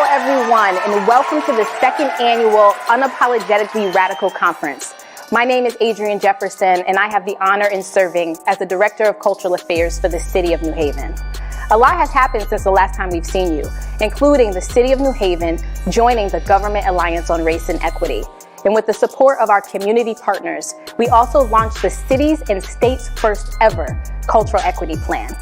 Hello, everyone, and welcome to the second annual Unapologetically Radical Conference. My name is Adrienne Jefferson, and I have the honor in serving as the Director of Cultural Affairs for the City of New Haven. A lot has happened since the last time we've seen you, including the City of New Haven joining the Government Alliance on Race and Equity. And with the support of our community partners, we also launched the city's and state's first ever Cultural Equity Plan.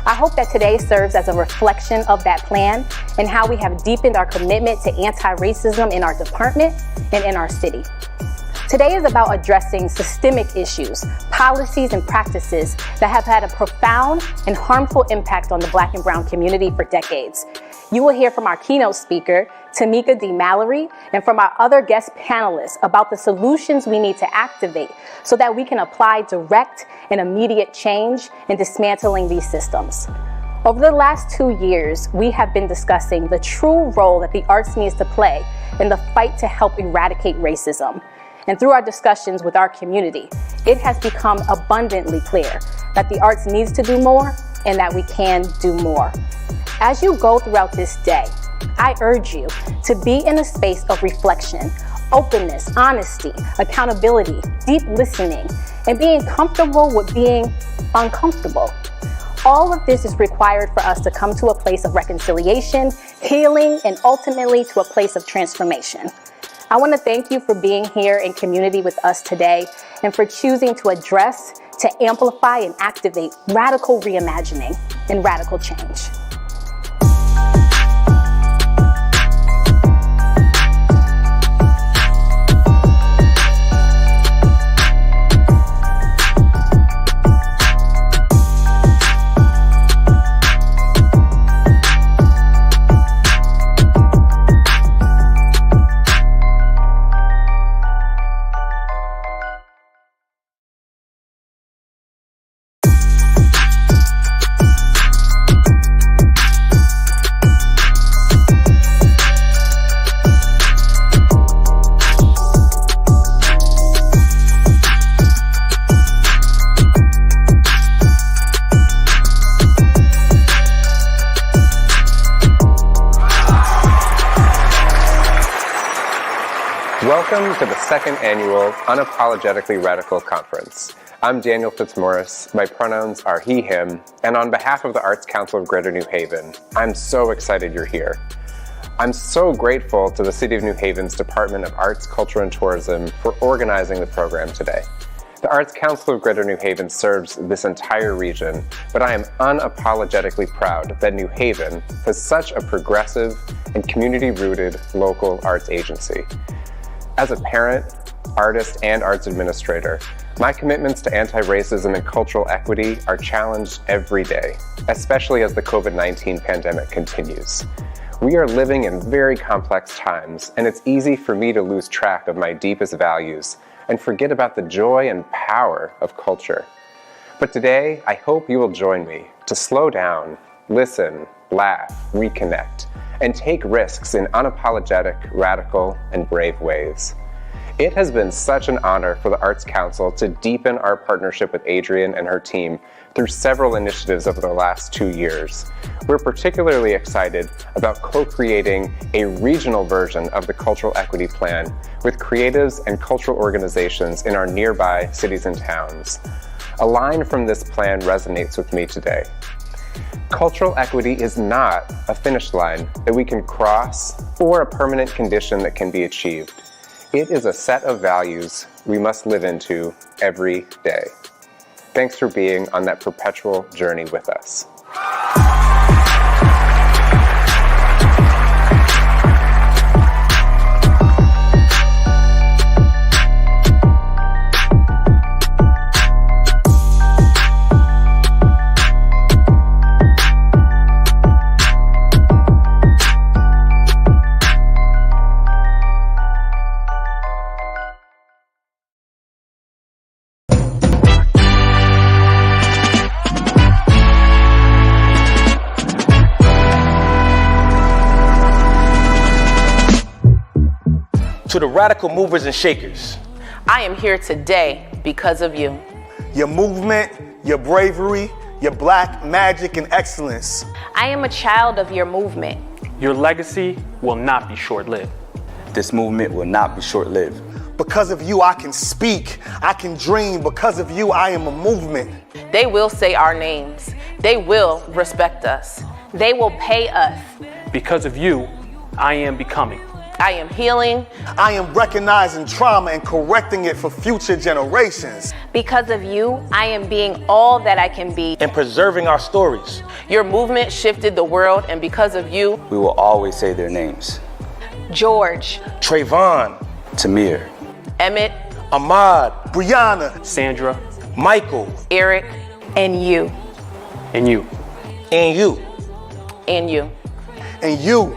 I hope that today serves as a reflection of that plan and how we have deepened our commitment to anti-racism in our department and in our city. Today is about addressing systemic issues, policies, and practices that have had a profound and harmful impact on the Black and Brown community for decades. You will hear from our keynote speaker, Tamika D. Mallory, and from our other guest panelists about the solutions we need to activate so that we can apply direct and immediate change in dismantling these systems. Over the last 2 years, we have been discussing the true role that the arts needs to play in the fight to help eradicate racism. And through our discussions with our community, it has become abundantly clear that the arts needs to do more and that we can do more. As you go throughout this day, I urge you to be in a space of reflection, openness, honesty, accountability, deep listening, and being comfortable with being uncomfortable. All of this is required for us to come to a place of reconciliation, healing, and ultimately to a place of transformation. I want to thank you for being here in community with us today and for choosing to address, to amplify, and activate radical reimagining and radical change. Welcome to the second annual Unapologetically Radical Conference. I'm Daniel Fitzmaurice, my pronouns are he, him, and on behalf of the Arts Council of Greater New Haven, I'm so excited you're here. I'm so grateful to the City of New Haven's Department of Arts, Culture, and Tourism for organizing the program today. The Arts Council of Greater New Haven serves this entire region, but I am unapologetically proud that New Haven has such a progressive and community-rooted local arts agency. As a parent, artist, and arts administrator, my commitments to anti-racism and cultural equity are challenged every day, especially as the COVID-19 pandemic continues. We are living in very complex times, and it's easy for me to lose track of my deepest values and forget about the joy and power of culture. But today, I hope you will join me to slow down, listen, laugh, reconnect, and take risks in unapologetic, radical, and brave ways. It has been such an honor for the Arts Council to deepen our partnership with Adrienne and her team through several initiatives over the last 2 years. We're particularly excited about co-creating a regional version of the Cultural Equity Plan with creatives and cultural organizations in our nearby cities and towns. A line from this plan resonates with me today. Cultural equity is not a finish line that we can cross or a permanent condition that can be achieved. It is a set of values we must live into every day. Thanks for being on that perpetual journey with us. To the radical movers and shakers, I am here today because of you. Your movement, your bravery, your Black magic and excellence. I am a child of your movement. Your legacy will not be short-lived. This movement will not be short-lived. Because of you, I can speak. I can dream. Because of you, I am a movement. They will say our names. They will respect us. They will pay us. Because of you, I am becoming. I am healing. I am recognizing trauma and correcting it for future generations. Because of you, I am being all that I can be. And preserving our stories. Your movement shifted the world, and because of you, We will always say their names. George, Trayvon, Tamir, Emmett, Ahmad, Brianna, Sandra, Michael, Eric, and you. and you. and you. and you. and you.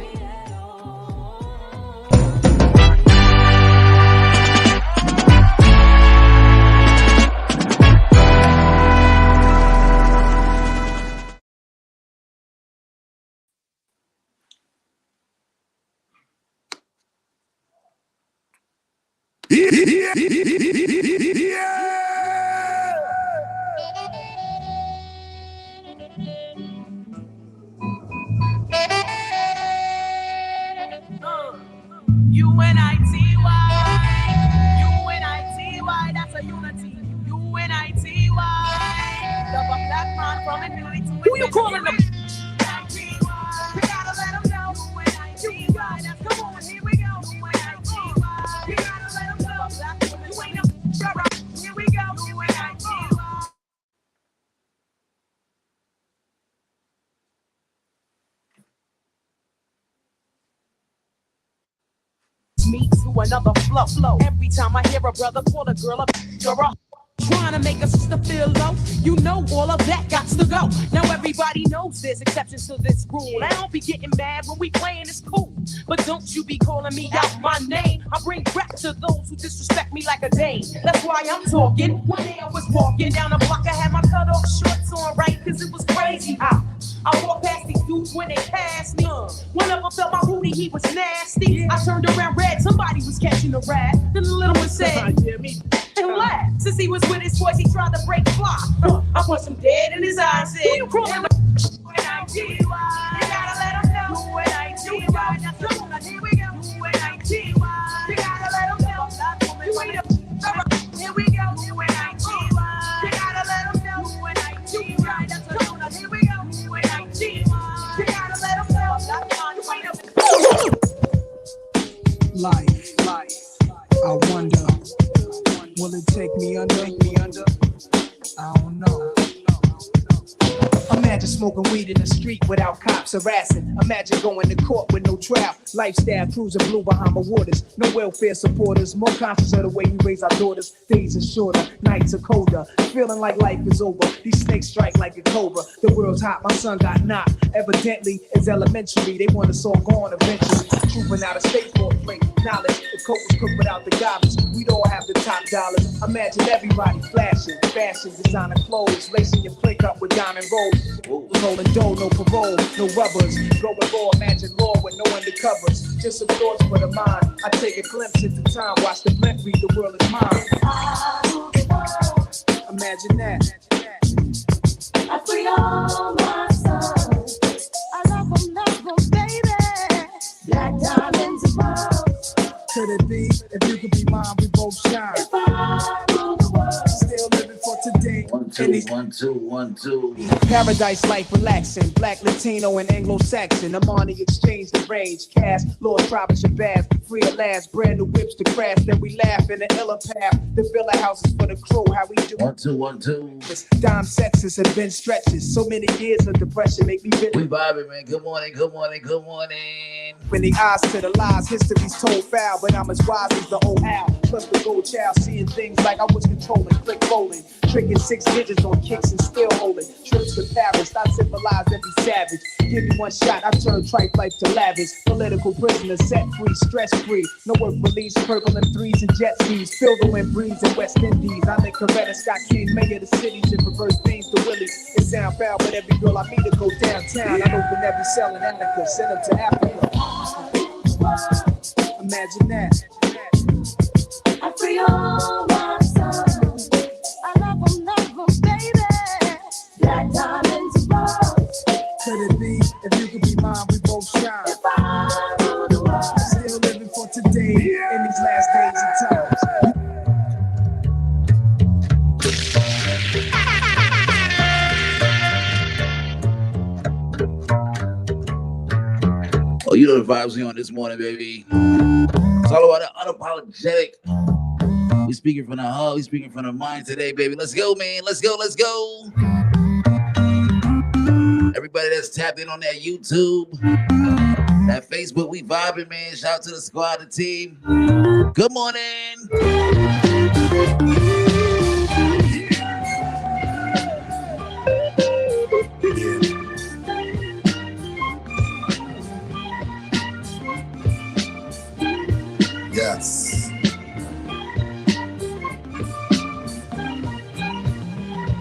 UNITY, that's a unity. UNITY, love a black man from infinity to infinity. Who you calling them? We gotta let them know. UNITY, come on, here we go. UNITY, we gotta let them know. You ain't no here we go. UNITY. Me to another flow. Every time I hear a brother call a girl up, you're a trying to make a sister feel low. You know all of that got to go. Now everybody knows there's exceptions to this rule. I don't be getting mad when we playing this cool, but don't you be calling me out my name. I bring rap to those who disrespect me like a dame. That's why I'm talking. One day I was walking down the block, I had my cut off shorts on, right? Cause it was crazy hot. I walked past these dudes when they passed me. One of them felt my booty, he was nasty. I turned around red, somebody was catching a rat. Then the little one said, and laughed. Since he was with his boys, he tried to break fly. I punched him dead in his eyes and said, who you calling? UNITY, you gotta let him know. UNITY, come on, here we go. UNITY, you gotta let him know. You ain't a here we go. UNITY, you gotta let him know. UNITY, come on, here we go. UNITY, you gotta let him know. You ain't a Life, I wonder, will it take me under? I don't know. Imagine smoking weed in the street without cops harassing. Imagine going to court with no trial. Lifestyle cruising blue Bahama waters. No welfare supporters. More conscious of the way we raise our daughters. Days are shorter, nights are colder. Feeling like life is over. These snakes strike like a cobra. The world's hot, my son got knocked. Evidently, it's elementary. They want us all gone eventually. Trooping out of state for a break. Knowledge, the coat was cooked without the garbage. We'd all have the top dollars. Imagine everybody flashing. Fashion, designer clothes. Lacing your plate up with diamond rolls. Rolling dough, no parole, no rubbers. Going raw, imagine law with no undercovers. Just some thoughts for the mind. I take a glimpse into time. Watch the blimp read, the world is mine. Imagine that. I free all my sons. I love them, baby. Black diamonds above. Could it be, if you could be mine, we both shine. If I rule the world. Still living for today. 1 2 1 2 Paradise life relaxing. Black, Latino, and Anglo-Saxon. I'm on the exchange, the range. Cash, Lord, Robert Shabazz. Free at last, brand new whips to crash. Then we laugh in the illa path. The villa houses for the crew, how we do. 1 2 1 2 Dime sexes have been stretches. So many years of depression make me bitter. We vibing, man. Good morning, good morning, good morning. When the eyes to the lies, history's told foul, but I'm as wise as the old owl. Plus the gold child, seeing things like I was controlling, click rolling, tricking 6 digits on kicks and still holding. Trips to Paris, I symbolize every savage. Give me one shot, I turn trite life to lavish. Political prisoners set free, stress free. No work release, purple and threes and jet skis. Feel the wind breeze in West Indies. I lick Coretta Scott King, mayor of the cities, and reverse things to Willie. It sound foul, but every girl I meet to go downtown. I open every cell in Africa, send them to Africa. Imagine that. I free all my sons. I love them, baby. Black diamonds above. Could it be, if you could be mine, we both shine. If I vibes we on this morning, baby. It's all about the unapologetic. We speaking from the heart, we speaking from the mind today, baby. Let's go, man. Let's go, let's go. Everybody that's tapped in on that YouTube, that Facebook, we vibing, man. Shout out to the squad, the team. Good morning. Yes.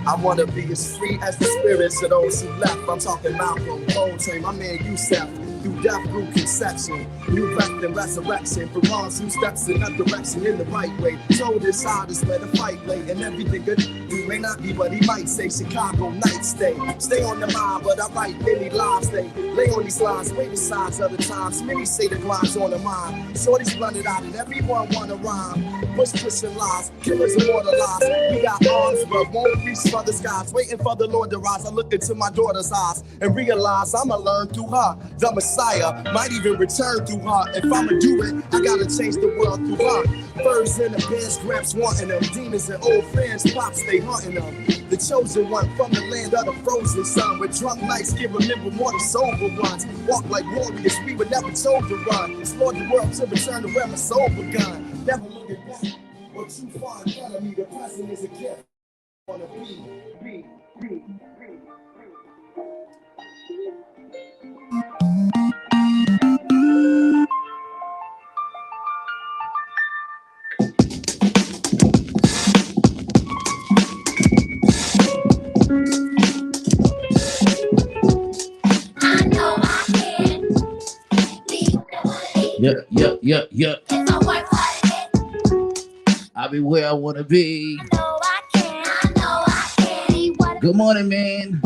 I wanna be as free as the spirits of those who left. I'm talking Malcolm, Coltrane, my man Youssef. Through death, through conception, new breath and resurrection. For ones who steps in that direction in the right way. Told his side is where the fight lay, and everything good. He may not be what he might say. Chicago night stay on the mind, but I write many lives. They lay on these lines, wait besides other times. Many say the lines on the mind. Shorty's blunted out, and everyone wanna rhyme. Pushing lies, killers immortalized. We got arms, but won't reach for the skies. Waiting for the Lord to rise. I look into my daughter's eyes and realize I'ma learn through her. The Messiah might even return through her. If I'ma do it, I gotta change the world through her. Birds in the beds, gramps wanting them. Demons and old friends, pops, they hunting them. The chosen one from the land of the frozen sun. With drunk nights, give remember more than sober ones. Walk like warriors, we were never told to run. Explore the world to return to where my soul begun. Never looking back, or too far in front of me. The present is a gift. Wanna be. Yeah. I'll be where I wanna be. Good morning, man.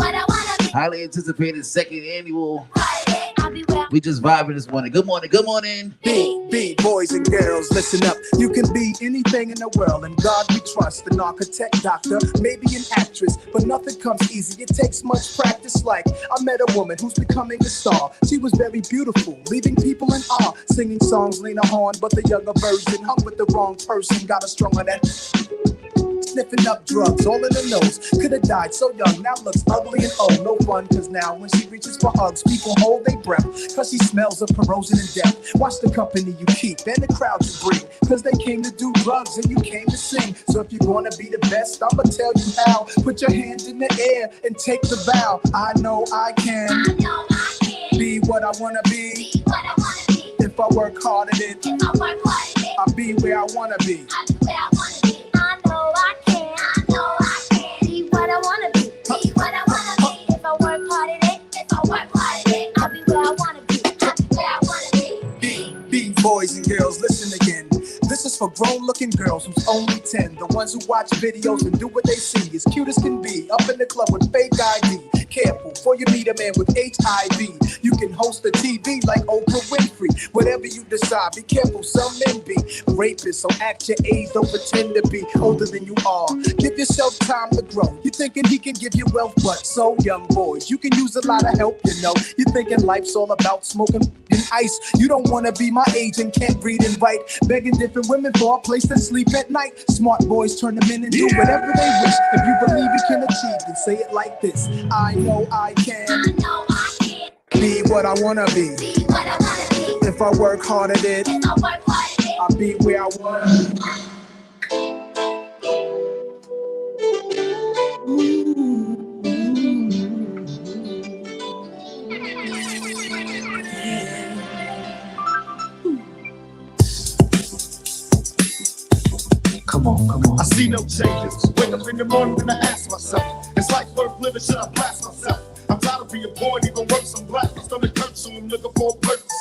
Highly anticipated second annual. We just vibing this morning. Good morning. Be boys and girls, listen up. You can be anything in the world, and God we trust. An architect, doctor, maybe an actress, but nothing comes easy. It takes much practice. Like I met a woman who's becoming a star. She was very beautiful, leaving people in awe. Singing songs, Lena Horne, but the younger version hung with the wrong person. Got her strung on that. Sniffing up drugs, all in the nose. Could've died so young, now looks ugly and old. No fun, cause now when she reaches for hugs, people hold their breath, cause she smells of corrosion and death. Watch the company you keep and the crowd you bring, cause they came to do drugs and you came to sing. So if you're gonna be the best, I'ma tell you how. Put your hand in the air and take the vow. I know I can be what I wanna be. If I work hard at it, I'll be where I wanna be. Boys and girls, listen again. This is for grown-looking girls who's only 10. The ones who watch videos and do what they see. As cute as can be, up in the club with fake ID. Careful, before you meet a man with HIV. You can host a TV like Oprah Winfrey. Whatever you decide, be careful, some men be rapists. So act your age, don't pretend to be older than you are. Give yourself time to grow. You're thinking he can give you wealth, but so young boys, you can use a lot of help, you know. You're thinking life's all about smoking and ice. You don't want to be my age and can't read and write. Begging different women for a place to sleep at night. Smart boys turn them in and do whatever they wish. If you believe you can achieve, then say it like this. I know I can. Be what I wanna be. If I work hard at it, I'll be where I wanna be. Come on. I see no changes. Wake up in the morning and I ask myself, is life worth living? Should I blast myself? I'm tired of being born, even worse, I'm black. My stomach hurts, so I'm looking for a purpose.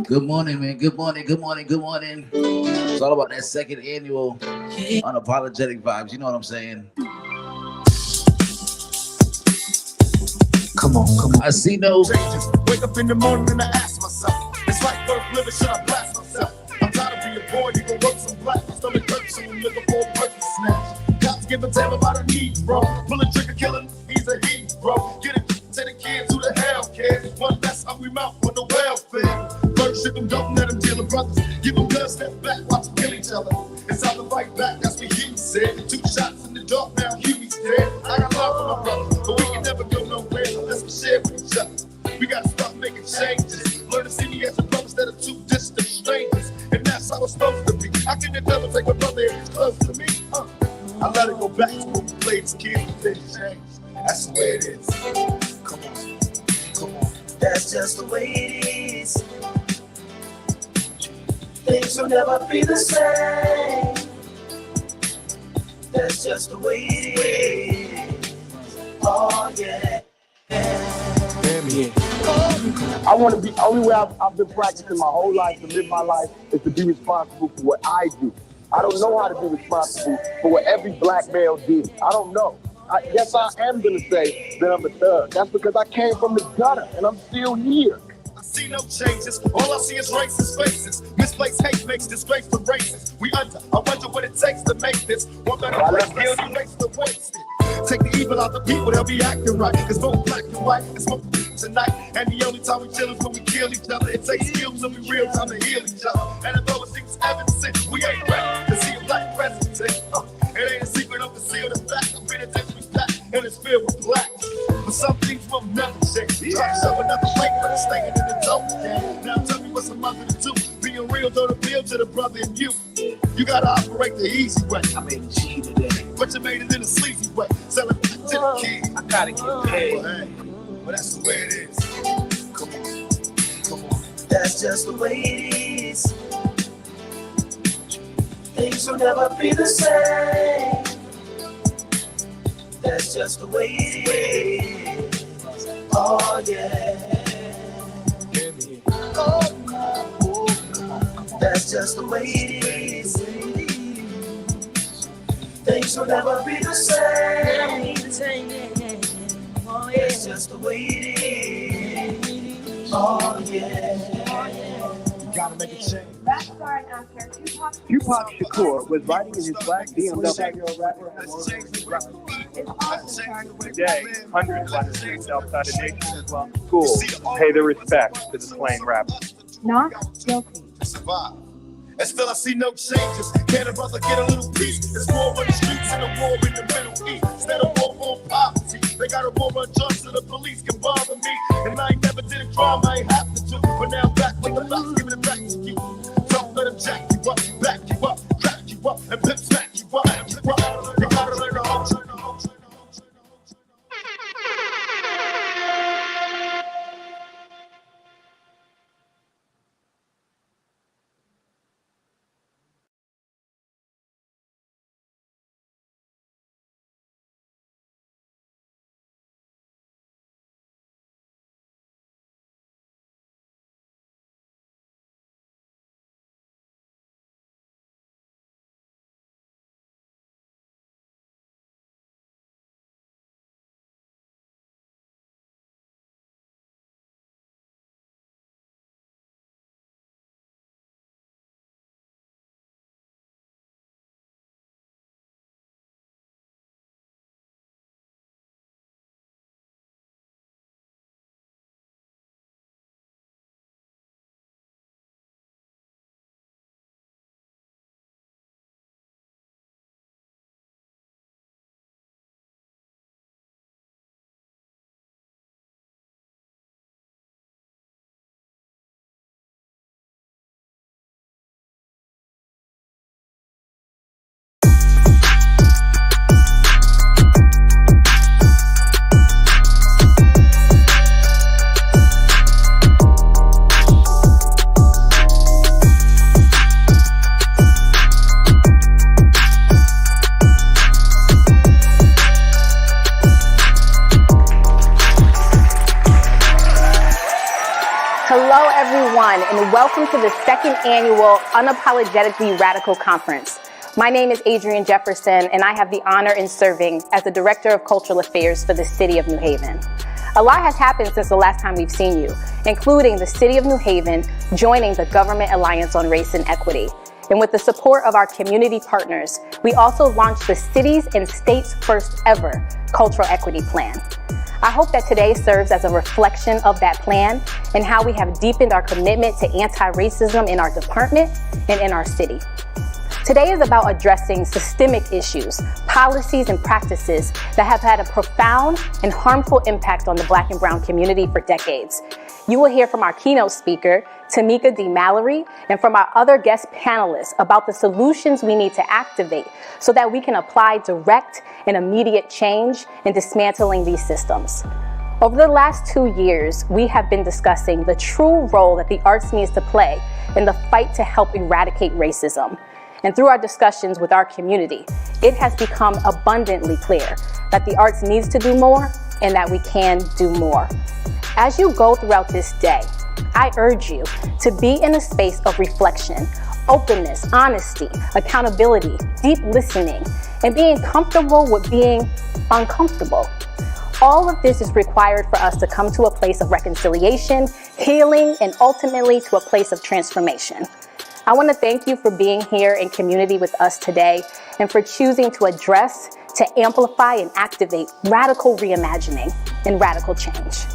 Good morning, man. Good morning. It's all about that second annual unapologetic vibes. You know what I'm saying? Come on. I see no changes. Wake up in the morning and I ask myself, is life worth living? Should I blast myself? I'm tired of being born, even worse, I'm black. My stomach hurts, so I'm looking for a purpose. Cops give a damn about a need, bro. Pull a trigger, killing, he's a hero. Get it to the kids hungry mouth on the welfare. First ship them, don't let them deal with brothers. Give them guns, step back, watch them kill each other. It's time to fight back, that's what Huey said. 2 shots in the dark, now Huey's dead. I got love for my brother, but we can never go nowhere unless we share with each other. We gotta start making changes. Learn to see me as a brother instead of 2 distant strangers. And that's how it's supposed to be. How can the devil take my brother if he's close to me? I let it go back to when we played as kids and things changed. That's the way it is. Come on, come on. That's just the way it is. Things will never be the same. That's just the way it is. Oh yeah. I want to be, only way I've been practicing my whole life to live my life is to be responsible for what I do. I don't know how to be responsible for what every black male did. I don't know. Yes, I am going to say that I'm a thug. That's because I came from the gutter and I'm still here. I see no changes. All I see is racist faces. Misplaced hate makes disgrace for races. We under. I wonder what it takes to make this one better place. Let's erase the wasted. Take the evil out the people, they'll be acting right. Cause both black and white, it's both tonight. And the only time we chill is when we kill each other. It takes skills and we real time to heal each other. And although it seems evident, we ain't ready to see a black president. It ain't a secret of the seal, the fact. I'm in a disrespect and it's filled with black. But some things will never change. Try to shove another plate, but it's staying in the dope game. Now tell me what's a mother to do. Being real don't appeal to the brother in you. You gotta operate the easy way. I made a G today. But you made it in a sleazy way. Selling back to the kid. I gotta get paid. Well, that's the way it is. Come on, come on. That's just the way it is. Things will never be the same. That's just the way it is. Oh yeah. That's just the way it is. Things will never be the same. That's just the way it is. Oh yeah. You gotta make a change. Rap star and actor Tupac Shakur was riding in his black BMW. Today, hundreds line the streets outside the nation as well. Schools pay their respects to the slain rappers. Not guilty. Survive. And still I see no changes. Can a brother get a little peace? It's war on the streets and a war in the Middle East. Instead of war on poverty, they got a war on drugs so the police can bother me. And I ain't never did a crime I ain't have to do. But now I'm back with the box, giving it back to you. Don't let them jack you up, back you up, crack you up, and pimp smack you up. You gotta learn the whole truth. Hello, everyone, and welcome to the second annual Unapologetically Radical Conference. My name is Adrienne Jefferson, and I have the honor in serving as the Director of Cultural Affairs for the City of New Haven. A lot has happened since the last time we've seen you, including the City of New Haven joining the Government Alliance on Race and Equity. And with the support of our community partners, we also launched the city's and state's first ever Cultural Equity Plan. I hope that today serves as a reflection of that plan and how we have deepened our commitment to anti-racism in our department and in our city. Today is about addressing systemic issues, policies, and practices that have had a profound and harmful impact on the Black and Brown community for decades. You will hear from our keynote speaker, Tamika D. Mallory, and from our other guest panelists about the solutions we need to activate so that we can apply direct and immediate change in dismantling these systems. Over the last 2 years, we have been discussing the true role that the arts needs to play in the fight to help eradicate racism. And through our discussions with our community, it has become abundantly clear that the arts needs to do more and that we can do more. As you go throughout this day, I urge you to be in a space of reflection, openness, honesty, accountability, deep listening, and being comfortable with being uncomfortable. All of this is required for us to come to a place of reconciliation, healing, and ultimately to a place of transformation. I want to thank you for being here in community with us today and for choosing to address, to amplify, and activate radical reimagining and radical change.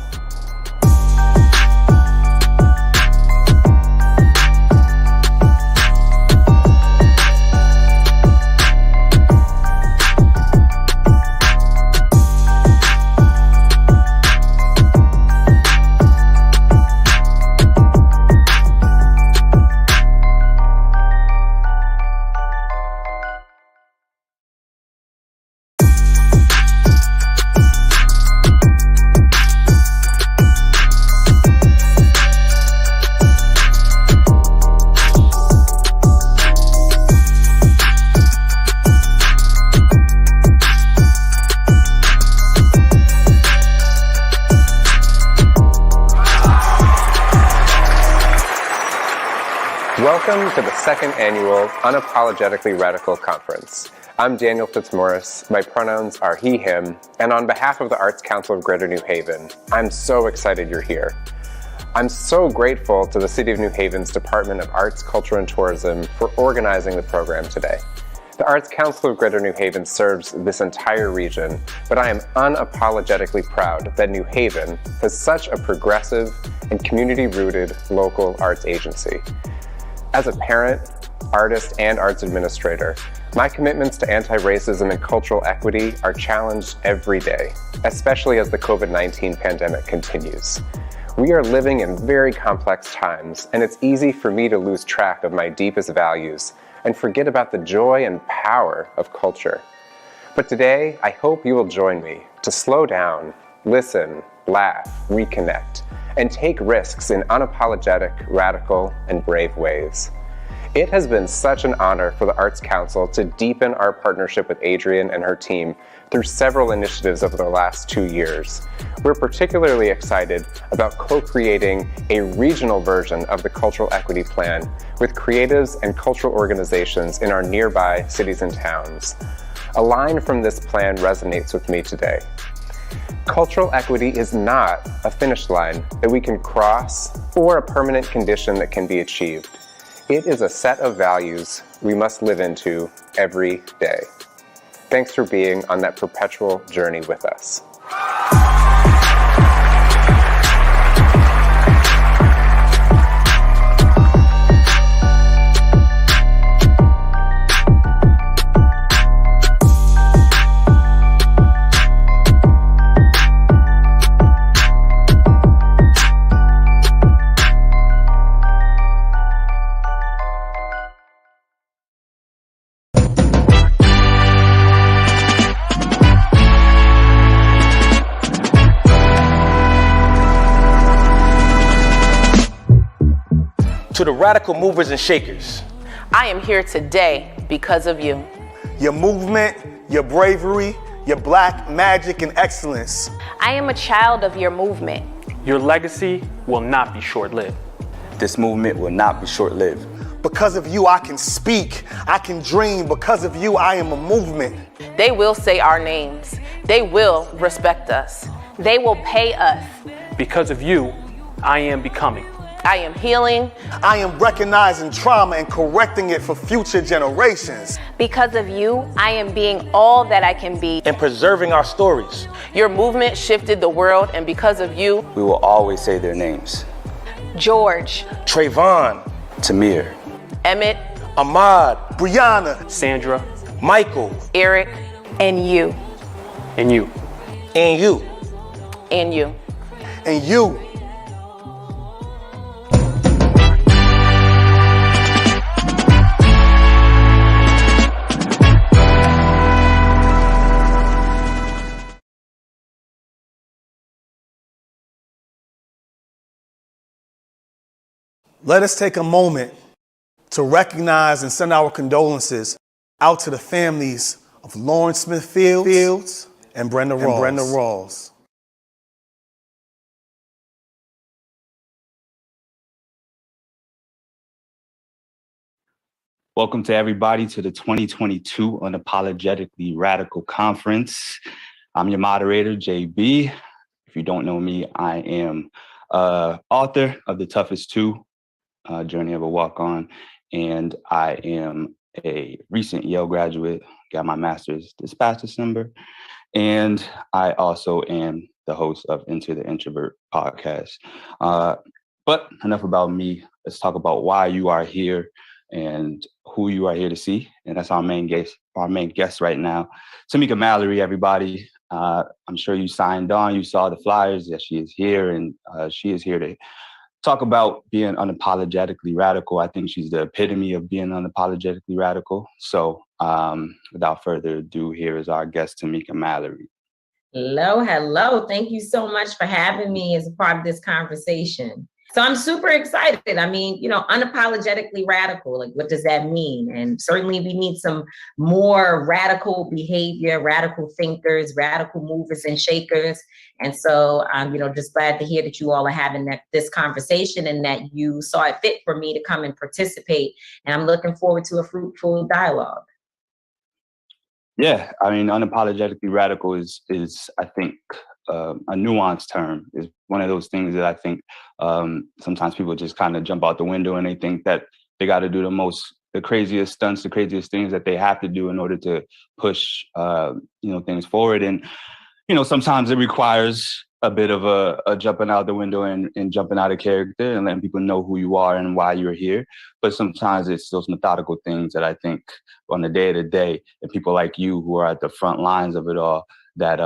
Welcome to the second annual Unapologetically Radical Conference. I'm Daniel Fitzmaurice, my pronouns are he, him, and on behalf of the Arts Council of Greater New Haven, I'm so excited you're here. I'm so grateful to the City of New Haven's Department of Arts, Culture, and Tourism for organizing the program today. The Arts Council of Greater New Haven serves this entire region, but I am unapologetically proud that New Haven has such a progressive and community-rooted local arts agency. As a parent, artist, and arts administrator, my commitments to anti-racism and cultural equity are challenged every day, especially as the COVID-19 pandemic continues. We are living in very complex times, and it's easy for me to lose track of my deepest values and forget about the joy and power of culture. But today, I hope you will join me to slow down, listen, laugh, reconnect, and take risks in unapologetic, radical, and brave ways. It has been such an honor for the Arts Council to deepen our partnership with Adrienne and her team through several initiatives over the last 2 years. We're particularly excited about co-creating a regional version of the Cultural Equity Plan with creatives and cultural organizations in our nearby cities and towns. A line from this plan resonates with me today. Cultural equity is not a finish line that we can cross or a permanent condition that can be achieved. It is a set of values we must live into every day. Thanks for being on that perpetual journey with us. To the radical movers and shakers, I am here today because of you. your movement, your bravery, your black magic and excellence. I am a child of your movement. Your legacy will not be short-lived. This movement will not be short-lived. Because of you, I can speak, I can dream. Because of you, I am a movement. They will say our names. They will respect us. They will pay us. Because of you, I am becoming. I am healing. I am recognizing trauma and correcting it for future generations. Because of you, I am being all that I can be. And preserving our stories. Your movement shifted the world, and because of you, We will always say their names. George, Trayvon, Tamir, Emmett, Ahmad, Brianna, Sandra, Michael, Eric, and you. and you. and you. and you. and you. Let us take a moment to recognize and send our condolences out to the families of Lawrence Smith Fields and Brenda Rawls. Welcome to everybody to the 2022 Unapologetically Radical Conference. I'm your moderator, JB. If you don't know me, I am author of The Toughest Two, Journey of a Walk-On, and I am a recent Yale graduate, got my master's this past December, and I also am the host of Into the Introvert podcast. But enough about me. Let's talk about why you are here and who you are here to see. And that's our main guest right now, Tamika Mallory, everybody. I'm sure you signed on, you saw the flyers that she is here, and she is here to talk about being unapologetically radical. I think she's the epitome of being unapologetically radical. So without further ado, here is our guest, Tamika Mallory. Hello. Thank you so much for having me as a part of this conversation. So I'm super excited. I mean, unapologetically radical, like what does that mean? And certainly we need some more radical behavior, radical thinkers, radical movers and shakers. And so I'm, just glad to hear that you all are having this conversation and that you saw it fit for me to come and participate. And I'm looking forward to a fruitful dialogue. Yeah, I mean, unapologetically radical is I think, a nuanced term. Is one of those things that I think sometimes people just kind of jump out the window and they think that they got to do the craziest stunts, the craziest things that they have to do in order to push, things forward. And, sometimes it requires a bit of a jumping out the window and jumping out of character and letting people know who you are and why you're here. But sometimes it's those methodical things that I think on the day to day, and people like you who are at the front lines of it all, that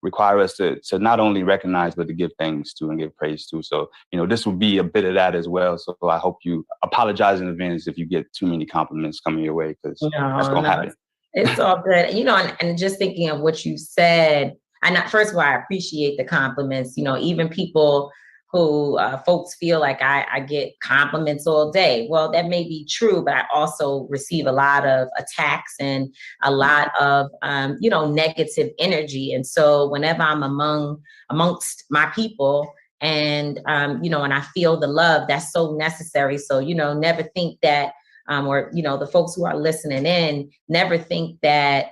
require us to not only recognize, but to give thanks to and give praise to. So, this will be a bit of that as well. So I hope you apologize in advance if you get too many compliments coming your way, because that's going to happen. It's all good. And just thinking of what you said, first of all, I appreciate the compliments. Even people who folks feel like I get compliments all day. Well, that may be true, but I also receive a lot of attacks and a lot of, negative energy. And so whenever I'm amongst my people and, and I feel the love, that's so necessary. So, never think that, the folks who are listening in, never think that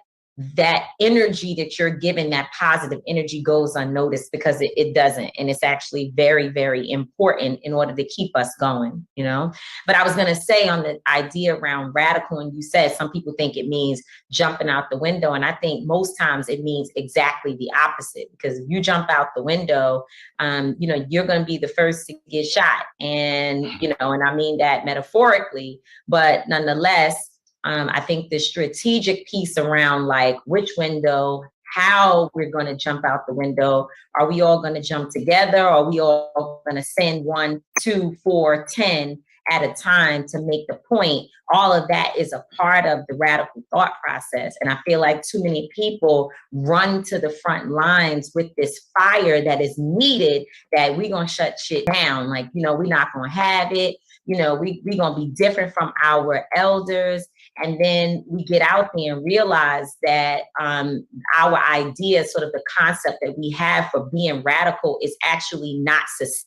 energy that you're giving, that positive energy, goes unnoticed, because it doesn't. And it's actually very, very important in order to keep us going, But I was going to say on the idea around radical, and you said some people think it means jumping out the window. And I think most times it means exactly the opposite, because if you jump out the window, you're going to be the first to get shot. And, and I mean that metaphorically, but nonetheless, I think the strategic piece around like which window, how we're going to jump out the window. Are we all going to jump together? Are we all going to send 1, 2, 4, 10 at a time to make the point? All of that is a part of the radical thought process. And I feel like too many people run to the front lines with this fire that is needed, that we're going to shut shit down. Like, we're not going to have it. We're going to be different from our elders. And then we get out there and realize that our idea, sort of the concept that we have for being radical, is actually not sustainable.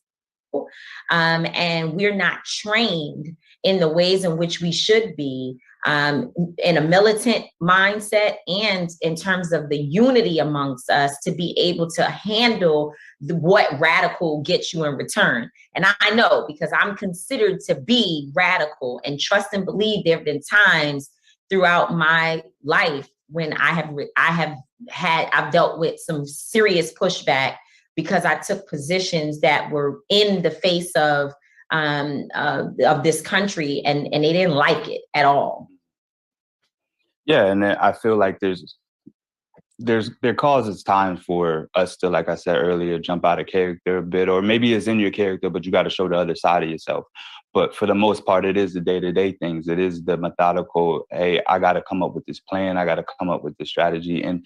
and we're not trained in the ways in which we should be, in a militant mindset and in terms of the unity amongst us to be able to handle what radical gets you in return. And I know, because I'm considered to be radical, and trust and believe there have been times throughout my life when I've dealt with some serious pushback because I took positions that were in the face of this country, and they didn't like it at all. Yeah, and then I feel like there causes time for us to, like I said earlier, jump out of character a bit, or maybe it's in your character, but you got to show the other side of yourself. But for the most part, it is the day-to-day things. It is the methodical, hey, I got to come up with this plan. I got to come up with this strategy. And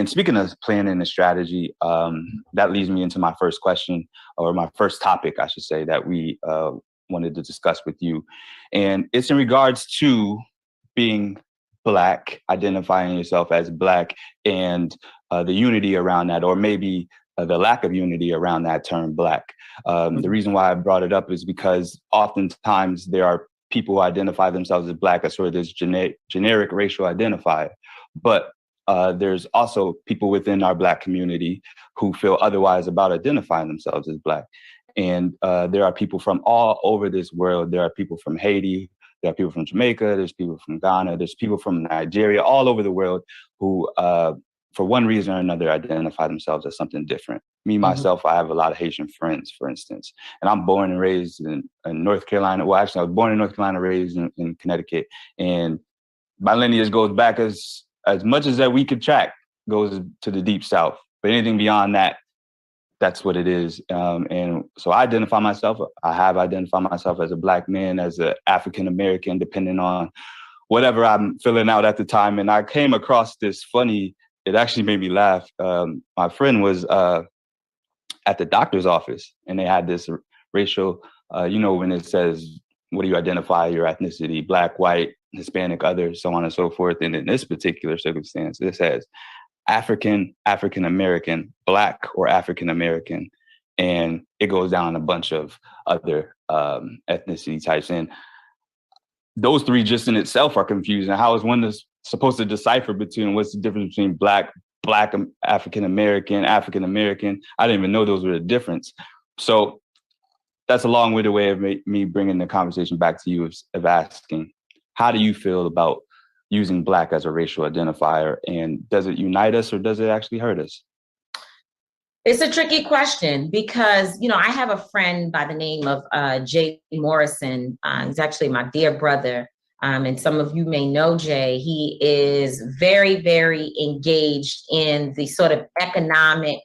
speaking of planning and strategy, that leads me into my first question, or my first topic, I should say, that we wanted to discuss with you. And it's in regards to being Black, identifying yourself as Black, and the unity around that, or maybe the lack of unity around that term Black. The reason why I brought it up is because oftentimes there are people who identify themselves as Black as sort of this generic racial identifier. But there's also people within our Black community who feel otherwise about identifying themselves as Black. And there are people from all over this world. There are people from Haiti. There are people from Jamaica, there's people from Ghana, there's people from Nigeria, all over the world who, for one reason or another, identify themselves as something different. Me, myself, I have a lot of Haitian friends, for instance, and I'm born and raised in North Carolina. Well, actually, I was born in North Carolina, raised in Connecticut, and my lineage goes back as much as that we could track, goes to the deep South. But anything beyond that, that's what it is. And so I have identified myself as a Black man, as an African-American, depending on whatever I'm filling out at the time. And I came across this funny, it actually made me laugh. My friend was at the doctor's office, and they had this racial, when it says, what do you identify, your ethnicity, Black, white, Hispanic, other, so on and so forth. And in this particular circumstance, it says African, African-American, Black, or African-American. And it goes down a bunch of other ethnicity types. And those three just in itself are confusing. How is one supposed to decipher between what's the difference between Black, African-American, African-American? I didn't even know those were the difference. So that's a long-winded way of me bringing the conversation back to you of asking, how do you feel about using Black as a racial identifier, and does it unite us or does it actually hurt us? It's a tricky question because, I have a friend by the name of Jay Morrison. He's actually my dear brother. And some of you may know Jay. He is very, very engaged in the sort of economic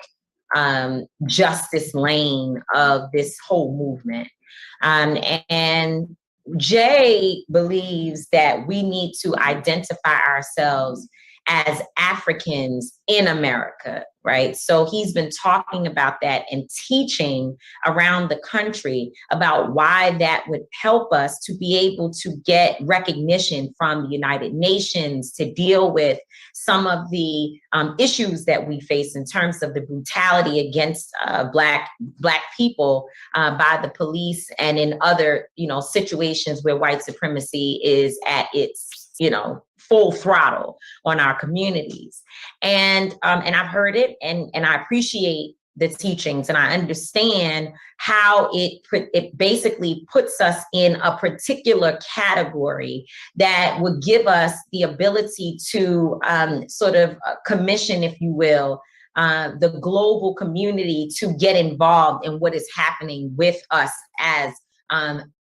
justice lane of this whole movement. And Jay believes that we need to identify ourselves as Africans in America, right? So he's been talking about that and teaching around the country about why that would help us to be able to get recognition from the United Nations to deal with some of the issues that we face in terms of the brutality against Black people by the police, and in other, situations where white supremacy is at its, full throttle on our communities. And I've heard it, and I appreciate the teachings, and I understand how it basically puts us in a particular category that would give us the ability to sort of commission, if you will, the global community to get involved in what is happening with us as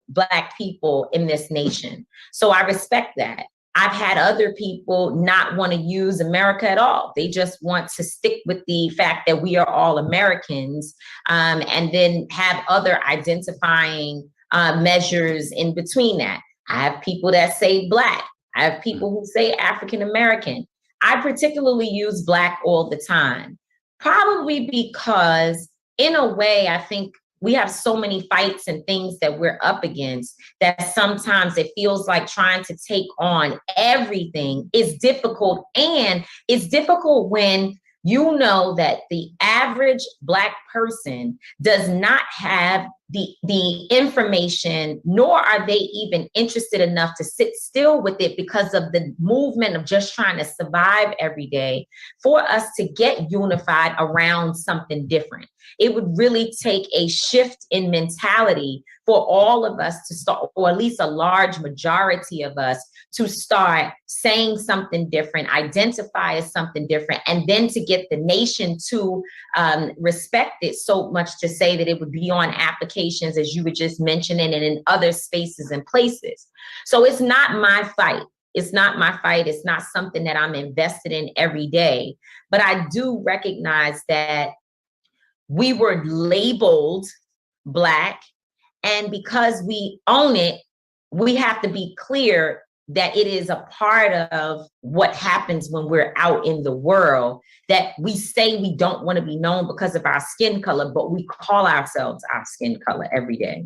Black people in this nation. So I respect that. I've had other people not want to use America at all. They just want to stick with the fact that we are all Americans, and then have other identifying measures in between that. I have people that say Black. I have people who say African American. I particularly use Black all the time, probably because in a way, I think we have so many fights and things that we're up against that sometimes it feels like trying to take on everything is difficult. And it's difficult when you know that the average Black person does not have the information, nor are they even interested enough to sit still with it because of the movement of just trying to survive every day for us to get unified around something different. It would really take a shift in mentality for all of us to start, or at least a large majority of us to start saying something different, identify as something different, and then to get the nation to respect it so much to say that it would be on applications, as you were just mentioning, and in other spaces and places. So it's not my fight. It's not my fight. It's not something that I'm invested in every day. But I do recognize that we were labeled Black, and because we own it, we have to be clear that it is a part of what happens when we're out in the world, that we say we don't want to be known because of our skin color, but we call ourselves our skin color every day.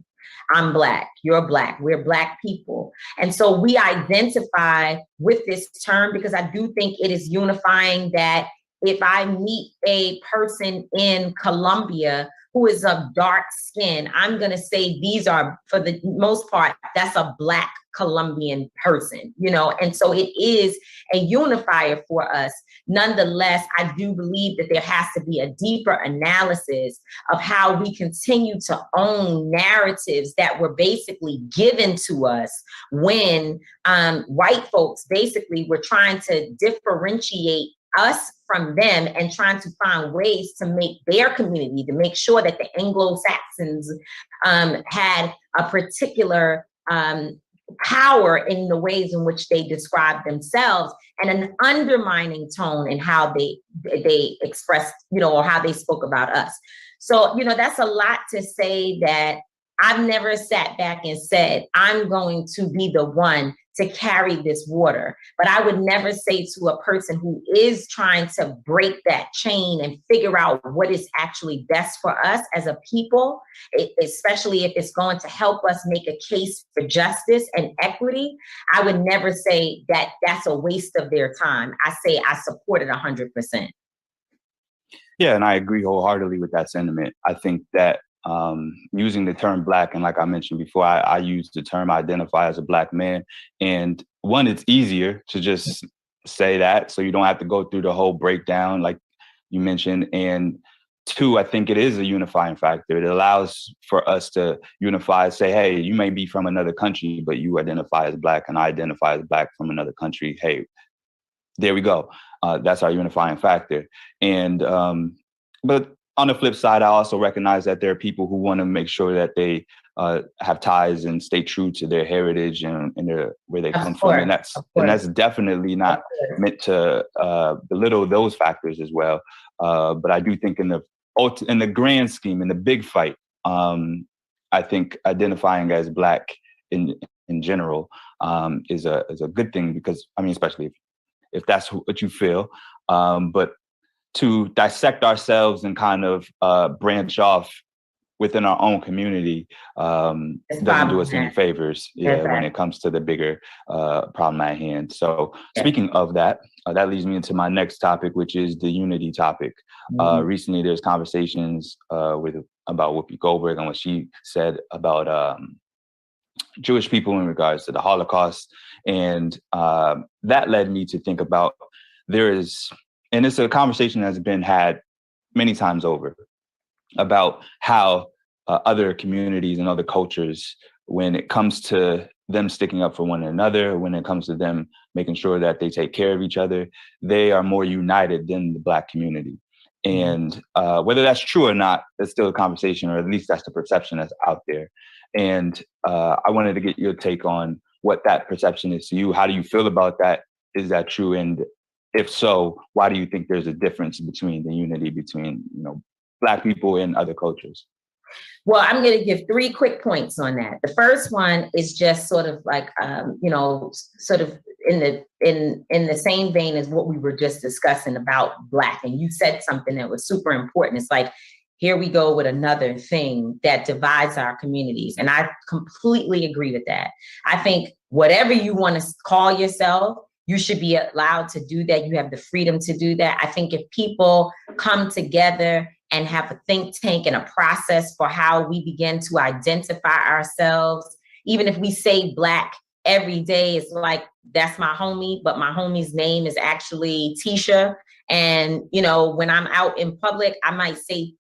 I'm Black, you're Black, we're Black people. And so we identify with this term because I do think it is unifying, that if I meet a person in Colombia who is of dark skin, I'm going to say these are, for the most part, that's a Black Colombian person, you know, and so it is a unifier for us. Nonetheless, I do believe that there has to be a deeper analysis of how we continue to own narratives that were basically given to us when white folks basically were trying to differentiate us from them and trying to find ways to make their community, to make sure that the Anglo-Saxons had a particular power in the ways in which they described themselves, and an undermining tone in how they expressed, you know, or how they spoke about us. So, you know, that's a lot to say that I've never sat back and said, I'm going to be the one to carry this water. But I would never say to a person who is trying to break that chain and figure out what is actually best for us as a people, especially if it's going to help us make a case for justice and equity, I would never say that that's a waste of their time. I say I support it 100%. Yeah, and I agree wholeheartedly with that sentiment. I think that using the term Black, and like I mentioned before, I use the term identify as a Black man. And one, it's easier to just say that, so you don't have to go through the whole breakdown like you mentioned. And two, I think it is a unifying factor. It allows for us to unify, say, hey, you may be from another country, but you identify as Black and I identify as Black from another country. Hey, there we go. That's our unifying factor. And but on the flip side, I also recognize that there are people who want to make sure that they have ties and stay true to their heritage and where they come from. And that's definitely not meant to belittle those factors as well. But I do think in the grand scheme, in the big fight, I think identifying as Black in general is a good thing, because I mean, especially if that's what you feel. But to dissect ourselves and kind of branch off within our own community doesn't do us any favors when it comes to the bigger problem at hand. So speaking of that, that leads me into my next topic, which is the unity topic. Recently, there's conversations about Whoopi Goldberg and what she said about Jewish people in regards to the Holocaust. And that led me to think about and it's a conversation that's been had many times over about how other communities and other cultures, when it comes to them sticking up for one another, when it comes to them making sure that they take care of each other, they are more united than the Black community. And whether that's true or not, that's still a conversation, or at least that's the perception that's out there. And I wanted to get your take on what that perception is to you. How do you feel about that? Is that true? And if so, why do you think there's a difference between the unity between, you know, Black people and other cultures? Well, I'm going to give 3 quick points on that. The first one is just sort of like, you know, sort of in the same vein as what we were just discussing about Black. And you said something that was super important. It's like, here we go with another thing that divides our communities. And I completely agree with that. I think whatever you want to call yourself, You should be allowed to do that. You have the freedom to do that. I think if people come together and have a think tank and a process for how we begin to identify ourselves, even if we say Black every day, it's like, that's my homie, but my homie's name is actually Tisha. And, you know, when I'm out in public, I might say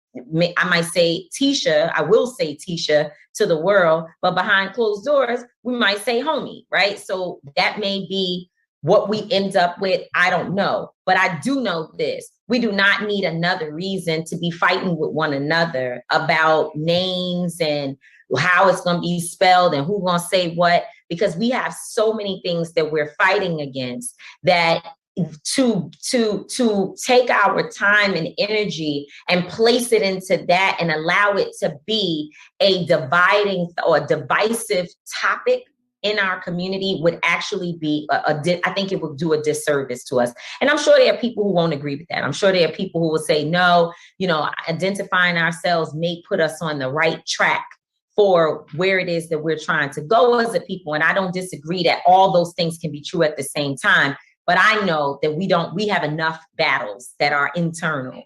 Tisha, I will say Tisha to the world, but behind closed doors, we might say homie, right? So that may be what we end up with. I don't know, but I do know this. We do not need another reason to be fighting with one another about names and how it's going to be spelled and who's going to say what, because we have so many things that we're fighting against that to take our time and energy and place it into that and allow it to be a dividing or divisive topic in our community would actually be I think it would do a disservice to us. And I'm sure there are people who won't agree with that. I'm sure there are people who will say, no, you know, identifying ourselves may put us on the right track for where it is that we're trying to go as a people. And I don't disagree that all those things can be true at the same time. But I know that we have enough battles that are internal.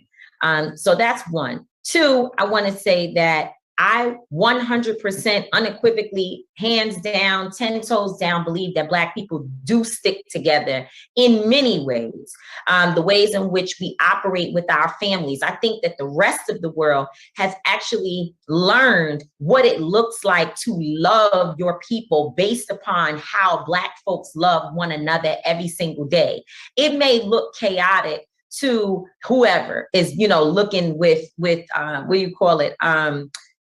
So that's one. Two, I want to say that I 100% unequivocally, hands down, 10 toes down, believe that Black people do stick together in many ways. The ways in which we operate with our families. I think that the rest of the world has actually learned what it looks like to love your people based upon how Black folks love one another every single day. It may look chaotic to whoever is, you know, looking with what do you call it?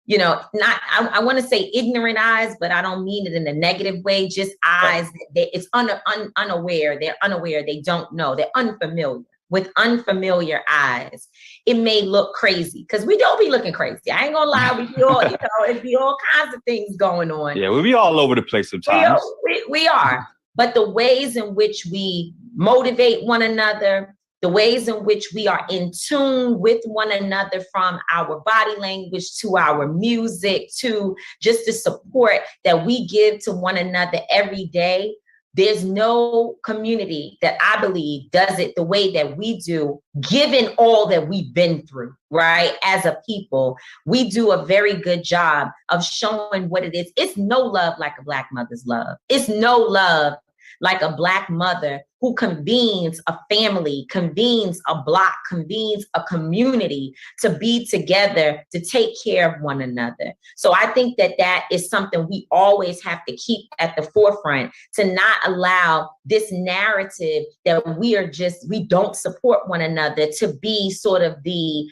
You know, not, I want to say ignorant eyes, but I don't mean it in a negative way, just eyes that it's unaware. They're unaware. They don't know. They're unfamiliar. With unfamiliar eyes, it may look crazy because we don't be looking crazy. I ain't gonna lie. We be all, you know, it be all kinds of things going on. Yeah, we be all over the place sometimes. We are. But the ways in which we motivate one another, the ways in which we are in tune with one another, from our body language to our music to just the support that we give to one another every day. There's no community that I believe does it the way that we do, given all that we've been through, right? As a people, we do a very good job of showing what it is. It's no love like a Black mother's love. It's no love like a Black mother who convenes a family, convenes a block, convenes a community to be together, to take care of one another. So I think that that is something we always have to keep at the forefront, to not allow this narrative that we don't support one another to be sort of the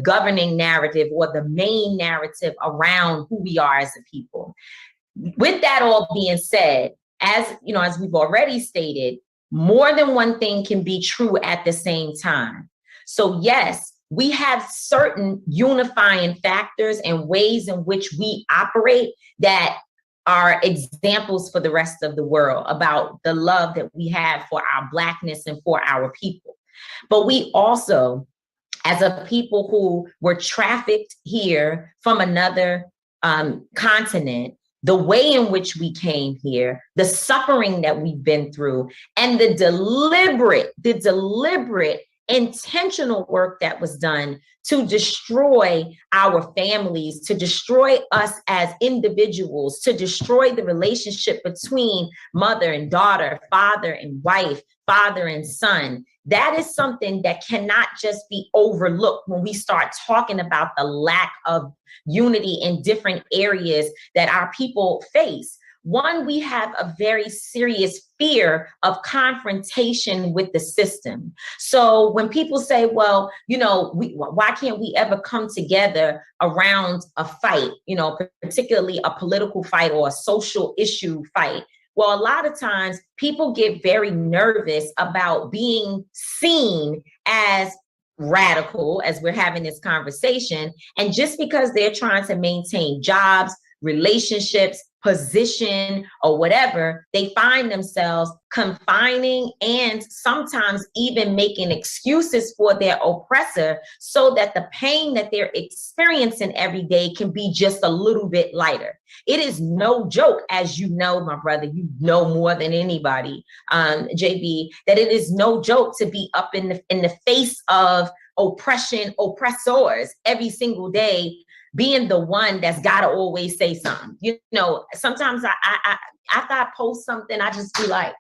governing narrative or the main narrative around who we are as a people. With that all being said, as you know, as we've already stated, more than one thing can be true at the same time. So yes, we have certain unifying factors and ways in which we operate that are examples for the rest of the world about the love that we have for our Blackness and for our people. But we also, as a people who were trafficked here from another continent, the way in which we came here, the suffering that we've been through, and the deliberate, intentional work that was done to destroy our families, to destroy us as individuals, to destroy the relationship between mother and daughter, father and wife, father and son. That is something that cannot just be overlooked when we start talking about the lack of unity in different areas that our people face. One, we have a very serious fear of confrontation with the system. So when people say, well, you know, why can't we ever come together around a fight, you know, particularly a political fight or a social issue fight? Well, a lot of times people get very nervous about being seen as radical as we're having this conversation. And just because they're trying to maintain jobs, relationships, position or whatever, they find themselves confining and sometimes even making excuses for their oppressor so that the pain that they're experiencing every day can be just a little bit lighter. It is no joke, as you know, my brother, you know more than anybody, JB, that it is no joke to be up in the face of oppression, oppressors every single day, being the one that's got to always say something. You know, sometimes after I post something, I just be like,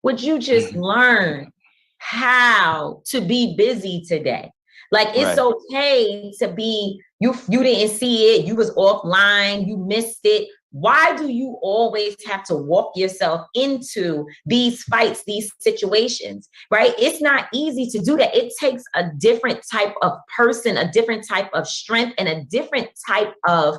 would you just learn how to be busy today? Like, it's okay to be, you didn't see it, you was offline, you missed it. Why do you always have to walk yourself into these fights, these situations, right? It's not easy to do that. It takes a different type of person, a different type of strength, and a different type of,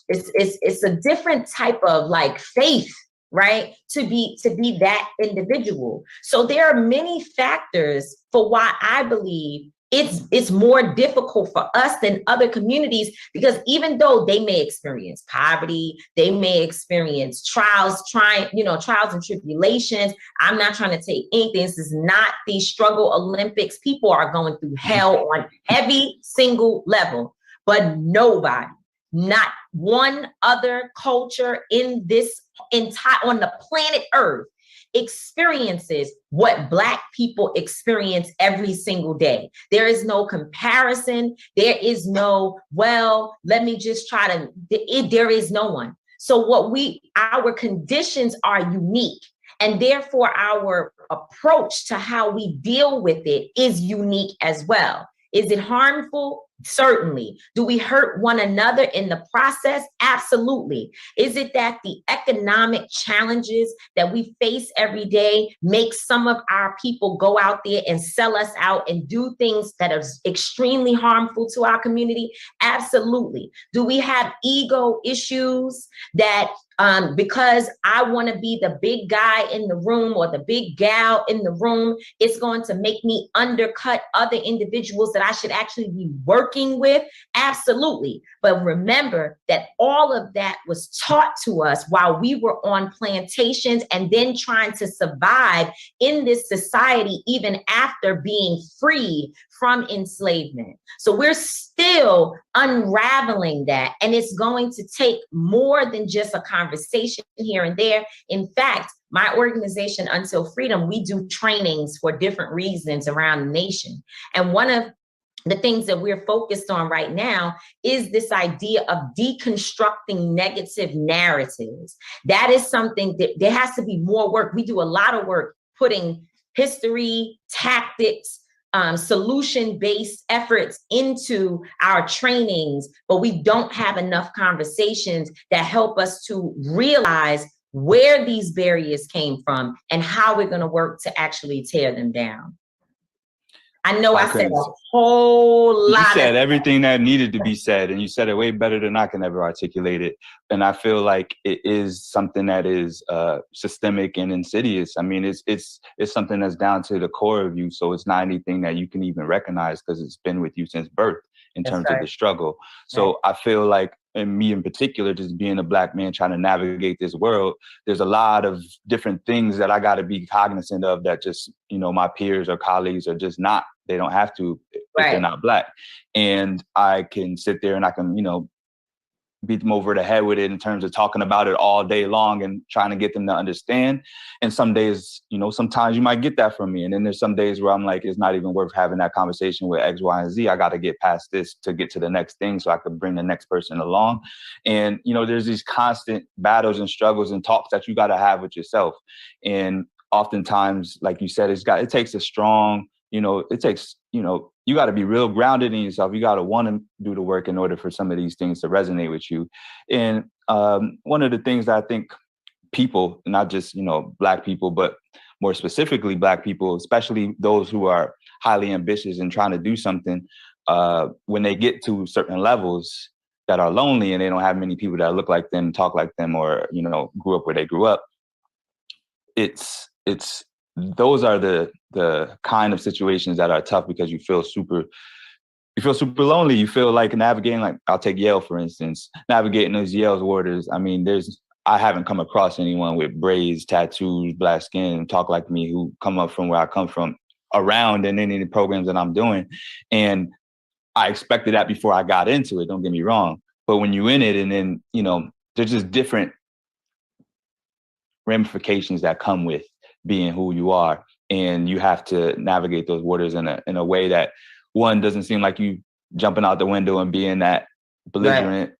it's a different type of like faith, right? To be that individual. So there are many factors for why I believe it's more difficult for us than other communities, because even though they may experience poverty, they may experience trials and tribulations. I'm not trying to take anything. This is not the struggle Olympics. People are going through hell on every single level, but nobody, not one other culture in this entire, on the planet Earth, experiences what Black people experience every single day. There is no comparison. There is no, well, let me just try to, there is no one. So our conditions are unique, and therefore our approach to how we deal with it is unique as well. Is it harmful? Certainly. Do we hurt one another in the process? Absolutely. Is it that the economic challenges that we face every day make some of our people go out there and sell us out and do things that are extremely harmful to our community? Absolutely. Do we have ego issues that because I want to be the big guy in the room or the big gal in the room, it's going to make me undercut other individuals that I should actually be working with? Absolutely. But remember that all of that was taught to us while we were on plantations and then trying to survive in this society, even after being freed from enslavement. So we're still unraveling that. And it's going to take more than just a conversation here and there. In fact, my organization, Until Freedom, we do trainings for different reasons around the nation. And one of the things that we're focused on right now is this idea of deconstructing negative narratives. That is something that there has to be more work. We do a lot of work putting history, tactics, solution-based efforts into our trainings, but we don't have enough conversations that help us to realize where these barriers came from and how we're going to work to actually tear them down. I know I said a whole lot. You said everything that needed to be said, and you said it way better than I can ever articulate it. And I feel like it is something that is systemic and insidious. I mean, it's something that's down to the core of you. So it's not anything that you can even recognize because it's been with you since birth in terms of the struggle. So I feel like, and me in particular, just being a Black man trying to navigate this world, there's a lot of different things that I got to be cognizant of that just, my peers or colleagues are just not. They don't have to if they're not Black. And I can sit there and I can, beat them over the head with it in terms of talking about it all day long and trying to get them to understand. And some days, sometimes you might get that from me. And then there's some days where I'm like, it's not even worth having that conversation with X, Y, and Z. I got to get past this to get to the next thing so I could bring the next person along. And, there's these constant battles and struggles and talks that you got to have with yourself. And oftentimes, like you said, it takes a strong, you got to be real grounded in yourself. You got to want to do the work in order for some of these things to resonate with you. And one of the things that I think people, not just, Black people, but more specifically Black people, especially those who are highly ambitious and trying to do something, when they get to certain levels that are lonely and they don't have many people that look like them, talk like them, or, grew up where they grew up, those are the kind of situations that are tough because you feel super you feel super lonely. You feel like navigating, like I'll take Yale, for instance, navigating those Yale's waters. I mean, I haven't come across anyone with braids, tattoos, black skin, talk like me, who come up from where I come from around in any of the programs that I'm doing. And I expected that before I got into it, don't get me wrong. But when you're in it, and then, you know, there's just different ramifications that come with being who you are. And you have to navigate those waters in a way that, one, doesn't seem like you jumping out the window and being that belligerent,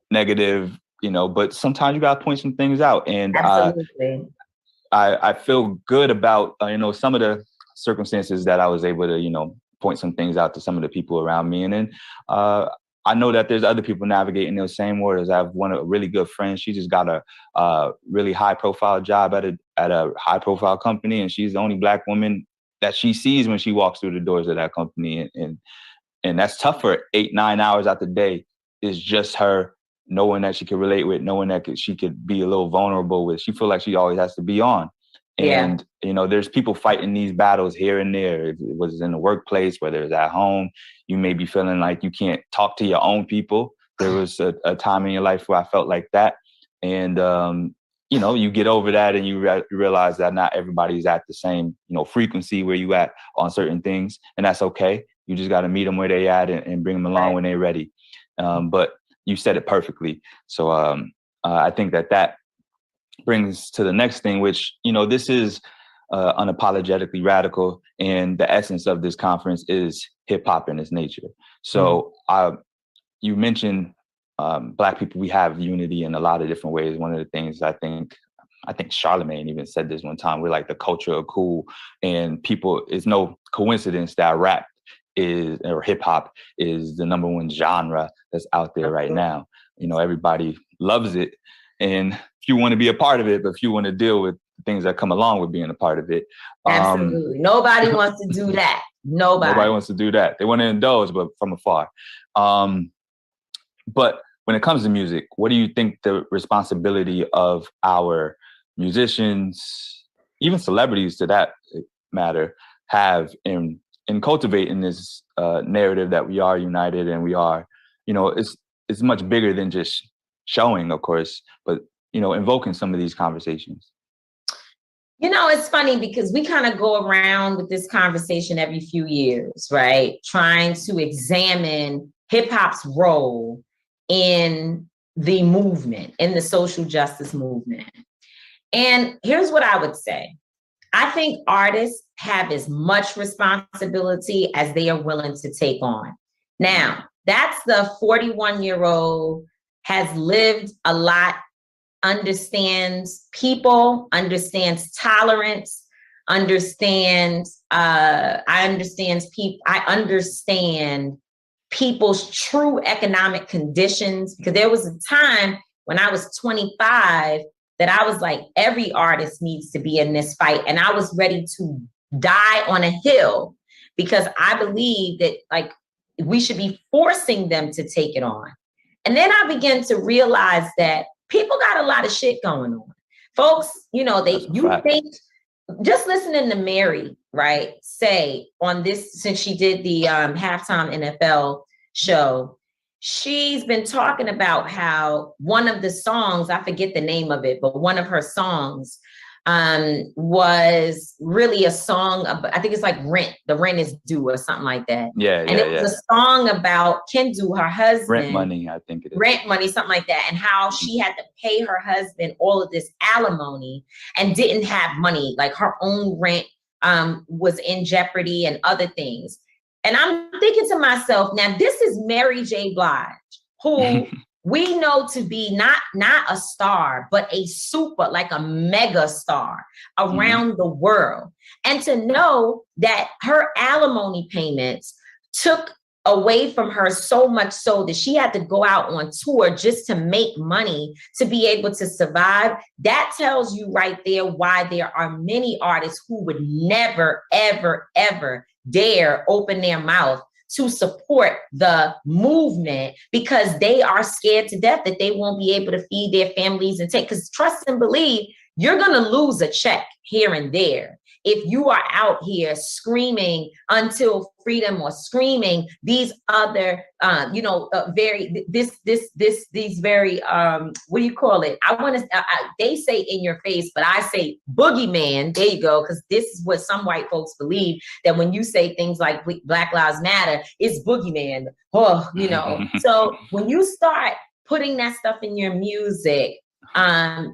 negative, you know, but sometimes you got to point some things out. And I feel good about, you know, some of the circumstances that I was able to, you know, point some things out to some of the people around me. And then I know that there's other people navigating those same waters. I have a really good friend. She just got a really high profile job at a high profile company. And she's the only Black woman that she sees when she walks through the doors of that company. And that's tough for 8-9 hours out the day. Is just her knowing that she could relate with, knowing that she could be a little vulnerable with. She feels like she always has to be on. And, you know, there's people fighting these battles here and there. It was in the workplace, whether it's at home, you may be feeling like you can't talk to your own people. There was a time in your life where I felt like that. And, you know, you get over that and you realize that not everybody's at the same, you know, frequency where you at on certain things. And that's okay. You just got to meet them where they at and bring them along when they're ready. But you said it perfectly. So I think that brings to the next thing, which, you know, this is Unapologetically Radical. And the essence of this conference is hip hop in its nature. So you mentioned Black people, we have unity in a lot of different ways. One of the things I think Charlemagne even said this one time, we're like the culture of cool, and people, it's no coincidence that rap or hip hop is the #1 genre that's out there right now. You know, everybody loves it. And if you want to be a part of it, but if you want to deal with things that come along with being a part of it. Absolutely. Nobody wants to do that. Nobody wants to do that. They want to indulge, but from afar. But when it comes to music, what do you think the responsibility of our musicians, even celebrities to that matter, have in cultivating this narrative that we are united and we are, you know, it's much bigger than just showing, of course, but, you know, invoking some of these conversations? You know, it's funny because we kind of go around with this conversation every few years, right? Trying to examine hip hop's role in the movement, in the social justice movement. And here's what I would say. I think artists have as much responsibility as they are willing to take on. Now, that's the 41-year-old, has lived a lot, understands people, understands tolerance, I understand people's true economic conditions, because there was a time when I was 25 that I was like, every artist needs to be in this fight. And I was ready to die on a hill because I believe that like we should be forcing them to take it on. And then I began to realize that people got a lot of shit going on. Folks, you know, think, just listening to Mary, right, say on this, since she did the halftime NFL show, she's been talking about how one of the songs, I forget the name of it, but one of her songs was really a song, I think it's like Rent, the rent is due or something like that. And it was a song about Kendu, her husband. Rent money, I think it is. Rent money, something like that. And how she had to pay her husband all of this alimony and didn't have money. Like her own rent was in jeopardy and other things. And I'm thinking to myself, now this is Mary J. Blige, who we know to be not a star, but a super, like a mega star around the world. And to know that her alimony payments took away from her so much so that she had to go out on tour just to make money to be able to survive. That tells you right there why there are many artists who would never, ever, ever dare open their mouth to support the movement because they are scared to death that they won't be able to feed their families and take, because trust and believe, you're going to lose a check here and there. if you are out here screaming until freedom or screaming these other, these very, what do you call it? They say in your face, but I say boogeyman. There you go. Because this is what some white folks believe, that when you say things like Black Lives Matter, it's boogeyman. Oh, So when you start putting that stuff in your music, I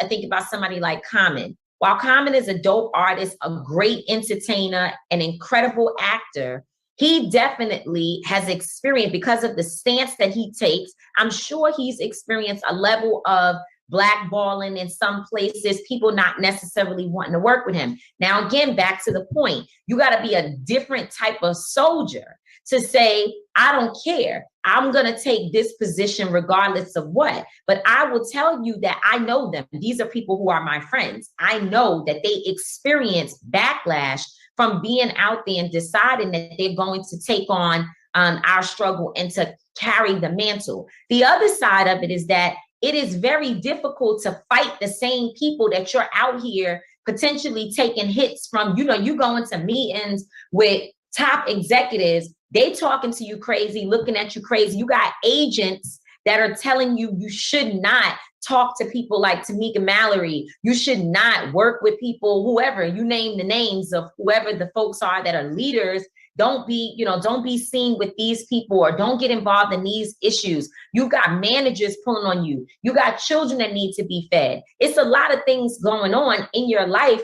think about somebody like Common. While Common is a dope artist, a great entertainer, an incredible actor, he definitely has experienced, because of the stance that he takes, I'm sure he's experienced a level of blackballing in some places, people not necessarily wanting to work with him. Now, again, back to the point, you got to be a different type of soldier to say, I don't care. I'm going to take this position regardless of what. But I will tell you that I know them. These are people who are my friends. I know that they experience backlash from being out there and deciding that they're going to take on our struggle and to carry the mantle. The other side of it is that it is very difficult to fight the same people that you're out here potentially taking hits from. You go into meetings with top executives, they talking to you crazy, looking at you crazy. You got agents that are telling you you should not talk to people like Tamika Mallory. You should not work with people, whoever, you name the names of whoever the folks are that are leaders. Don't be seen with these people, or don't get involved in these issues. You got managers pulling on you. You got children that need to be fed. It's a lot of things going on in your life,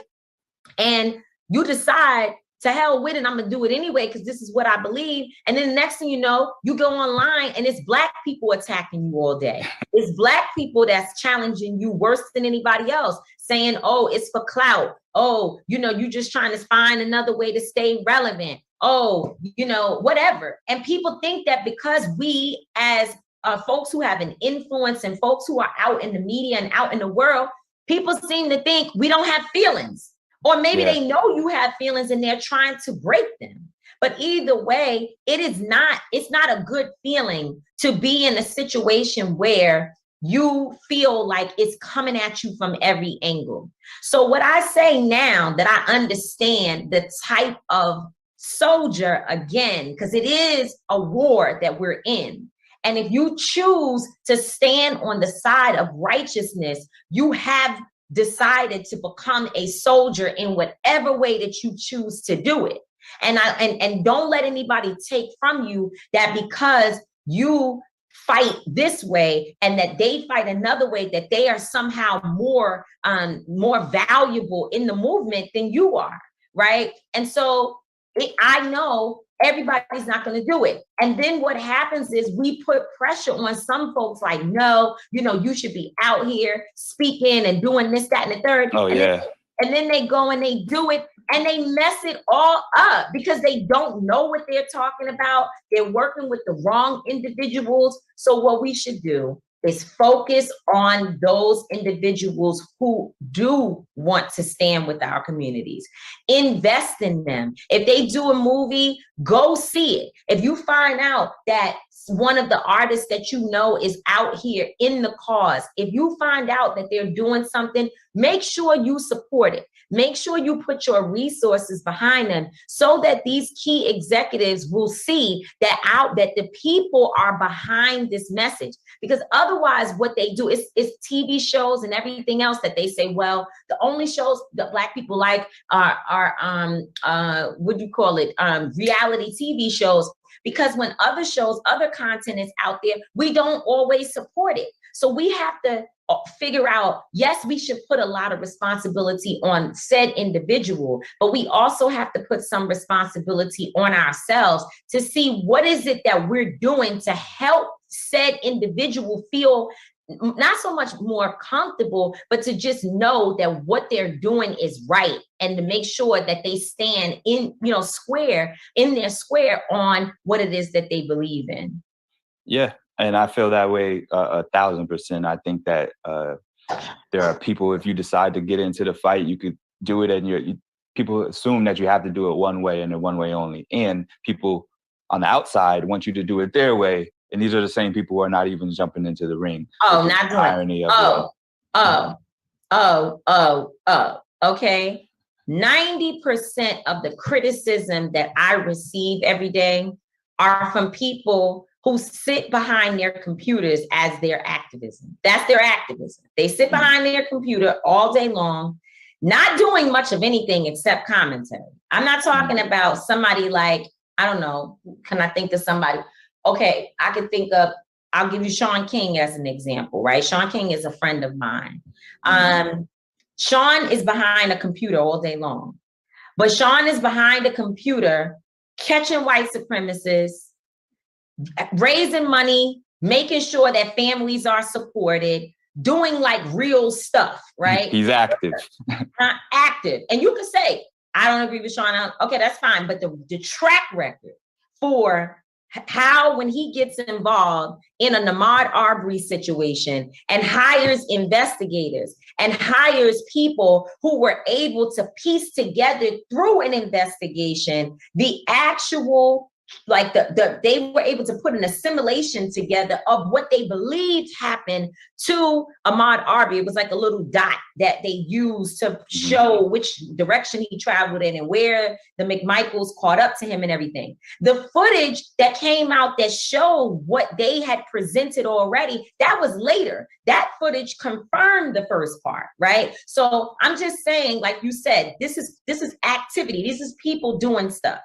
and you decide, to hell with it, I'm gonna do it anyway because this is what I believe. And then the next thing you know, you go online and it's Black people attacking you all day. It's Black people that's challenging you worse than anybody else, saying, oh, it's for clout. Oh, you just trying to find another way to stay relevant. Oh, whatever. And people think that because we as folks who have an influence and folks who are out in the media and out in the world, people seem to think we don't have feelings. Or maybe they know you have feelings and they're trying to break them. But either way, it's not a good feeling to be in a situation where you feel like it's coming at you from every angle. So what I say now that I understand the type of soldier, again, because it is a war that we're in. And if you choose to stand on the side of righteousness, you have decided to become a soldier in whatever way that you choose to do it. And don't let anybody take from you that because you fight this way and that they fight another way, that they are somehow more valuable in the movement than you are, right? And so I know everybody's not going to do it. And then what happens is we put pressure on some folks like, no, you should be out here speaking and doing this, that, and the third. Oh, yeah. And then they go and they do it and they mess it all up because they don't know what they're talking about. They're working with the wrong individuals. So what we should do is focus on those individuals who do want to stand with our communities. Invest in them. If they do a movie, go see it. If you find out that one of the artists that you know is out here in the cause, if you find out that they're doing something, make sure you support it. Make sure you put your resources behind them so that these key executives will see that the people are behind this message. Because otherwise what they do is TV shows and everything else that they say, well, the only shows that Black people like are reality TV shows. Because when other shows, other content is out there, we don't always support it. So we have to figure out, yes, we should put a lot of responsibility on said individual, but we also have to put some responsibility on ourselves to see what is it that we're doing to help said individual feel not so much more comfortable, but to just know that what they're doing is right, and to make sure that they stand in their square on what it is that they believe in. Yeah, and I feel that way 1,000%. I think that there are people, if you decide to get into the fight, you could do it, and people assume that you have to do it one way and one way only. And people on the outside want you to do it their way. And these are the same people who are not even jumping into the ring. Oh, not doing irony of okay. 90% of the criticism that I receive every day are from people who sit behind their computers as their activism. That's their activism. They sit behind their computer all day long, not doing much of anything except commentary. I'm not talking about somebody like, I don't know, can I think of somebody? Okay, I can think of, I'll give you Sean King as an example, right? Sean King is a friend of mine. Sean is behind a computer all day long, but Sean is behind a computer catching white supremacists, raising money, making sure that families are supported, doing like real stuff, right? He's active. Active. And you could say, I don't agree with Sean. Okay, that's fine. But the track record for how, when he gets involved in a Ahmaud Arbery situation and hires investigators and hires people who were able to piece together through an investigation, the actual, like they were able to put an assimilation together of what they believed happened to Ahmaud Arbery. It was like a little dot that they used to show which direction he traveled in and where the McMichaels caught up to him and everything. The footage that came out that showed what they had presented already, that was later. That footage confirmed the first part, right? So I'm just saying, like you said, this is activity. This is people doing stuff.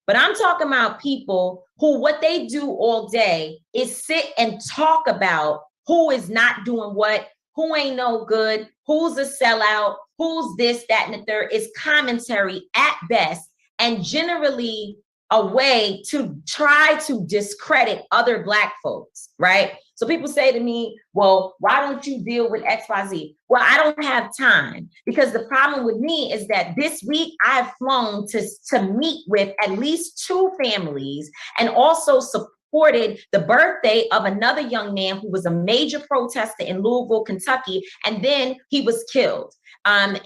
But I'm talking about people who what they do all day is sit and talk about who is not doing what, who ain't no good, who's a sellout, who's this, that, and the third. Is commentary at best, and generally a way to try to discredit other Black folks, right? So people say to me, well, why don't you deal with XYZ? Well, I don't have time, because the problem with me is that this week I've flown to meet with at least 2 families and also supported the birthday of another young man who was a major protester in Louisville, Kentucky, and then he was killed. And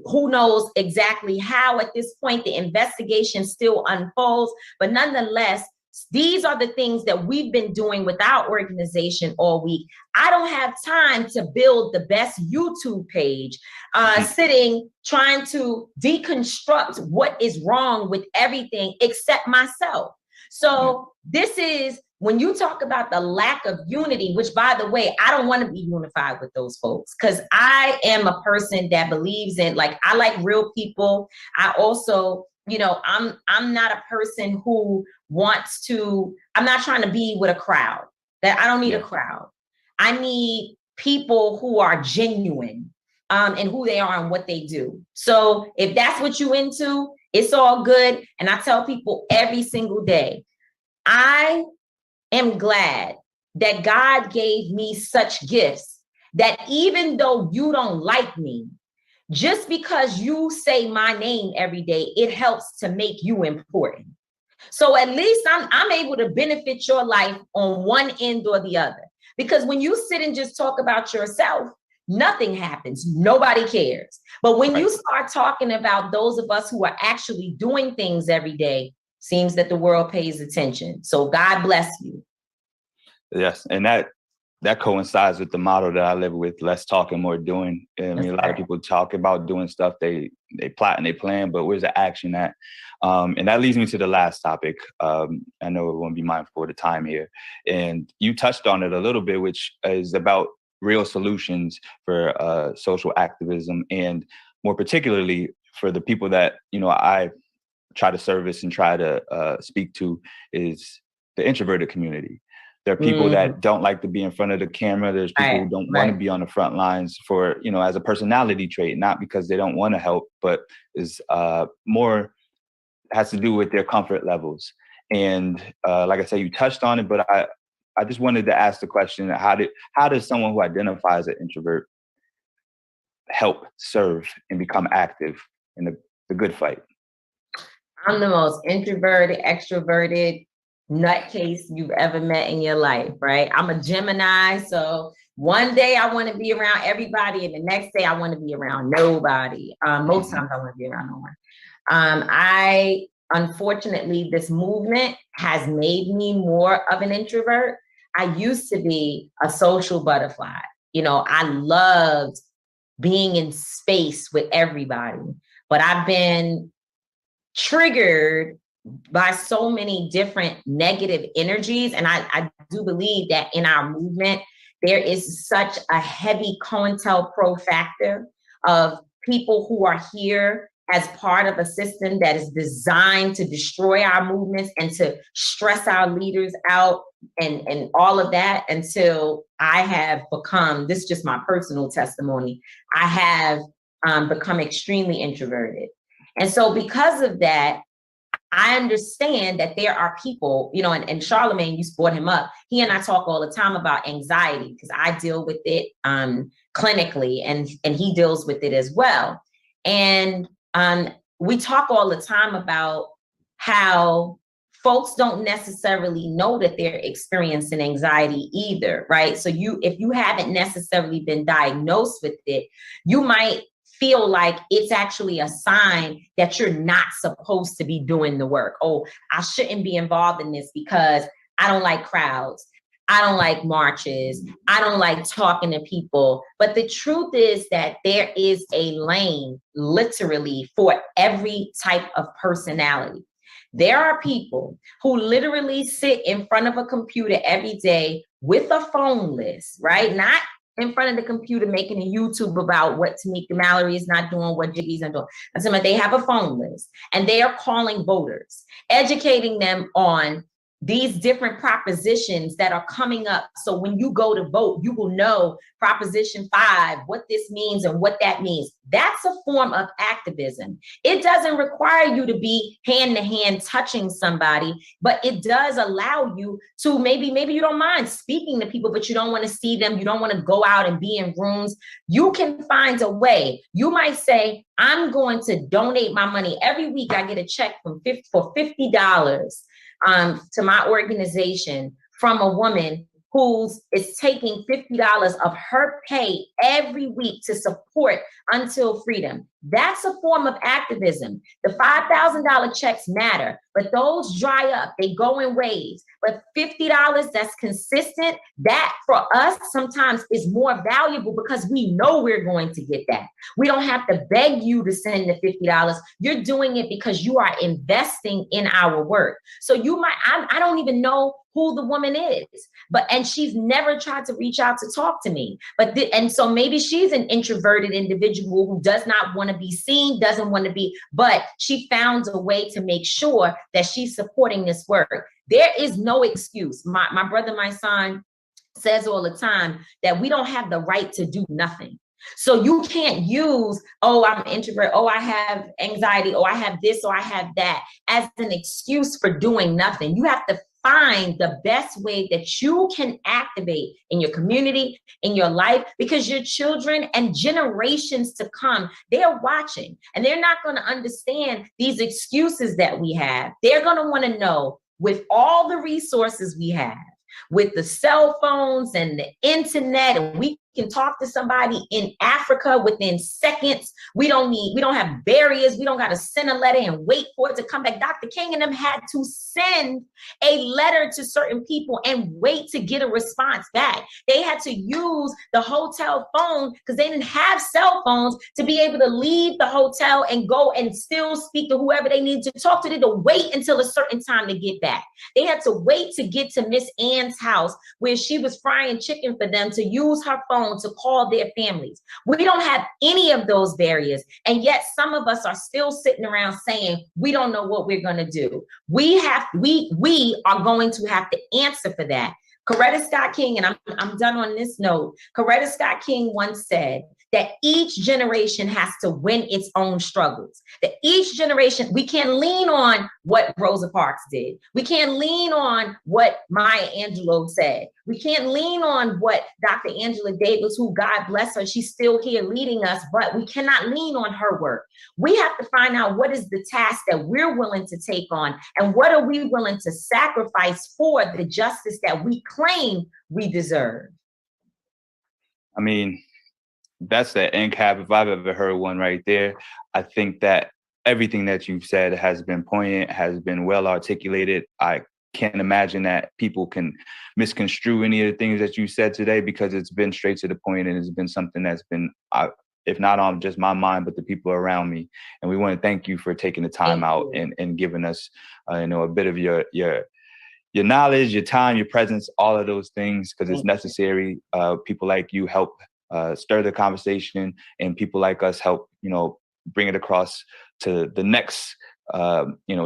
who knows exactly how at this point. The investigation still unfolds, but nonetheless, these are the things that we've been doing with our organization all week. I don't have time to build the best YouTube page, sitting trying to deconstruct what is wrong with everything except myself. So this is, when you talk about the lack of unity, which, by the way, I don't want to be unified with those folks, because I am a person that believes in, like, I like real people. I also, you know, I'm not a person who wants to, I'm not trying to be with a crowd. That I don't need a crowd. I need people who are genuine and who they are and what they do. So if that's what you into, it's all good. And I tell people every single day, I am glad that God gave me such gifts that even though you don't like me, just because you say my name every day, it helps to make you important. So at least I'm able to benefit your life on one end or the other. Because when you sit and just talk about yourself, nothing happens. Nobody cares. But when you start talking about those of us who are actually doing things every day, seems that the world pays attention. So God bless you. Yes, and that coincides with the motto that I live with: less talking, more doing. I mean, a lot of people talk about doing stuff, they plot and they plan, but where's the action at? And that leads me to the last topic. I know we want to be mindful of the time here, and you touched on it a little bit, which is about real solutions for social activism, and more particularly for the people that, you know, I try to service and try to speak to, is the introverted community. There are people that don't like to be in front of the camera. There's people who don't want to be on the front lines for, you know, as a personality trait, not because they don't want to help, but is more has to do with their comfort levels. And like I said, you touched on it, but I just wanted to ask the question: how does someone who identifies as an introvert help serve and become active in the good fight? I'm the most introverted, extroverted nutcase you've ever met in your life, right? I'm a Gemini, so one day I want to be around everybody, and the next day I want to be around nobody. Most times I want to be around no one. Unfortunately, this movement has made me more of an introvert. I used to be a social butterfly. You know, I loved being in space with everybody. but I've been triggered by so many different negative energies. And I do believe that in our movement, there is such a heavy COINTELPRO factor of people who are here as part of a system that is designed to destroy our movements and to stress our leaders out and all of that, until I have become, this is just my personal testimony, I have become extremely introverted. And so because of that, I understand that there are people, you know, and Charlemagne, you brought him up. He and I talk all the time about anxiety because I deal with it clinically, and he deals with it as well. And we talk all the time about how folks don't necessarily know that they're experiencing anxiety either, right? So if you haven't necessarily been diagnosed with it, you might feel like it's actually a sign that you're not supposed to be doing the work. Oh, I shouldn't be involved in this because I don't like crowds. I don't like marches. I don't like talking to people. But the truth is that there is a lane literally for every type of personality. There are people who literally sit in front of a computer every day with a phone list, right? Not in front of the computer making a YouTube about what Tamika Mallory is not doing, what Jiggy's not doing. And so they have a phone list and they are calling voters, educating them on these different propositions that are coming up. So when you go to vote, you will know Proposition 5, what this means and what that means. That's a form of activism. It doesn't require you to be hand to hand touching somebody, but it does allow you to maybe you don't mind speaking to people, but you don't want to see them. You don't want to go out and be in rooms. You can find a way. You might say, I'm going to donate my money. Every week I get a check for $50 to my organization from a woman who is taking $50 of her pay every week to support Until Freedom. That's a form of activism. The $5,000 checks matter, but those dry up, they go in waves. But $50 that's consistent, that for us sometimes is more valuable because we know we're going to get that. We don't have to beg you to send the $50. You're doing it because you are investing in our work. So you might, I don't even know who the woman is, and she's never tried to reach out to talk to me. And so maybe she's an introverted individual who does not want to be seen, doesn't want to be, but she found a way to make sure that she's supporting this work. There is no excuse. My brother, my son says all the time that we don't have the right to do nothing. So you can't use, oh, I'm an introvert, oh, I have anxiety, oh, I have this, or I have that as an excuse for doing nothing. You have to find the best way that you can activate in your community, in your life, because your children and generations to come, they're watching and they're not going to understand these excuses that we have. They're going to want to know, with all the resources we have, with the cell phones and the internet, and we can talk to somebody in Africa within seconds. We don't have barriers. We don't got to send a letter and wait for it to come back. Dr. King and them had to send a letter to certain people and wait to get a response back. They had to use the hotel phone because they didn't have cell phones to be able to leave the hotel and go and still speak to whoever they needed to talk to. They had to wait until a certain time to get back. They had to wait to get to Miss Ann's house where she was frying chicken for them to use her phone to call their families. We don't have any of those barriers. And yet some of us are still sitting around saying, we don't know what we're going to do. We are going to have to answer for that. Coretta Scott King, and I'm done on this note. Coretta Scott King once said that each generation has to win its own struggles. That each generation, we can't lean on what Rosa Parks did. We can't lean on what Maya Angelou said. We can't lean on what Dr. Angela Davis, who God bless her, she's still here leading us, but we cannot lean on her work. We have to find out what is the task that we're willing to take on and what are we willing to sacrifice for the justice that we claim we deserve. I mean, that's the end cap if I've ever heard one right there. I think that everything that you've said has been poignant, has been well articulated. I can't imagine that people can misconstrue any of the things that you said today because it's been straight to the point and it's been something that's been if not on just my mind, but the people around me. And we want to thank you for taking the time out and giving us, a bit of your knowledge, your time, your presence, all of those things, because it's necessary. People like you help stir the conversation, and people like us help, bring it across to the next,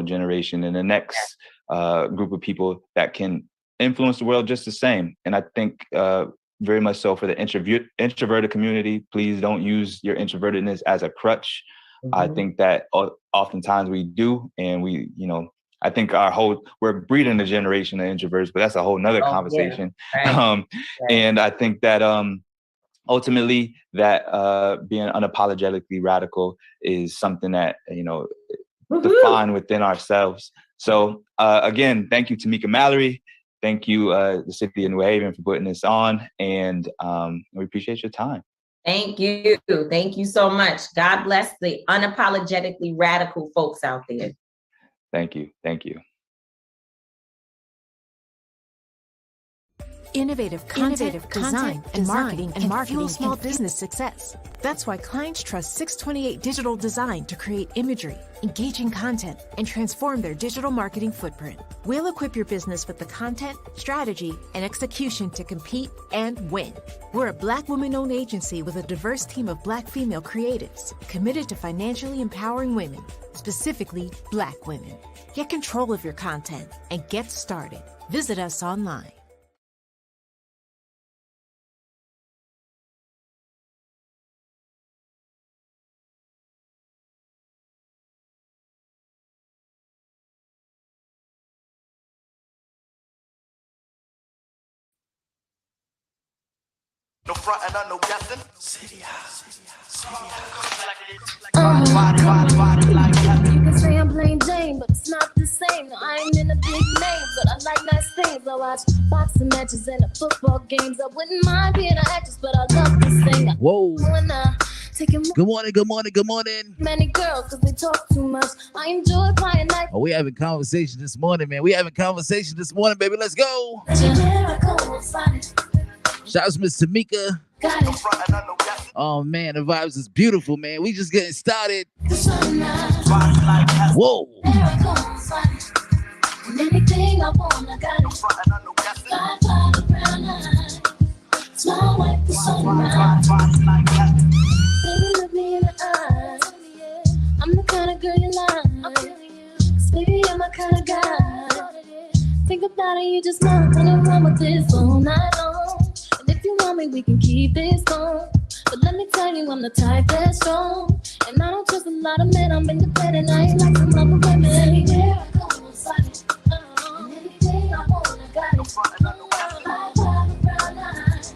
generation and the next group of people that can influence the world just the same. And I think very much so for the introverted community, please don't use your introvertedness as a crutch. I think that oftentimes we do, and we, I think we're breeding a generation of introverts, but that's a whole nother conversation. Yeah. Right. And I think that ultimately that being unapologetically radical is something that, define within ourselves. So again, thank you, Tamika Mallory. Thank you, the City of New Haven, for putting this on, and we appreciate your time. Thank you. Thank you so much. God bless the unapologetically radical folks out there. Thank you. Thank you. Innovative content, design, and marketing can fuel small business success. That's why clients trust 628 Digital Design to create imagery, engaging content, and transform their digital marketing footprint. We'll equip your business with the content, strategy, and execution to compete and win. We're a Black woman-owned agency with a diverse team of Black female creatives committed to financially empowering women, specifically Black women. Get control of your content and get started. Visit us online. No front and no guessing. City You can say I'm plain Jane, but it's not the same. No, I ain't in a big name, but I like nice things. I watch boxing matches and the football games. I wouldn't mind being an actress, but I love to sing. Whoa. Good morning. Many girls, cause they talk too much. I enjoy playing night. Oh, we having conversation this morning, man. Baby. Let's go. Shout out to Miss Tamika. Oh man, the vibes is beautiful, man. We just getting started. Whoa. Anything I want, I got it. Fly around night. Smile like the sunrise. Baby, look me in the eyes. I'm the kind of girl you like. 'Cause baby, you're my kind of guy. Think about it, you just know nothing wrong with this all night long. And if you want me, we can keep this going. But let me tell you, I'm the type that's strong. And I don't trust a lot of men, I'm independent. I ain't like some other women. Anywhere I go, I'm silent. And anything I want, I got it. Fly around night.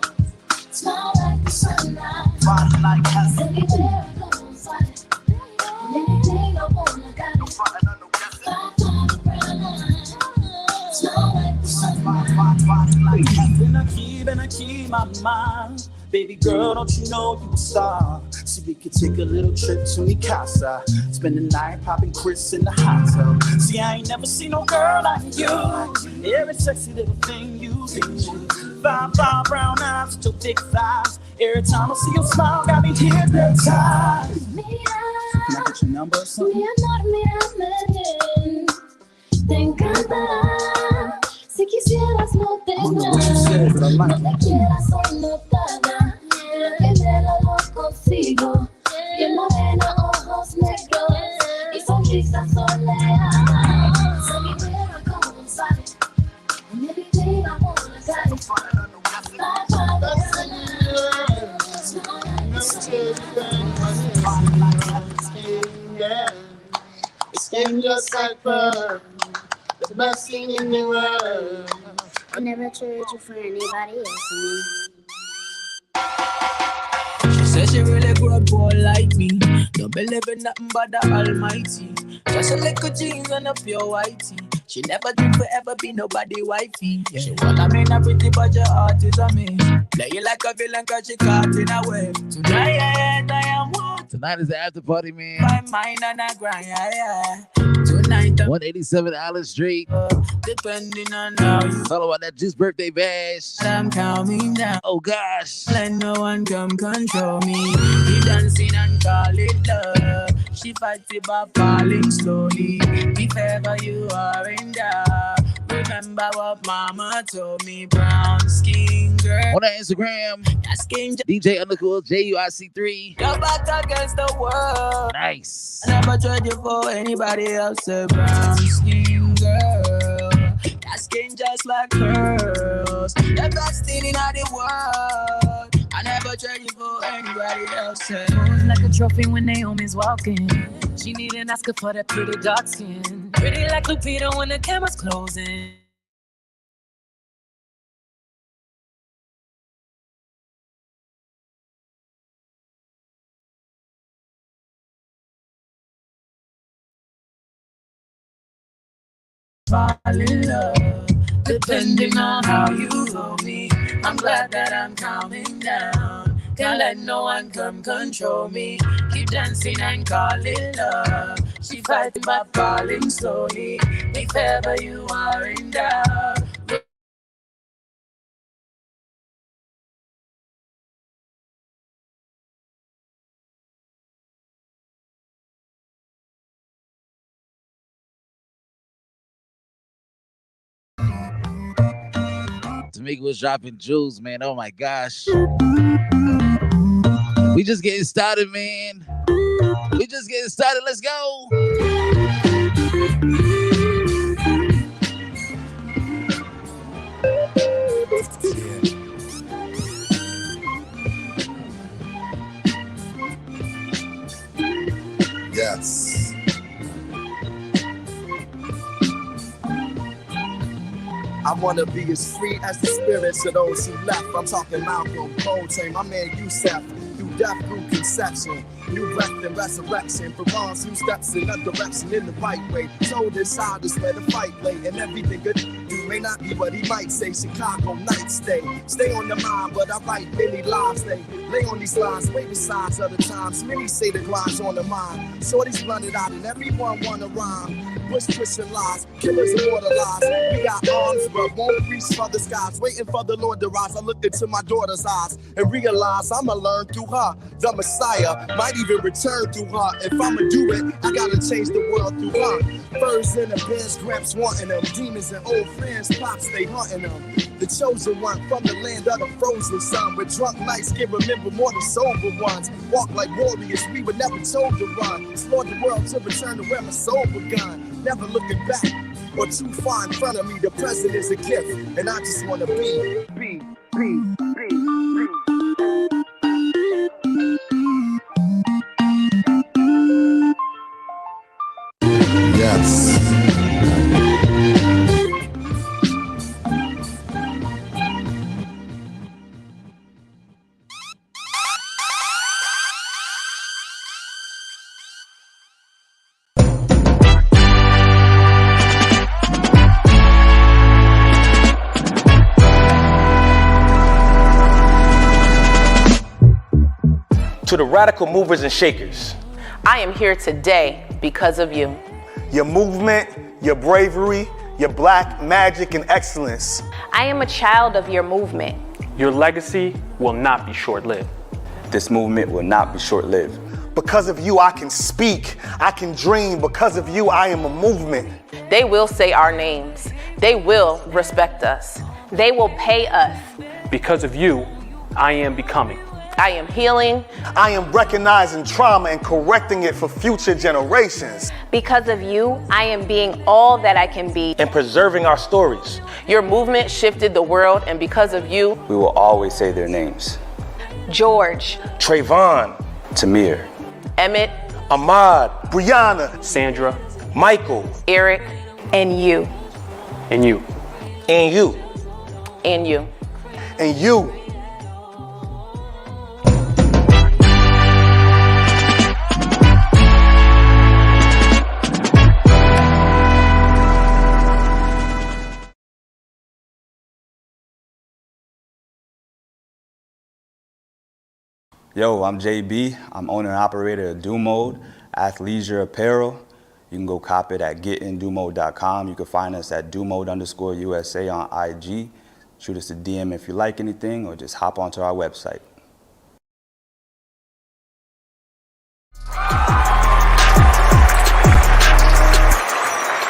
Smile like the sunrise. Anywhere I go, I'm silent. And anything I want, I got it. Fly around night. Smile like the sunrise. And I keep my mind. Baby girl, don't you know you a star? See, we could take a little trip to mi casa. Spend the night popping Chris in the hot tub. See, I ain't never seen no girl like you. Every sexy little thing you do. Five brown eyes with your thick thighs. Every time I see your smile, got me hypnotized. Can I get your number or something? Te encanta. Si quisieras no te what you said, but I like it. No te quieras o no paga. Lo que me lo consigo. Piel morena, ojos negros. Y sonrisa soleada. So me where I go, I'm silent. And everything I want, I got it. Skin just like fur. The best thing in the world. I never trade you for anybody else. She says she really good boy like me. Don't believe in nothing but the Almighty. Just a little jeans and a pure whitey. She never dreamed forever be nobody wifey. Yeah. She wanna mean everything but your heart is a me. Play you like a villain cause she caught in a web. Tonight I am what? Tonight is the after party, man. My mind and I grind, yeah. 187 Allen Street. Depending on how you It's all about that Juice birthday bash. I'm counting down. Oh gosh. Let no one come control me. We dancing and call it love. She fights it by falling slowly. If ever you are in doubt, remember what mama told me. Brown skin girl. On that Instagram, that skin DJ Unlox JUIC3. You're back against the world. Nice. I never tried you for anybody else. A brown skin girl. That skin just like pearls. The best thing in the world. I never tried you for anybody else. Pose like a trophy when Naomi's walking. She need an Oscar for that pretty dark skin. Pretty like Lupita when the camera's closing. Fall in love, depending on how you hold me. I'm glad that I'm calming down. Can't let no one come control me. Keep dancing and call it love. She fighting by falling slowly. If ever you are in doubt. Tamika was dropping jewels, man. Oh my gosh. We just getting started, man. We just getting started. Let's go. Yes. I wanna be as free as the spirits of those who left. I'm talking Malcolm, Coltrane, my man Youssef. Through death, through conception, new breath and resurrection. For wrongs, who steps in a direction in the right way. Told his side is where the fight lay, and everything good do may not be what he might say. Chicago night stay on the mind, but I write many lives. They lay on these lines, wait besides other times. Many say the grind's on the mind. Shorty's run it out, and everyone wanna rhyme. Bush twisting lies, killers immortalized. We got arms, but won't reach for the skies. Waiting for the Lord to rise. I look into my daughter's eyes and realize I'ma learn through her. The Messiah might even return through her. If I'ma do it, I gotta change the world through her. Birds in the beds, gramps wanting them. Demons and old friends, pops, they hunting them. The chosen one from the land of the frozen sun. With drunk nights can remember more than sober ones. Walk like warriors, we were never told to run. Explore the world to return to where my soul begun. Never looking back or too far in front of me. The present is a gift, and I just wanna be. Yes. To the radical movers and shakers. I am here today because of you. Your movement, your bravery, your black magic and excellence. I am a child of your movement. Your legacy will not be short-lived. This movement will not be short-lived. Because of you, I can speak, I can dream. Because of you, I am a movement. They will say our names. They will respect us. They will pay us. Because of you, I am becoming. I am healing. I am recognizing trauma and correcting it for future generations. Because of you, I am being all that I can be. And preserving our stories. Your movement shifted the world, and because of you, We will always say their names. George, Trayvon, Tamir, Emmett, Ahmad, Brianna, Sandra, Michael, Eric, and you. and you. and you. and you. And you. Yo, I'm JB. I'm owner and operator of Do Mode, Athleisure Apparel. You can go cop it at getindumo.com. You can find us at dumode_USA on IG. Shoot us a DM if you like anything, or just hop onto our website.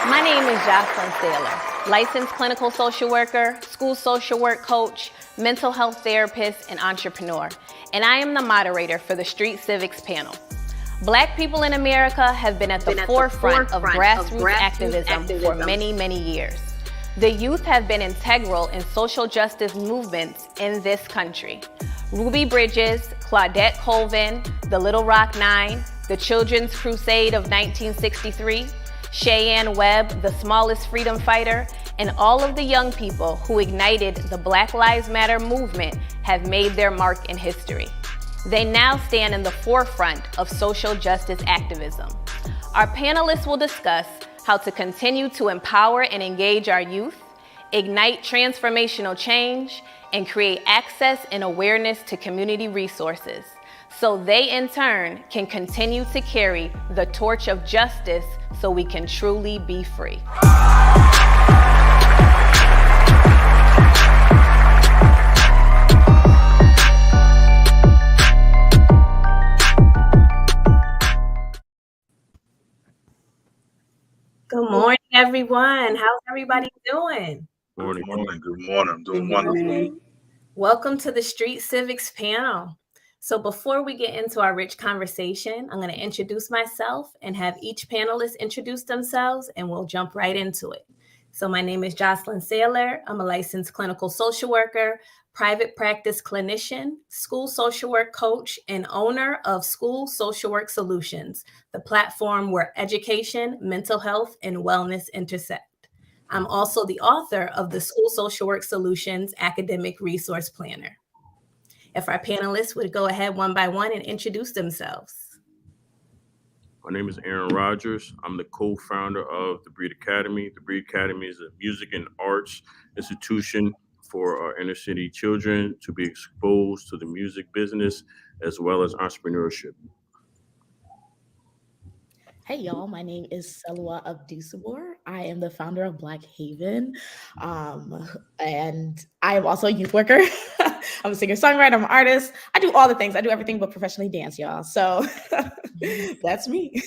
My name is Jocelyn Saylor, licensed clinical social worker, school social work coach, mental health therapist, and entrepreneur. And I am the moderator for the Street Civics panel. Black people in America have been at the forefront of grassroots activism for many, many years. The youth have been integral in social justice movements in this country. Ruby Bridges, Claudette Colvin, the Little Rock Nine, the Children's Crusade of 1963, Cheyenne Webb, the smallest freedom fighter, and all of the young people who ignited the Black Lives Matter movement have made their mark in history. They now stand in the forefront of social justice activism. Our panelists will discuss how to continue to empower and engage our youth, ignite transformational change, and create access and awareness to community resources, so they in turn can continue to carry the torch of justice so we can truly be free. Good morning, everyone. How's everybody doing? Good morning. I'm doing wonderful. Welcome to the Street Civics panel. So before we get into our rich conversation, I'm going to introduce myself and have each panelist introduce themselves, and we'll jump right into it. So my name is Jocelyn Saylor. I'm a licensed clinical social worker, private practice clinician, school social work coach, and owner of School Social Work Solutions, the platform where education, mental health, and wellness intersect. I'm also the author of the School Social Work Solutions Academic Resource Planner. If our panelists would go ahead one by one and introduce themselves. My name is Aaron Rogers. I'm the co-founder of the Breed Academy. The Breed Academy is a music and arts institution for our inner city children to be exposed to the music business as well as entrepreneurship. Hey y'all, my name is Selwa Abdusabor. I am the founder of Black Haven, and I am also a youth worker. I'm a singer-songwriter, I'm an artist. I do all the things. I do everything but professionally dance, y'all. So that's me.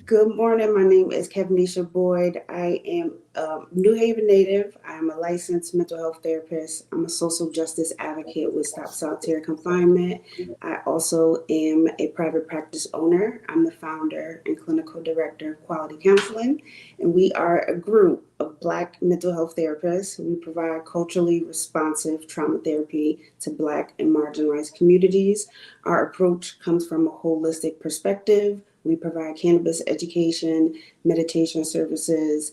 Good morning. My name is Kevinisha Boyd. I am a New Haven native. I'm a licensed mental health therapist. I'm a social justice advocate with Stop Solitary Confinement. I also am a private practice owner. I'm the founder and clinical director of Quality Counseling, and we are a group of Black mental health therapists. We provide culturally responsive trauma therapy to Black and marginalized communities. Our approach comes from a holistic perspective. We provide cannabis education, meditation services,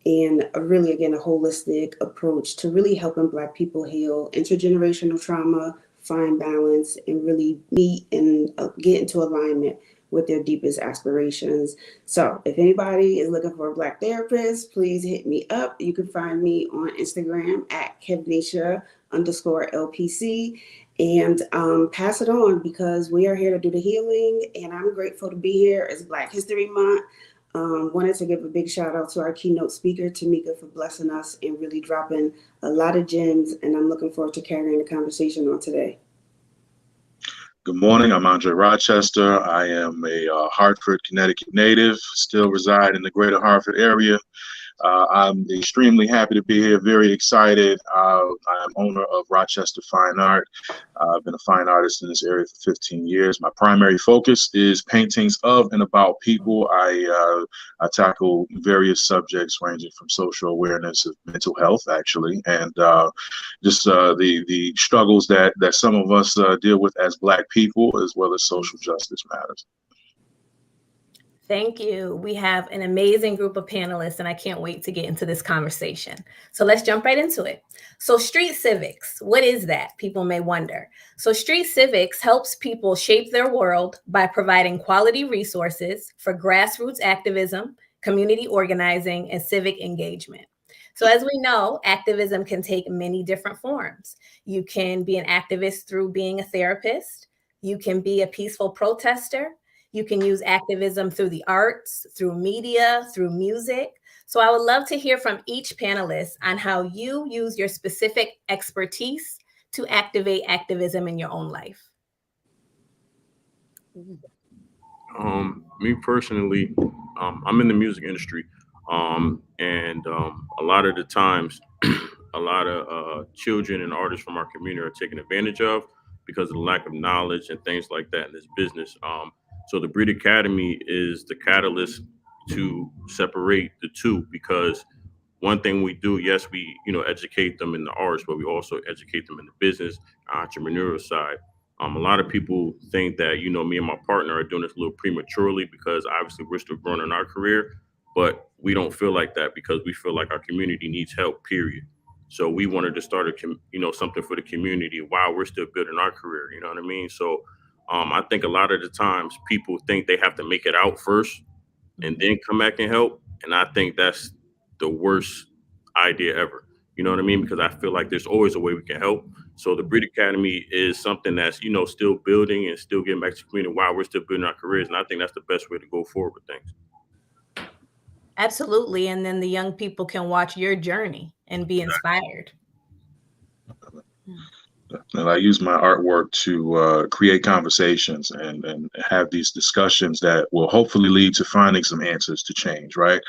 and a holistic approach to really helping Black people heal intergenerational trauma, find balance, and really meet and get into alignment with their deepest aspirations. So if anybody is looking for a Black therapist, please hit me up. You can find me on Instagram at Kevnisha_LPC. And pass it on, because we are here to do the healing, and I'm grateful to be here. It's Black History Month. Wanted to give a big shout out to our keynote speaker, Tamika, for blessing us and really dropping a lot of gems, and I'm looking forward to carrying the conversation on today. Good morning. I'm Andre Rochester. I am a Hartford, Connecticut native, still reside in the greater Hartford area. I'm extremely happy to be here, very excited. I'm owner of Rochester Fine Art. I've been a fine artist in this area for 15 years. My primary focus is paintings of and about people. I tackle various subjects ranging from social awareness of mental health, actually, and just the struggles that some of us deal with as Black people, as well as social justice matters. Thank you. We have an amazing group of panelists, and I can't wait to get into this conversation. So let's jump right into it. So street civics, what is that? People may wonder. So street civics helps people shape their world by providing quality resources for grassroots activism, community organizing, and civic engagement. So as we know, activism can take many different forms. You can be an activist through being a therapist. You can be a peaceful protester. You can use activism through the arts, through media, through music. So I would love to hear from each panelist on how you use your specific expertise to activate activism in your own life. Me personally, I'm in the music industry, and a lot of the times, a lot of children and artists from our community are taken advantage of because of the lack of knowledge and things like that in this business. So the Breed Academy is the catalyst to separate the two, because one thing we do, yes, we educate them in the arts, but we also educate them in the business, entrepreneurial side. A lot of people think that me and my partner are doing this a little prematurely because obviously we're still growing in our career, but we don't feel like that because we feel like our community needs help. Period. So we wanted to start something for the community while we're still building our career. You know what I mean? So I think a lot of the times people think they have to make it out first and then come back and help, and I think that's the worst idea ever. You know what I mean? Because I feel like there's always a way we can help. So the Breed Academy is something that's, still building and still getting back to the community while we're still building our careers. And I think that's the best way to go forward with things. Absolutely. And then the young people can watch your journey and be inspired. And I use my artwork to create conversations and have these discussions that will hopefully lead to finding some answers to change, right?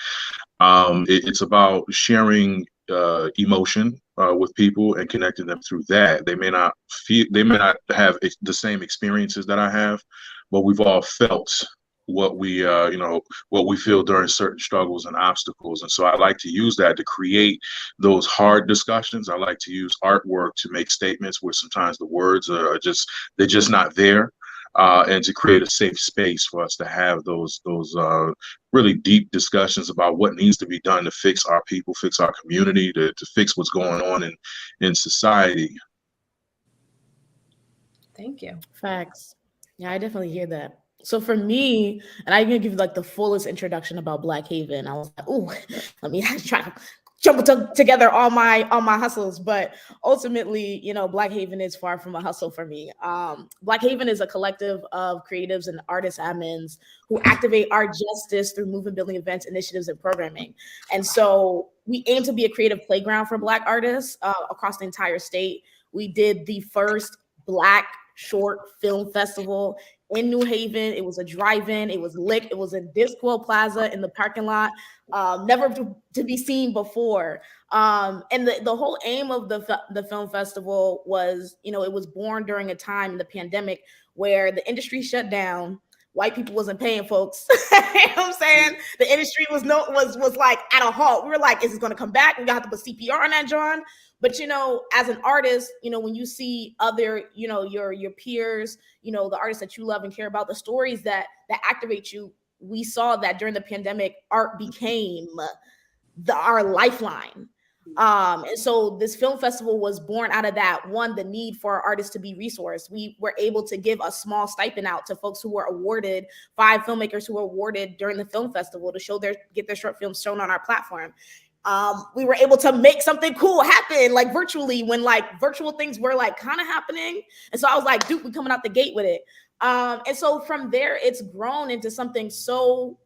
It's about sharing emotion with people and connecting them through that. They may not have the same experiences that I have, but we've all felt what we feel during certain struggles and obstacles. And so I like to use that to create those hard discussions. I like to use artwork to make statements where sometimes the words they're just not there. And to create a safe space for us to have those really deep discussions about what needs to be done to fix our people, fix our community, to fix what's going on in society. Thank you. Facts. Yeah, I definitely hear that. So for me, and I'm gonna give like the fullest introduction about Black Haven. I was like, oh, let me try to jumble together all my hustles, but ultimately, Black Haven is far from a hustle for me. Black Haven is a collective of creatives and artists, admins who activate our justice through movement building events, initiatives, and programming. And so we aim to be a creative playground for Black artists across the entire state. We did the first Black short film festival in New Haven. It was a drive-in. It was lit. It was in Disco Plaza in the parking lot, never to be seen before. And the whole aim of the film festival was, it was born during a time in the pandemic where the industry shut down. White people wasn't paying folks. You know what I'm saying? The industry was like at a halt. We were like, is this going to come back? We got to put CPR on that, John. But, as an artist, when you see other, your peers, the artists that you love and care about, the stories that activate you, we saw that during the pandemic, art became our lifeline. And so this film festival was born out of that. One, the need for our artists to be resourced. We were able to give a small stipend out to folks who were awarded, 5 filmmakers who were awarded during the film festival to get their short films shown on our platform. We were able to make something cool happen, like virtually, when like virtual things were like kind of happening. And so I was like, dude, we coming out the gate with it. And so from there, it's grown into something so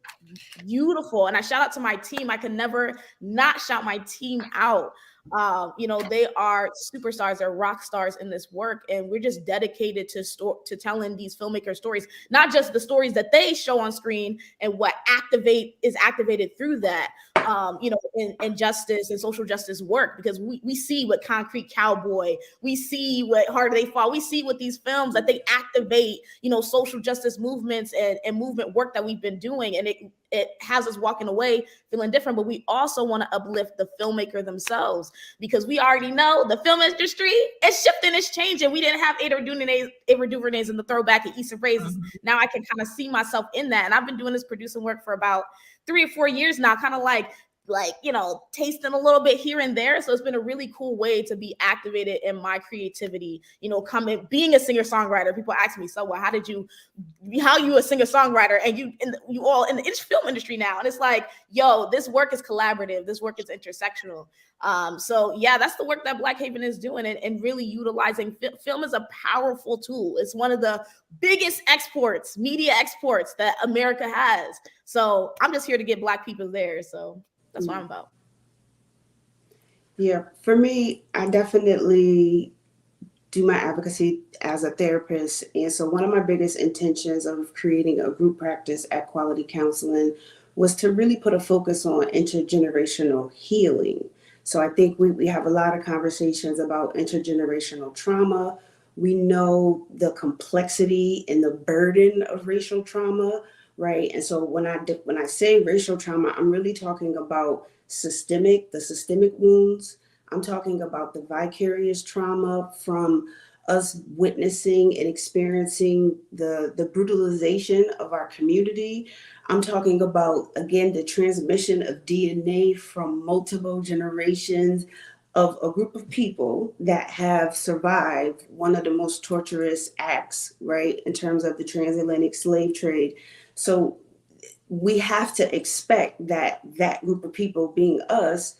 beautiful. And I shout out to my team. I can never not shout my team out. They are superstars, they're rock stars in this work. And we're just dedicated to telling these filmmaker stories, not just the stories that they show on screen and what is activated through that, in justice and social justice work, because we see what Concrete Cowboy, we see what Harder They Fall, we see what these films that they activate, social justice movements and movement work that we've been doing. And it has us walking away feeling different, but we also want to uplift the filmmaker themselves, because we already know the film industry is shifting, it's changing. We didn't have Ava DuVernay's in the throwback and Issa Rae's. Now I can kind of see myself in that. And I've been doing this producing work for about 3 or 4 years now, kind of like like, you know, tasting a little bit here and there. So it's been a really cool way to be activated in my creativity, you know, being a singer-songwriter. People ask me, so well, how you a singer-songwriter and you all in the film industry now? And it's like, yo, this work is collaborative. This work is intersectional. So yeah, that's the work that Black Haven is doing, and really utilizing film is a powerful tool. It's one of the biggest media exports that America has. So I'm just here to get Black people there. So that's what I'm about. Yeah, for me, I definitely do my advocacy as a therapist. And so one of my biggest intentions of creating a group practice at Quality Counseling was to really put a focus on intergenerational healing. So I think we have a lot of conversations about intergenerational trauma. We know the complexity and the burden of racial trauma, right? And so when I say racial trauma, I'm really talking about the systemic wounds. I'm talking about the vicarious trauma from us witnessing and experiencing the brutalization of our community. I'm talking about, again, the transmission of DNA from multiple generations of a group of people that have survived one of the most torturous acts, right, in terms of the transatlantic slave trade. So we have to expect that group of people, being us,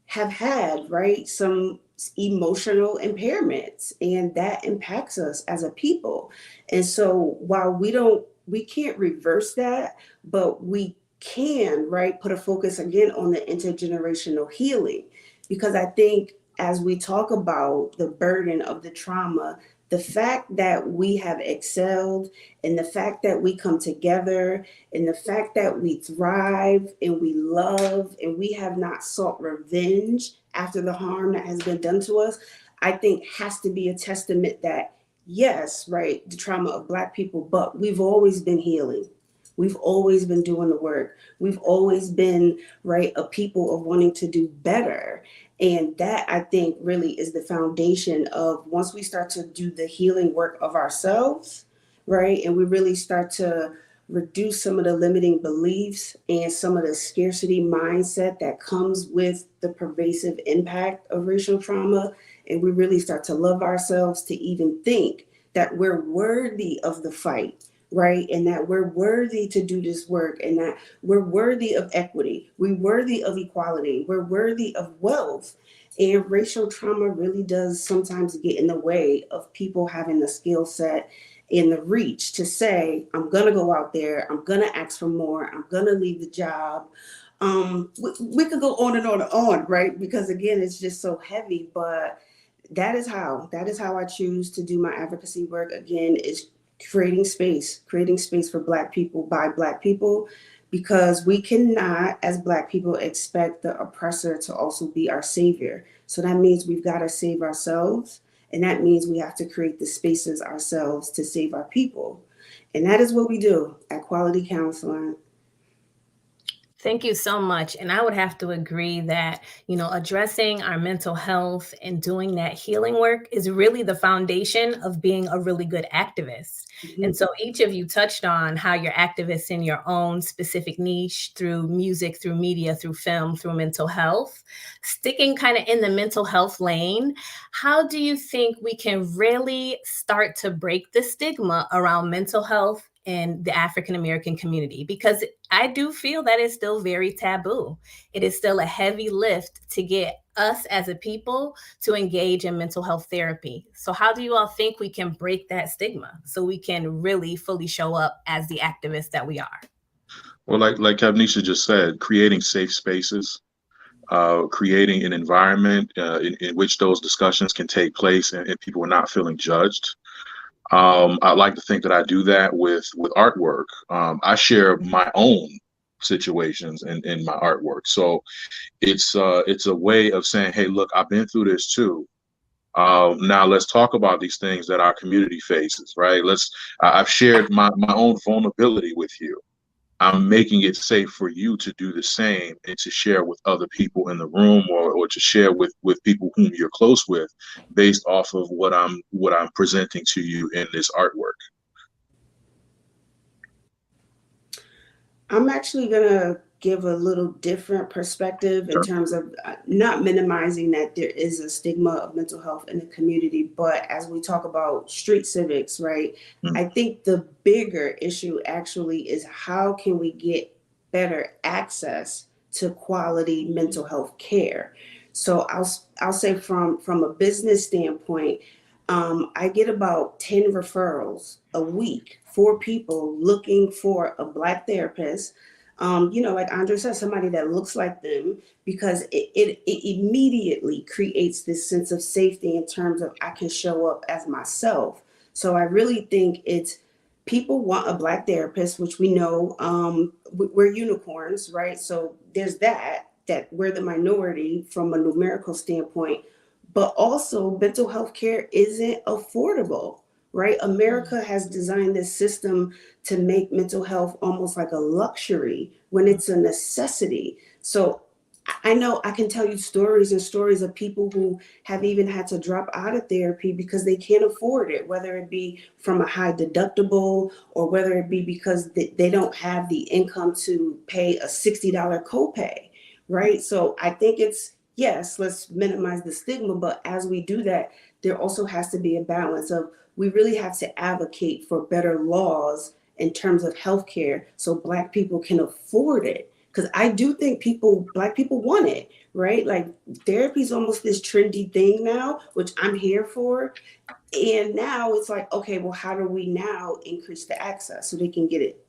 have had, right, some emotional impairments, and that impacts us as a people. And so while we can't reverse that, but we can, right, put a focus again on the intergenerational healing. Because I think as we talk about the burden of the trauma, the fact that we have excelled, and the fact that we come together, and the fact that we thrive and we love and we have not sought revenge after the harm that has been done to us, I think has to be a testament that, yes, right, the trauma of Black people, but we've always been healing. We've always been doing the work. We've always been, right, a people of wanting to do better. And that, I think, really is the foundation of, once we start to do the healing work of ourselves, right, and we really start to reduce some of the limiting beliefs and some of the scarcity mindset that comes with the pervasive impact of racial trauma, and we really start to love ourselves to even think that we're worthy of the fight, right? And that we're worthy to do this work, and that we're worthy of equity, we're worthy of equality, we're worthy of wealth. And racial trauma really does sometimes get in the way of people having the skill set and the reach to say, I'm gonna go out there, I'm gonna ask for more, I'm gonna leave the job. We could go on and on and on, right? Because again, it's just so heavy, but that is how I choose to do my advocacy work. Again, is creating space for Black people by Black people, because we cannot, as Black people, expect the oppressor to also be our savior. So that means we've got to save ourselves, and that means we have to create the spaces ourselves to save our people. And that is what we do at Quality Counseling. Thank you so much. And I would have to agree that, you know, addressing our mental health and doing that healing work is really the foundation of being a really good activist. Mm-hmm. And so each of you touched on how you're activists in your own specific niche, through music, through media, through film, through mental health. Sticking kind of in the mental health lane, how do you think we can really start to break the stigma around mental health in the African American community? Because I do feel that it's still very taboo. It is still a heavy lift to get us as a people to engage in mental health therapy. So how do you all think we can break that stigma so we can really fully show up as the activists that we are? Well, like Kavnisha just said, creating safe spaces, creating an environment in which those discussions can take place, and people are not feeling judged. I like to think that I do that with artwork. I share my own situations in my artwork. So it's a way of saying, hey, look, I've been through this too. Now let's talk about these things that our community faces, right? I've shared my own vulnerability with you. I'm making it safe for you to do the same, and to share with other people in the room, or to share with people whom you're close with, based off of what I'm presenting to you in this artwork. I'm actually gonna give a little different perspective in terms of not minimizing that there is a stigma of mental health in the community, but as we talk about street civics, right? I think the bigger issue actually is how can we get better access to quality mental health care? So I'll say from a business standpoint, I get about 10 referrals a week for people looking for a Black therapist. Like Andre said, somebody that looks like them, because it immediately creates this sense of safety in terms of I can show up as myself. So I really think it's people want a Black therapist, which we know we're unicorns, right? So there's that we're the minority from a numerical standpoint, but also mental health care isn't affordable, right? America has designed this system to make mental health almost like a luxury when it's a necessity. So I know I can tell you stories and stories of people who have even had to drop out of therapy because they can't afford it, whether it be from a high deductible or whether it be because they don't have the income to pay a $60 copay, right? So I think it's, yes, let's minimize the stigma, but as we do that, there also has to be a balance of we really have to advocate for better laws in terms of healthcare so Black people can afford it. Because I do think Black people want it, right? Like therapy is almost this trendy thing now, which I'm here for. And now it's like, okay, well, how do we now increase the access so they can get it?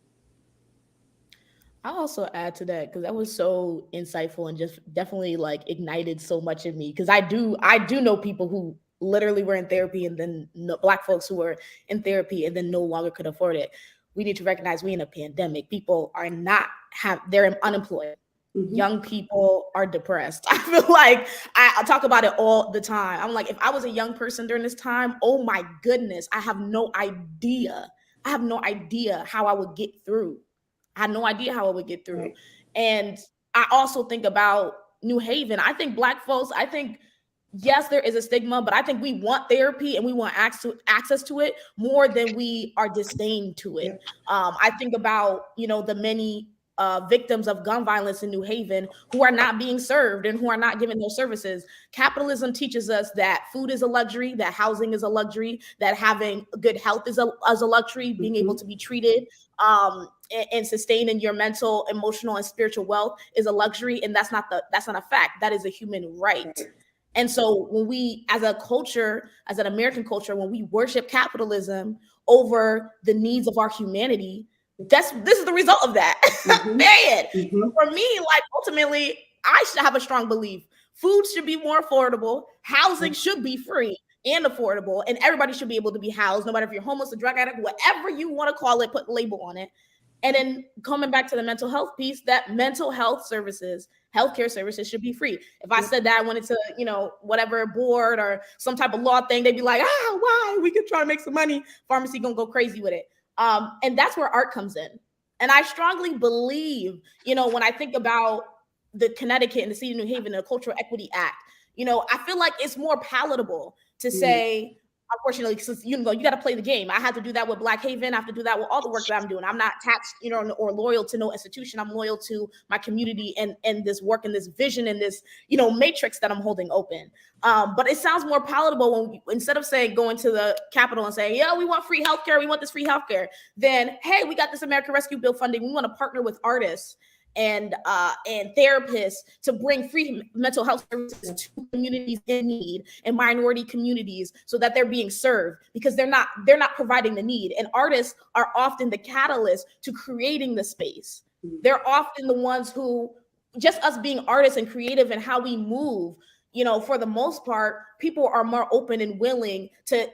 I'll also add to that because that was so insightful and just definitely like ignited so much in me. Because I do know people who literally were in therapy and then Black folks who were in therapy and then no longer could afford it. We need to recognize we in a pandemic. People are they're unemployed. Mm-hmm. Young people are depressed. I feel like I talk about it all the time. I'm like, if I was a young person during this time, oh my goodness, I have no idea how I would get through. I had no idea how I would get through. Right. And I also think about New Haven. I think Black folks, yes, there is a stigma, but I think we want therapy and we want access to it more than we are disdain to it. Yep. I think about, the many victims of gun violence in New Haven who are not being served and who are not given those services. Capitalism teaches us that food is a luxury, that housing is a luxury, that having good health is a luxury, being able to be treated and sustaining your mental, emotional, and spiritual wealth is a luxury. And that's not a fact. That is a human right. And so when we, as a culture, as an American culture, when we worship capitalism over the needs of our humanity, this is the result of that. Mm-hmm. Period. Mm-hmm. For me, like ultimately, I should have a strong belief. Food should be more affordable. Housing should be free and affordable. And everybody should be able to be housed, no matter if you're homeless, a drug addict, whatever you want to call it, put a label on it. And then coming back to the mental health piece, that mental health services, healthcare services should be free. If I said that I wanted to, whatever board or some type of law thing, they'd be like, why? We could try to make some money. Pharmacy gonna go crazy with it. And that's where art comes in. And I strongly believe, when I think about the Connecticut and the City of New Haven, the Cultural Equity Act, I feel like it's more palatable to say, unfortunately, since you got to play the game. I had to do that with Black Haven. I have to do that with all the work that I'm doing. I'm not attached, or loyal to no institution. I'm loyal to my community and this work and this vision and this, matrix that I'm holding open. But it sounds more palatable when instead of saying going to the Capitol and saying, yeah, we want free healthcare. We want this free healthcare. Then, hey, we got this American Rescue Bill funding. We want to partner with artists and therapists to bring free mental health services to communities in need and minority communities so that they're being served because they're not providing the need. And artists are often the catalyst to creating the space. They're often the ones who, just us being artists and creative and how we move, for the most part, people are more open and willing to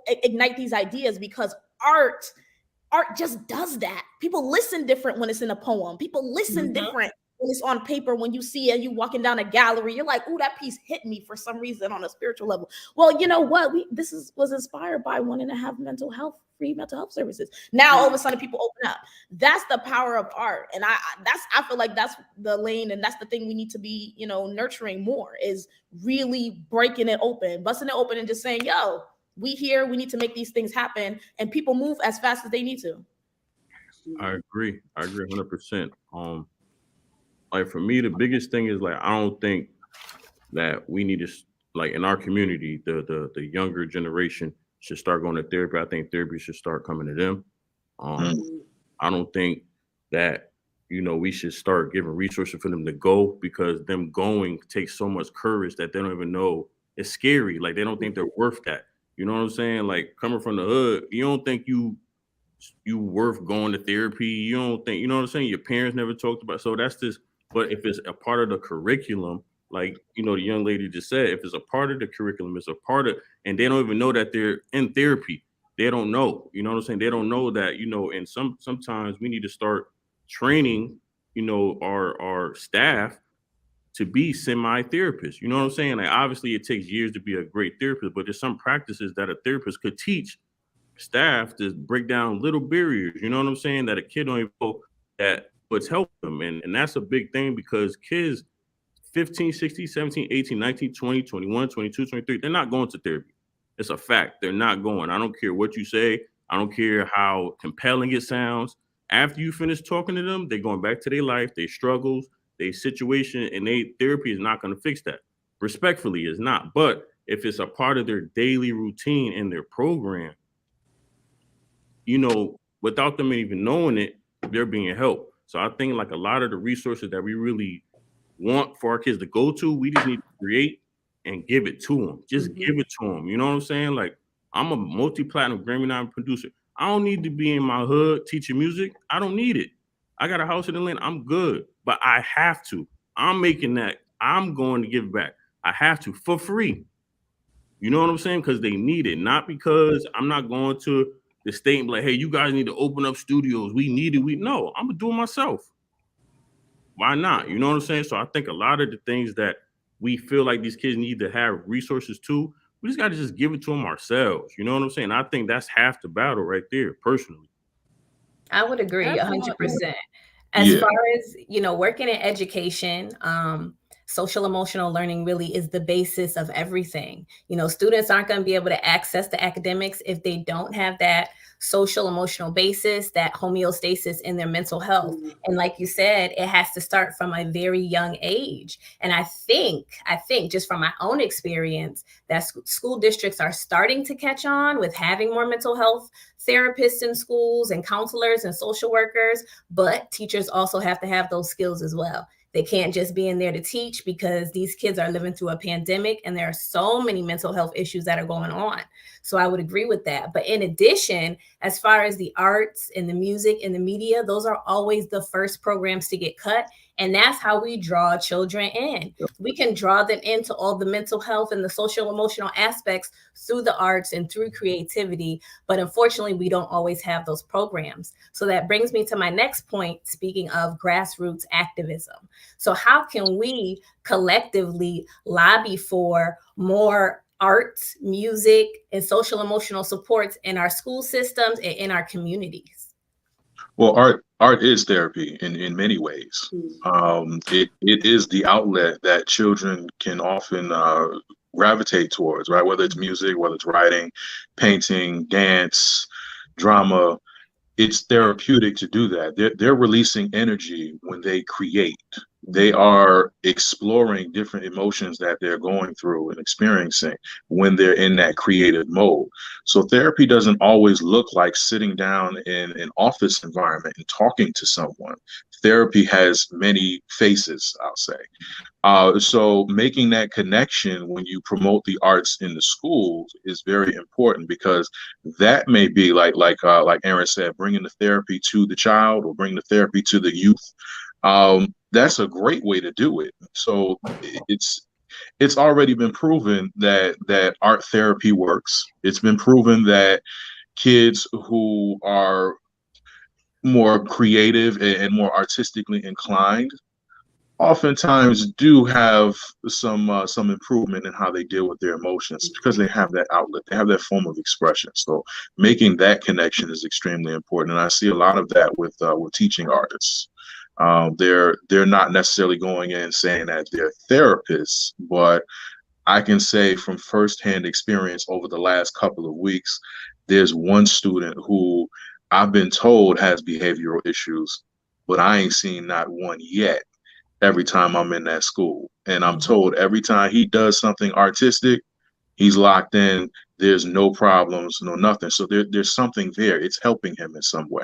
ignite these ideas because art just does that. People listen different when it's in a poem. People listen different when it's on paper. When you see it, you walking down a gallery, you're like, "Ooh, that piece hit me for some reason on a spiritual level." Well, you know what? This was inspired by wanting to have free mental health services. Now all of a sudden, people open up. That's the power of art, and I feel like that's the lane, and that's the thing we need to be, nurturing more is really breaking it open, busting it open, and just saying, "Yo, we need to make these things happen," and people move as fast as they need to. I agree 100%. like for me, the biggest thing is like I don't think that we need to like in our community, the younger generation should start going to therapy. I think therapy should start coming to them. I don't think that we should start giving resources for them to go, because them going takes so much courage that they don't even know. It's scary. Like they don't think they're worth that. You know what I'm saying? Like coming from the hood, you don't think you worth going to therapy. You don't think, you know what I'm saying? Your parents never talked about. So that's just, but if it's a part of the curriculum, like, the young lady just said, if it's a part of the curriculum, it's a part of, and they don't even know that they're in therapy. They don't know, you know what I'm saying? They don't know that, and sometimes we need to start training, our staff to be semi-therapists. You know what I'm saying? Like obviously it takes years to be a great therapist, but there's some practices that a therapist could teach staff to break down little barriers, you know what I'm saying, that a kid don't even know that what's help them. And that's a big thing, because kids 15, 16, 17, 18, 19, 20, 21, 22, 23, they're not going to therapy. It's a fact. They're not going. I don't care what you say. I don't care how compelling it sounds. After you finish talking to them, they're going back to their life, their struggles, their situation, and therapy is not going to fix that. Respectfully, it's not. But if it's a part of their daily routine and their program, without them even knowing it, they're being helped. So I think like a lot of the resources that we really want for our kids to go to, we just need to create and give it to them. Just give it to them. You know what I'm saying? Like I'm a multi-platinum Grammy-nominated producer. I don't need to be in my hood teaching music. I don't need it. I got a house in Atlanta. I'm good, but I have to. I'm making that. I'm going to give back. I have to for free. You know what I'm saying? Because they need it, not because I'm not going to the state and be like, hey, you guys need to open up studios. We need it. No, I'm gonna do it myself. Why not? You know what I'm saying? So I think a lot of the things that we feel like these kids need to have resources to, we just got to just give it to them ourselves. You know what I'm saying? I think that's half the battle right there, personally. I would agree 100%. As far as, working in education, social emotional learning really is the basis of everything. Students aren't going to be able to access the academics if they don't have that social emotional basis, that homeostasis in their mental health. And like you said, it has to start from a very young age. And I think just from my own experience, that school districts are starting to catch on with having more mental health therapists in schools and counselors and social workers, but teachers also have to have those skills as well. They can't just be in there to teach, because these kids are living through a pandemic and there are so many mental health issues that are going on. So I would agree with that. But in addition, as far as the arts and the music and the media, those are always the first programs to get cut. And that's how we draw children in. We can draw them into all the mental health and the social emotional aspects through the arts and through creativity. But unfortunately, we don't always have those programs. So that brings me to my next point, speaking of grassroots activism. So how can we collectively lobby for more arts, music, and social emotional supports in our school systems and in our communities? Well, art is therapy in many ways. It is the outlet that children can often gravitate towards, right? Whether it's music, whether it's writing, painting, dance, drama, it's therapeutic to do that. They're releasing energy when they create. They are exploring different emotions that they're going through and experiencing when they're in that creative mode. So therapy doesn't always look like sitting down in an office environment and talking to someone. Therapy has many faces, I'll say. So making that connection when you promote the arts in the schools is very important, because that may be like Aaron said, bringing the therapy to the child or bringing the therapy to the youth. That's a great way to do it. So it's already been proven that art therapy works. It's been proven that kids who are more creative and more artistically inclined oftentimes do have some improvement in how they deal with their emotions, because they have that outlet, they have that form of expression. So making that connection is extremely important, and I see a lot of that with teaching artists. They're not necessarily going in saying that they're therapists, but I can say from firsthand experience over the last couple of weeks, there's one student who I've been told has behavioral issues, but I ain't seen not one yet. every time I'm in that school. And I'm told every time he does something artistic, he's locked in. There's no problems, no nothing. So there's something there. It's helping him in some way.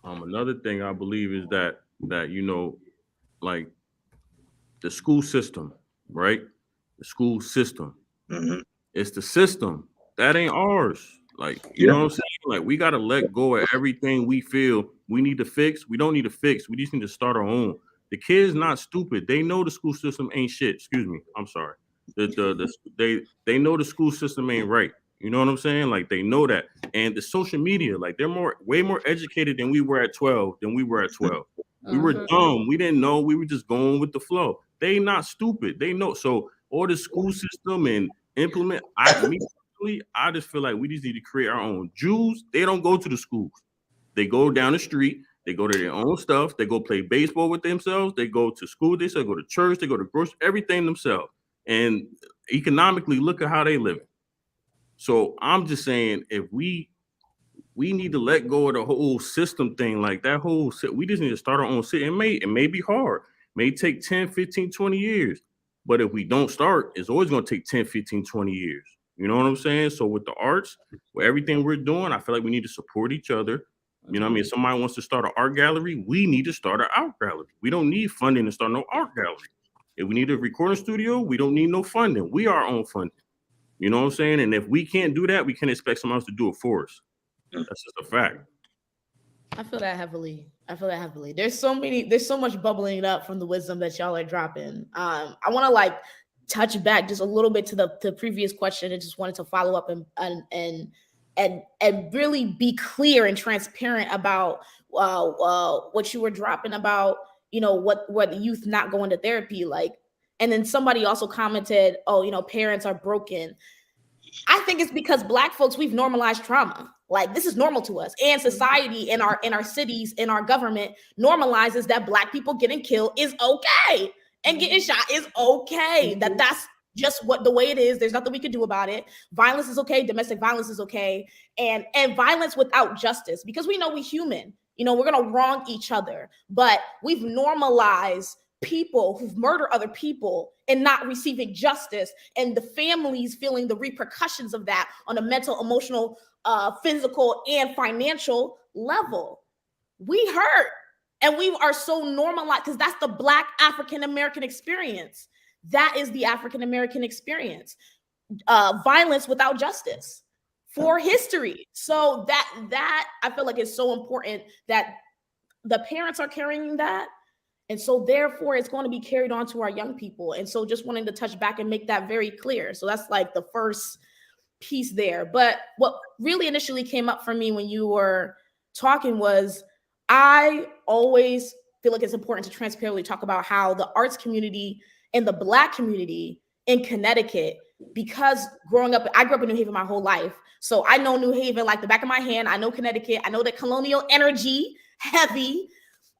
Another thing I believe is that like the school system, right? The school system. Mm-hmm. It's the system. That ain't ours. Like, you know what I'm saying? Like, we got to let go of everything we feel we need to fix. We don't need to fix. We just need to start our own. The kids not stupid. They know the school system ain't shit. Excuse me. I'm sorry. They know the school system ain't right. You know what I'm saying? Like, they know that. And the social media, like, they're way more educated than we were at 12. We were dumb. We didn't know. We were just going with the flow. They not stupid. They know. So all the school system and implement. I just feel like we just need to create our own. Jews, they don't go to the schools. They go down the street. They go to their own stuff. They go play baseball with themselves. They go to school. They go to church. They go to grocery. Everything themselves. And economically, look at how they live. So I'm just saying, if we need to let go of the whole system thing, like that whole, we just need to start our own city. It may be hard. It may take 10, 15, 20 years. But if we don't start, it's always going to take 10, 15, 20 years. You know what I'm saying? So with the arts, with everything we're doing, I feel like we need to support each other. You know what I mean? If somebody wants to start an art gallery, we need to start an art gallery. We don't need funding to start no art gallery. If we need a recording studio, we don't need no funding. We are our own funding. You know what I'm saying? And if we can't do that, we can't expect someone else to do it for us. That's just a fact. I feel that heavily. There's so much bubbling up from the wisdom that y'all are dropping. I want to touch back just a little bit to the previous question. I just wanted to follow up and really be clear and transparent about what you were dropping about, what the youth not going to therapy, and then somebody also commented, parents are broken. I think it's because Black folks, we've normalized trauma. Like, this is normal to us, and society in our cities, in our government normalizes that Black people getting killed is okay and getting shot is okay. That's just the way it is. There's nothing we can do about it. Violence is okay. Domestic violence is okay. And violence without justice, because we know we're human. We're going to wrong each other, but we've normalized people who've murdered other people and not receiving justice, and the families feeling the repercussions of that on a mental, emotional, physical, and financial level. We hurt, and we are so normalized, because that's the Black African-American experience. That is the African-American experience. Violence without justice for history. So that I feel like is so important that the parents are carrying that. And so therefore it's going to be carried on to our young people. And so just wanting to touch back and make that very clear. So that's the first piece there. But what really initially came up for me when you were talking was, I always feel like it's important to transparently talk about how the arts community and the Black community in Connecticut, because I grew up in New Haven my whole life. So I know New Haven like the back of my hand. I know Connecticut. I know the colonial energy, heavy.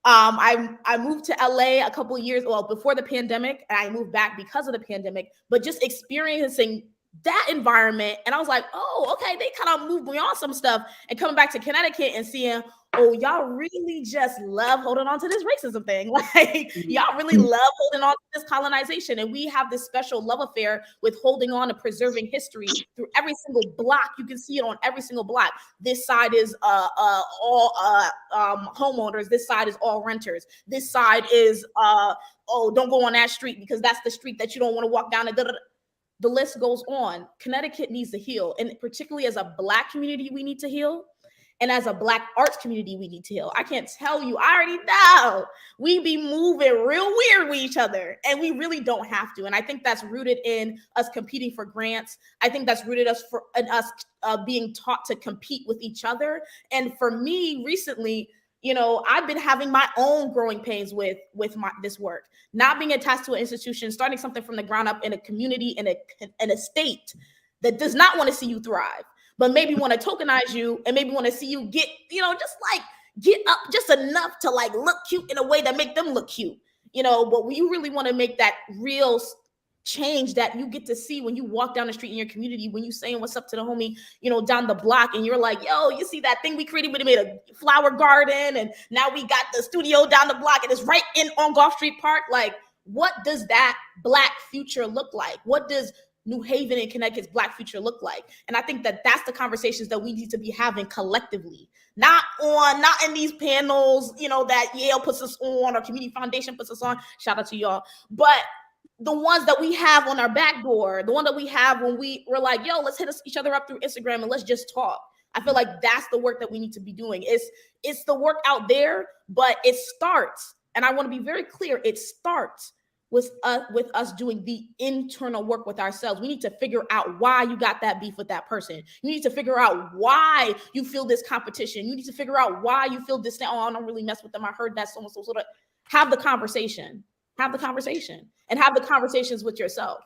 I moved to LA a couple of years, before the pandemic, and I moved back because of the pandemic, but just experiencing that environment. And I was like, oh, okay, they kind of moved beyond some stuff, and coming back to Connecticut and seeing, oh, y'all really just love holding on to this racism thing. Like, y'all really love holding on to this colonization. And we have this special love affair with holding on to preserving history through every single block. You can see it on every single block. This side is all homeowners. This side is all renters. This side is, don't go on that street because that's the street that you don't want to walk down. The list goes on. Connecticut needs to heal. And particularly as a Black community, we need to heal. And as a Black arts community, we need to heal. I can't tell you, I already know we be moving real weird with each other, and we really don't have to. And I think that's rooted in us competing for grants. I think that's rooted in us being taught to compete with each other. And for me recently, I've been having my own growing pains with this work, not being attached to an institution, starting something from the ground up in a community, in a state that does not want to see you thrive, but maybe want to tokenize you and maybe want to see you get, get up just enough to look cute in a way that make them look cute, but we really want to make that real change that you get to see when you walk down the street in your community, when you saying what's up to the homie, down the block, and you're like, yo, you see that thing we created? We made a flower garden, and now we got the studio down the block, and it's right on Gulf Street Park. Like, what does that Black future look like? What does New Haven and Connecticut's Black future look like? And I think that that's the conversations that we need to be having collectively, not in these panels, that Yale puts us on or Community Foundation puts us on. Shout out to y'all. But the ones that we have on our back door, the one that we have when we're like, yo, let's hit each other up through Instagram and let's just talk. I feel like that's the work that we need to be doing. It's the work out there, but it starts, and I want to be very clear, it starts with us doing the internal work with ourselves. We need to figure out why you got that beef with that person. You need to figure out why you feel this competition. You need to figure out why you feel this. Oh, I don't really mess with them. I heard that so-and-so. Have the conversation. Have the conversation, and have the conversations with yourself.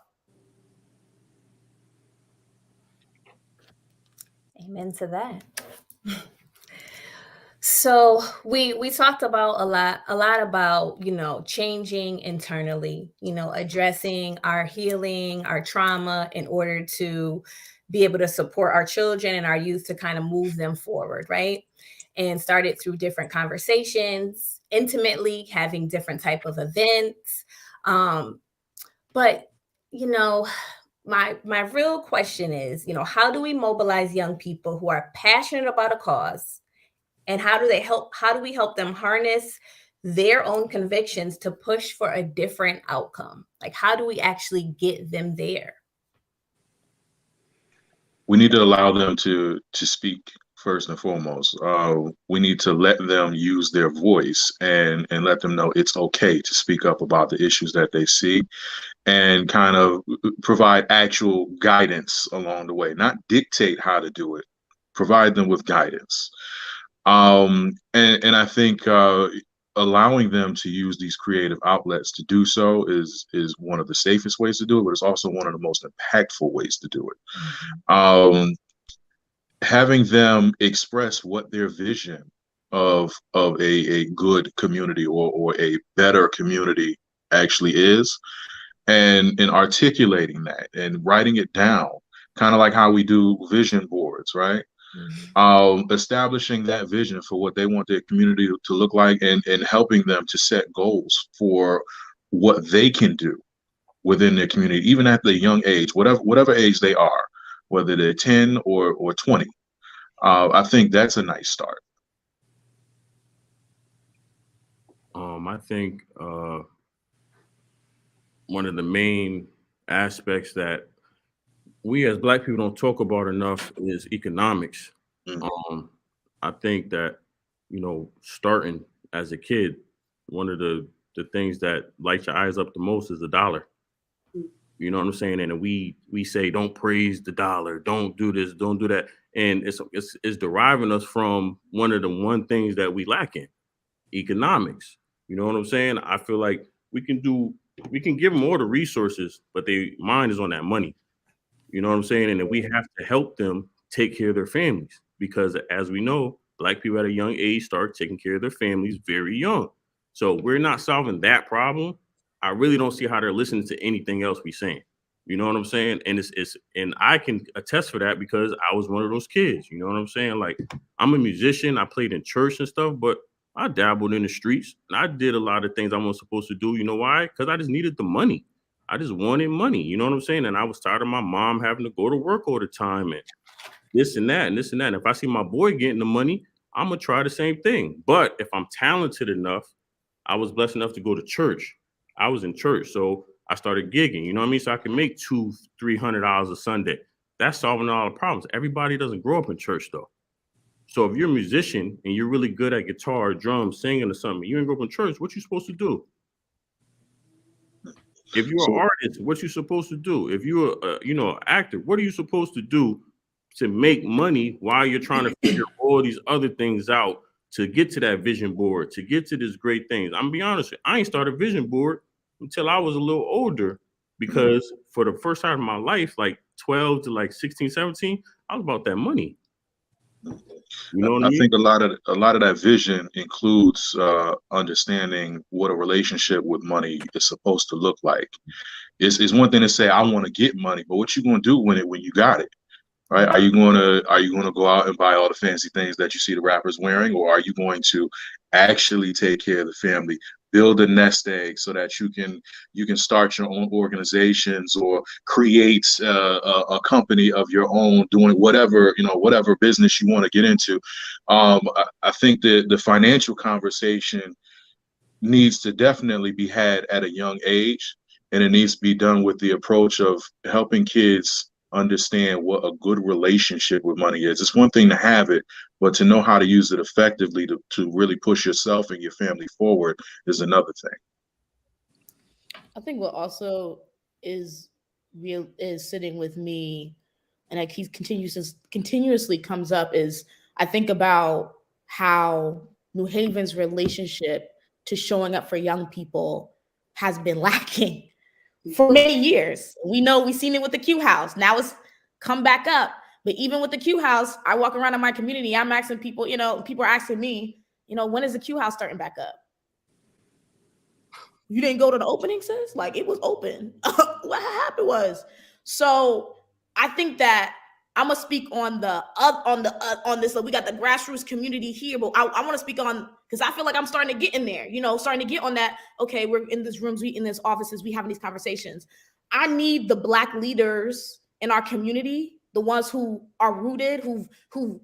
Amen to that. So we talked about a lot about, changing internally, addressing our healing, our trauma in order to be able to support our children and our youth to kind of move them forward, right? And started through different conversations, intimately having different type of events. But my real question is, how do we mobilize young people who are passionate about a cause, and how do we help them harness their own convictions to push for a different outcome? Like, how do we actually get them there? We need to allow them to speak first and foremost. We need to let them use their voice and let them know it's okay to speak up about the issues that they see, and kind of provide actual guidance along the way, not dictate how to do it, provide them with guidance. And I think allowing them to use these creative outlets to do so is one of the safest ways to do it, but it's also one of the most impactful ways to do it. Having them express what their vision of a good community or a better community actually is, and articulating that and writing it down, kind of like how we do vision boards, right? Establishing that vision for what they want their community to look like, and helping them to set goals for what they can do within their community, even at the young age, whatever age they are, whether they're 10 or 20. I think that's a nice start. I think one of the main aspects that we as Black people don't talk about enough is economics. I think that, starting as a kid, one of the things that lights your eyes up the most is the dollar. You know what I'm saying? And we say, don't praise the dollar, don't do this, don't do that. And it's deriving us from one of the things that we lack in, economics. You know what I'm saying? I feel like we can give them all the resources, but their mind is on that money. You know what I'm saying? And then we have to help them take care of their families, because as we know, Black people at a young age start taking care of their families very young. So we're not solving that problem. I really don't see how they're listening to anything else we saying. You know what I'm saying? And and I can attest for that because I was one of those kids. You know what I'm saying? Like, I'm a musician. I played in church and stuff, but I dabbled in the streets and I did a lot of things I wasn't supposed to do. You know why? Because I just needed the money. I just wanted money. You know what I'm saying? And I was tired of my mom having to go to work all the time and this and that and this and that. And if I see my boy getting the money, I'm going to try the same thing. But if I'm talented enough, I was blessed enough to go to church. I was in church. So I started gigging, you know what I mean? So I can make $200-$300 a Sunday. That's solving all the problems. Everybody doesn't grow up in church though. So if you're a musician and you're really good at guitar, drums, singing or something, you didn't grow up in church, what you supposed to do? If you're an artist, what you supposed to do? If you're an actor, what are you supposed to do to make money while you're trying to figure all these other things out to get to that vision board, to get to this great things? I'm gonna be honest with you, I ain't started a vision board until I was a little older, because for the first time in my life, like 12 to like 16, 17, I was about that money. You know what I mean? think a lot of that vision includes understanding what a relationship with money is supposed to look like. it's one thing to say I want to get money, but what you gonna do when you got it? Right? Are you gonna go out and buy all the fancy things that you see the rappers wearing, or are you going to actually take care of the family, build a nest egg so that you can start your own organizations or create a company of your own, doing whatever business you want to get into. I think that the financial conversation needs to definitely be had at a young age, and it needs to be done with the approach of helping kids understand what a good relationship with money is. It's one thing to have it, but to know how to use it effectively to really push yourself and your family forward is another thing. I think what also is real is sitting with me, and it continuously comes up, is I think about how New Haven's relationship to showing up for young people has been lacking for many years. We know we've seen it with the Q House. Now it's come back up. But even with the Q House, I walk around in my community, I'm asking people, people are asking me, when is the Q House starting back up? You didn't go to the opening, sis? Like, it was open. What happened was. So I think that I'm gonna speak on this. So we got the grassroots community here, but I want to speak on, because I feel like I'm starting to get in there, starting to get on that. Okay, we're in these rooms, we in these offices, we having these conversations. I need the Black leaders in our community, the ones who are rooted, who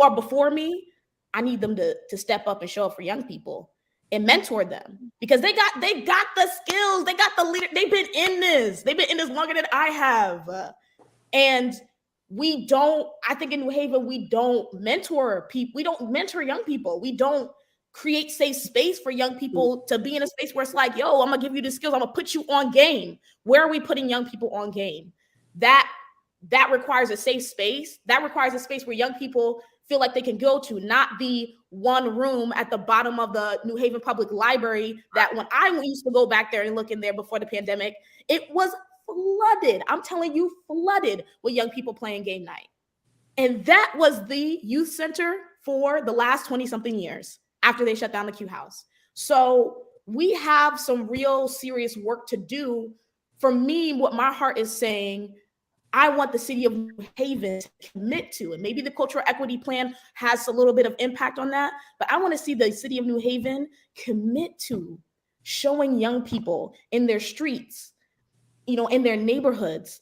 are before me. I need them to step up and show up for young people and mentor them, because they got the skills, they got the leader, they've been in this longer than I have. And I think in New Haven, we don't mentor people, we don't mentor young people, we don't create safe space for young people to be in a space where it's like, yo, I'm gonna give you the skills, I'm gonna put you on game. Where are we putting young people on game? That requires a safe space. That requires a space where young people feel like they can go to, not the one room at the bottom of the New Haven Public Library that when I used to go back there and look in there before the pandemic, it was flooded. I'm telling you, flooded with young people playing game night. And that was the youth center for the last 20 something years after they shut down the Q House. So we have some real serious work to do. For me, what my heart is saying, I want the city of New Haven to commit to, and maybe the cultural equity plan has a little bit of impact on that, but I want to see the city of New Haven commit to showing young people in their streets, in their neighborhoods,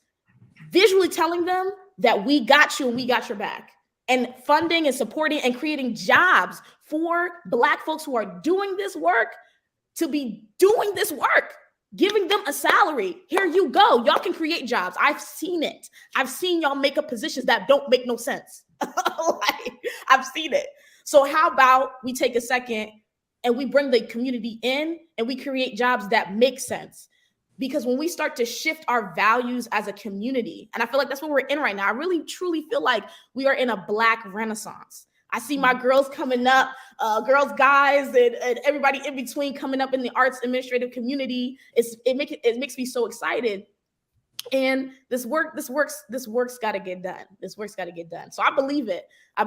visually telling them that we got you and we got your back, and funding and supporting and creating jobs for Black folks who are doing this work to be doing this work. Giving them a salary. Here you go. Y'all can create jobs. I've seen it. I've seen y'all make up positions that don't make no sense. I've seen it. So how about we take a second and we bring the community in and we create jobs that make sense? Because when we start to shift our values as a community, and I feel like that's what we're in right now, I really truly feel like we are in a Black renaissance. I see my girls coming up, girls, guys, and everybody in between coming up in the arts administrative community. It makes me so excited. And this work's got to get done. This work's got to get done. So I believe it. I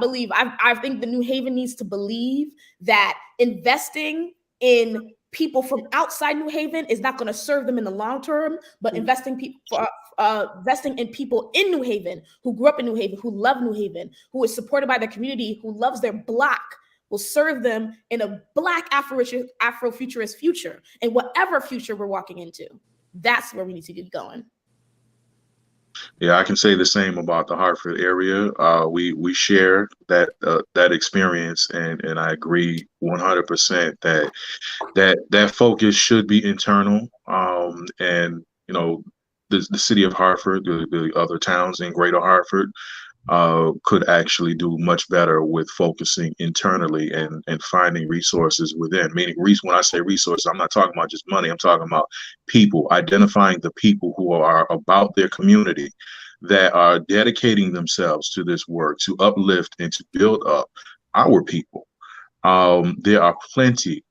think the New Haven needs to believe that investing in people from outside New Haven is not going to serve them in the long term, but investing in people in New Haven who grew up in New Haven, who love New Haven, who is supported by the community, who loves their block, will serve them in a Black Afrofuturist future, and whatever future we're walking into. That's where we need to get going. Yeah, I can say the same about the Hartford area. We share that experience, and I agree 100% that focus should be internal. And the city of Hartford, the other towns in Greater Hartford, could actually do much better with focusing internally and finding resources within. Meaning, when I say resources, I'm not talking about just money. I'm talking about people, identifying the people who are about their community, that are dedicating themselves to this work, to uplift and to build up our people. There are plenty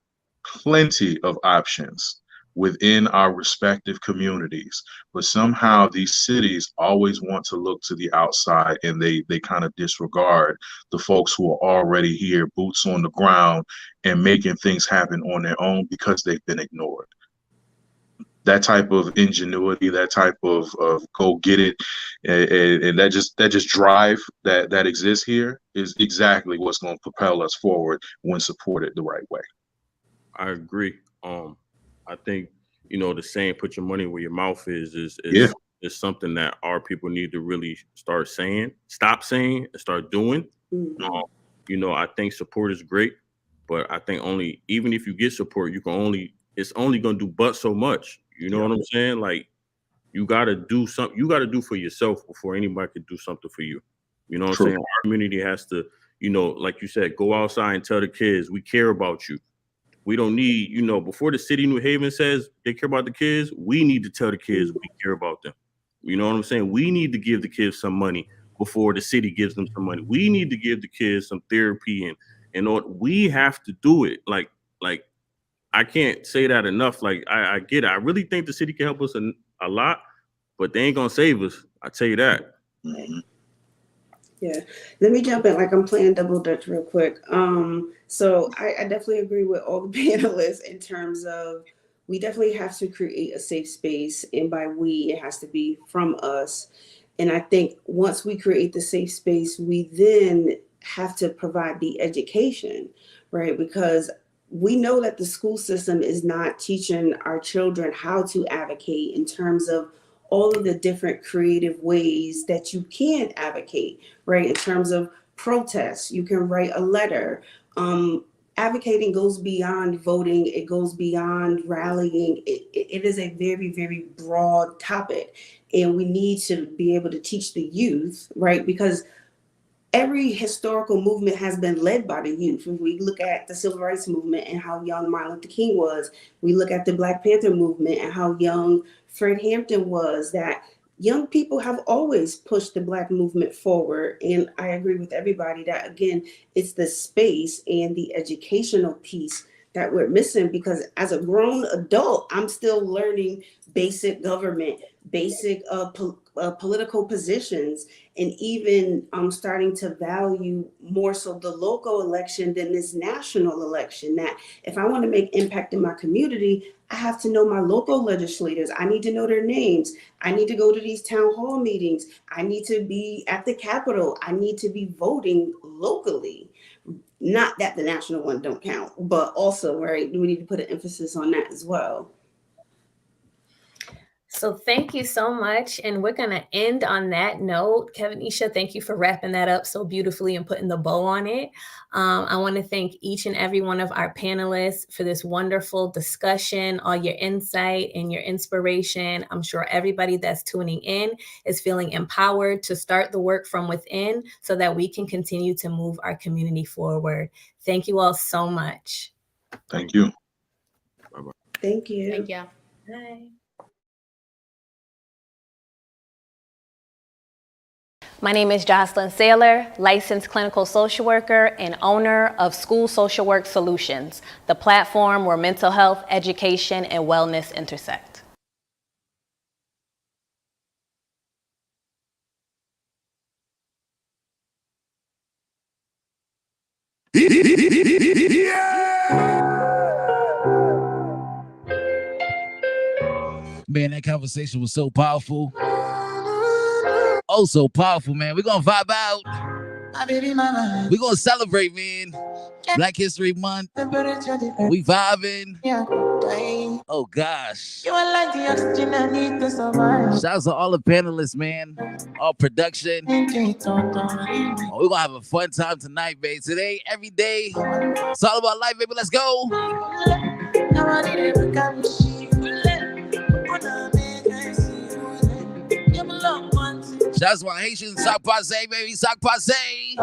of options within our respective communities, but somehow these cities always want to look to the outside, and they kind of disregard the folks who are already here, boots on the ground, and making things happen on their own because they've been ignored. that type of ingenuity, that type of go get it, and that just drive that exists here is exactly what's going to propel us forward when supported the right way. I agree. I think, the saying "put your money where your mouth is something that our people need to really start saying, stop saying, and start doing. I think support is great, but I think even if you get support, it's only gonna do but so much. You know what I'm saying? Like, you gotta do something. You gotta do for yourself before anybody can do something for you. You know what I'm saying? Our community has to, like you said, go outside and tell the kids we care about you. We don't need, before the city of New Haven says they care about the kids, we need to tell the kids we care about them. You know what I'm saying? We need to give the kids some money before the city gives them some money. We need to give the kids some therapy and we have to do it. Like I can't say that enough. Like I get it. I really think the city can help us a lot, but they ain't gonna save us. I tell you that. Yeah, let me jump in. Like, I'm playing double dutch real quick. So I definitely agree with all the panelists in terms of we definitely have to create a safe space, and by we, it has to be from us. And I think once we create the safe space, we then have to provide the education, right? Because we know that the school system is not teaching our children how to advocate in terms of all of the different creative ways that you can advocate, right? In terms of protests, you can write a letter. Advocating goes beyond voting. It goes beyond rallying. It is a very, very broad topic. And we need to be able to teach the youth, right? Because every historical movement has been led by the youth. If we look at the Civil Rights Movement and how young Martin Luther King was, we look at the Black Panther movement and how young Fred Hampton was, that young people have always pushed the Black movement forward. And I agree with everybody that, again, it's the space and the educational piece that we're missing, because as a grown adult, I'm still learning basic government, basic political positions, and even starting to value more so the local election than this national election. That if I want to make impact in my community, I have to know my local legislators. I need to know their names. I need to go to these town hall meetings. I need to be at the Capitol. I need to be voting locally. Not that the national one don't count, but also, right, we need to put an emphasis on that as well. So thank you so much. And we're going to end on that note. Kevinisha, thank you for wrapping that up so beautifully and putting the bow on it. I want to thank each and every one of our panelists for this wonderful discussion, all your insight and your inspiration. I'm sure everybody that's tuning in is feeling empowered to start the work from within so that we can continue to move our community forward. Thank you all so much. Thank you. Bye-bye. Thank you. Thank you. Bye. My name is Jocelyn Saylor, licensed clinical social worker and owner of School Social Work Solutions, the platform where mental health, education, and wellness intersect. Man, that conversation was so powerful. Oh, so powerful, man. We're going to vibe out. We're going to celebrate, man. Black History Month. We vibing. Oh, gosh. Shout out to all the panelists, man. All production. We're going to have a fun time tonight, babe. Today, every day. It's all about life, baby. Let's go. That's my Haitian sock passe, baby, sock passe.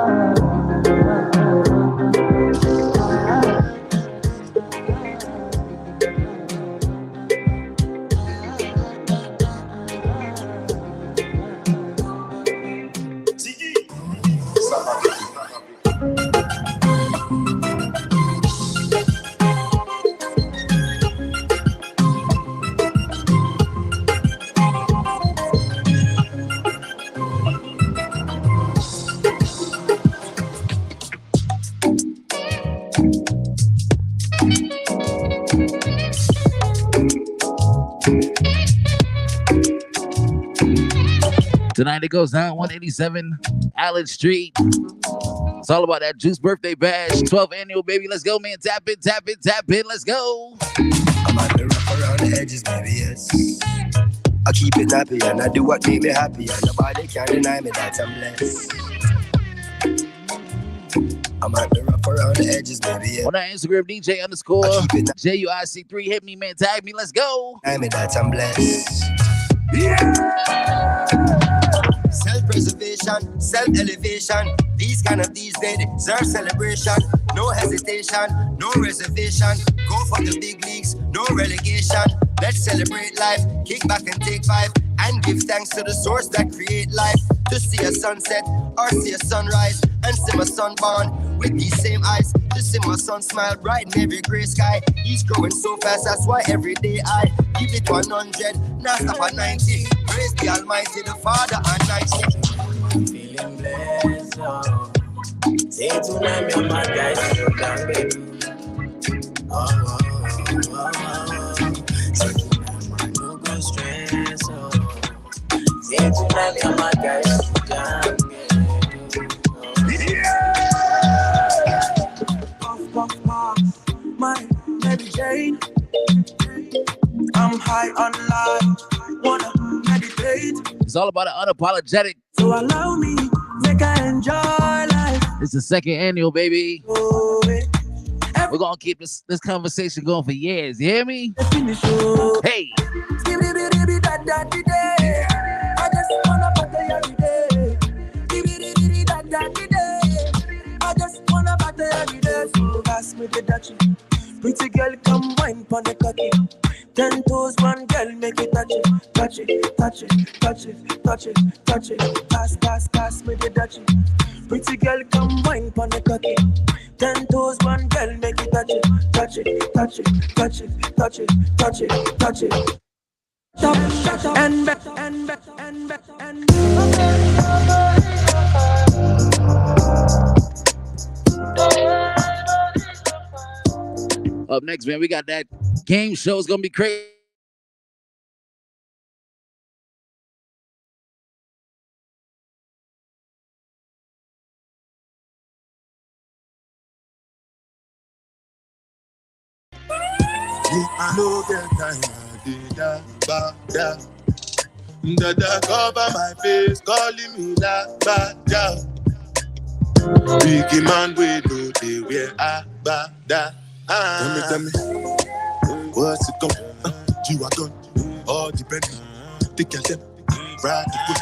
Tonight it goes down 187 Allen Street. It's all about that Juice birthday bash, 12th annual, baby. Let's go, man. Tap in, tap in, tap in. Let's go. I'm at the rough around the edges, baby, yes. I keep it happy and I do what make me happy, and nobody can deny me that I'm blessed. I'm at the rough around the edges, baby, yes. On our Instagram, DJ underscore JUIC3. Hit me, man. Tag me. Let's go. I mean that I'm blessed. Self-preservation, self-elevation. These kind of these days deserve celebration. No hesitation, no reservation. Go for the big leagues, no relegation. Let's celebrate life, kick back and take 5, and give thanks to the source that create life. To see a sunset or see a sunrise, and see my son born with these same eyes. To see my son smile bright in every gray sky. He's growing so fast, that's why every day I give it 100, now stop at 90. Praise the Almighty, the Father and 90. Feeling blessed, oh. Say tonight, me and my guys so down, baby. Oh. Say tonight, man, no go stress, oh. Say tonight, me and my guys so down, baby. Puff, my Mary Jane. I'm high on life, wanna meditate. It's all about an unapologetic. So allow me, make I enjoy life. It's the 2nd annual, baby. We're gonna keep this conversation going for years. You hear me? Hey. I just wanna party every day. I just wanna party every day. So pass me the Dutchie. Pretty girl, come wine pon the cocky. 10 toes, one girl, make it touch it, touch it, touch it, touch it, touch it, touch it. Pass me the Dutchie. Pretty girl, come wine pon the cocky. 10 toes, one girl, make it touch it, touch it, touch it, touch it, touch it, touch it, touch it. Shut up, and back, and back, and back, and Up next, man, we got that game show. It's gonna be crazy. I know get time, I did da. Dada cover my face, calling me la ba da. Biggie man, we know they wear a ba da. Tell me, what's it come? G-Wagon, all the Bentley, take your step, ride the whip.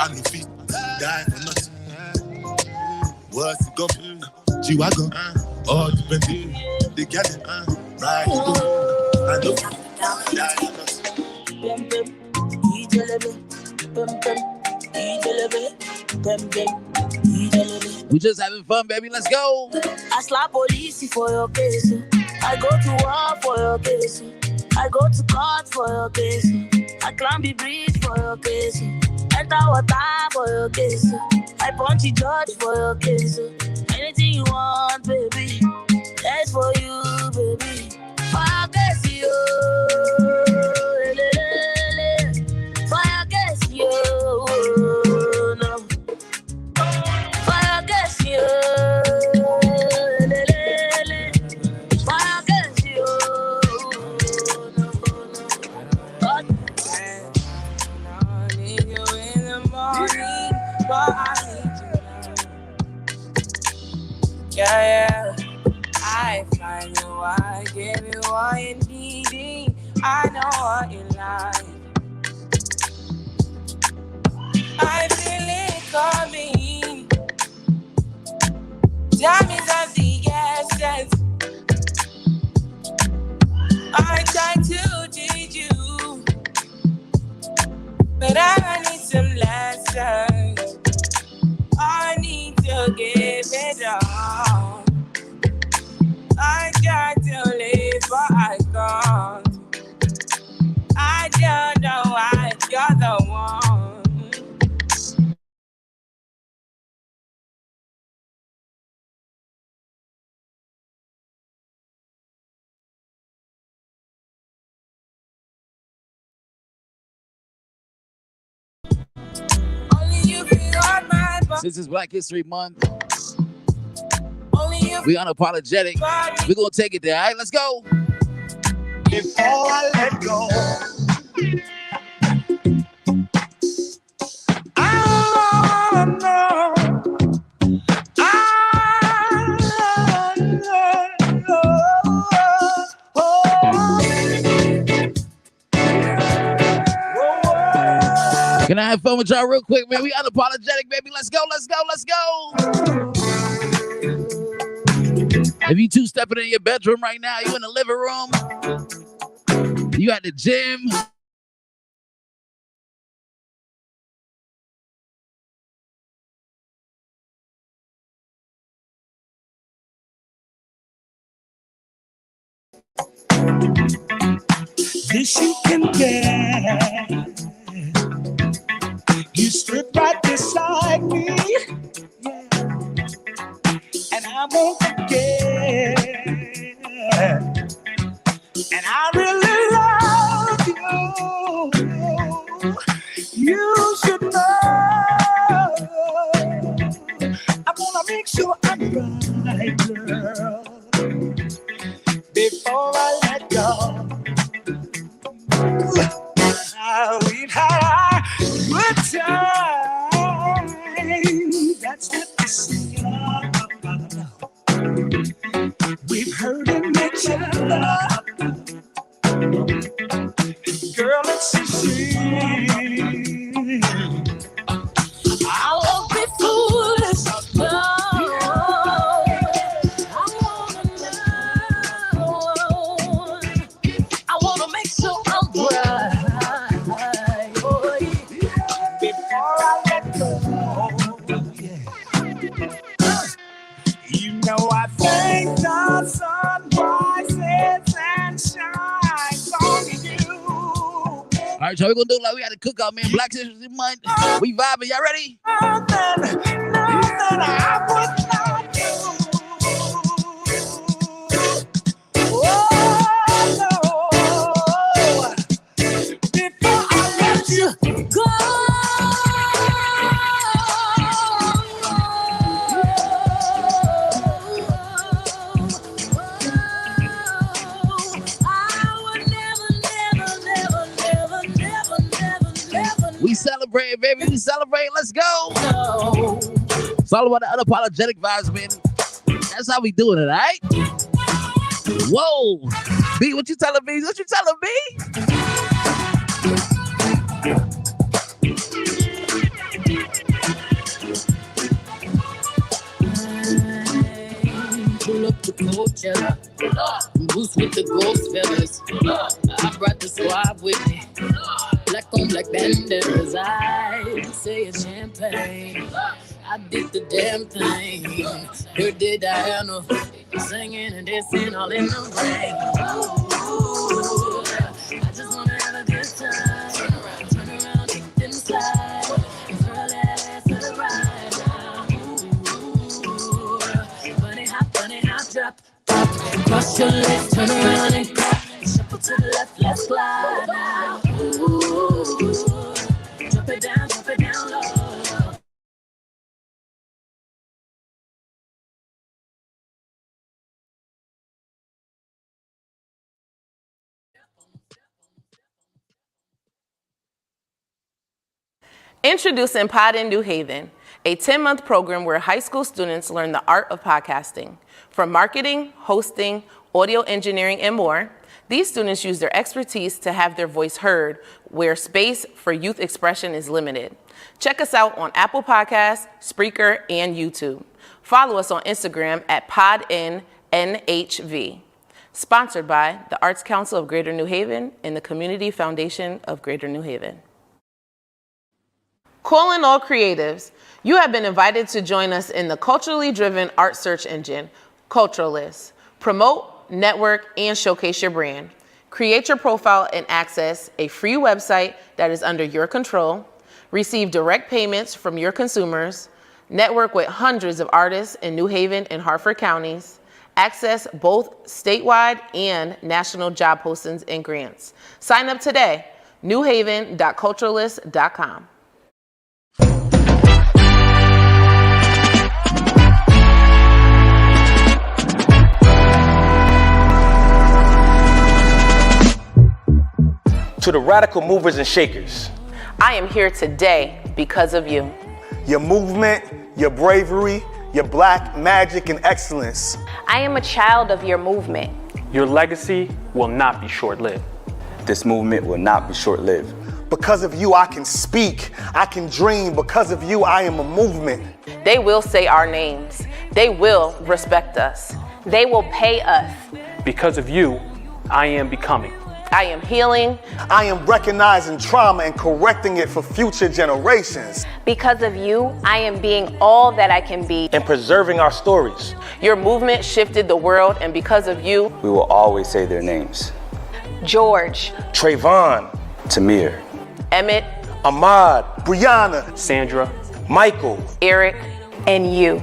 I no fit, die for nothing. What's it come? G-Wagon, all the Bentley, take your step, ride the whip. I no fit, die for nothing. We just having fun, baby. Let's go. I slap police for your case. I go to war for your case. I go to court for your case. I climb the bridge for your case. Enter water for your case. I punch the judge for your case. Anything you want, baby. That's for you, baby. I guess you. Fire guess you, no. Fire guess you, fire guess you, no. I need you in the morning, but I need you now. Yeah. I find you, I give you what you need. I know what you like. I feel it coming. Time is of the essence. I try to teach you, but I need some lessons. I need to give it all. I try to live, but I can't. I don't know why you're the one. Since it's Black History Month, we unapologetic. We're gonna take it there. All right, let's go. Before I let go, I know. Can I have fun with y'all real quick, man? We unapologetic, baby. Let's go, let's go, let's go. If you two stepping in your bedroom right now, you in the living room, you at the gym. This you can get. You stood right beside me, yeah. And I won't forget. And I really love you. You should know. I wanna make sure I'm right, girl, before I let go. We've had our good time. That's what we sing about. We've heard each other. Girl, it's a shame. I won't be foolish. No. I wanna make sure I'm right. I thank the sun rises and shines on you. All right, so we're gonna do like we had a cookout, man. Black History Month. We vibing. Y'all ready? Nothing I would not do. Oh, no. Before I let you go. We celebrate, baby. We celebrate. Let's go. It's all about the unapologetic vibes, man. That's how we doing it, all right? Whoa. B, what you telling me? What you telling me? Pull up the Coachella, boost with the ghost feathers. I brought the squad with me. Black on black bandanas, I say it's champagne. I did the damn thing. Here did Diana, singing and dancing all in the rain. Ooh, I just wanna have a good time. Turn around, deep inside. Girl, let's let it ride now. Ooh, funny hop, drop. Cross your legs, turn around and clap. Shuffle to the left, let's glide now. Ooh, drop it down low. Introducing Pod in New Haven, a 10-month program where high school students learn the art of podcasting. From marketing, hosting, audio engineering, and more, these students use their expertise to have their voice heard where space for youth expression is limited. Check us out on Apple Podcasts, Spreaker, and YouTube. Follow us on Instagram at PodInNHV. Sponsored by the Arts Council of Greater New Haven and the Community Foundation of Greater New Haven. Calling all creatives, you have been invited to join us in the culturally driven art search engine, Culturalist. Promote, network, and showcase your brand. Create your profile and access a free website that is under your control. Receive direct payments from your consumers. Network with hundreds of artists in New Haven and Harford counties. Access both statewide and national job postings and grants. Sign up today, newhaven.culturalist.com. to the radical movers and shakers. I am here today because of you. Your movement, your bravery, your black magic and excellence. I am a child of your movement. Your legacy will not be short-lived. This movement will not be short-lived. Because of you, I can speak, I can dream. Because of you, I am a movement. They will say our names. They will respect us. They will pay us. Because of you, I am becoming. I am healing. I am recognizing trauma and correcting it for future generations. Because of you, I am being all that I can be. And preserving our stories. Your movement shifted the world, and because of you, We will always say their names. George, Trayvon, Tamir, Emmett, Ahmad, Brianna, Sandra, Michael, Eric, and you.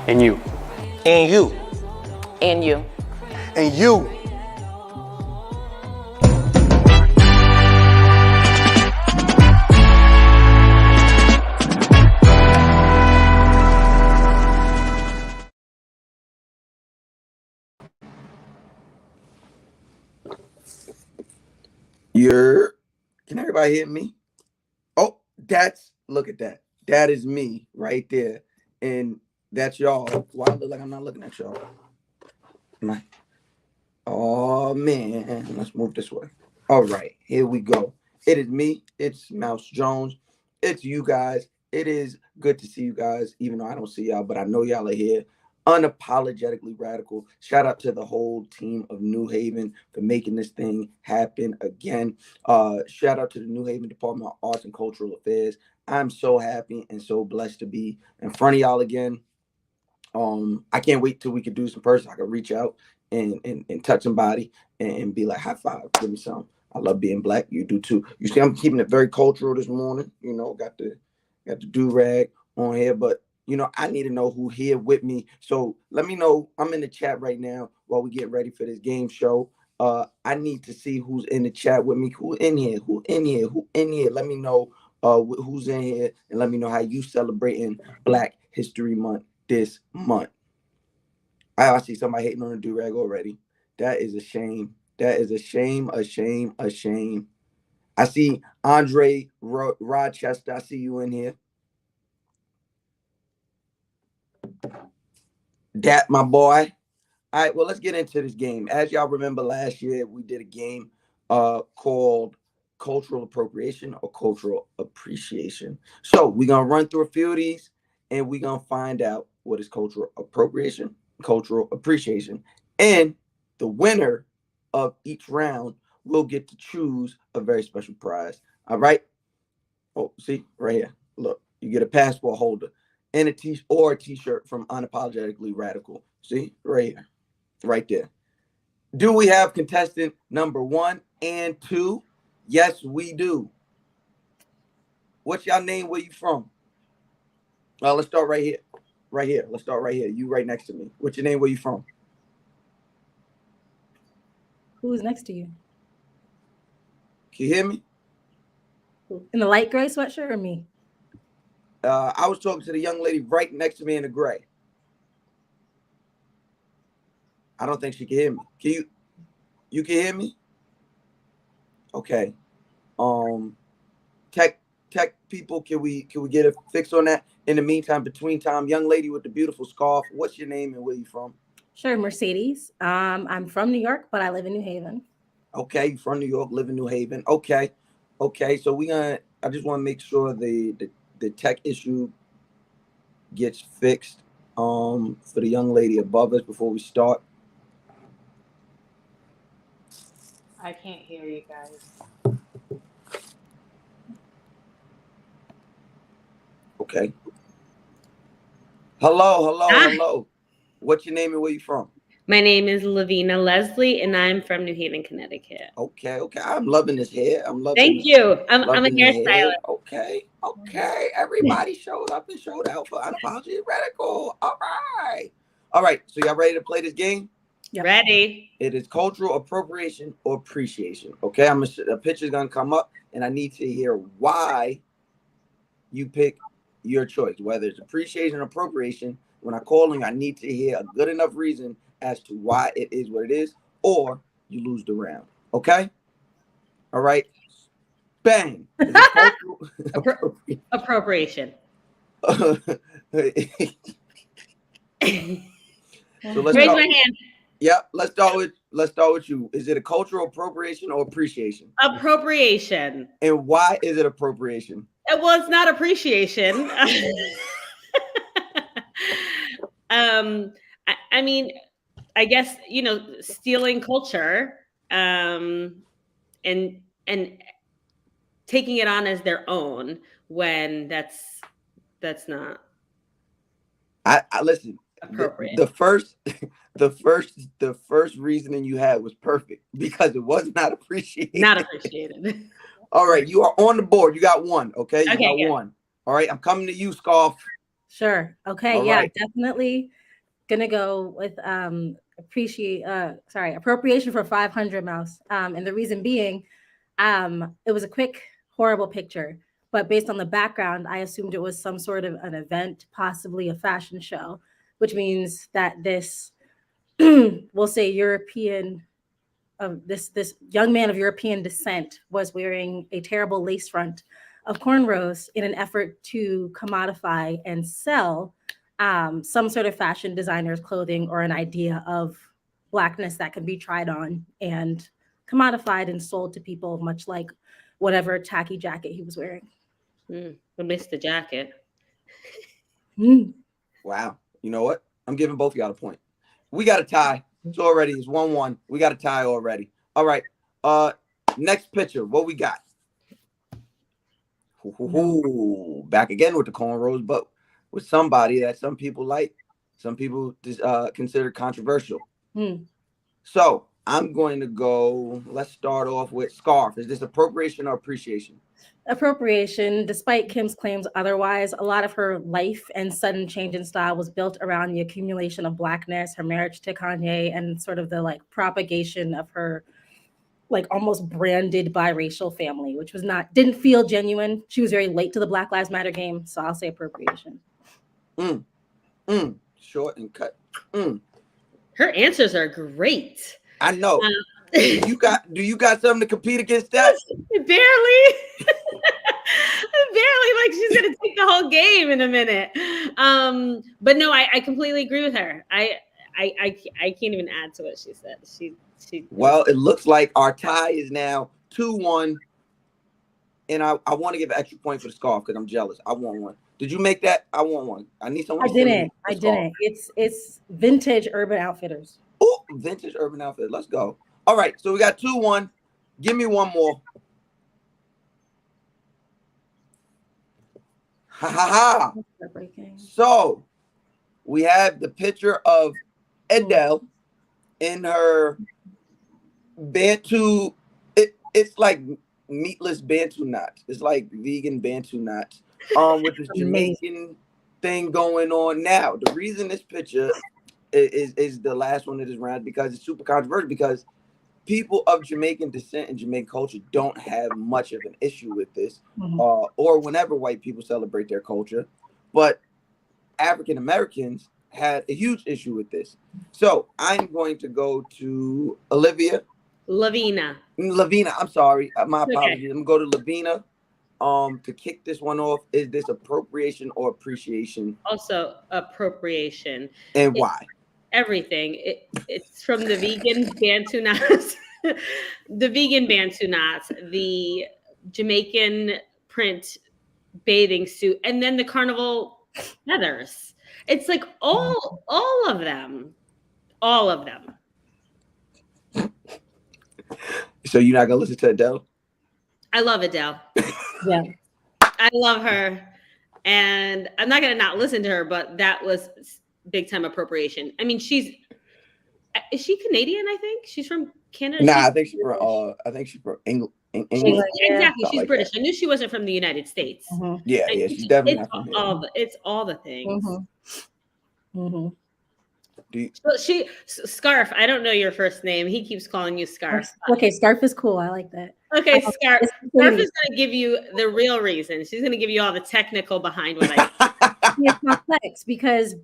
and you. and you. and you. And you. Can everybody hear me? Oh, look at that. That is me right there. And that's y'all. Why I look like I'm not looking at y'all? Oh man, let's move this way. All right, here we go. It is me. It's Mouse Jones. It's you guys. It is good to see you guys, even though I don't see y'all, but I know y'all are here. Unapologetically Radical. Shout out to the whole team of New Haven for making this thing happen again. Shout out to the New Haven Department of Arts and Cultural Affairs. I'm so happy and so blessed to be in front of y'all again. I can't wait till we can do some person. I can reach out and touch somebody and be like, high five, give me some. I love being black. You do too. You see, I'm keeping it very cultural this morning. You know, got the do-rag on here, but you know, I need to know who here with me. So let me know. I'm in the chat right now while we get ready for this game show. I need to see who's in the chat with me. Who in here? Who in here? Who in here? Let me know who's in here and let me know how you celebrating Black History Month this month. I see somebody hating on the do-rag already. That is a shame. That is a shame, a shame, a shame. I see Andre Rochester. I see you in here. That my boy. All right, well, let's get into this game. As y'all remember, last year we did a game called Cultural Appropriation or Cultural Appreciation. So we're gonna run through a few of these and we're gonna find out what is cultural appropriation, cultural appreciation, and the winner of each round will get to choose a very special prize. All right. Oh, see right here. Look, you get a passport holder and a t-shirt from Unapologetically Radical. See right here, right there. Do we have contestant number 1 and 2? Yes, we do. What's y'all name? Where you from? Let's start right here. Right here. Let's start right here. You right next to me. What's your name? Where you from? Who's next to you? Can you hear me? In the light gray sweatshirt or me? I was talking to the young lady right next to me in the gray. I don't think she can hear me. Can you can hear me? Okay. Tech people, can we get a fix on that? In the meantime, between time, young lady with the beautiful scarf, what's your name and where you from? Sure, Mercedes. I'm from New York, but I live in New Haven. Okay, you from New York, live in New Haven. Okay. So I just want to make sure the tech issue gets fixed for the young lady above us before we start. I can't hear you guys. Okay. Hello. What's your name and where you from? My name is Lavina Leslie, and I'm from New Haven, Connecticut. Okay. I'm loving this hair. Thank you. I'm a hairstylist. Okay. Everybody showed up and showed out for Unapologetically Radical. All right. So y'all ready to play this game? Ready. It is cultural appropriation or appreciation. Okay. A picture's gonna come up, and I need to hear why you pick your choice, whether it's appreciation or appropriation. When I call you, I need to hear a good enough reason as to why it is what it is, or you lose the round. Okay? All right. Bang. Is it cultural Appropriation. So let's Raise start. my hand. Yeah, let's start with you. Is it a cultural appropriation or appreciation? Appropriation. And why is it appropriation? Well, it's not appreciation. I mean, I guess, stealing culture, and taking it on as their own when that's not I listen. appropriate. The first reasoning you had was perfect because it was not appreciated. Not appreciated. All right, you are on the board. You got one. Okay, you got good. one. All right, I'm coming to you, Scarf. Sure. Okay. All Yeah, right. definitely gonna go with appropriation for 500 mouse. And the reason being, it was a quick, horrible picture, but based on the background, I assumed it was some sort of an event, possibly a fashion show, which means that this, we'll say European, this young man of European descent was wearing a terrible lace front of cornrows in an effort to commodify and sell some sort of fashion designer's clothing or an idea of Blackness that can be tried on and commodified and sold to people, much like whatever tacky jacket he was wearing. I missed the jacket. Wow. You know what? I'm giving both of y'all a point. We got a tie. It's 1-1. We got a tie already. All right. Next picture. What we got? Ooh, back again with the cornrows, but with somebody that some people like, some people consider controversial. So I'm going to go. Let's start off with Scarf. Is this appropriation or appreciation? Appropriation. Despite Kim's claims otherwise, a lot of her life and sudden change in style was built around the accumulation of Blackness, her marriage to Kanye, and sort of the propagation of her almost branded biracial family, which didn't feel genuine. She was very late to the Black Lives Matter game, so I'll say appropriation. Short and cut. Her answers are great. I know. Do you got something to compete against that? Barely. Like she's gonna take the whole game in a minute. But no, I completely agree with her. I can't even add to what she said. Well, it looks like our tie is now 2-1. And I want to give an extra point for the Scarf because I'm jealous. I want one. Did you make that? I want one. I need someone. I didn't. It's Vintage Urban Outfitters. Oh, Vintage Urban Outfitters. Let's go. All right. So we got 2-1. Give me one more. Ha ha ha. So we have the picture of Adele in her Bantu. It's like meatless Bantu knots. It's like vegan Bantu knots. With this Jamaican thing going on now. The reason this picture is the last one of this round because it's super controversial because people of Jamaican descent and Jamaican culture don't have much of an issue with this, or whenever white people celebrate their culture, but African Americans had a huge issue with this. So I'm going to go to Lavina. I'm sorry. My apologies. I'm going to go to Lavina. To kick this one off, is this appropriation or appreciation? Also appropriation. And why? Everything. It's from the vegan Bantu knots, the vegan Bantu knots, the Jamaican print bathing suit, and then the carnival feathers. It's like all of them. All of them. So you're not gonna listen to Adele? I love Adele. Yeah. I love her. And I'm not gonna not listen to her, but that was big time appropriation. I mean, is she Canadian? I think she's from Canada. Nah, I think she's from England. Exactly, she's like British. that. I knew she wasn't from the United States. Yeah, she's definitely not from here. It's all the things. Scarf. I don't know your first name. He keeps calling you Scarf. Okay, Scarf is cool. I like that. Okay, Scarf. Scarf is going to give you the real reason. She's going to give you all the technical behind what I do. It's complex because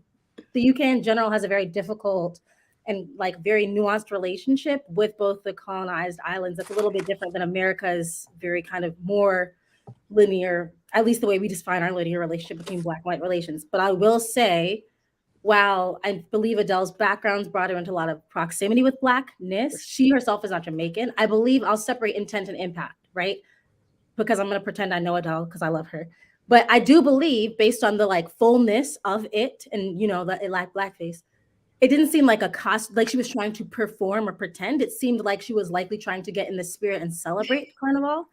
the UK in general has a very difficult and like very nuanced relationship with both the colonized islands. That's a little bit different than America's very kind of more linear, at least the way we define our linear relationship between Black and white relations. But I will say, while I believe Adele's background's brought her into a lot of proximity with Blackness, she herself is not Jamaican. I believe I'll separate intent and impact, right? Because I'm going to pretend I know Adele because I love her. But I do believe, based on the like fullness of it, and you know that it lacked blackface, it didn't seem like a cost, like she was trying to perform or pretend. It seemed like she was likely trying to get in the spirit and celebrate Carnival.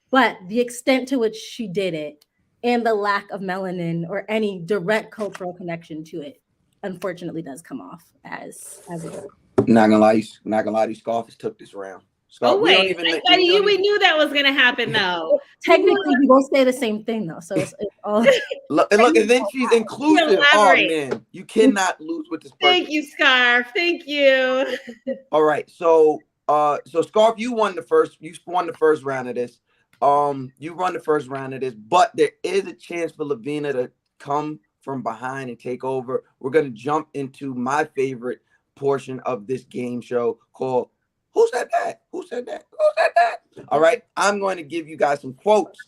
But the extent to which she did it and the lack of melanin or any direct cultural connection to it, unfortunately, does come off as a Not gonna lie, you, Scarface took this round. Oh wait, we knew that was gonna happen though. Technically, we won't say the same thing though, so it's all. Look, and then she's inclusive. Oh man, you cannot lose with this person. Thank you, Scarf. Thank you. All right, so Scarf, you won the first round of this. You run the first round of this, but there is a chance for Lavina to come from behind and take over. We're gonna jump into my favorite portion of this game show called Who Said That? Who Said That? Who Said That? All right, I'm going to give you guys some quotes,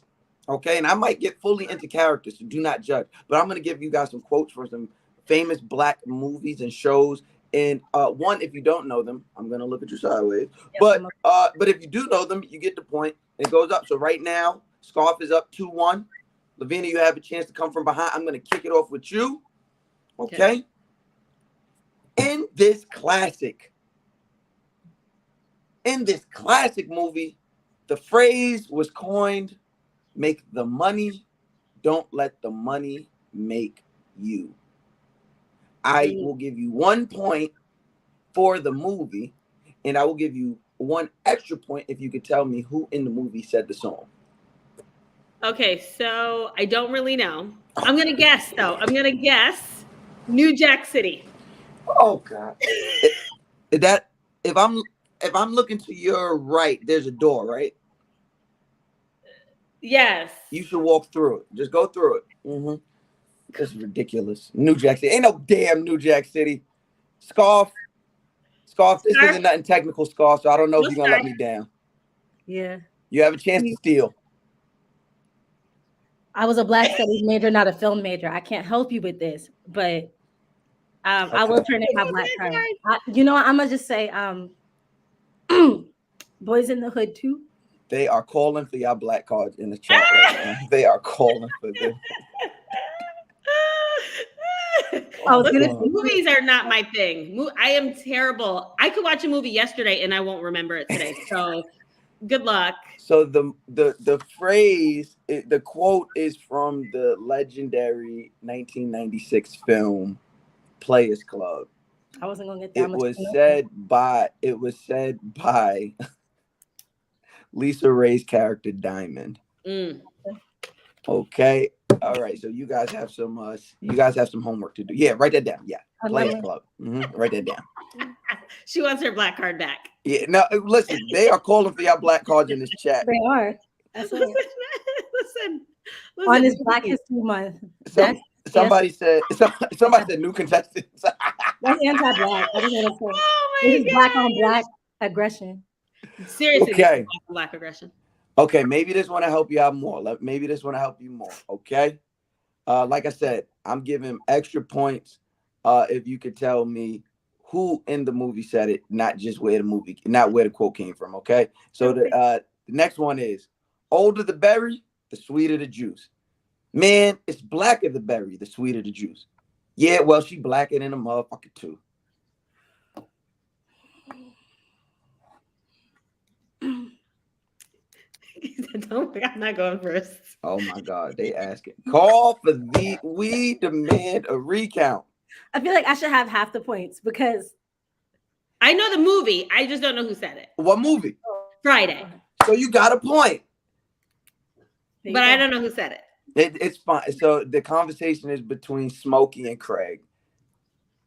okay? And I might get fully into characters, so do not judge. But I'm going to give you guys some quotes for some famous Black movies and shows. And one, if you don't know them, I'm going to look at you sideways. But if you do know them, you get the point. It goes up. So right now, Scarf is up 2-1. Lavina, you have a chance to come from behind. I'm going to kick it off with you, okay? In this classic movie, the phrase was coined, make the money, don't let the money make you. I will give you 1 point for the movie, and I will give you 1 extra point if you could tell me who in the movie said the song. Okay, so I don't really know. I'm gonna guess though. I'm gonna guess New Jack City. Oh God! If I'm looking to your right, there's a door, right? Yes. You should walk through it. Just go through it. Mm-hmm. This is ridiculous. New Jack City. Ain't no damn New Jack City. Scarf. This isn't nothing technical, Scarf, so I don't know if you're going to let me down. Yeah. You have a chance to steal. I was a Black Studies major, not a film major. I can't help you with this, but I will turn in my Black card. You know what? I'm going to just say Boys in the Hood 2. They are calling for y'all Black cards in the chat right now. They are calling for them. Movies are not my thing. I am terrible. I could watch a movie yesterday and I won't remember it today. So good luck. So the phrase, the quote is from the legendary 1996 film Players Club. I wasn't gonna get that. It was said by Lisa Ray's character Diamond. Okay. All right. So you guys have some homework to do. Yeah, write that down. Yeah. Players Club. Write that down. She wants her Black card back. Yeah. No, listen, they are calling for y'all Black cards in this chat. They are. Listen. On this Black History Month. Somebody said new contestants. That's anti-Black. I just want to say. Oh this is Black on Black aggression. Seriously, okay. Black aggression. Okay, maybe this want to help you out more. Maybe this want to help you more. Okay, like I said, I'm giving extra points if you could tell me who in the movie said it, not where the quote came from. Okay, so the next one is older the berry, the sweeter the juice. Man, it's blacker the berry, the sweeter the juice. Yeah, well, she blacker than a motherfucker too. I'm not going first. Oh my God, they asking. Call for we demand a recount. I feel like I should have half the points because I know the movie. I just don't know who said it. What movie? Friday. So you got a point. But I don't know who said it. It's fine. So the conversation is between Smokey and Craig.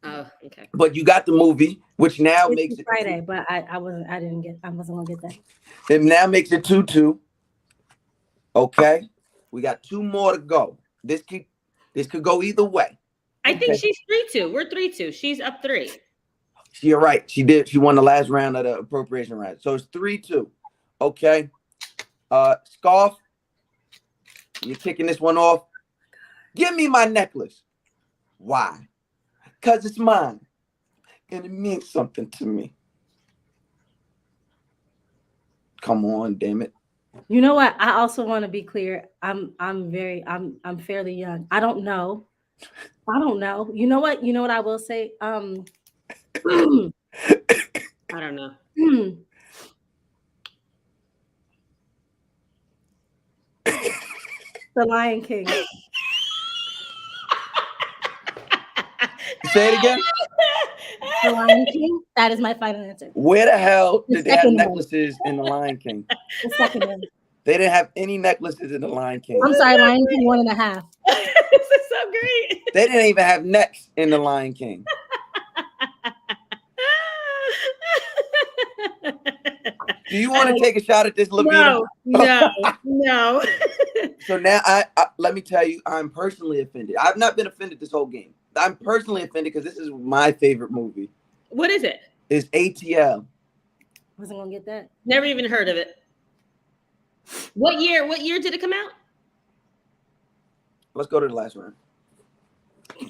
Oh, okay. But you got the movie, which now makes it Friday. But I wasn't gonna get that. It now makes it 2-2. Okay, we got 2 more to go. This could go either way. I think she's 3-2. We're 3-2. She's up 3. You're right. She did. She won the last round of the appropriation round. So it's 3-2. Okay. Scarf, you're kicking this one off. Give me my necklace. Why? Because it's mine. And it means something to me. Come on, damn it. You know what? I also want to be clear. I'm fairly young. I don't know. You know what? You know what I will say? I don't know. The Lion King. Say it again. The Lion King. That is my final answer. Where the hell The did they have second one. necklaces in the Lion King? The second one. They didn't have any necklaces in the Lion King. I'm sorry, Lion King 1.5. This is so great. They didn't even have necks in the Lion King. Do you want to take a shot at this, Lavina? No. So now I let me tell you, I'm personally offended. I've not been offended this whole game. I'm personally offended because this is my favorite movie. What is it? It's ATL. Wasn't gonna get that. Never even heard of it. What year did it come out? Let's go to the last round. I'm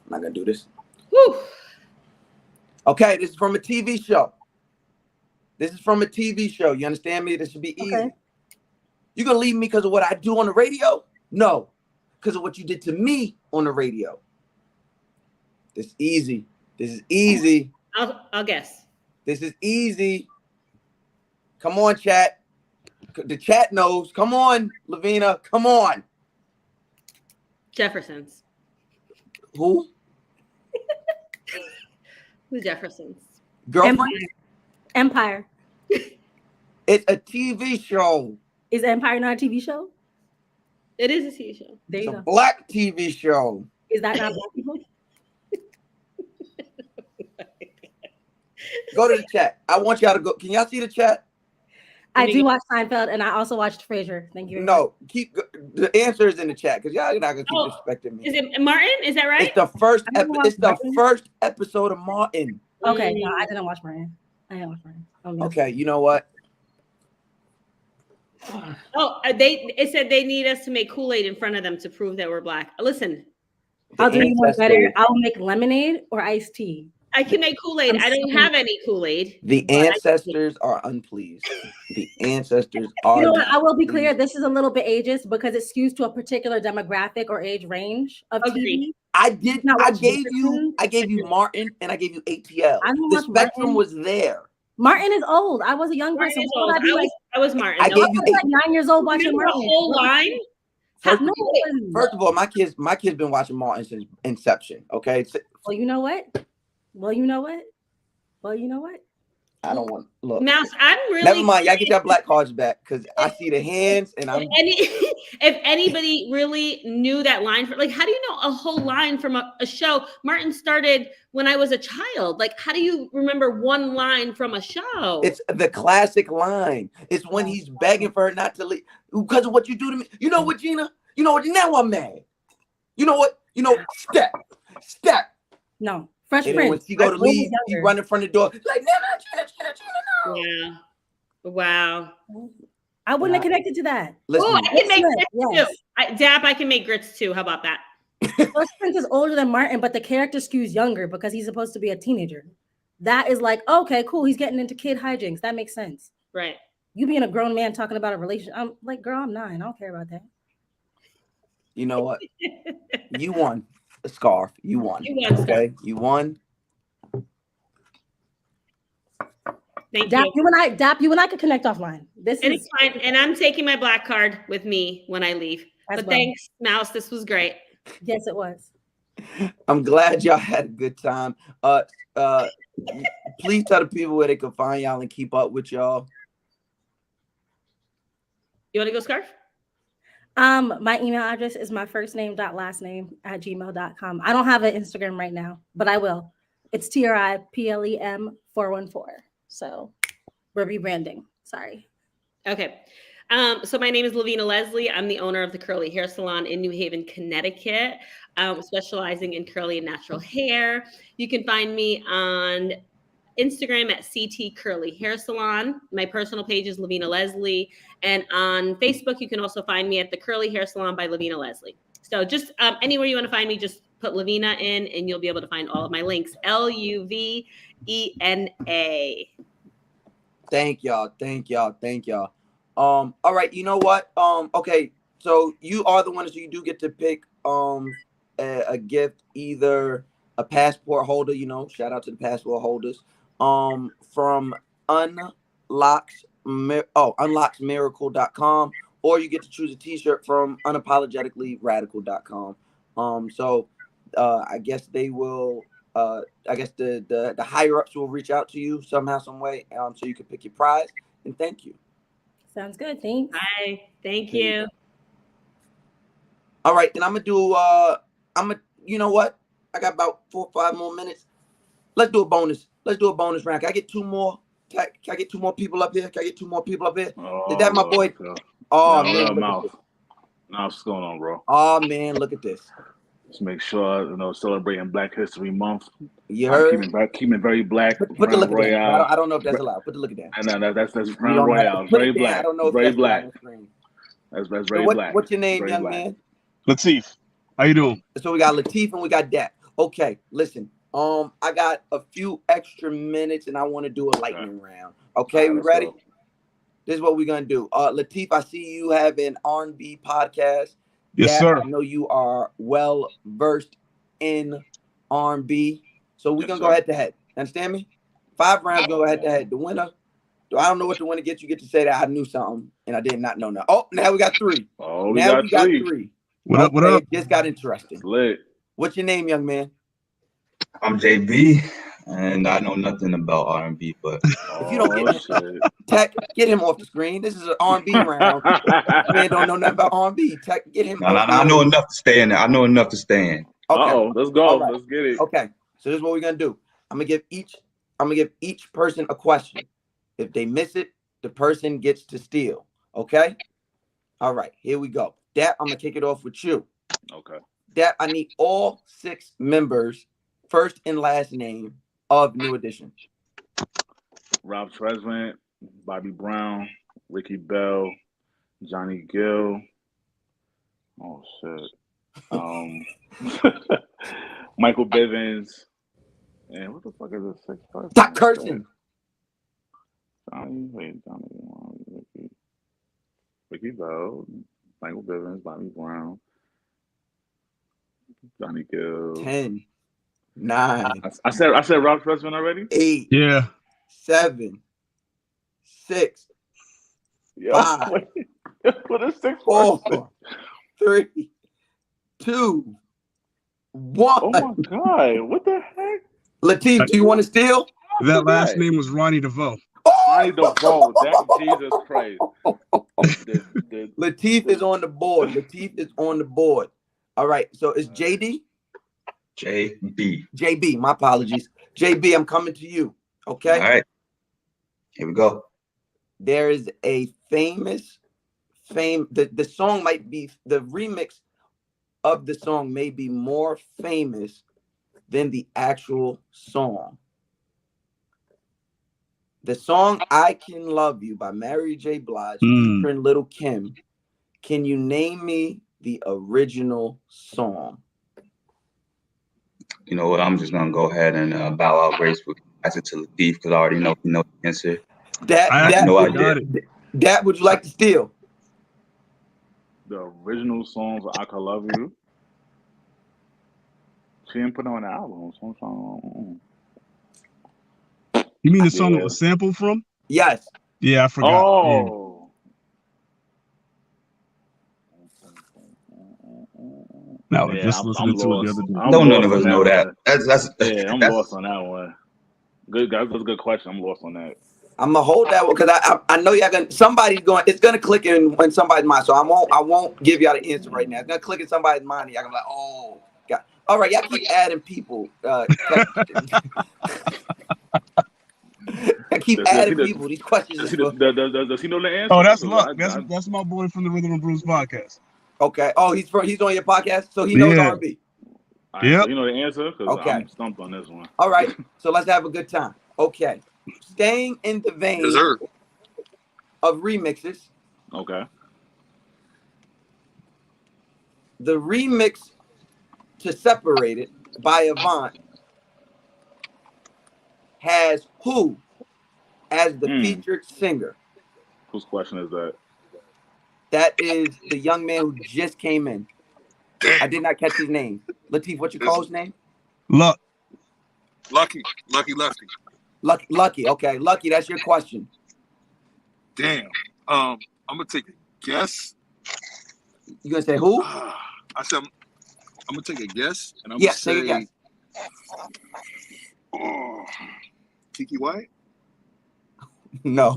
not gonna do this. Woo. Okay, this is from a TV show. You understand me? This should be easy. Okay. You gonna leave me because of what I do on the radio? No, because of what you did to me on the radio. This is easy. I'll guess. This is easy. Come on, chat. The chat knows. Come on, Lavina. Come on. Jeffersons. Who? The Jeffersons. Girlfriend? Empire. It's a TV show. Is Empire not a TV show? It is a TV show. There you It's go. a black TV show. Is that not black people? Go to the chat. I want y'all to go. Can y'all see the chat? I do watch Seinfeld, and I also watched Frasier. Thank you. No, the answer is in the chat because y'all are not gonna keep disrespecting me. Is it Martin? Is that right? It's the first. It's the first episode of Martin. Okay, no, I didn't watch Martin. Okay, you know what? Oh, it said they need us to make Kool-Aid in front of them to prove that we're black. Listen, I'll do you one better. I'll make lemonade or iced tea. I can make Kool-Aid. I don't have any Kool-Aid. The ancestors are unpleased. The ancestors are. You know what? I will be clear. This is a little bit ageist because it skews to a particular demographic or age range of TV. I gave you Martin and I gave you ATL. The spectrum was there. Martin is old. I was a young person. I was Martin. I gave you like 9 years old watching Martin. The whole line. First of all, my kids been watching Martin since inception. Okay. Well, you know what? I don't want look. Mouse, I'm really. Never mind. Y'all get your black cards back because I see the hands and I'm. If anybody really knew that line, like, how do you know a whole line from a show? Martin started when I was a child. Like, how do you remember one line from a show? It's the classic line. It's when he's begging for her not to leave because of what you do to me. You know what, Gina? You know what? Now I'm mad. You know what? Step. No. Fresh and Prince. when she go to leave, he run in front of the door like, no. Yeah. Wow. I wouldn't have connected to that. Oh, I can make grits too. Dap, I can make grits too. How about that? Fresh Prince is older than Martin, but the character skews younger because he's supposed to be a teenager. That is like, okay, cool. He's getting into kid hijinks. That makes sense. Right. You being a grown man talking about a relationship. I'm like, girl, I'm 9. I don't care about that. You know what? You won. A scarf. You won. Okay. You won. Thank Dap, you. You and I could connect offline. It's fine. And I'm taking my black card with me when I leave. Thanks, Mouse. This was great. Yes, it was. I'm glad y'all had a good time. Please tell the people where they can find y'all and keep up with y'all. You want to go, Scarf? My email address is my first name last name @gmail.com. I don't have an Instagram right now, but I will. It's TRIPLEM 414. So we're rebranding. Sorry. Okay. So my name is Lavina Leslie. I'm the owner of the Curly Hair Salon in New Haven, Connecticut. specializing in curly and natural hair. You can find me on Instagram at CT Curly Hair Salon. My personal page is Lavina Leslie. And on Facebook, you can also find me at the Curly Hair Salon by Lavina Leslie. So just anywhere you want to find me, just put Lavina in and you'll be able to find all of my links. LUVENA. Thank y'all. All right, you know what? Okay, so you are the one, so you do get to pick a gift, either a passport holder, you know, shout out to the passport holders, from unlocksmiracle.com, or you get to choose a t-shirt from unapologeticallyradical.com. So I guess they will I guess the higher ups will reach out to you somehow, some way, so you can pick your prize. And thank you. Sounds good. Thanks. Bye. Thank you. All right, then I'm gonna do you know what? I got about 4 or 5 more minutes. Let's do a bonus. Let's do a bonus round. Can I get 2 more? Can I get 2 more people up here? Can I get 2 more people up here? Is that my boy? Oh man, look at this. Now what's going on, bro? Oh man, look at this. Just make sure, you know, celebrating Black History Month. You heard? Keeping it very black. Put the look at that. I don't know if that's allowed. Put the look at that. No, that's Crown Royale. Very black. I don't know if very that's black. That's very black. What's your name, very young black. man? Latif. How you doing? So we got Latif and we got Dat. Okay, listen. I got a few extra minutes and I want to do a lightning round. Okay, we ready? Go. This is what we're gonna do. Latif, I see you have an R&B podcast. Yes, Dat, sir. I know you are well versed in R&B. So we're gonna go head to head. Understand me? 5 rounds, go head to head. The winner. I don't know what the winner gets. You get to say that I knew something and I did not know now. Oh, now we got 3. Oh, now we got 3. What up? What up? It just got interesting. Lit. What's your name, young man? I'm JB, and I know nothing about R&B, but if you don't get Tech, get him off the screen. This is an R&B round. Man don't know nothing about R&B. Tech, get him. I know enough to stay in there. I know enough to stay in. Okay. Let's go. Right. Let's get it. Okay. So this is what we're gonna do. I'm gonna give each person a question. If they miss it, the person gets to steal. Okay. All right. Here we go. Dat, I'm gonna kick it off with you. Okay. Dat, I need all 6 members, first and last name of New Edition. Rob Tresvant, Bobby Brown, Ricky Bell, Johnny Gill. Oh shit. Michael Bivens. And what the fuck is this 6th person? Doc Curtin. Johnny, Ricky Bell, Michael Bivens, Bobby Brown, Johnny Gill. 10, 9. I said Rob Tresvant already. 8. Yeah. 7, 6. Yo, 5. What is 6? 4, 3, 2, 1. Oh my god! What the heck? Latif, do you want to steal? That last name was Ronnie DeVoe. Ronnie DeVoe. Jesus Christ. Latif is on the board. Latif is on the board. All right. So it's JD. JB. My apologies. JB, I'm coming to you. Okay. All right. Here we go. There is a the song might be, the remix of the song may be more famous than the actual song. The song I Can Love You by Mary J. Blige featuring Little Kim. Can you name me the original song? You know what? I'm just gonna go ahead and bow out gracefully. Pass it to Latif because I already know the answer. That would you like to steal? The original songs of I Can Love You. She didn't put it on the album. You mean the song it was sampled from? Yes. Yeah, I forgot. Oh. No, just listening to it the other day. Don't none of us know that. I'm lost on that one. Good guys, that's a good question. I'm lost on that. I'm gonna hold that one because I know y'all gonna it's gonna click in when somebody's mind. So I won't give y'all the answer right now. It's gonna click in somebody's mind. And y'all gonna be like, oh God. All right, y'all keep adding people. I keep adding people. These questions. Does he know the answer? Oh, that's Luck. That's my boy from the Rhythm and Blues podcast. Okay. Oh, he's on your podcast, so he knows R&B. All right, so you know the answer? Because Okay. I'm stumped on this one. All right, so let's have a good time. Okay. Staying in the vein of remixes. Okay. The remix to Separate It by Avant has who as the featured singer? Whose question is that? That is the young man who just came in. I did not catch his name. Latif, what you call his name? Lucky. Lucky. Okay, Lucky, that's your question. Damn. I'm gonna take a guess. You gonna say who? I said I'm gonna take a guess, and I'm Yeah, gonna say take a guess. Kiki White. No.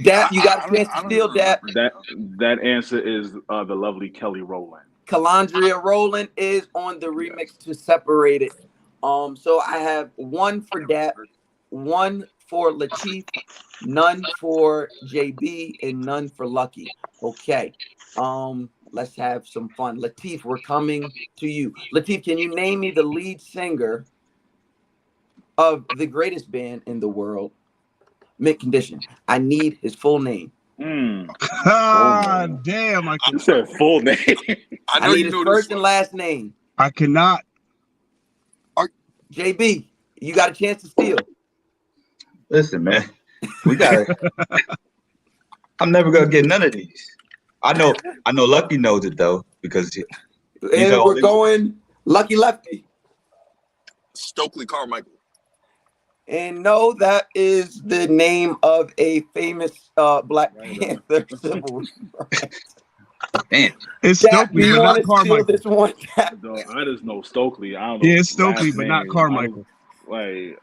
That you got a chance to steal that. That answer is the lovely Kelly Rowland. Calandria Rowland is on the remix to Separate It. So I have one for that, one for Latif, none for JB, and none for Lucky. Okay. Let's have some fun. Latif, we're coming to you. Latif, can you name me the lead singer of the greatest band in the world, Mint Condition? I need his full name. Damn! I said full name. I need his first and last name. I cannot. JB, you got a chance to steal. Listen, man, we got it. I'm never gonna get none of these. I know Lucky knows it though, because and we're going Lucky Lefty. Stokely Carmichael. And no, that is the name of a famous Black Panther civil rights. Damn. It's Jack, Stokely, you but want not to steal Carmichael. this one? I just know Stokely. I don't know. Yeah, it's Stokely, but not Carmichael. You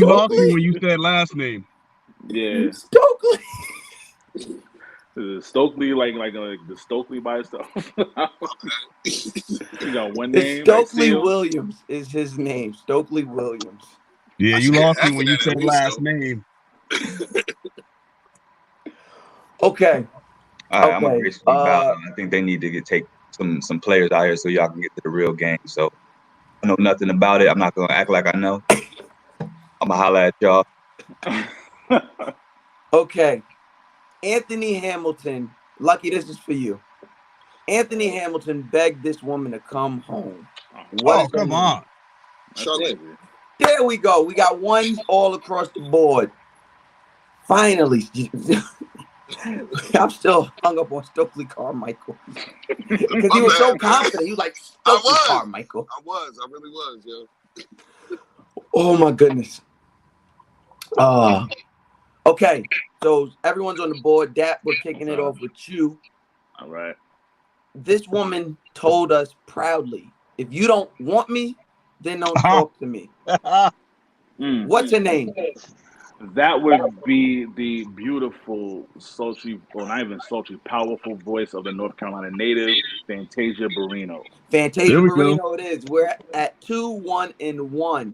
lost me when you said last name. Yeah. Stokely. Is Stokely like the Stokely by itself? You got one name. Stokely Williams is his name. Stokely Williams. Yeah, you lost me when you said last name. Okay. All right, I'm gonna race one about. I think they need to take some players out here so y'all can get to the real game. So I know nothing about it. I'm not gonna act like I know. I'm gonna holler at y'all. Okay. Anthony Hamilton, Lucky, this is for you. Anthony Hamilton begged this woman to come home. Come on. Charlotte. There we go. We got ones all across the board. Finally. I'm still hung up on Stokely Carmichael. Because he was so confident. He was like, Stokely Carmichael. I really was, yo. Oh my goodness. Okay. So everyone's on the board. Dat, we're kicking it off with you. All right. This woman told us proudly, if you don't want me, then don't talk to me. What's her name? That would be the beautiful, sultry, or not even sultry, powerful voice of the North Carolina native, Fantasia Barrino. Fantasia Barrino it is. We're at 2-1-1.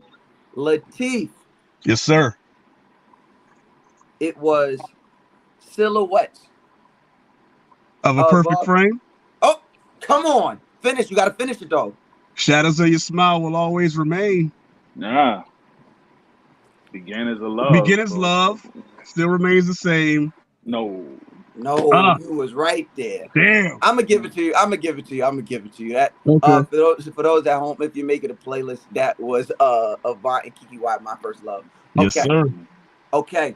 Latif. Yes, sir. It was Silhouettes. Of a perfect frame? Oh, come on. Finish. You got to finish it, though. Shadows of your smile will always remain. Nah. Beginners of love. Beginners love still remains the same. No, you was right there. Damn. I'm gonna give it to you. That okay. For those at home, if you make it a playlist, that was Avant and Kiki White, My First Love. Okay. Yes, sir. Okay.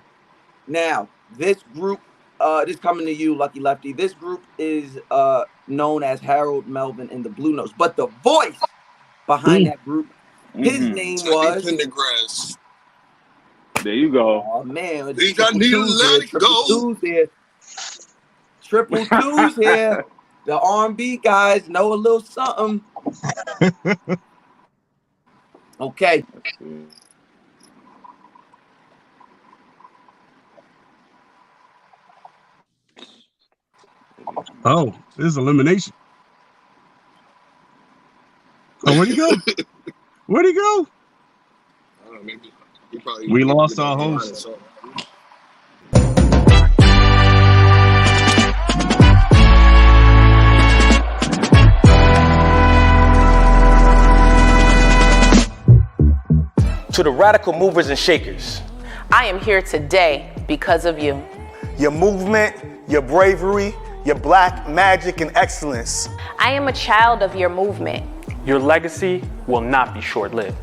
Now, this group, this coming to you, Lucky Lefty. This group is known as Harold Melvin and the Blue Notes, but the voice behind that group, his name was Pendergrass. There you go. Oh man, Think I need to let it go. Triple twos here. The R&B guys know a little something. Okay. Oh, this is elimination. Oh, where'd he go? Where'd he go? Maybe. We lost our host. to the radical movers and shakers. I am here today because of you. Your movement, your bravery, your black magic and excellence. I am a child of your movement. Your legacy will not be short-lived.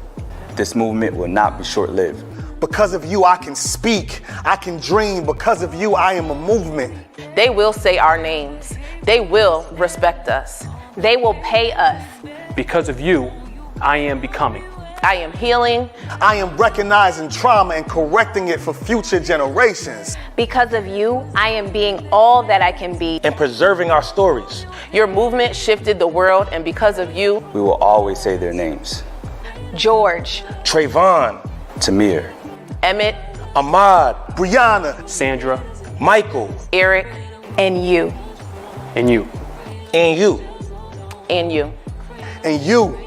This movement will not be short-lived. Because of you, I can speak, I can dream. Because of you, I am a movement. They will say our names. They will respect us. They will pay us. Because of you, I am becoming. I am healing. I am recognizing trauma and correcting it for future generations. Because of you, I am being all that I can be. And preserving our stories. Your movement shifted the world, and because of you, we will always say their names. George. Trayvon. Tamir. Emmett. Ahmad. Brianna. Sandra. Michael. Eric. And you. And you. And you. And you. And you.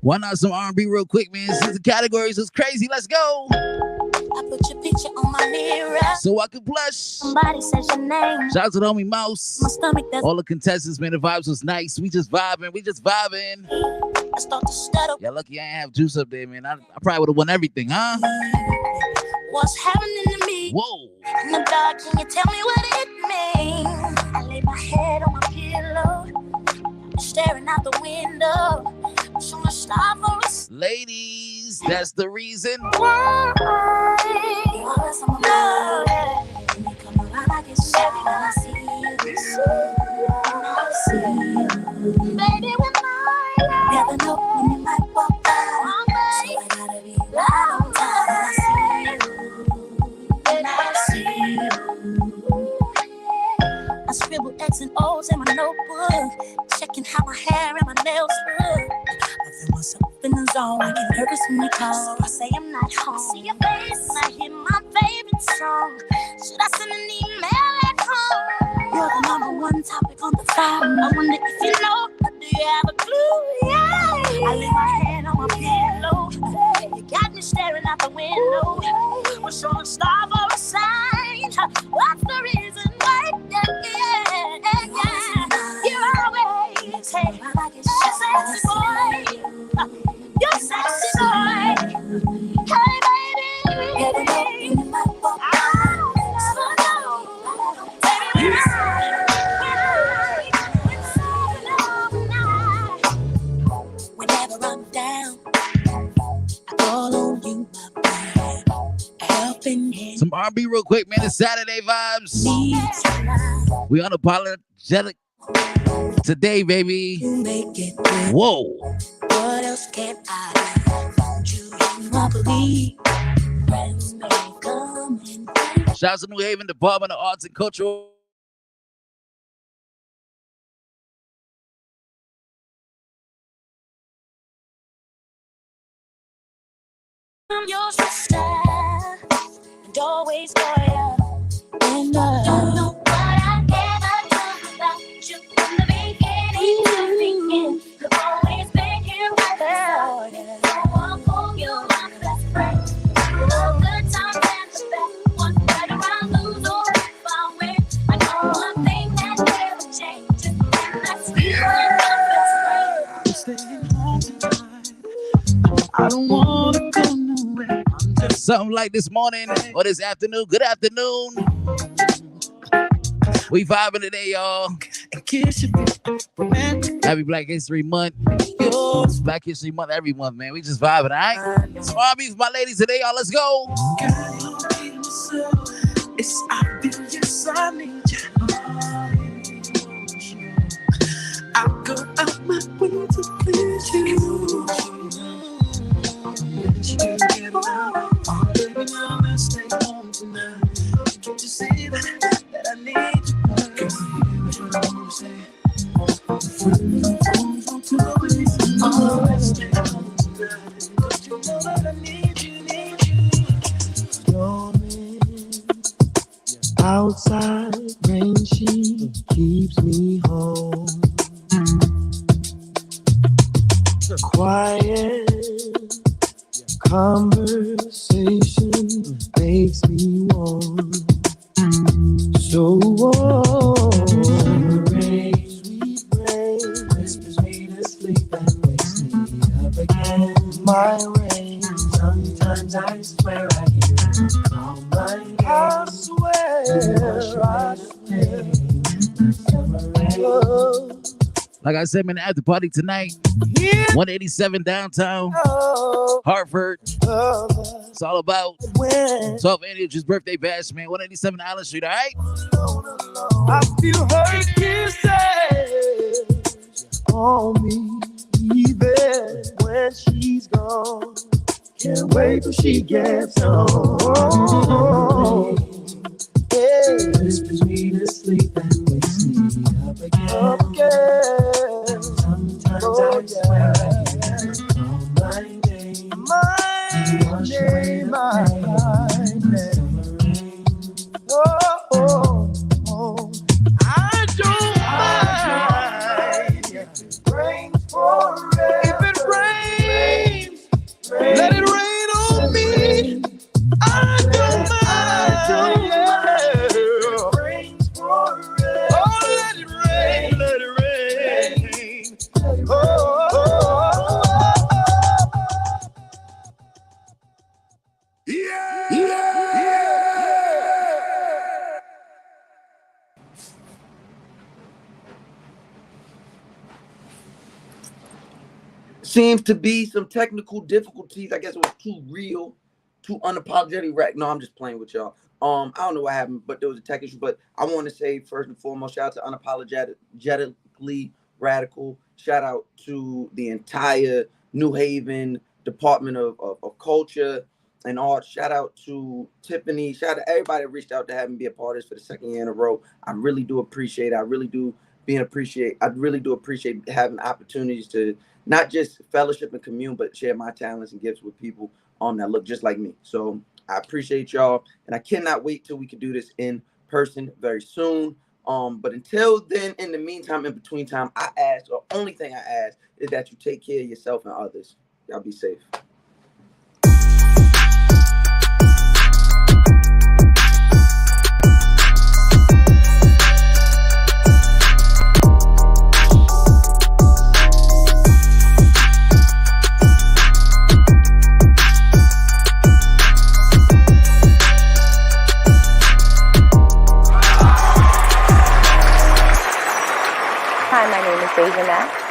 Why not some R&B real quick, man? Since the categories is crazy, let's go. I put your picture on my mirror so I can blush. Somebody says your name. Shout out to the homie Mouse. My stomach does. All the contestants, man, the vibes was nice. We just vibing. I start to stutter. Yeah, lucky I ain't have juice up there, man. I probably would have won everything, huh? What's happening to me? Whoa. In the dark, can you tell me what it means? I lay my head on my pillow, staring out the window. So much stop for us. Ladies, that's the reason. Why? Because I'm alive. When you come around, I get sad when I see you. I see you. Baby, when I never know when you might walk by. So I gotta be right on time when I see you. When I see you. I scribble X and O's in my notebook, checking how my hair and my nails look. I feel myself in the zone. I get nervous when you call, so I say I'm not home. I see your face and I hear my favorite song. Should I send an email at home? You're the number one topic on the phone. I wonder if you know, or do you have a clue? Yeah. I lay my head on my pillow. You got me staring out the window. We're showing star for a sign. What's the reason why? You're always hey, sexy boy. You're sexy boy. Hey, baby. Whenever I'm down, I call on you, my friend. Helping hand. Some R&B real quick, man. It's Saturday vibes. We unapologetic today, baby. Whoa. What else can I do? You won't believe. Friends may come and Shout out to New Haven Department of Arts and Cultural. I'm your sister and always loyal. And I don't know what I ever done about you from the beginning to the end. I've always been here right there. So I'll call you my best friend. All good times and the bad. One right around, lose or if I win. I know one thing that never changes, and that's you and my best friend. Staying home tonight. I don't wanna go nowhere. Something like this morning or this afternoon. Good afternoon. We vibing today, y'all. Happy Black History Month. Black History Month every month, man. We just vibing, all right? Some R&B for my ladies today, y'all. Let's go. It's obvious I need you. I go out my way to please you. Baby, now let's stay home tonight. Can't you see that I need you? Outside rain, she keeps me home. Quiet conversation makes me warm. So warm. Rain, sweet rain, whispers me to sleep and wakes me up again. My rain, sometimes I swear I hear it call my name. I swear. Like I said, man, the after party tonight, 187 downtown, Hartford. It's all about 12 Andrew's birthday bash, man. 187 Island Street, all right? I feel her kisses on me, even when she's gone. Can't wait till she gets home. Yeah. Whispers me to sleep and wakes me up again. Sometimes I swear I hear my name. My name. Oh. I don't mind if it rains forever. If it rains, let it rain on me. I don't mind. Seems to be some technical difficulties. I guess it was too real, too unapologetic. No, I'm just playing with y'all. I don't know what happened, but there was a tech issue. But I want to say first and foremost, shout out to Unapologetically Radical. Shout out to the entire New Haven Department of Culture and Art. Shout out to Tiffany. Shout out to everybody that reached out to have me be a part of this for the second year in a row. I really do appreciate it. I really do appreciate having opportunities to not just fellowship and commune, but share my talents and gifts with people that look just like me. So I appreciate y'all, and I cannot wait till we can do this in person very soon. But until then, in the meantime, in between time, only thing I ask is that you take care of yourself and others. Y'all be safe.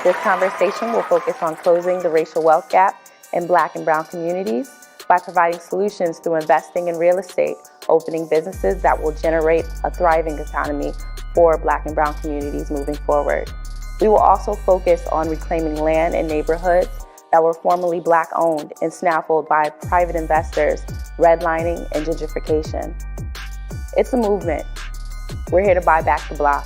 This conversation will focus on closing the racial wealth gap in Black and Brown communities by providing solutions through investing in real estate, opening businesses that will generate a thriving economy for Black and Brown communities moving forward. We will also focus on reclaiming land in neighborhoods that were formerly Black owned and snaffled by private investors, redlining, and gentrification. It's a movement. We're here to buy back the block.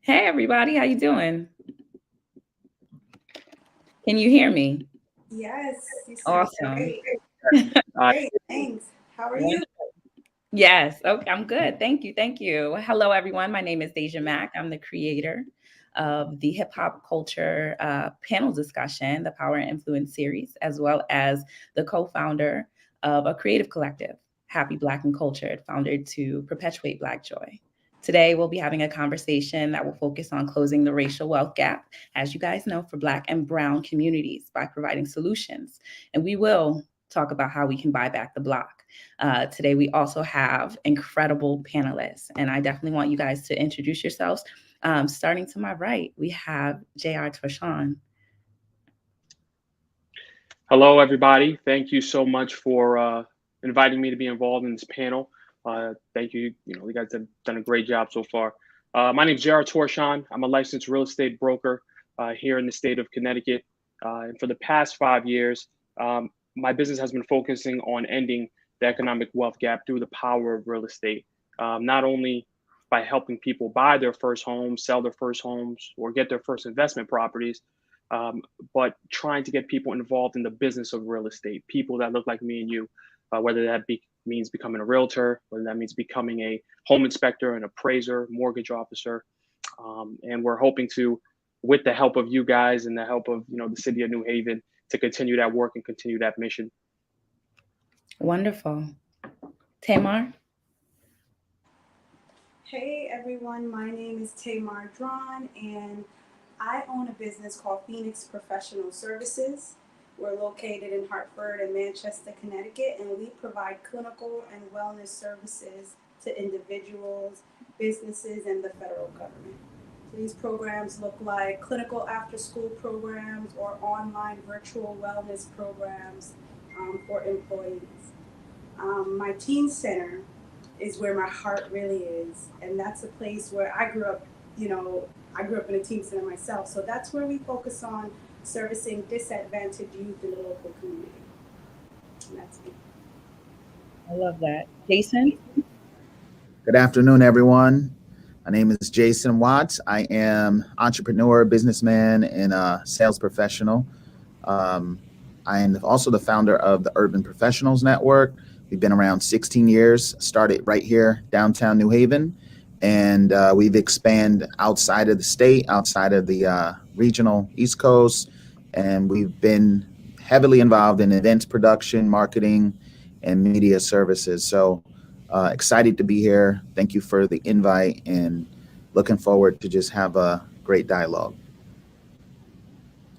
Hey everybody, how you doing? Can you hear me? Yes. You sound Awesome. Great. Great, Thanks. How are you? Yes, okay, I'm good. Thank you. Hello everyone, my name is Deja Mack. I'm the creator of the hip hop culture panel discussion, the Power and Influence series, as well as the co-founder of a creative collective, Happy Black and Cultured, founded to perpetuate Black joy. Today, we'll be having a conversation that will focus on closing the racial wealth gap, as you guys know, for Black and Brown communities by providing solutions. And we will talk about how we can buy back the block. Today, we also have incredible panelists, and I definitely want you guys to introduce yourselves. Starting to my right, we have J.R. Toshan. Hello, everybody. Thank you so much for inviting me to be involved in this panel. Thank you. You guys have done a great job so far. My name is Jared Torshan. I'm a licensed real estate broker here in the state of Connecticut. And for the past 5 years, my business has been focusing on ending the economic wealth gap through the power of real estate, not only by helping people buy their first homes, sell their first homes, or get their first investment properties, but trying to get people involved in the business of real estate, people that look like me and you, whether that means becoming a realtor, whether that means becoming a home inspector, an appraiser, mortgage officer. And we're hoping to, with the help of you guys and the help of the city of New Haven, to continue that work and continue that mission. Wonderful. Tamar? Hey everyone, my name is Tamar Drawn and I own a business called Phoenix Professional Services. We're located in Hartford and Manchester, Connecticut, and we provide clinical and wellness services to individuals, businesses, and the federal government. These programs look like clinical after-school programs or online virtual wellness programs for employees. My teen center is where my heart really is, and that's a place where I grew up. I grew up in a teen center myself, so that's where we focus on servicing disadvantaged youth in the local community. And that's me. I love that. Jason? Good afternoon, everyone. My name is Jason Watts. I am entrepreneur, businessman, and a sales professional. I am also the founder of the Urban Professionals Network. We've been around 16 years, started right here, downtown New Haven, and we've expanded outside of the state, outside of the regional East Coast, and we've been heavily involved in events production, marketing, and media services. So excited to be here. Thank you for the invite and looking forward to just have a great dialogue.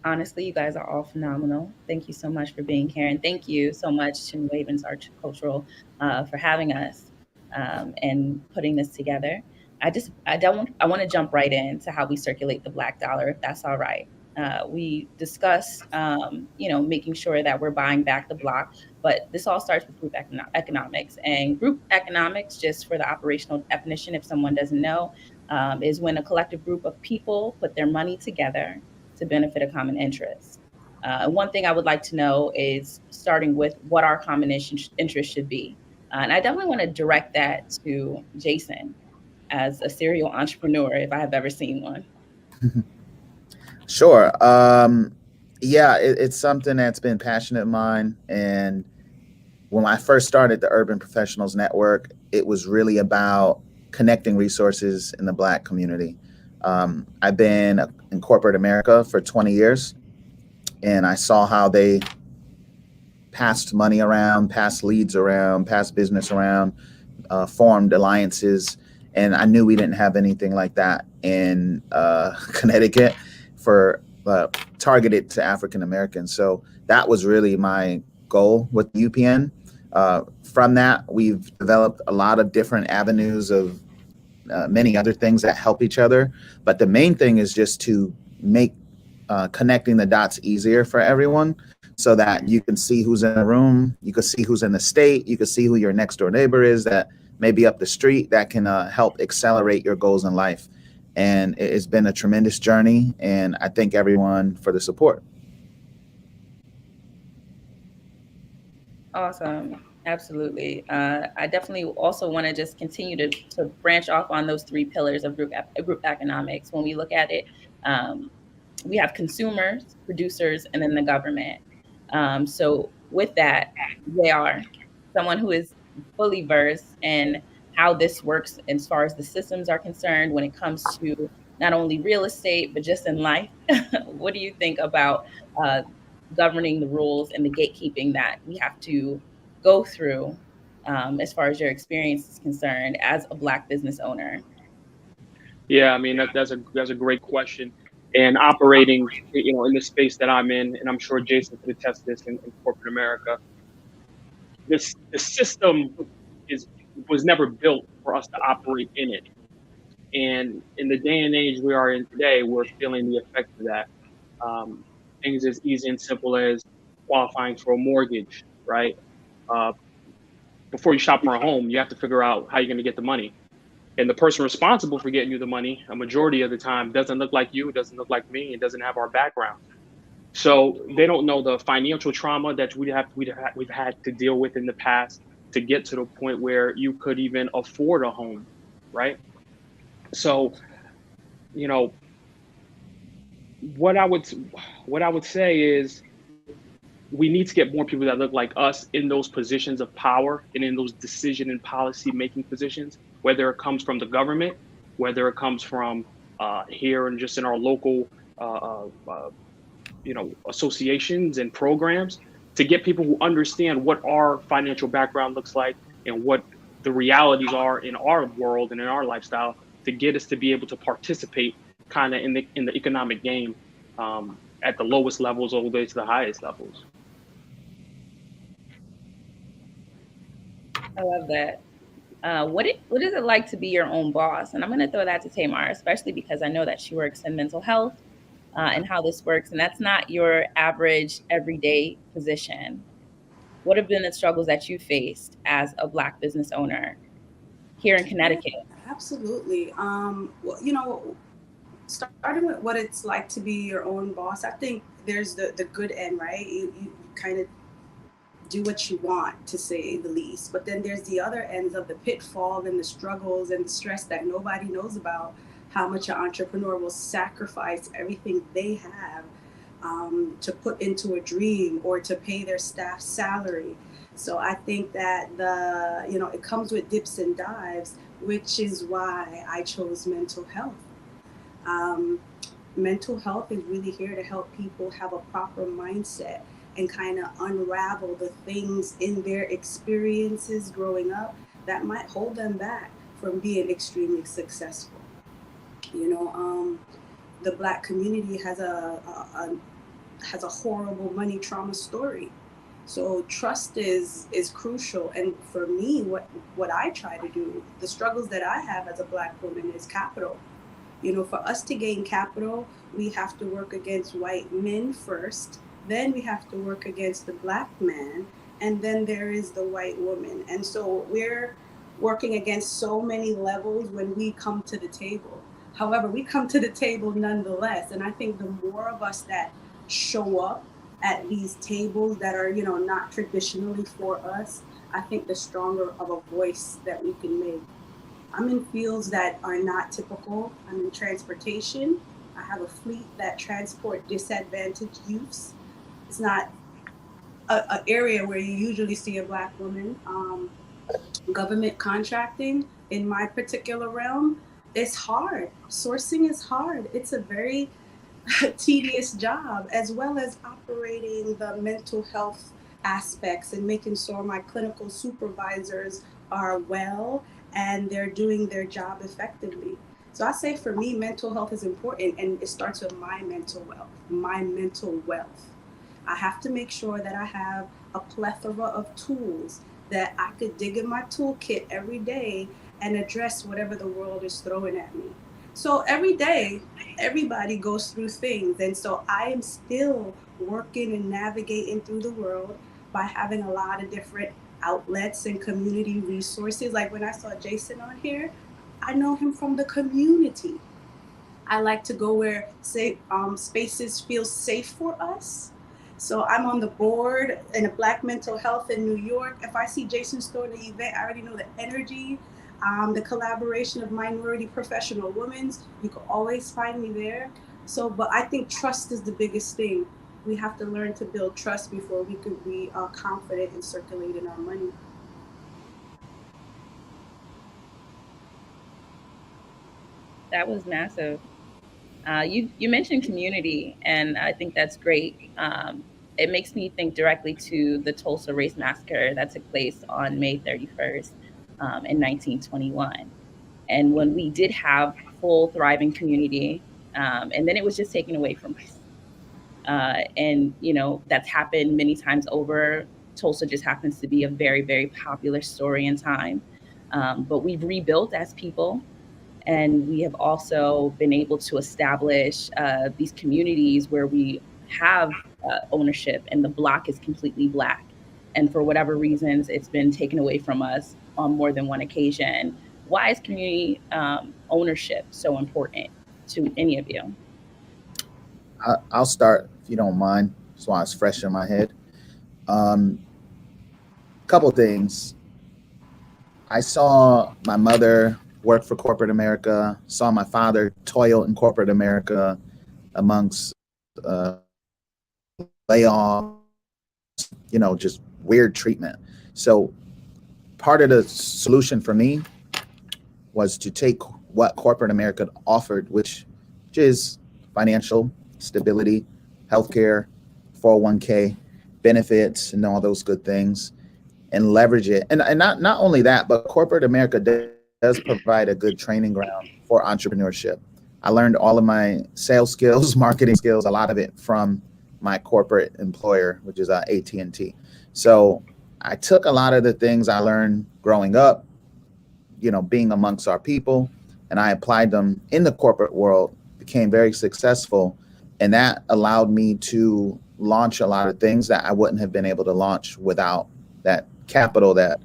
Honestly, you guys are all phenomenal. Thank you so much for being here. And thank you so much to New Haven's Arts Cultural for having us and putting this together. I want to jump right into how we circulate the Black dollar, if that's all right. We discuss, making sure that we're buying back the block, but this all starts with group economics. And group economics, just for the operational definition, if someone doesn't know, is when a collective group of people put their money together to benefit a common interest. One thing I would like to know is starting with what our common interest should be. And I definitely want to direct that to Jason as a serial entrepreneur, if I have ever seen one. Sure. It's something that's been passionate of mine. And when I first started the Urban Professionals Network, it was really about connecting resources in the Black community. I've been in corporate America for 20 years, and I saw how they passed money around, passed leads around, passed business around, formed alliances, and I knew we didn't have anything like that in Connecticut for targeted to African Americans. So that was really my goal with UPN. From that, we've developed a lot of different avenues of many other things that help each other. But the main thing is just to make connecting the dots easier for everyone so that you can see who's in the room, you can see who's in the state, you can see who your next door neighbor is that may be up the street that can help accelerate your goals in life. And it's been a tremendous journey, and I thank everyone for the support. Awesome. Absolutely. I definitely also want to just continue to branch off on those three pillars of group economics. When we look at it, we have consumers, producers, and then the government. So with that, they are someone who is fully versed in how this works as far as the systems are concerned when it comes to not only real estate, but just in life. What do you think about governing the rules and the gatekeeping that we have to go through as far as your experience is concerned as a Black business owner? Yeah, I mean, that's a great question. And operating, in the space that I'm in, and I'm sure Jason could attest to this in corporate America, the system was never built for us to operate in it. And in the day and age we are in today, we're feeling the effects of that. Things as easy and simple as qualifying for a mortgage, right? Before you shop for a home, you have to figure out how you're going to get the money. And the person responsible for getting you the money, a majority of the time, doesn't look like you, doesn't look like me, and doesn't have our background. So they don't know the financial trauma that we've had to deal with in the past to get to the point where you could even afford a home, right? So, you know, what I would what I would say is we need to get more people that look like us in those positions of power and in those decision and policy making positions, whether it comes from the government, whether it comes from here and just in our local associations and programs, to get people who understand what our financial background looks like and what the realities are in our world and in our lifestyle, to get us to be able to participate kind of in the economic game, at the lowest levels all the way to the highest levels. I love that. What is it like to be your own boss? And I'm going to throw that to Tamar, especially because I know that she works in mental health and how this works. And that's not your average everyday position. What have been the struggles that you faced as a Black business owner here in Connecticut? Absolutely. Well, starting with what it's like to be your own boss, I think there's the good end, right? You kind of do what you want, to say the least. But then there's the other ends of the pitfall and the struggles and the stress that nobody knows about, how much an entrepreneur will sacrifice everything they have to put into a dream or to pay their staff salary. So I think that it comes with dips and dives, which is why I chose mental health. Um, Mental health is really here to help people have a proper mindset and kind of unravel the things in their experiences growing up that might hold them back from being extremely successful. The Black community has a horrible money trauma story. So trust is crucial. And for me, what I try to do, the struggles that I have as a Black woman, is capital. For us to gain capital, we have to work against white men first, then we have to work against the Black man, and then there is the white woman. And so we're working against so many levels when we come to the table. However, we come to the table nonetheless. And I think the more of us that show up at these tables that are, not traditionally for us, I think the stronger of a voice that we can make. I'm in fields that are not typical. I'm in transportation. I have a fleet that transport disadvantaged youths. It's not an area where you usually see a Black woman. Government contracting in my particular realm is hard. Sourcing is hard. It's a very tedious job, as well as operating the mental health aspects and making sure my clinical supervisors are well and they're doing their job effectively. So I say for me, mental health is important, and it starts with my mental wealth. I have to make sure that I have a plethora of tools that I could dig in my toolkit every day and address whatever the world is throwing at me. So every day, everybody goes through things. And so I am still working and navigating through the world by having a lot of different outlets and community resources. Like when I saw Jason on here, I know him from the community. I like to go where spaces feel safe for us. So I'm on the board in a Black mental health in New York. If I see Jason throwing an event, I already know the energy, the collaboration of minority professional women. You can always find me there. So, but I think trust is the biggest thing. We have to learn to build trust before we could be confident in circulating our money. That was massive. You mentioned community, and I think that's great. It makes me think directly to the Tulsa Race Massacre that took place on May 31st in 1921. And when we did have full thriving community, and then it was just taken away from us. And, that's happened many times over. Tulsa just happens to be a very, very popular story in time. But we've rebuilt as people. And we have also been able to establish these communities where we have ownership and the block is completely Black. And for whatever reasons, it's been taken away from us on more than one occasion. Why is community ownership so important to any of you? I'll start if you don't mind. That's why it's fresh in my head. Couple things. I saw my mother work for corporate America, saw my father toil in corporate America amongst layoffs, just weird treatment. So part of the solution for me was to take what corporate America offered, which is financial stability, healthcare, 401k, benefits, and all those good things, and leverage it. And not only that, but corporate America does provide a good training ground for entrepreneurship. I learned all of my sales skills, marketing skills, a lot of it from my corporate employer, which is AT&T. So I took a lot of the things I learned growing up, being amongst our people, and I applied them in the corporate world, became very successful. And that allowed me to launch a lot of things that I wouldn't have been able to launch without that capital that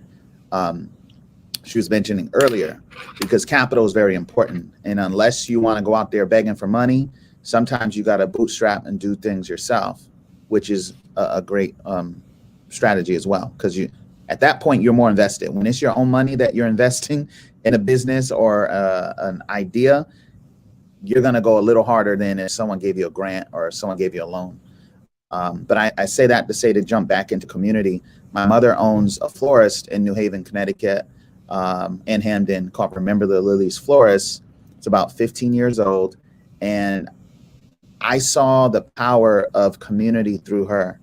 she was mentioning earlier, because capital is very important. And unless you want to go out there begging for money, sometimes you got to bootstrap and do things yourself, which is a great strategy as well. Because at that point, you're more invested. When it's your own money that you're investing in a business or an idea, you're going to go a little harder than if someone gave you a grant or someone gave you a loan. But I say that to jump back into community. My mother owns a florist in New Haven, Connecticut, and Hamden called Remember the Lilies Florist. It's about 15 years old. And I saw the power of community through her.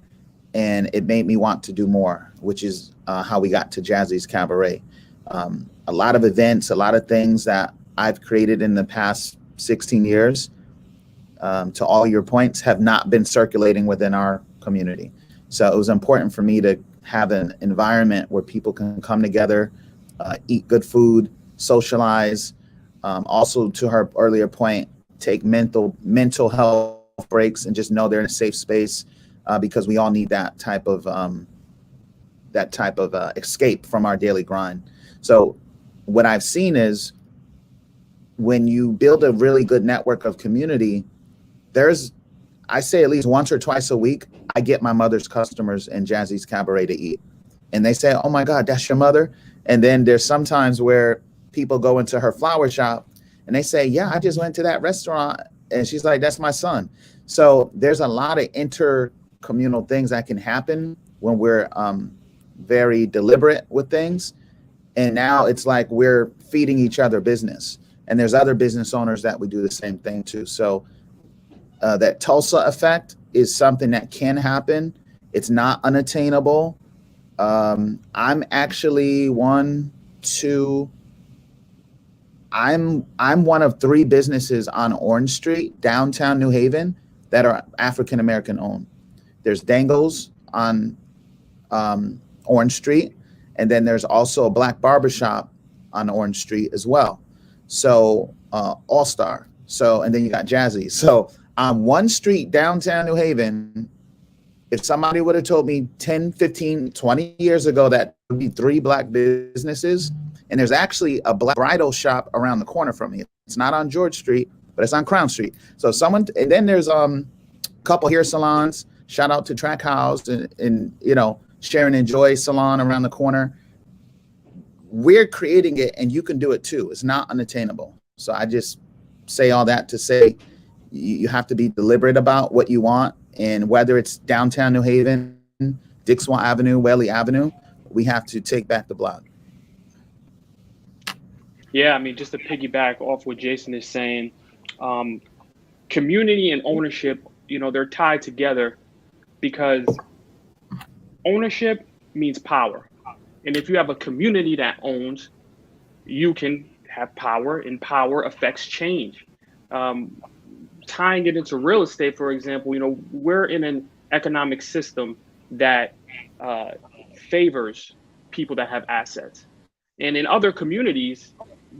And it made me want to do more, which is how we got to Jazzy's Cabaret. A lot of events, a lot of things that I've created in the past 16 years, to all your points, have not been circulating within our community. So it was important for me to have an environment where people can come together, eat good food, socialize. Also, to her earlier point, take mental health breaks and just know they're in a safe space, because we all need that type of escape from our daily grind. So what I've seen is when you build a really good network of community, I say at least once or twice a week, I get my mother's customers in Jazzy's Cabaret to eat. And they say, "Oh my God, that's your mother?" And then there's sometimes where people go into her flower shop and they say, "Yeah, I just went to that restaurant." And she's like, "That's my son." So there's a lot of intercommunal things that can happen when we're very deliberate with things. And now it's like we're feeding each other business. And there's other business owners that we do the same thing to. So that Tulsa effect is something that can happen. It's not unattainable. I'm actually one of 3 businesses on Orange Street, downtown New Haven, that are African American owned. There's Dangles on Orange Street, and then there's also a black barbershop on Orange Street as well. So All Star. So, and then you got Jazzy. So on one street downtown New Haven, if somebody would have told me 10, 15, 20 years ago that would be 3 black businesses, and there's actually a black bridal shop around the corner from me. It's not on George Street, but it's on Crown Street. So and then there's a couple hair salons. Shout out to Track House and Sharon and Joy salon around the corner. We're creating it, and you can do it too. It's not unattainable. So I just say all that to say you have to be deliberate about what you want. And whether it's downtown New Haven, Dixwell Avenue, Whaley Avenue, we have to take back the block. Yeah, I mean, just to piggyback off what Jason is saying, community and ownership, they're tied together because ownership means power. And if you have a community that owns, you can have power, and power affects change. Tying it into real estate, for example, we're in an economic system that favors people that have assets. And in other communities,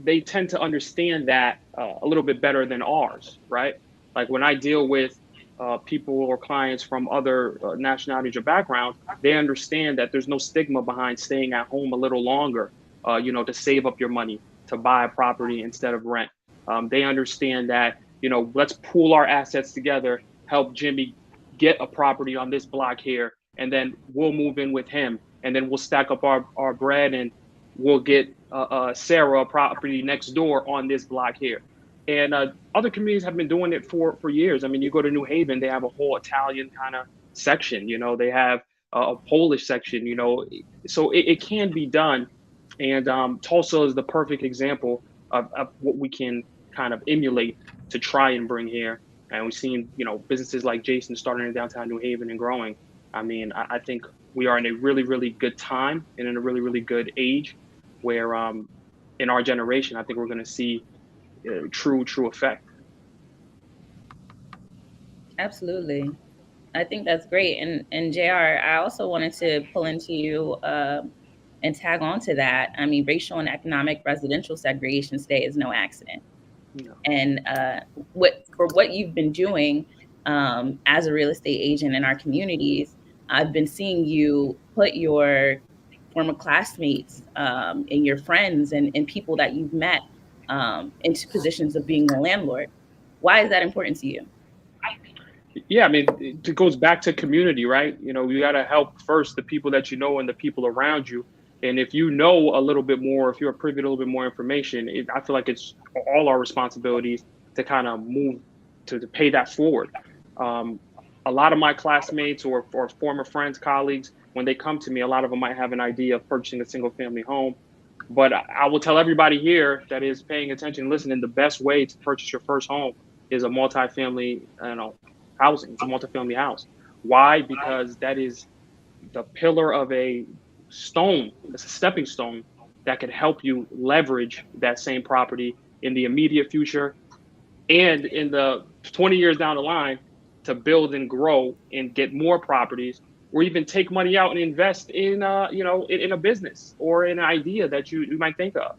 they tend to understand that a little bit better than ours, right? Like when I deal with people or clients from other nationalities or backgrounds, they understand that there's no stigma behind staying at home a little longer, to save up your money. to buy a property instead of rent. They understand that, let's pool our assets together, help Jimmy get a property on this block here, and then we'll move in with him, and then we'll stack up our bread, and we'll get Sarah a property next door on this block here. And other communities have been doing it for years. I mean, you go to New Haven, they have a whole Italian kind of section, they have a Polish section, so it can be done. And Tulsa is the perfect example of what we can kind of emulate to try and bring here. And we've seen, businesses like Jason starting in downtown New Haven and growing. I mean, I think we are in a really, really good time and in a really, really good age where in our generation, I think we're going to see true effect. Absolutely. I think that's great. And JR, I also wanted to pull into you and tag on to that. I mean, racial and economic residential segregation today is no accident. No. And what you've been doing as a real estate agent in our communities, I've been seeing you put your former classmates and your friends and people that you've met into positions of being a landlord. Why is that important to you? Yeah, I mean, it goes back to community, right? You got to help first the people that you know and the people around you. And if you know a little bit more, if you're privy to a little bit more information, I feel like it's all our responsibilities to kind of move to pay that forward. A lot of my classmates or former friends, colleagues, when they come to me, a lot of them might have an idea of purchasing a single family home. But I will tell everybody here that is paying attention and listening, the best way to purchase your first home is a multifamily, housing. It's a multifamily house. Why? Because that is the pillar of a stone. It's a stepping stone that can help you leverage that same property in the immediate future and in the 20 years down the line to build and grow and get more properties, or even take money out and invest in in a business or in an idea that you might think of.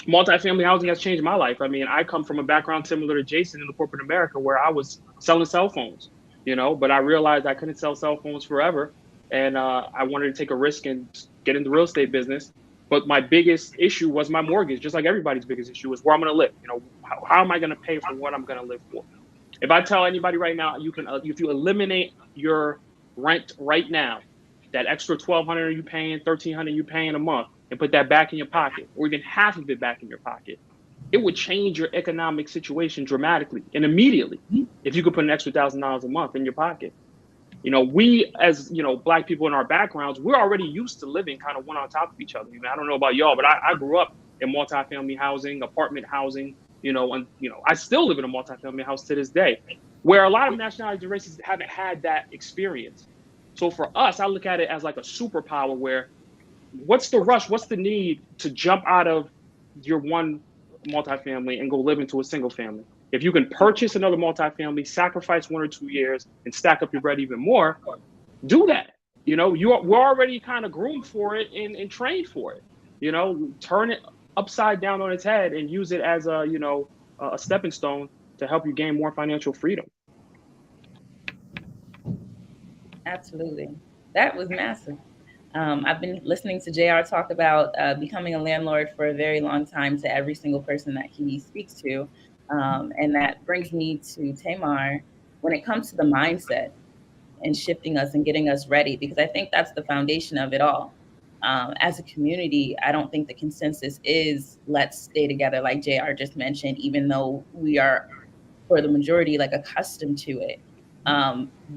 Multifamily housing has changed my life. I mean, I come from a background similar to Jason in the corporate America where I was selling cell phones, but I realized I couldn't sell cell phones forever. And I wanted to take a risk and get into the real estate business. But my biggest issue was my mortgage, just like everybody's biggest issue is where I'm going to live. How am I going to pay for what I'm going to live for? If I tell anybody right now, you can, if you eliminate your rent right now, that extra $1,200 you paying, $1,300 you paying a month, and put that back in your pocket, or even half of it back in your pocket, it would change your economic situation dramatically and immediately if you could put an extra $1,000 a month in your pocket. We as Black people in our backgrounds, we're already used to living kind of one on top of each other. I don't know about y'all, but I grew up in multifamily housing, apartment housing. And I still live in a multifamily house to this day, where a lot of nationalities and races haven't had that experience. So for us, I look at it as like a superpower where what's the rush? What's the need to jump out of your one multifamily and go live into a single family? If you can purchase another multifamily, sacrifice 1 or 2 years and stack up your bread even more, do that. We're already kind of groomed for it and trained for it. Turn it upside down on its head and use it as a stepping stone to help you gain more financial freedom. Absolutely. That was massive. I've been listening to JR talk about becoming a landlord for a very long time to every single person that he speaks to. And that brings me to Tamar when it comes to the mindset and shifting us and getting us ready, because I think that's the foundation of it all. As a community, I don't think the consensus is let's stay together, like JR just mentioned, even though we are, for the majority, like accustomed to it.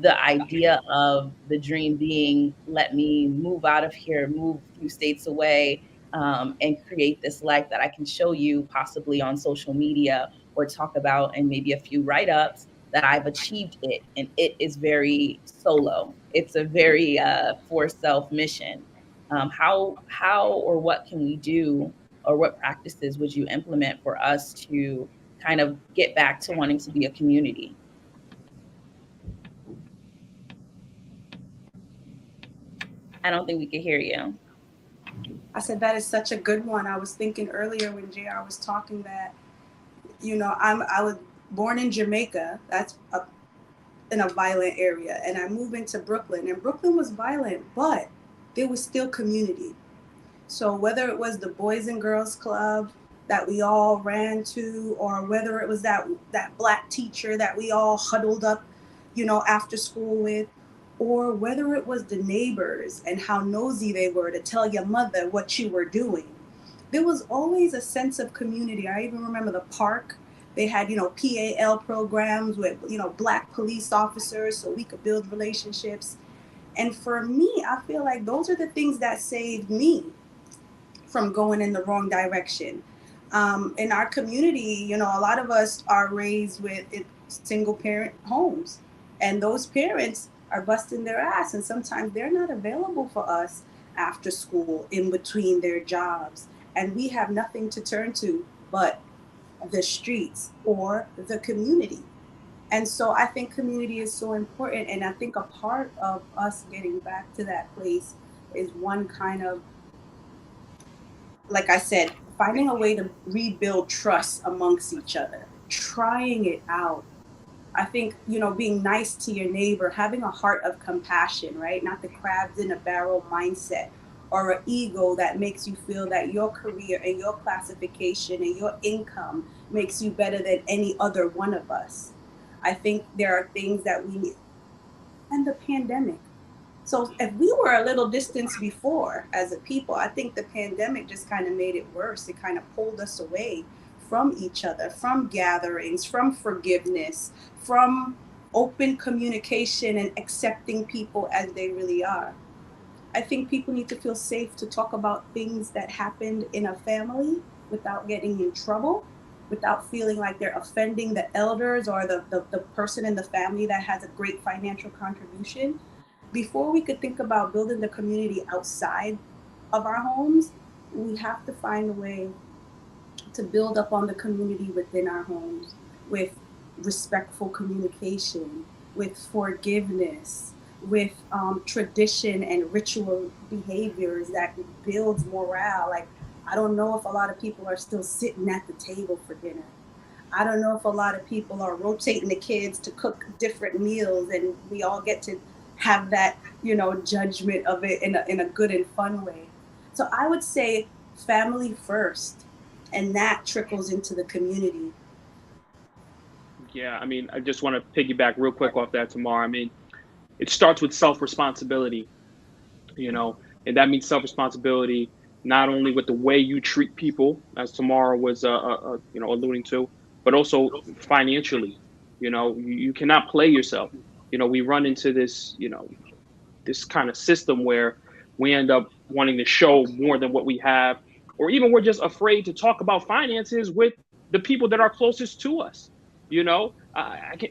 The idea of the dream being, let me move out of here, move a few states away, and create this life that I can show you possibly on social media or talk about in maybe a few write-ups that I've achieved it. And it is very solo. It's a very for self mission. How or what can we do, or what practices would you implement for us to kind of get back to wanting to be a community? I don't think we could hear you. I said that is such a good one. I was thinking earlier when JR was talking that, I was born in Jamaica. That's in a violent area. And I moved into Brooklyn. And Brooklyn was violent, but there was still community. So whether it was the Boys and Girls Club that we all ran to, or whether it was that black teacher that we all huddled up, after school with, or whether it was the neighbors and how nosy they were to tell your mother what you were doing, there was always a sense of community. I even remember the park. They had, PAL programs with, black police officers so we could build relationships. And for me, I feel like those are the things that saved me from going in the wrong direction. In our community, a lot of us are raised with single parent homes, and those parents are busting their ass, and sometimes they're not available for us after school, in between their jobs, and we have nothing to turn to but the streets or the community. And so I think community is so important, and I think a part of us getting back to that place is one kind of, like I said, finding a way to rebuild trust amongst each other, trying it out. I think, being nice to your neighbor, having a heart of compassion, right? Not the crabs in a barrel mindset, or an ego that makes you feel that your career and your classification and your income makes you better than any other one of us. I think there are things that we need. And the pandemic. So if we were a little distance before as a people, I think the pandemic just kind of made it worse. It kind of pulled us away from each other, from gatherings, from forgiveness, from open communication and accepting people as they really are. I think people need to feel safe to talk about things that happened in a family without getting in trouble, without feeling like they're offending the elders or the person in the family that has a great financial contribution. Before we could think about building the community outside of our homes, we have to find a way to build up on the community within our homes with respectful communication, with forgiveness, with tradition and ritual behaviors that builds morale. Like, I don't know if a lot of people are still sitting at the table for dinner. I don't know if a lot of people are rotating the kids to cook different meals, and we all get to have that, judgment of it in a good and fun way. So I would say family first, and that trickles into the community. Yeah, I mean, I just want to piggyback real quick off that, Tamar. I mean, it starts with self-responsibility, and that means self-responsibility not only with the way you treat people, as Tamara was, alluding to, but also financially. You cannot play yourself. We run into this, this kind of system where we end up wanting to show more than what we have, or even we're just afraid to talk about finances with the people that are closest to us.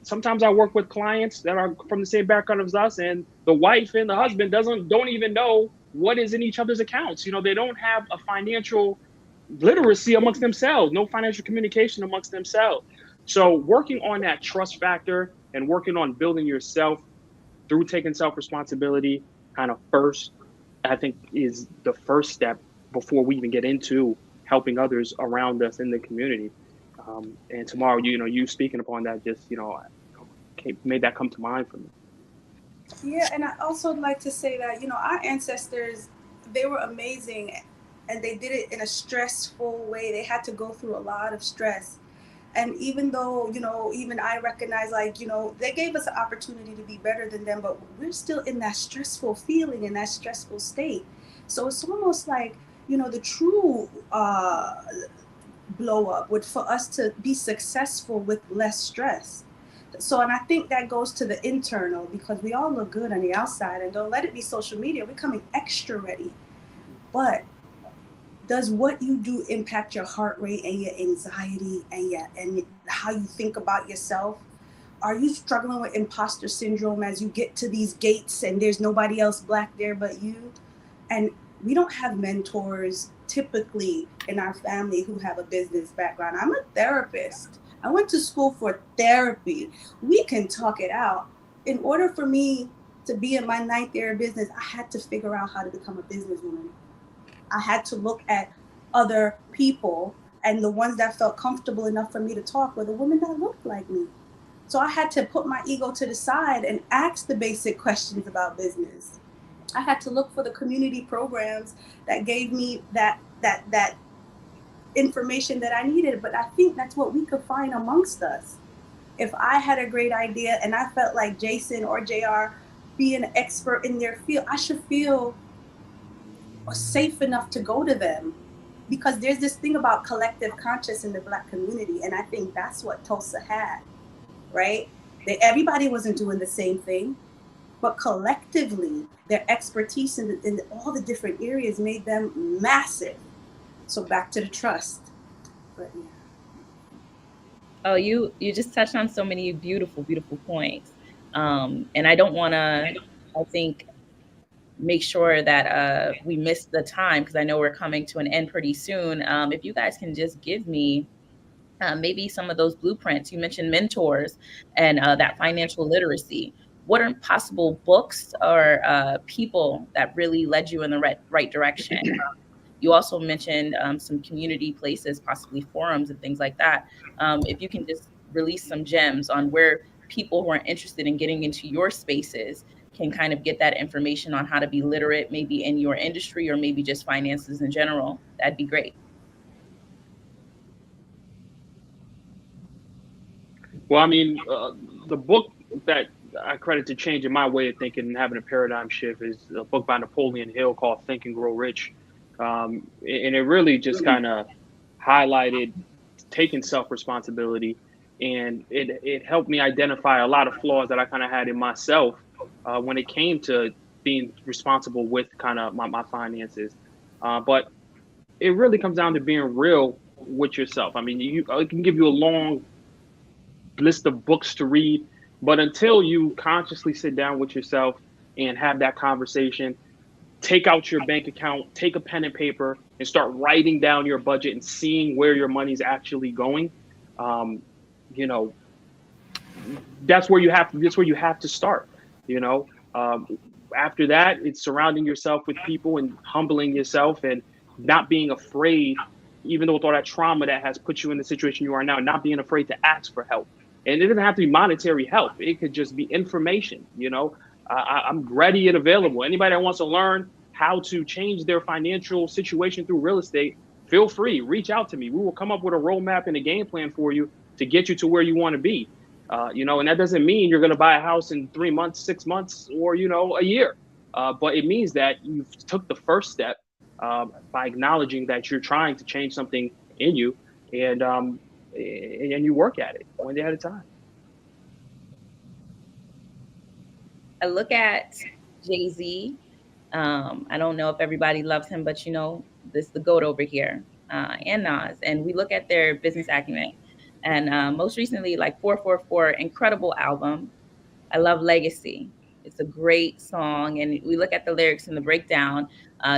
Sometimes I work with clients that are from the same background as us, and the wife and the husband don't even know what is in each other's accounts. They don't have a financial literacy amongst themselves, no financial communication amongst themselves. So working on that trust factor and working on building yourself through taking self-responsibility kind of first, I think, is the first step before we even get into helping others around us in the community. And tomorrow, you speaking upon that just, made that come to mind for me. Yeah, and I also like to say that, our ancestors, they were amazing, and they did it in a stressful way. They had to go through a lot of stress. And even though, even I recognize, like, they gave us an opportunity to be better than them, but we're still in that stressful feeling, in that stressful state. So it's almost like, the true blow up would for us to be successful with less stress. So, and I think that goes to the internal, because we all look good on the outside, and don't let it be social media. We're coming extra ready. But does what you do impact your heart rate and your anxiety and how you think about yourself? Are you struggling with imposter syndrome as you get to these gates and there's nobody else Black there but you? And we don't have mentors typically in our family who have a business background. I'm a therapist. I went to school for therapy. We can talk it out. In order for me to be in my 9th year of business, I had to figure out how to become a businesswoman. I had to look at other people, and the ones that felt comfortable enough for me to talk were the women that looked like me. So I had to put my ego to the side and ask the basic questions about business. I had to look for the community programs that gave me that information that I needed. But I think that's what we could find amongst us. If I had a great idea and I felt like Jason or JR being an expert in their field, I should feel safe enough to go to them, because there's this thing about collective conscious in the Black community, and I think that's what Tulsa had, right? Everybody wasn't doing the same thing, but collectively, their expertise in all the different areas made them massive. So back to the trust. But yeah. Oh, you just touched on so many beautiful, beautiful points. And I don't want to, I think, make sure that we miss the time, because I know we're coming to an end pretty soon. If you guys can just give me maybe some of those blueprints. You mentioned mentors and that financial literacy. What are possible books or people that really led you in the right direction? You also mentioned some community places, possibly forums and things like that. If you can just release some gems on where people who are interested in getting into your spaces can kind of get that information on how to be literate, maybe in your industry or maybe just finances in general, that'd be great. Well, I mean, the book that I credit to changing my way of thinking and having a paradigm shift is a book by Napoleon Hill called Think and Grow Rich. And it really just kind of highlighted taking self-responsibility, and it helped me identify a lot of flaws that I kind of had in myself when it came to being responsible with kind of my finances. But it really comes down to being real with yourself. I mean, I can give you a long list of books to read, but until you consciously sit down with yourself and have that conversation, take out your bank account, take a pen and paper, and start writing down your budget and seeing where your money's actually going. You know, that's where you have to start. You know, after that, it's surrounding yourself with people and humbling yourself and not being afraid, even though with all that trauma that has put you in the situation you are now, not being afraid to ask for help. And it doesn't have to be monetary help. It could just be information. You know, I'm ready and available. Anybody that wants to learn how to change their financial situation through real estate, feel free, reach out to me. We will come up with a roadmap and a game plan for you to get you to where you want to be. You know, and that doesn't mean you're going to buy a house in 3 months, 6 months, or, you know, a year. But it means that you've took the first step by acknowledging that you're trying to change something in you, and you work at it one day at a time. I look at Jay-Z. I don't know if everybody loves him, but you know, this is the GOAT over here, and Nas. And we look at their business acumen. And most recently, like 444, incredible album. I love Legacy. It's a great song. And we look at the lyrics and the breakdown.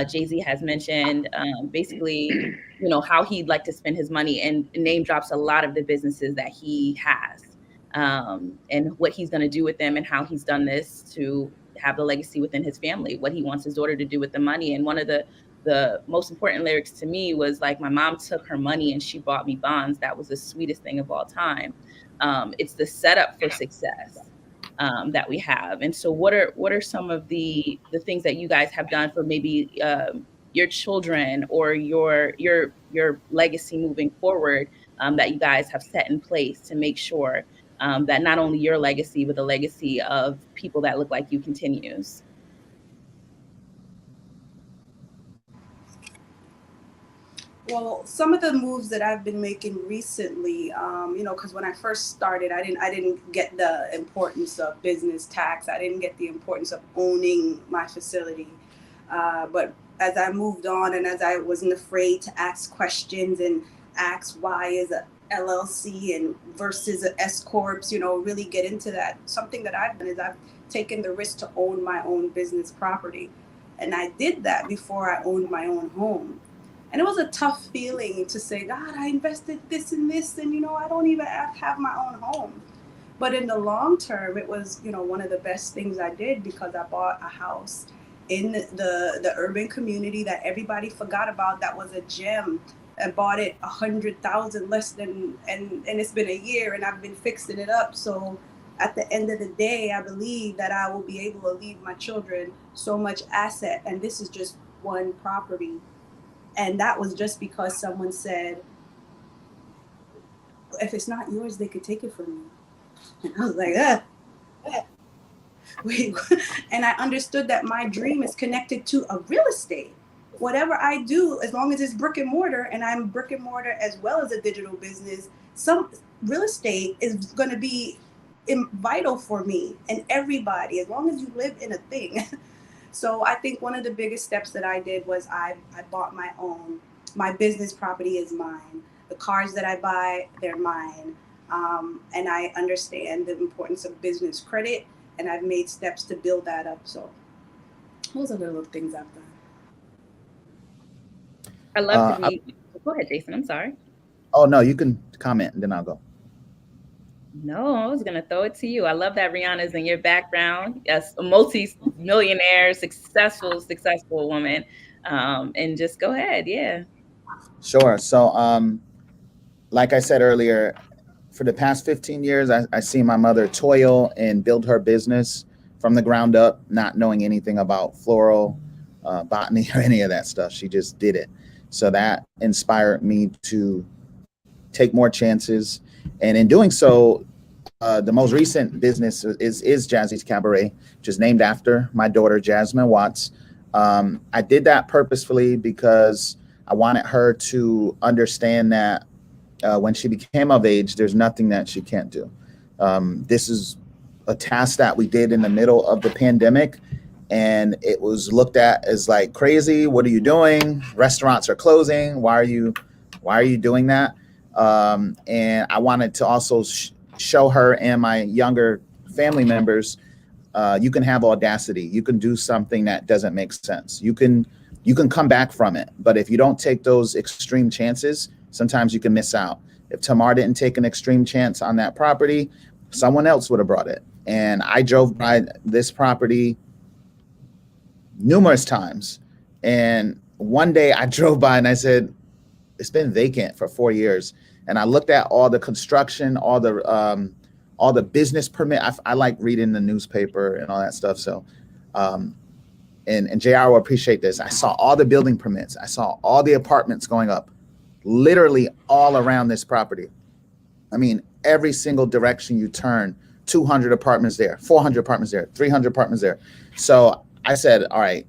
Jay-Z has mentioned basically, you know, how he'd like to spend his money, and name drops a lot of the businesses that he has, and what he's going to do with them, and how he's done this to have the legacy within his family, what he wants his daughter to do with the money. And one of the most important lyrics to me was like, my mom took her money and she bought me bonds. That was the sweetest thing of all time. It's the setup for success that we have. And so what are some of the things that you guys have done for maybe your children or your legacy moving forward, that you guys have set in place to make sure that not only your legacy, but the legacy of people that look like you continues? Well, some of the moves that I've been making recently, you know, because when I first started, I didn't get the importance of business tax. I didn't get the importance of owning my facility. But as I moved on, and as I wasn't afraid to ask questions and ask why is a LLC and versus an S corps, you know, really get into that. Something that I've done is I've taken the risk to own my own business property, and I did that before I owned my own home. And it was a tough feeling to say, God, I invested this and this, and, you know, I don't even have my own home. But in the long term, it was, you know, one of the best things I did, because I bought a house in the urban community that everybody forgot about. That was a gem. I bought it 100,000 less than, and it's been a year and I've been fixing it up. So at the end of the day, I believe that I will be able to leave my children so much asset. And this is just one property. And that was just because someone said, if it's not yours, they could take it from you. And I was like, wait. And I understood that my dream is connected to a real estate. Whatever I do, as long as it's brick and mortar, and I'm brick and mortar as well as a digital business, some real estate is going to be vital for me and everybody, as long as you live in a thing. So I think one of the biggest steps that I did was I bought my own. My business property is mine. The cars that I buy, they're mine. And I understand the importance of business credit, and I've made steps to build that up. So those are the little things I've done. I love to meet. Go ahead, Jason. I'm sorry. Oh, no, you can comment and then I'll go. No, I was going to throw it to you. I love that Rihanna's in your background. Yes, a multi-millionaire, successful woman. And just go ahead. Yeah. Sure. So, like I said earlier, for the past 15 years, I see my mother toil and build her business from the ground up, not knowing anything about floral, botany, or any of that stuff. She just did it. So that inspired me to take more chances. And in doing so, the most recent business is Jazzy's Cabaret, which is named after my daughter, Jasmine Watts. I did that purposefully because I wanted her to understand that when she became of age, there's nothing that she can't do. This is a task that we did in the middle of the pandemic, and it was looked at as like crazy. What are you doing? Restaurants are closing. Why are you doing that? And I wanted to also show her and my younger family members, you can have audacity. You can do something that doesn't make sense. You can come back from it. But if you don't take those extreme chances, sometimes you can miss out. If Tamar didn't take an extreme chance on that property, someone else would have brought it. And I drove by this property numerous times. And one day I drove by and I said, it's been vacant for 4 years. And I looked at all the construction, all the business permit. I like reading the newspaper and all that stuff. So, and JR will appreciate this. I saw all the building permits. I saw all the apartments going up, literally all around this property. I mean, every single direction you turn, 200 apartments there, 400 apartments there, 300 apartments there. So I said, all right,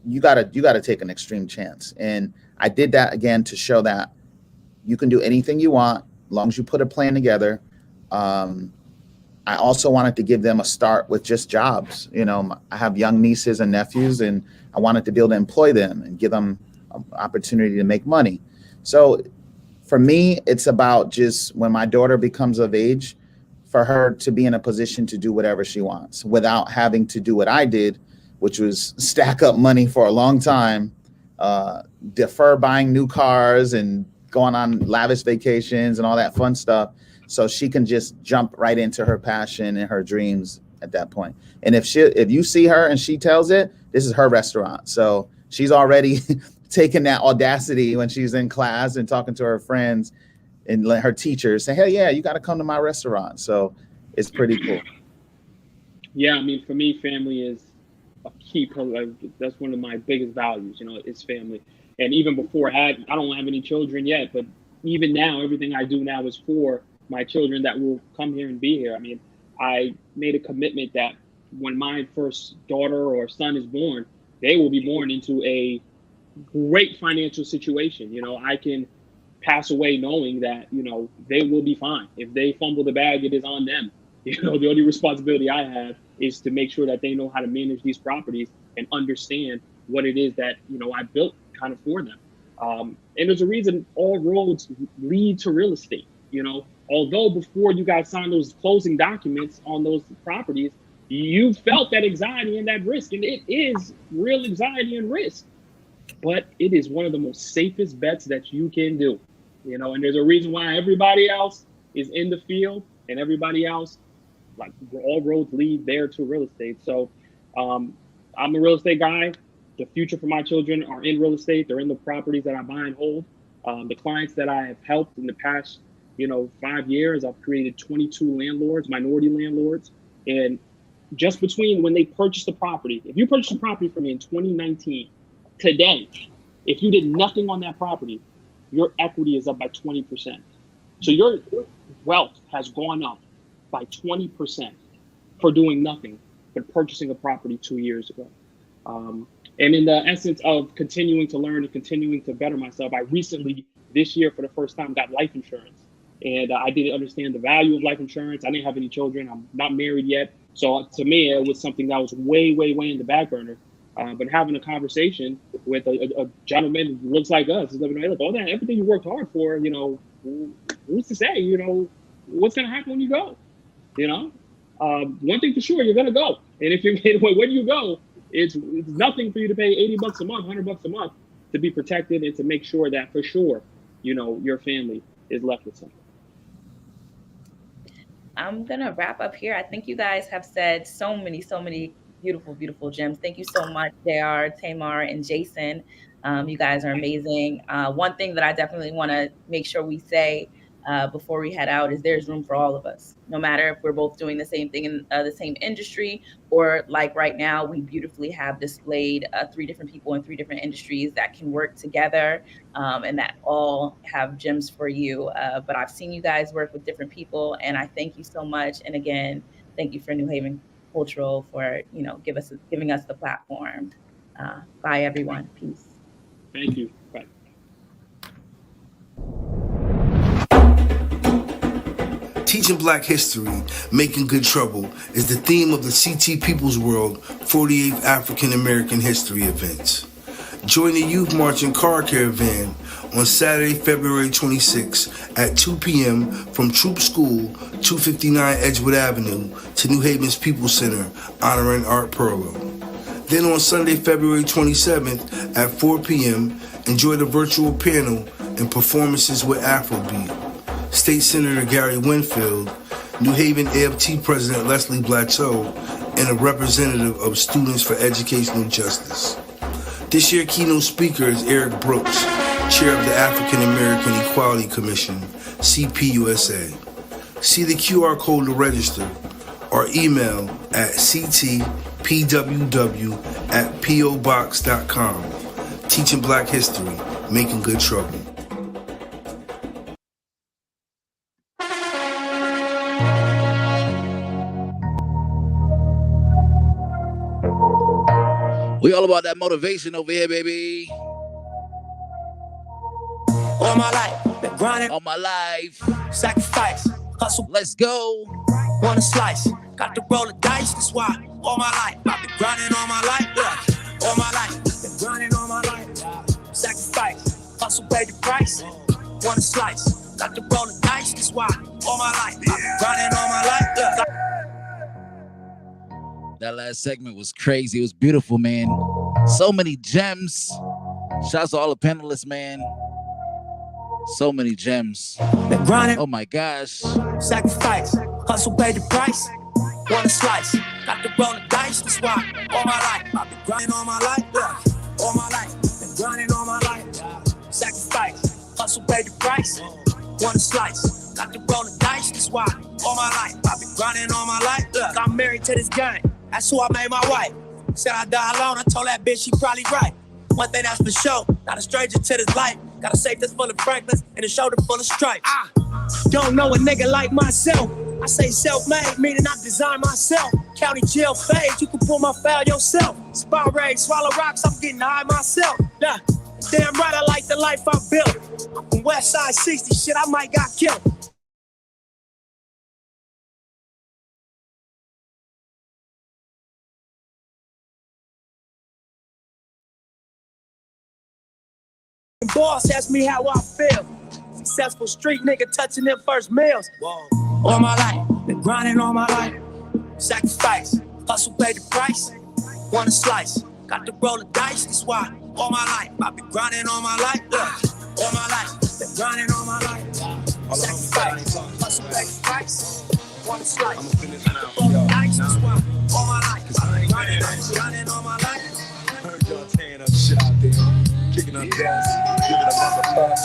you gotta take an extreme chance. And I did that again to show that you can do anything you want, as long as you put a plan together. I also wanted to give them a start with just jobs. You know, I have young nieces and nephews, and I wanted to be able to employ them and give them an opportunity to make money. So for me, it's about just when my daughter becomes of age, for her to be in a position to do whatever she wants without having to do what I did, which was stack up money for a long time, defer buying new cars and going on lavish vacations and all that fun stuff. So she can just jump right into her passion and her dreams at that point. And if you see her and she tells it, this is her restaurant. So she's already taken that audacity when she's in class and talking to her friends and let her teachers say, hey, yeah, you got to come to my restaurant. So it's pretty cool. Yeah, I mean, for me, family is a key pillar. That's one of my biggest values, it's family. And even before I don't have any children yet, but even now, everything I do now is for my children that will come here and be here. I mean, I made a commitment that when my first daughter or son is born, they will be born into a great financial situation. I can pass away knowing that, they will be fine. If they fumble the bag, it is on them. The only responsibility I have is to make sure that they know how to manage these properties and understand what it is that, I built kind of for them. And there's a reason all roads lead to real estate. Although before you guys signed those closing documents on those properties, you felt that anxiety and that risk, and it is real anxiety and risk, but it is one of the most safest bets that you can do, and there's a reason why everybody else is in the field and everybody else, like all roads lead there to real estate. So I'm a real estate guy. The future for my children are in real estate. They're in the properties that I buy and hold. The clients that I have helped in the past 5 years, I've created 22 landlords, minority landlords. And just between when they purchased the property, if you purchased a property from me in 2019, today, if you did nothing on that property, your equity is up by 20%. So your wealth has gone up by 20% for doing nothing but purchasing a property 2 years ago. And in the essence of continuing to learn and continuing to better myself, I recently, this year, for the first time, got life insurance. And I didn't understand the value of life insurance. I didn't have any children. I'm not married yet. So to me, it was something that was way, way, way in the back burner. But having a conversation with a gentleman who looks like us, is living, look, all that, everything you worked hard for, who's to say, what's going to happen when you go? One thing for sure, you're going to go. And if when you go, it's nothing for you to pay $80 a month, $100 a month to be protected and to make sure that for sure, your family is left with something. I'm going to wrap up here. I think you guys have said so many beautiful, beautiful gems. Thank you so much, JR, Tamar, and Jason. You guys are amazing. One thing that I definitely want to make sure we say before we head out is there's room for all of us, no matter if we're both doing the same thing in the same industry, or like right now, we beautifully have displayed 3 different people in 3 different industries that can work together and that all have gems for you. But I've seen you guys work with different people, and I thank you so much. And again, thank you for New Haven Cultural for giving us the platform. Bye, everyone. Peace. Thank you. Bye. Teaching Black history, making good trouble is the theme of the CT People's World 48th African American History event. Join the Youth March and Car Caravan on Saturday, February 26 at 2 p.m. from Troop School, 259 Edgewood Avenue to New Haven's People's Center, honoring Art Perlow. Then on Sunday, February 27th at 4 p.m., enjoy the virtual panel and performances with Afrobeat. State Senator Gary Winfield, New Haven AFT President Leslie Blatteau, and a representative of Students for Educational Justice. This year's keynote speaker is Eric Brooks, Chair of the African American Equality Commission, CPUSA. See the QR code to register or email at ctpww@pobox.com. Teaching Black history, making good trouble. We all about that motivation over here, baby. All my life, been grinding. All my life. Sacrifice, hustle. Let's go. Want a slice, got to roll the dice. That's why all my life, I've been grinding all my life. Yeah. All my life, been grinding all my life. Sacrifice, hustle, pay the price. Want a slice, got to roll the dice. That's why all my life, I've been grinding all my life. Yeah. That last segment was crazy. It was beautiful, man. So many gems. Shouts to all the panelists, man. So many gems. Oh my gosh. Sacrifice, hustle, pay the price. Want a slice, got to roll the dice. That's why all my life, I've been grinding all my life. Yeah. All my life, been grinding all my life. Sacrifice, hustle, pay the price. Want a slice, got to roll the dice. That's why all my life, I've been grinding all my life. Look, I'm married to this game. That's who I made my wife. Said I die alone, I told that bitch she probably right. One thing that's for sure, not a stranger to this life. Got a safe that's full of Franklins and a shoulder full of stripes. Don't know a nigga like myself. I say self-made, meaning I design myself. County jail fade, you can pull my foul yourself. Spot rage, swallow rocks, I'm getting high myself. Nah, damn right I like the life I built. I'm from West Side 60, shit, I might got killed. Boss asked me how I feel. Successful street nigga touching them first meals. Whoa. All my life, been grinding all my life. Sacrifice, hustle, pay the price. Want a slice, got to roll the dice. That's why all my life, I've been grinding all my life. Yeah. All my life, been grinding all my life. Sacrifice, hustle, pay the price. Want a slice, roll the dice. That's why all my life, I've been grinding all my life. Heard y'all tearing up shit out there. Kicking up gas, giving a motherfucker.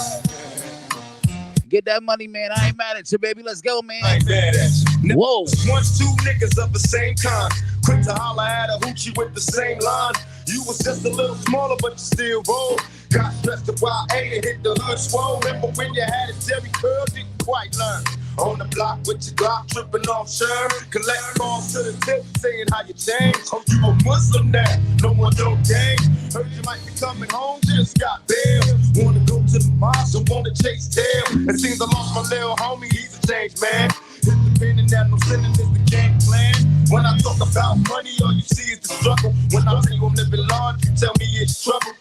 Get that money, man. I ain't mad at you, baby. Let's go, man. I ain't mad at you. Whoa. Once two niggas of the same kind, quick to holler at a hoochie with the same line. You was just a little smaller, but you still roll. Got stressed to YA and hit the hood swole. Remember when you had a Jerry curl, didn't quite learn. On the block with your Glock, tripping off Sherm. Collect calls to the tip, saying how you changed. Oh, you a Muslim now, no one don't gang. Heard you might be coming home, just got bail. Wanna go to the mosque or wanna chase tail. It seems I lost my little homie, he's a changed man. Hit the pen and that no sinning is the game plan. When I talk about money, all you see is the struggle. When I tell you I'm living large, you tell me it's trouble.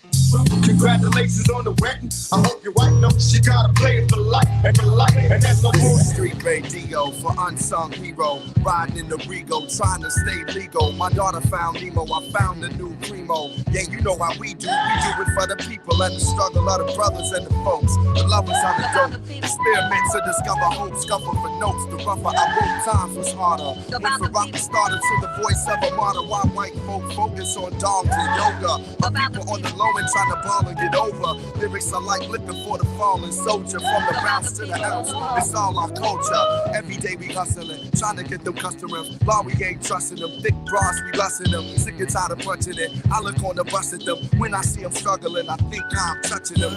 Congratulations on the wedding. I hope your wife knows she gotta play it for life and for life. And that's no This more. is street radio for unsung hero. Riding in the Rego, trying to stay legal. My daughter found Nemo, I found the new Primo. Yeah, you know how we do it for the people and the struggle of the brothers and the folks. The lovers of the dope. Experiment to discover hope, scuffle for notes. The rougher I wrote, times was harder. Went from rock started to the voice of a martyr. Why white folk focus on dogs and yoga. My people on the low and trying to ball and get over. Lyrics are like liquor for the fallen soldier. From the bounce to the house, it's all our culture. Every day we hustling, trying to get them customers. Law we ain't trusting them, thick bras we busting them. Sick and tired of punching it. I look on the bus at them. When I see them struggling, I think I'm touching them.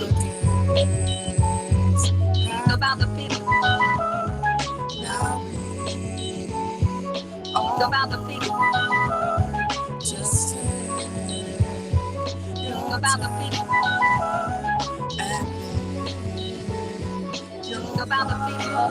About the people. About the people. About the people. About the people.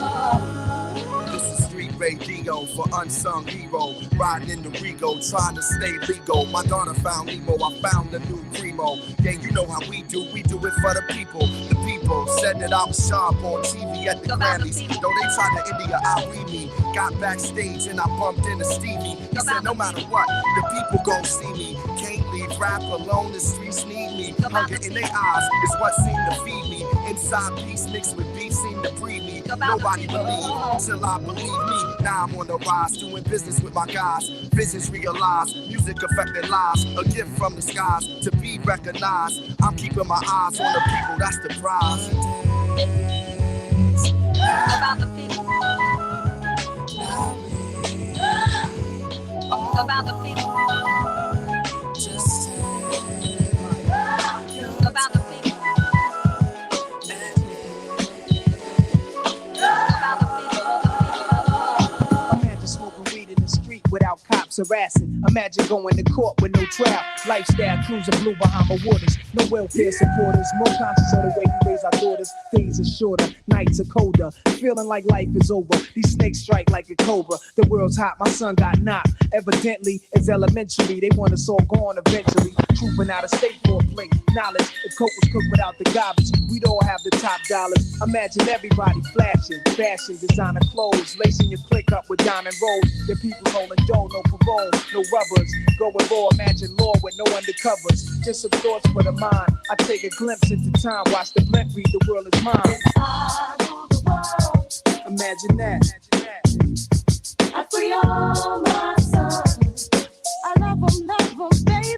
This is street radio for unsung hero. Riding in the Rego, trying to stay legal. My daughter found Nemo, I found the new Primo. Yeah, you know how we do it for the people. The people said that I was sharp on TV at the Grammys. Though they tried to India, I read me. Got backstage and I bumped into Stevie. He said no matter what, the people gon' see me. Can't leave rap alone, the streets need me. Hunger in their eyes is what seemed to feed me. Inside peace mixed with beef seemed to breed me. Nobody believed till I believe me. Now I'm on the rise, doing business with my guys. Visions realized, music affected lives. A gift from the skies to be recognized. I'm keeping my eyes on the people, that's the prize. About the people. About the people. About the people. Imagine smoking weed in the street without cops harassing. Imagine going to court with no trial. Lifestyle cruising blue Bahama waters. No welfare supporters. More conscious of the way we raise our daughters. Days are shorter, nights are colder. Feeling like life is over. These snakes strike like a cobra. The world's hot, my son got knocked. Evidently, it's elementary. They want us all gone eventually. Trooping out of state for a plate. Knowledge, if coke was cooked without the garbage, we'd all have the top dollars. Imagine everybody flashing, fashion, designer clothes, lacing your click up with diamond rolls. The people holding dough, no parole, no rubbers. Going raw, imagine law with no undercovers. Just some thoughts for the mind. I take a glimpse into time, watch the blimp read the world is mine. Imagine that. I free all my sons. I love them, baby.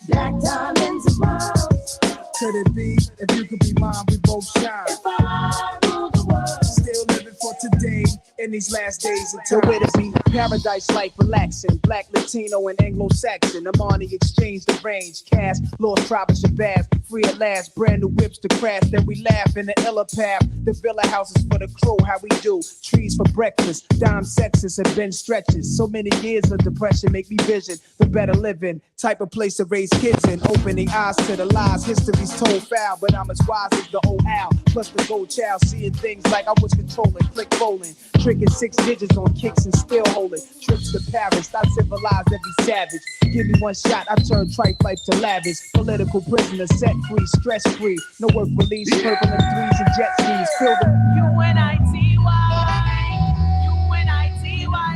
Black diamonds and pearls. Could it be? If you could be mine, we both shine. If I rule the world. Still living for today in these last days until where to be. Paradise life relaxing. Black, Latino, and Anglo-Saxon. Amani exchange the range. Cash, lost tribe of Shabazz. Free at last. Brand new whips to crash. Then we laugh in the illa path. The villa houses for the crew. How we do. Trees for breakfast. Dime sexes and bench stretches. So many years of depression make me vision the better living. Type of place to raise kids in. Opening eyes to the lies. History's told foul. But I'm as wise as the old owl. Plus the gold child. Seeing things like I was controlling. Click rolling. Tricking 6 digits on kicks and still holding. Trips to Paris, I civilize every savage. Give me one shot, I turn tripe life to lavish. Political prisoner, set free, stress free. No work release, turbulent threes and jet skis. Feel the UNITY,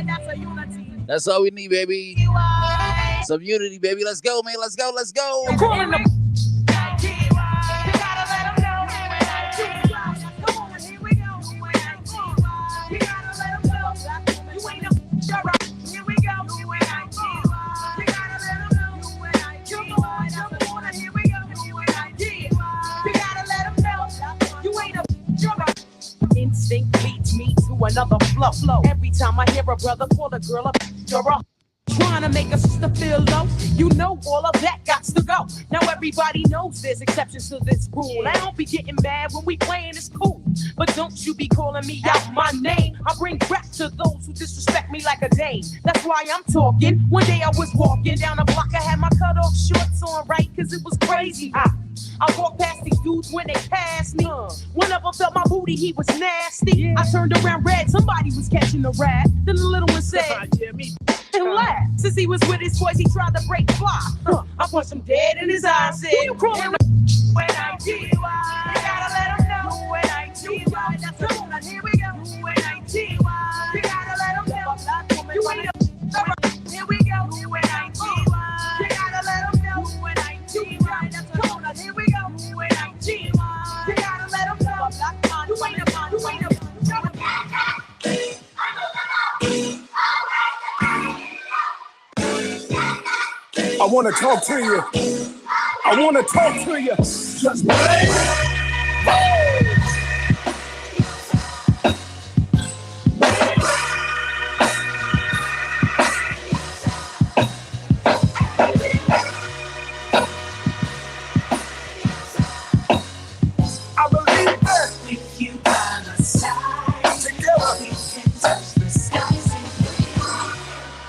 that's a unity. That's all we need, baby. Some unity, baby. Let's go, man. Let's go. Let's go. another flow. Every time I hear a brother call a girl a you're a trying to make a sister feel low. You know all of that got to go. Now everybody knows there's exceptions to this rule. I don't be getting mad when we playing, it's cool. But don't you be calling me out my name. I bring rap to those who disrespect me like a dame. That's why I'm talking. One day I was walking down the block. I had my cut off shorts on, right? Cause it was crazy hot. I walked past these dudes when they passed me. One of them felt my booty, he was nasty. I turned around red, somebody was catching a rat. Then the little one said, yeah, me. And laughed. Since he was with his boys, he tried to break fly. I punched him dead in his eyes. Said, who you crawling when I G-Y? You gotta let him know when I G-Y. That's the one. Here we go. When I G-Y. You gotta let him know. You ain't a here we go. When I G-Y. You gotta let him know when I G-Y. That's the one. Here we go. When I G-Y. You gotta let him know. You ain't a you ain't a I want to talk to you. I want to talk to you. Just I believe that with you by my side, together we can touch the skies.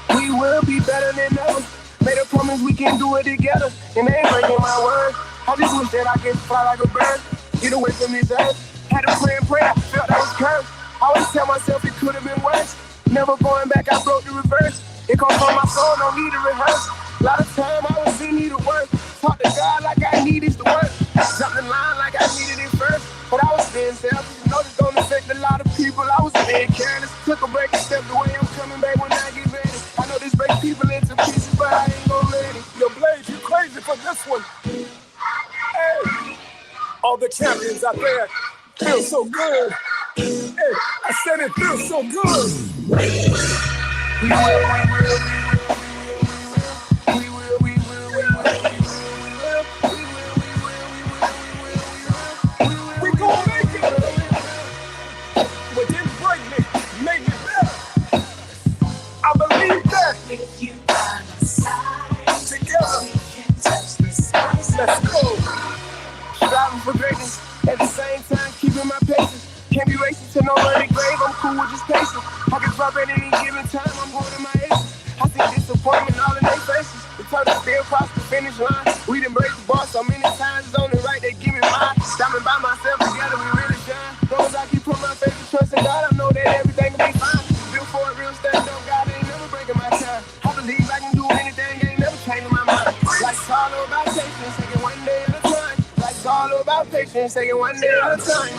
We will be better than ever. Made a promise we can do it together, and they ain't breaking my word. I just wish that I could fly like a bird, get away from this earth. Had a prayer, felt that was cursed. I always tell myself it could have been worse. Never going back, I broke the reverse. It comes from my soul, no need to rehearse. A lot of time I was in need of work. Talk to God like I needed to work. Jumped in line like I needed it first. But I was being selfish, know this don't affect a lot of people. I was being careless, took a break and stepped away. I'm coming back when I get ready. I know this breaks people into pieces, but I ain't gon' let it. Yo, Blaze, you crazy for this one. Hey, all the champions out there feel so good. Hey, I said it feels so good. We gon' make it. What didn't break me, make it better. I believe that. With you by my side, together we can touch the skies. Let's go. Striving for greatness, at the same time keeping my patience. Can't be racing to no early grave, I'm cool with just pacing. I can drop at any given time, I'm holding my aces. I see disappointment all in their faces. The turtle still cross the finish line. We done break the bar so many times, it's only right they give me mine. Diamond by myself, together we really shine. Long as I keep putting my faith and trust in God, I know that everything will be fine. Built for a real stand up, God ain't never breaking my time. I believe I can do anything, ain't never changing my mind. Like it's all about patience, taking one day at a time. Like it's all about patience, taking one day at a time.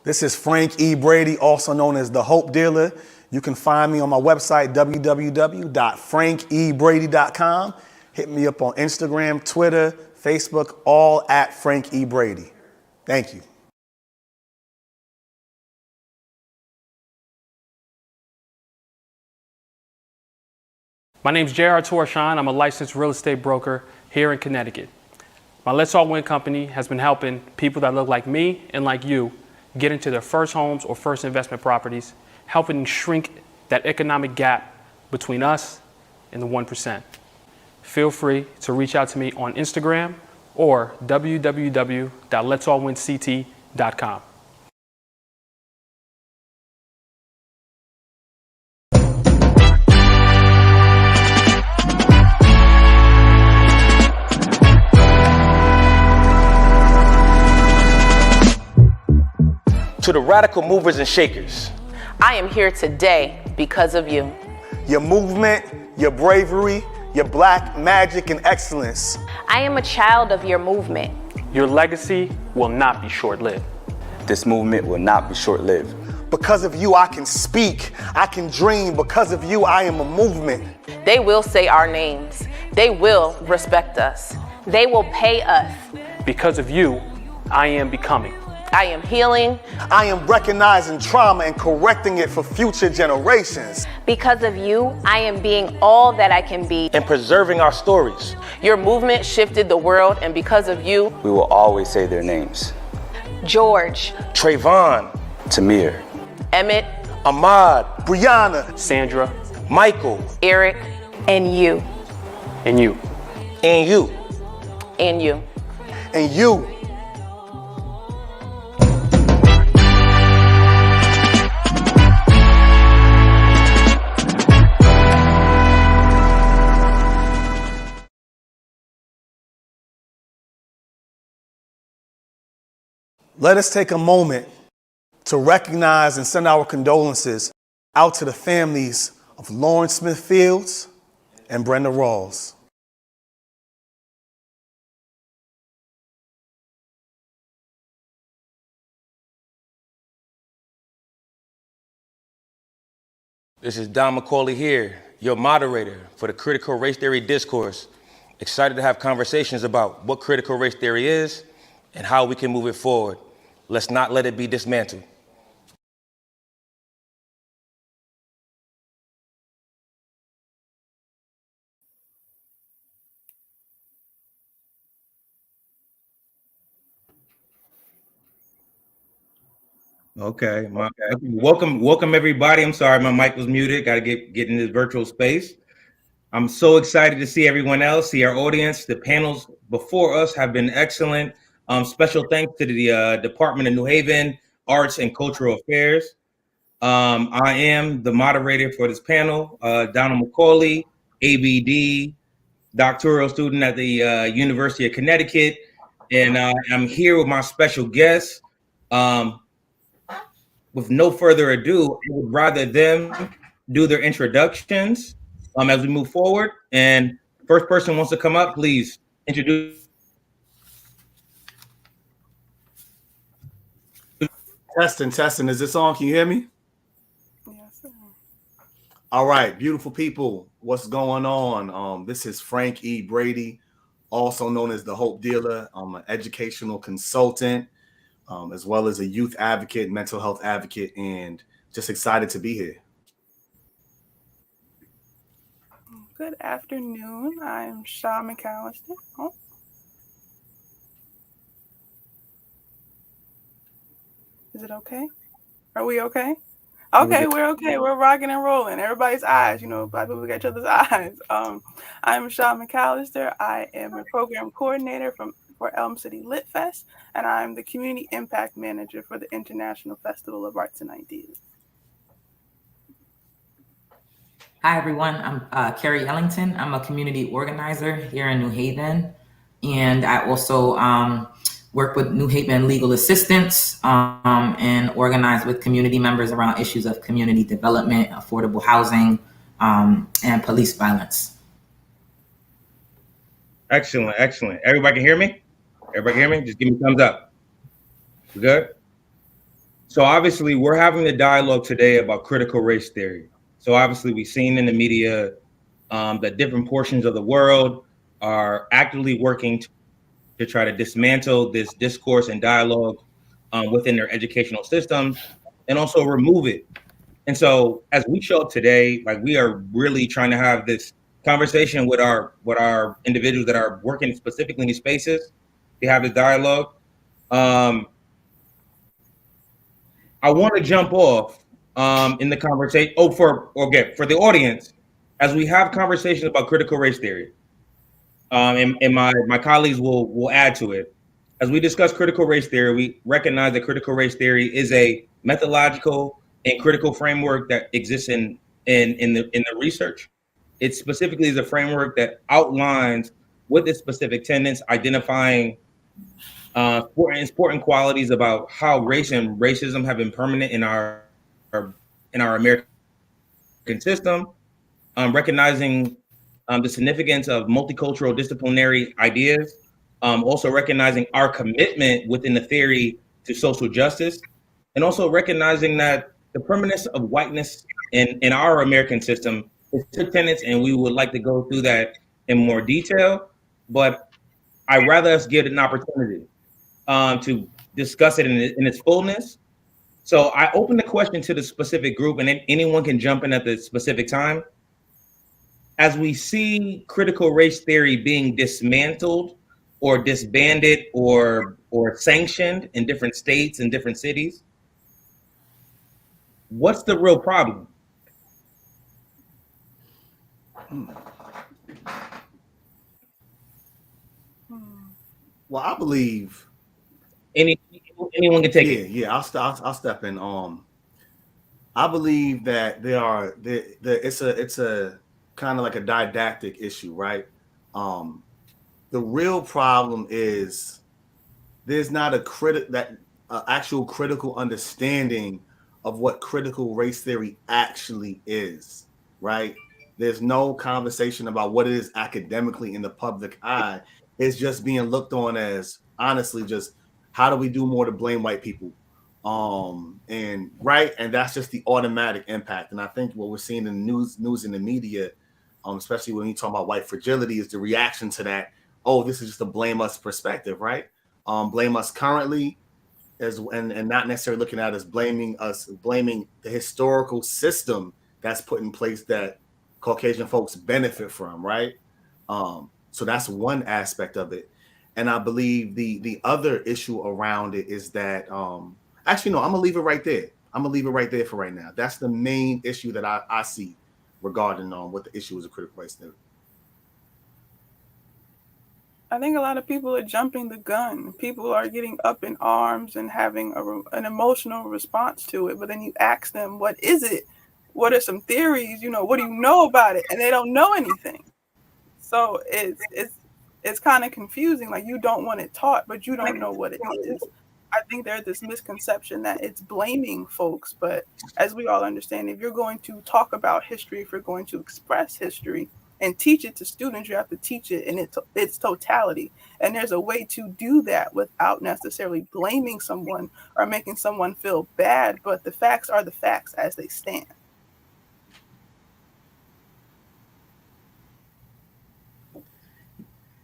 This is Frank E. Brady, also known as the Hope Dealer. You can find me on my website, www.frankebrady.com. Hit me up on Instagram, Twitter, Facebook, all at Frank E. Brady. Thank you. My name's J.R. Torshan. I'm a licensed real estate broker here in Connecticut. My Let's All Win company has been helping people that look like me and like you get into their first homes or first investment properties, helping shrink that economic gap between us and the 1%. Feel free to reach out to me on Instagram or www.letsallwinct.com. To the radical movers and shakers. I am here today because of you. Your movement, your bravery, your black magic and excellence. I am a child of your movement. Your legacy will not be short-lived. This movement will not be short-lived. Because of you, I can speak, I can dream. Because of you, I am a movement. They will say our names. They will respect us. They will pay us. Because of you, I am becoming. I am healing. I am recognizing trauma and correcting it for future generations. Because of you, I am being all that I can be. And preserving our stories. Your movement shifted the world, and because of you, We will always say their names. George, Trayvon, Tamir, Emmett, Ahmad, Brianna, Sandra, Michael, Eric, and you. and you. and you. and you. and you. Let us take a moment to recognize and send our condolences out to the families of Lawrence Smith Fields and Brenda Rawls. This is Don McCauley here, your moderator for the Critical Race Theory Discourse. Excited to have conversations about what critical race theory is and how we can move it forward. Let's not let it be dismantled. Okay. Welcome everybody. I'm sorry, my mic was muted. Got to get in this virtual space. I'm so excited to see everyone else, see our audience. The panels before us have been excellent. Special thanks to the Department of New Haven Arts and Cultural Affairs. I am the moderator for this panel, Donald McCauley, ABD, doctoral student at the University of Connecticut, and I'm here with my special guests. With no further ado, I would rather them do their introductions as we move forward. And first person wants to come up, please introduce. Testing. Is this on? Can you hear me? Yes, sir. All right, beautiful people. What's going on? This is Frank E. Brady, also known as the Hope Dealer. I'm an educational consultant, as well as a youth advocate, mental health advocate, and just excited to be here. Good afternoon. I'm Shaw McAllister. Oh. Is it okay? Are we okay? Okay, we're okay. We're rocking and rolling. Everybody's eyes, black people got each other's eyes. I'm Shaw McAllister. I am a program coordinator for Elm City Lit Fest, and I'm the community impact manager for the International Festival of Arts and Ideas. Hi, everyone. I'm Carrie Ellington. I'm a community organizer here in New Haven. And I also work with New Haven Legal Assistance and organize with community members around issues of community development, affordable housing, and police violence. Excellent. Everybody can hear me? Just give me a thumbs up. We good? So obviously we're having the dialogue today about critical race theory. So obviously we've seen in the media that different portions of the world are actively working to try to dismantle this discourse and dialogue within their educational systems and also remove it. And so as we show up today, like we are really trying to have this conversation with our individuals that are working specifically in these spaces to have this dialogue. I want to jump off in the conversation. For the audience, as we have conversations about critical race theory, and my colleagues will add to it. As we discuss critical race theory, we recognize that critical race theory is a methodological and critical framework that exists in the research. It specifically is a framework that outlines with its specific tenets, identifying important qualities about how race and racism have been permanent in our American system, recognizing the significance of multicultural disciplinary ideas, also recognizing our commitment within the theory to social justice, and also recognizing that the permanence of whiteness in our American system is two tenets, and we would like to go through that in more detail, but I'd rather us get an opportunity to discuss it in its fullness. So I open the question to the specific group, and then anyone can jump in at the specific time. As we see critical race theory being dismantled or disbanded or sanctioned in different states and different cities, what's the real problem? Well, I believe anyone can take it. Yeah, I'll step in. I believe that it's a kind of like a didactic issue, right? The real problem is there's not actual critical understanding of what critical race theory actually is, right? There's no conversation about what it is academically in the public eye. It's just being looked on as, honestly, just how do we do more to blame white people? And that's just the automatic impact. And I think what we're seeing in the news in the media, especially when you talk about white fragility, is the reaction to that. Oh, this is just a blame us perspective, right? Blame us currently, and not necessarily looking at us blaming the historical system that's put in place that Caucasian folks benefit from, right? So that's one aspect of it. And I believe the other issue around it is that actually, no, I'm gonna leave it right there. I'm gonna leave it right there for right now. That's the main issue that I see regarding what the issue is of critical race theory. I think a lot of people are jumping the gun. People are getting up in arms and having an emotional response to it. But then you ask them, what is it? What are some theories? What do you know about it? And they don't know anything. So it's kind of confusing. Like, you don't want it taught, but you don't know what it is. I think there's this misconception that it's blaming folks. But as we all understand, if you're going to talk about history, if you're going to express history, and teach it to students, you have to teach it in its totality. And there's a way to do that without necessarily blaming someone or making someone feel bad, but the facts are the facts as they stand.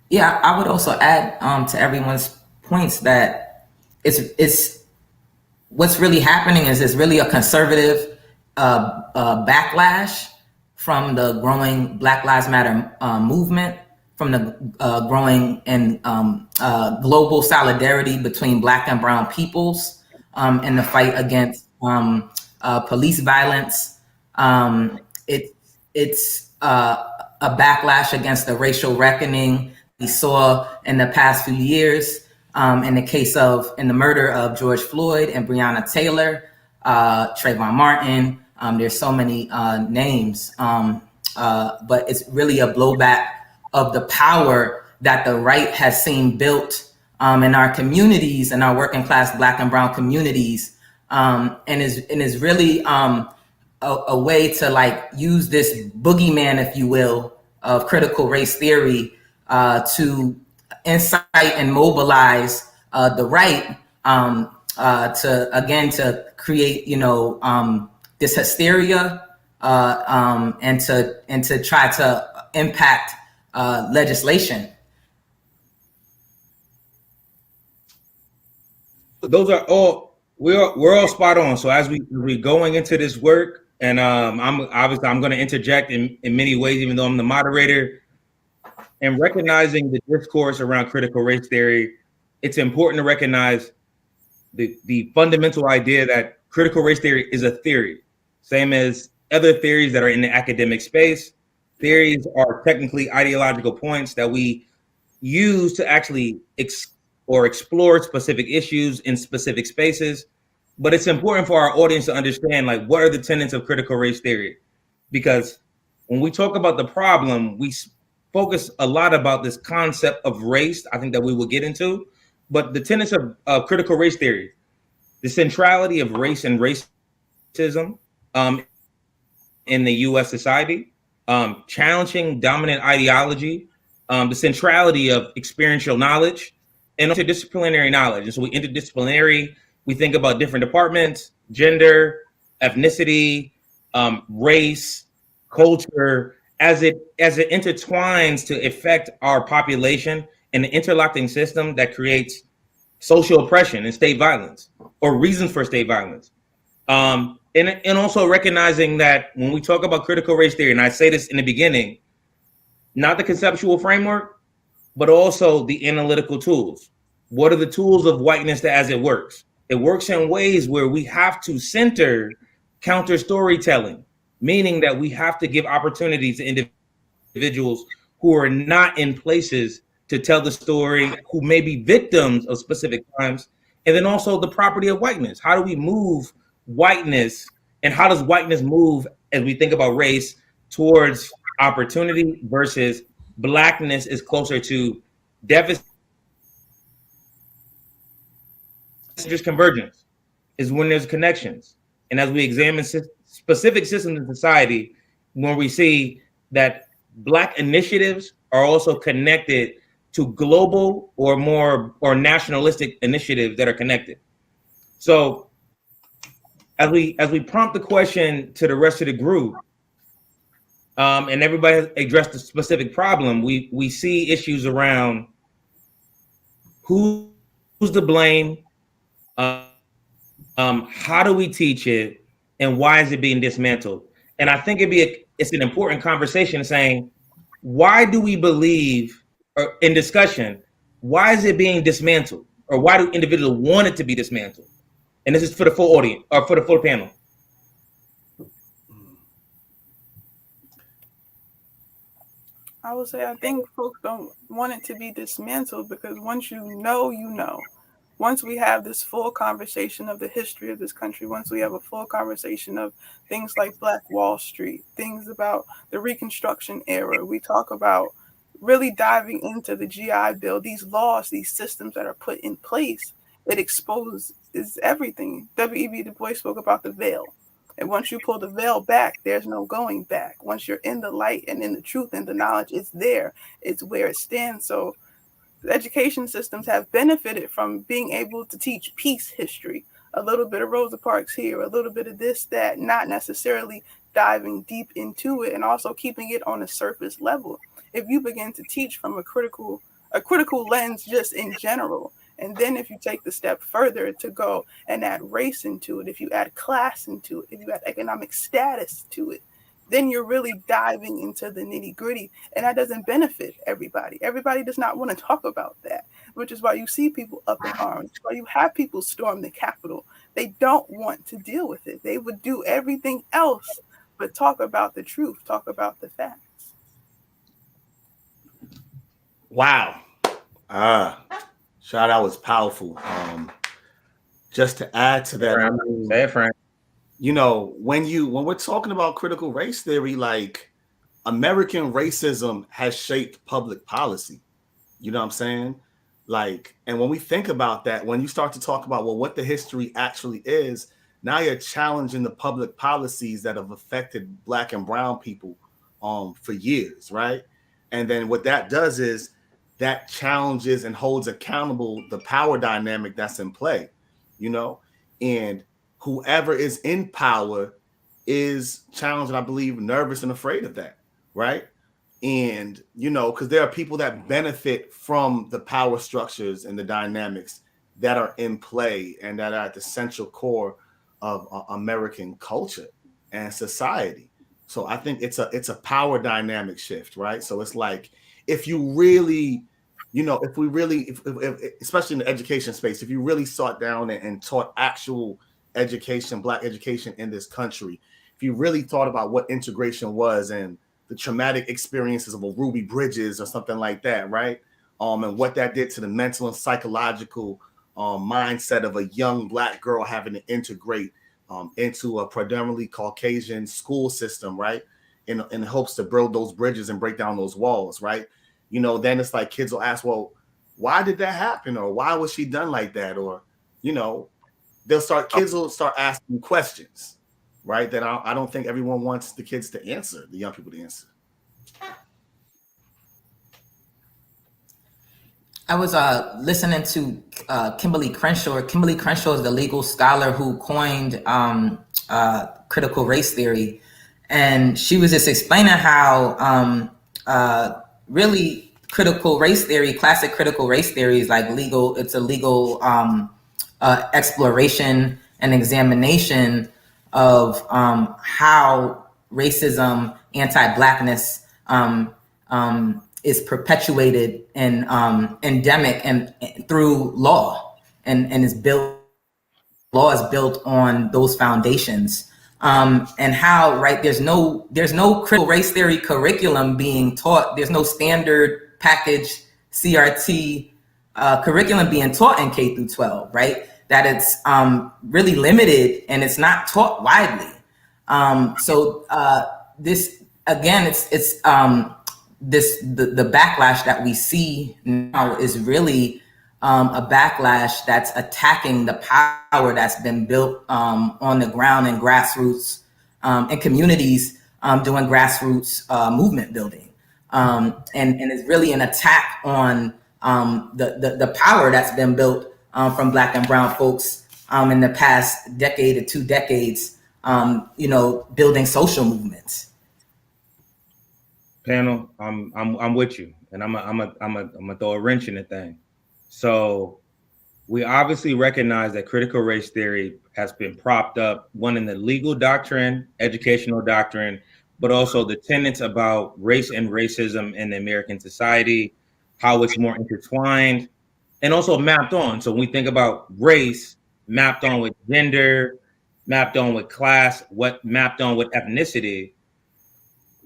Yeah, I would also add to everyone's points that it's what's really happening is it's really a conservative backlash from the growing Black Lives Matter movement, from the growing and global solidarity between Black and Brown peoples in the fight against police violence. It's a backlash against the racial reckoning we saw in the past few years in the murder of George Floyd and Breonna Taylor, Trayvon Martin. There's so many names, but it's really a blowback of the power that the right has seen built in our communities, in our working class Black and Brown communities, and is really a way to like use this boogeyman, if you will, of critical race theory to incite and mobilize the right to create, this hysteria and to try to impact legislation. Those are all we're all spot on. So as we're going into this work, and I'm going to interject in many ways, even though I'm the moderator, and recognizing the discourse around critical race theory, it's important to recognize the fundamental idea that critical race theory is a theory, same as other theories that are in the academic space. Theories are technically ideological points that we use to actually explore specific issues in specific spaces. But it's important for our audience to understand, like, what are the tenets of critical race theory? Because when we talk about the problem, we focus a lot about this concept of race, I think that we will get into. But the tenets of critical race theory, the centrality of race and racism in the U.S. society, challenging dominant ideology, the centrality of experiential knowledge, and interdisciplinary knowledge. And so interdisciplinary, we think about different departments, gender, ethnicity, race, culture, as it intertwines to affect our population in an interlocking system that creates social oppression and state violence, or reasons for state violence. And also recognizing that when we talk about critical race theory, and I say this in the beginning, not the conceptual framework, but also the analytical tools. What are the tools of whiteness that as it works? It works in ways where we have to center counter storytelling, meaning that we have to give opportunities to individuals who are not in places to tell the story, who may be victims of specific crimes. And then also the property of whiteness. How do we move whiteness, and how does whiteness move as we think about race towards opportunity versus blackness is closer to deficit? Just convergence is when there's connections. And as we examine specific systems in society, when we see that Black initiatives are also connected to global or nationalistic initiatives that are connected. So as we prompt the question to the rest of the group, and everybody has addressed the specific problem, we see issues around who's to blame, how do we teach it, and why is it being dismantled? And I think it's an important conversation saying, why do we believe, or in discussion, why is it being dismantled? Or why do individuals want it to be dismantled? And this is for the full audience, or for the full panel. I would say I think folks don't want it to be dismantled because once you know, you know. Once we have this full conversation of the history of this country, once we have a full conversation of things like Black Wall Street, things about the Reconstruction era, we talk about really diving into the GI Bill, these laws, these systems that are put in place, it exposes everything. W.E.B. Du Bois spoke about the veil. And once you pull the veil back, there's no going back. Once you're in the light and in the truth and the knowledge, it's there. It's where it stands. So the education systems have benefited from being able to teach peace history, a little bit of Rosa Parks here, a little bit of this, that, not necessarily diving deep into it and also keeping it on a surface level. If you begin to teach from a critical lens just in general, and then if you take the step further to go and add race into it, if you add class into it, if you add economic status to it, then you're really diving into the nitty gritty, and that doesn't benefit everybody. Everybody does not want to talk about that, which is why you see people up in arms, why you have people storm the Capitol. They don't want to deal with it. They would do everything else but talk about the truth, talk about the facts. Wow. Shout out was powerful. Just to add to that, you know, when we're talking about critical race theory, like American racism has shaped public policy. You know what I'm saying? Like, and when we think about that, when you start to talk about, well, what the history actually is, now you're challenging the public policies that have affected Black and brown people for years, right? And then what that does is that challenges and holds accountable the power dynamic that's in play, you know, and whoever is in power is challenged, and I believe nervous and afraid of that, right? And, you know, because there are people that benefit from the power structures and the dynamics that are in play and that are at the central core of American culture and society. So I think it's a power dynamic shift, right? So it's like, if you really, you know, if especially in the education space, if you really sought down and taught actual education, Black education in this country, if you really thought about what integration was and the traumatic experiences of a Ruby Bridges or something like that, right? And what that did to the mental and psychological mindset of a young Black girl having to integrate into a predominantly Caucasian school system, right? In hopes to build those bridges and break down those walls, right? You know, then it's like kids will ask, well, why did that happen? Or why was she done like that? Or, you know, kids will start asking questions, right? That I don't think everyone wants the kids to answer, the young people to answer. I was listening to Kimberly Crenshaw. Kimberly Crenshaw is the legal scholar who coined critical race theory. And she was just explaining how really critical race theory, classic critical race theory is like it's a legal exploration and examination of how racism, anti-Blackness is perpetuated and endemic and through law and is built. Law is built on those foundations, and how there's no critical race theory curriculum being taught. There's no standard package CRT curriculum being taught in K through 12, right? That it's really limited and it's not taught widely. So this again, it's the backlash that we see now is really a backlash that's attacking the power that's been built on the ground and grassroots in communities doing grassroots movement building, and it's really an attack on the power that's been built from Black and brown folks in the past decade or 2 decades, building social movements. Panel, I'm with you, and I'm gonna throw a wrench in the thing. So we obviously recognize that critical race theory has been propped up, one in the legal doctrine, educational doctrine, but also the tenets about race and racism in the American society, how it's more intertwined, and also mapped on. So when we think about race, mapped on with gender, mapped on with class, mapped on with ethnicity.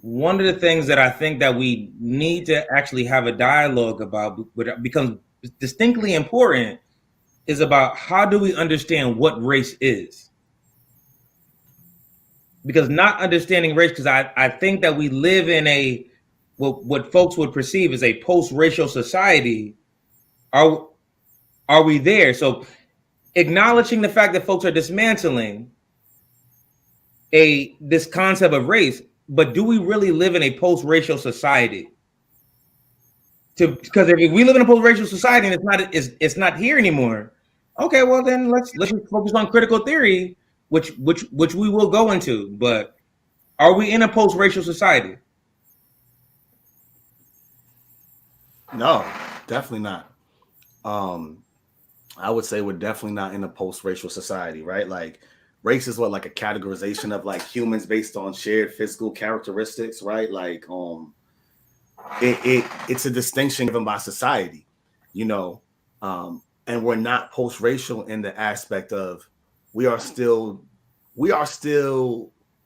One of the things that I think that we need to actually have a dialogue about, becomes distinctly important, is about how do we understand what race is? Because not understanding race, because I think that we live in what folks would perceive as a post-racial society. Are we there? So acknowledging the fact that folks are dismantling this concept of race, but do we really live in a post-racial society? Because if we live in a post-racial society and it's not here anymore, okay, well then let's focus on critical theory, which we will go into. But are we in a post-racial society? No, definitely not. I would say we're definitely not in a post-racial society, right? Like race is like a categorization of like humans based on shared physical characteristics, right? Like it's a distinction given by society, and we're not post-racial in the aspect of we are still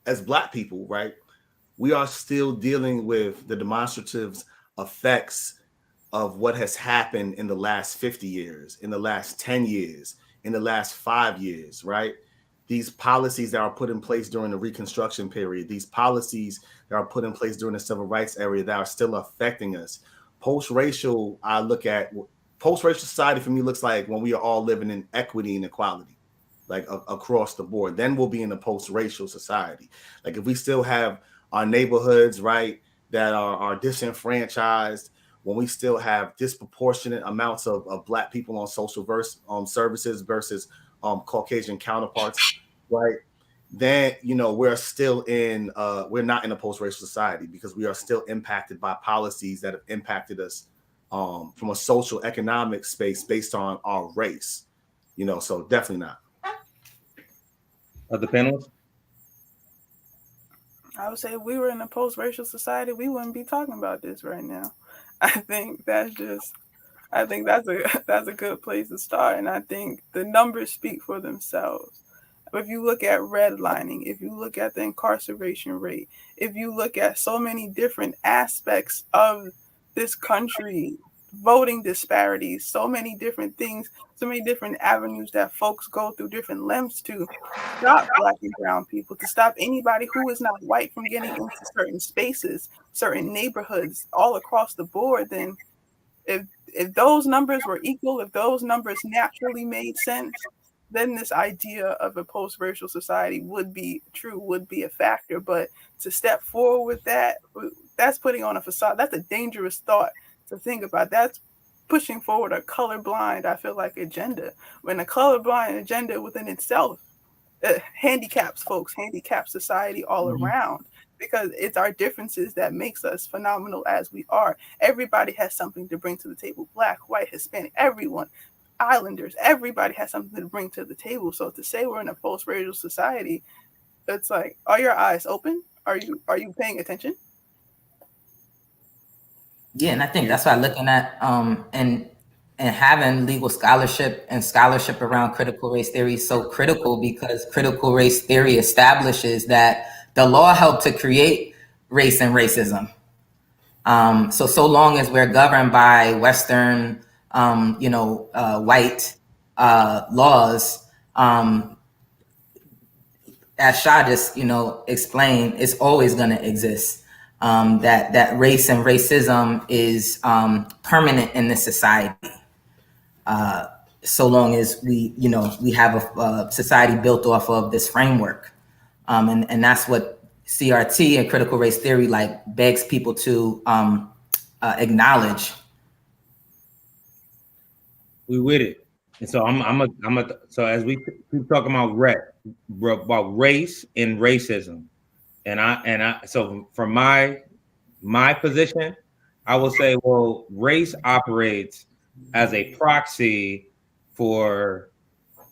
as Black people, right? We are still dealing with the demonstrative effects of what has happened in the last 50 years, in the last 10 years, in the last 5 years, right? These policies that are put in place during the Reconstruction period, these policies that are put in place during the Civil Rights era that are still affecting us. Post-racial, I look at post-racial society for me looks like when we are all living in equity and equality, like across the board. Then we'll be in a post-racial society. Like if we still have our neighborhoods, right, that are disenfranchised, when we still have disproportionate amounts of Black people on social services versus Caucasian counterparts, right? Then we're still we're not in a post-racial society because we are still impacted by policies that have impacted us from a social economic space based on our race, so definitely not. Other panelists? I would say if we were in a post-racial society, we wouldn't be talking about this right now. I think that's a good place to start, and I think the numbers speak for themselves. If you look at redlining, if you look at the incarceration rate, if you look at so many different aspects of this country, voting disparities, so many different things, so many different avenues that folks go through different lengths to stop Black and brown people, to stop anybody who is not white from getting into certain spaces, certain neighborhoods all across the board, then if those numbers were equal, if those numbers naturally made sense, then this idea of a post-racial society would be true, would be a factor. But to step forward with that's putting on a facade. That's a dangerous thought to think about. That's pushing forward a colorblind, I feel like, agenda. When a colorblind agenda within itself handicaps folks, handicap society all around, because it's our differences that makes us phenomenal as we are. Everybody has something to bring to the table. Black, white, Hispanic, everyone, islanders, everybody has something to bring to the table. So to say we're in a post-racial society, it's like, are your eyes open? Are you paying attention? Yeah, and I think that's why looking at and having legal scholarship and scholarship around critical race theory is so critical, because critical race theory establishes that the law helped to create race and racism. So long as we're governed by Western, white laws, as Shah just, explained, it's always going to exist. That race and racism is permanent in this society. So long as we have a society built off of this framework. And that's what CRT and critical race theory begs people to acknowledge. We with it. And so so as we keep talking about race and racism, and I so from my position, I will say, well, race operates as a proxy for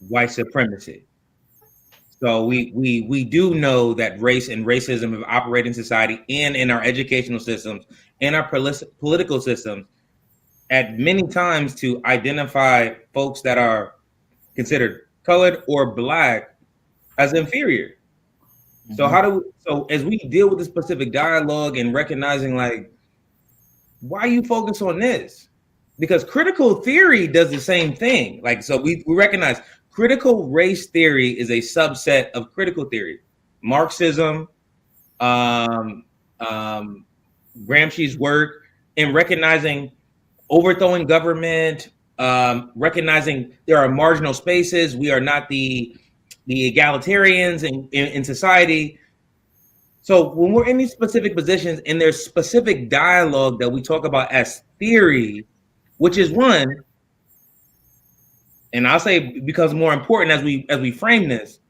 white supremacy. So we do know that race and racism have operated in society and in our educational systems, in our political systems, at many times to identify folks that are considered colored or black as inferior. So so as we deal with the specific dialogue and recognizing, like, why are you focused on this? Because critical theory does the same thing. Like, so we recognize critical race theory is a subset of critical theory. Marxism, Gramsci's work in recognizing overthrowing government, recognizing there are marginal spaces. We are not the egalitarians in society. So when we're in these specific positions and there's specific dialogue that we talk about as theory, which is one, and I'll say becomes more important as we frame this,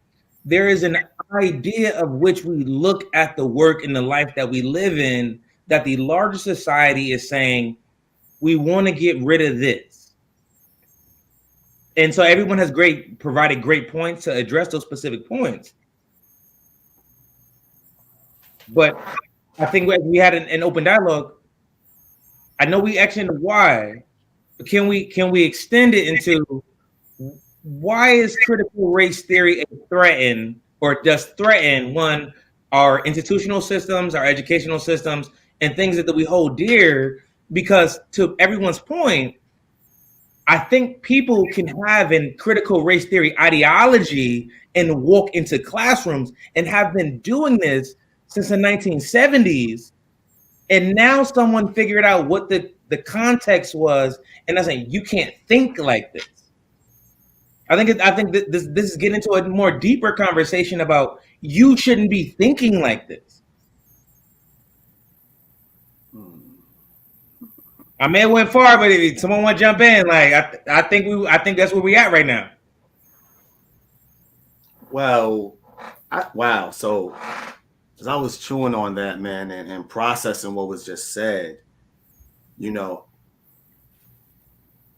there is an idea of which we look at the work and the life that we live in, that the larger society is saying, we want to get rid of this. And so everyone has provided great points to address those specific points. But I think we had an open dialogue. I know we actioned the why, but can we extend it into why is critical race theory a threaten, or just threaten, one, our institutional systems, our educational systems, and things that we hold dear? Because to everyone's point, I think people can have in critical race theory ideology and walk into classrooms and have been doing this since the 1970s. And now someone figured out what the context was, and they're saying, you can't think like this. I think this is getting into a more deeper conversation about you shouldn't be thinking like this. I may have went far, but if someone want to jump in, like I think that's where we at right now. Well, wow. So as I was chewing on that, man, and processing what was just said,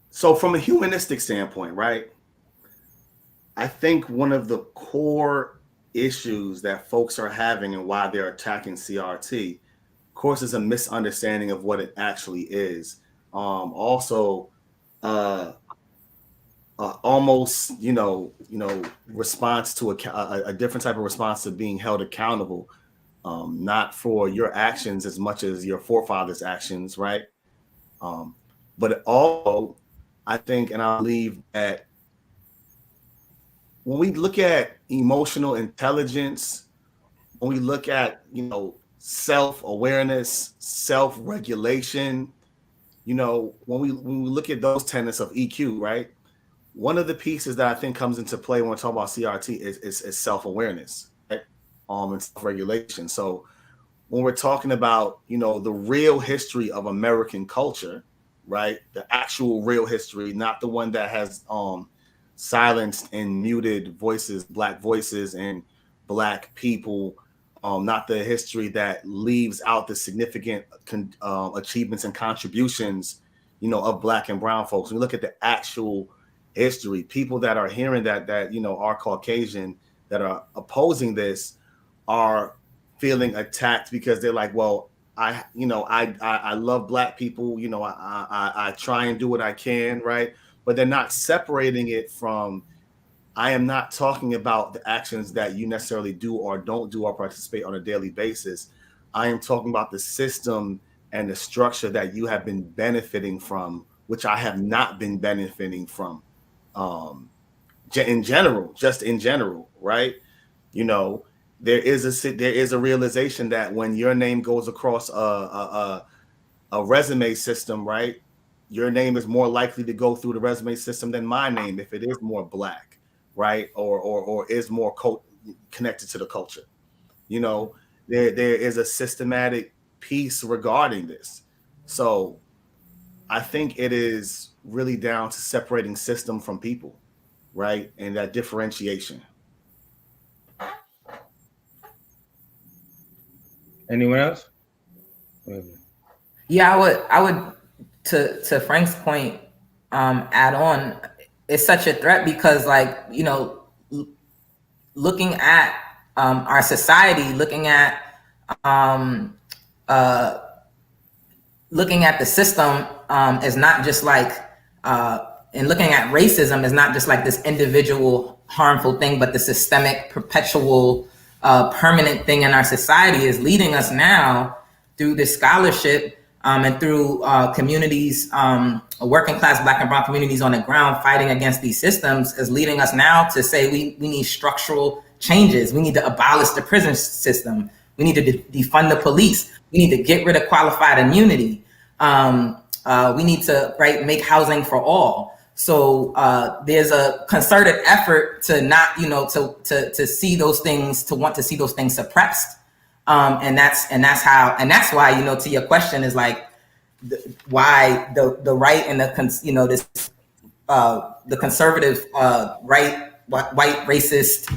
so from a humanistic standpoint, right? I think one of the core issues that folks are having and why they're attacking CRT, of course, is a misunderstanding of what it actually is. Also, almost, response to a different type of response to being held accountable, not for your actions as much as your forefathers' actions, right? But also, I think, and I believe that when we look at emotional intelligence, when we look at, self-awareness, self-regulation, when we look at those tenets of EQ, right? One of the pieces that I think comes into play when we're talking about CRT is self-awareness, right? And self-regulation. So when we're talking about, the real history of American culture, right? The actual real history, not the one that has silenced and muted voices, Black voices and Black people, not the history that leaves out the significant achievements and contributions, of Black and brown folks. When we look at the actual history, people that are hearing that are Caucasian, that are opposing this, are feeling attacked because they're like, well, I love Black people, I try and do what I can, right? But they're not separating it from, I am not talking about the actions that you necessarily do or don't do or participate on a daily basis. I am talking about the system and the structure that you have been benefiting from, which I have not been benefiting from, in general, right? There is a realization that when your name goes across a resume system, right, your name is more likely to go through the resume system than my name if it is more Black, right, or is more connected to the culture. There is a systematic piece regarding this. So I think it is really down to separating system from people, right, and that differentiation. Anyone else? Yeah, I would to Frank's point, add on, it's such a threat because, like, looking at our society, looking at the system is not just like, and looking at racism is not just like this individual harmful thing, but the systemic, perpetual, permanent thing in our society is leading us now through this scholarship and through communities, working class Black and brown communities on the ground fighting against these systems, is leading us now to say we need structural changes. We need to abolish the prison system. We need to defund the police. We need to get rid of qualified immunity. We need to make housing for all. So there's a concerted effort to not, to see those things, to want to see those things suppressed. And that's why, to your question is like, why the right and the conservative right, white racist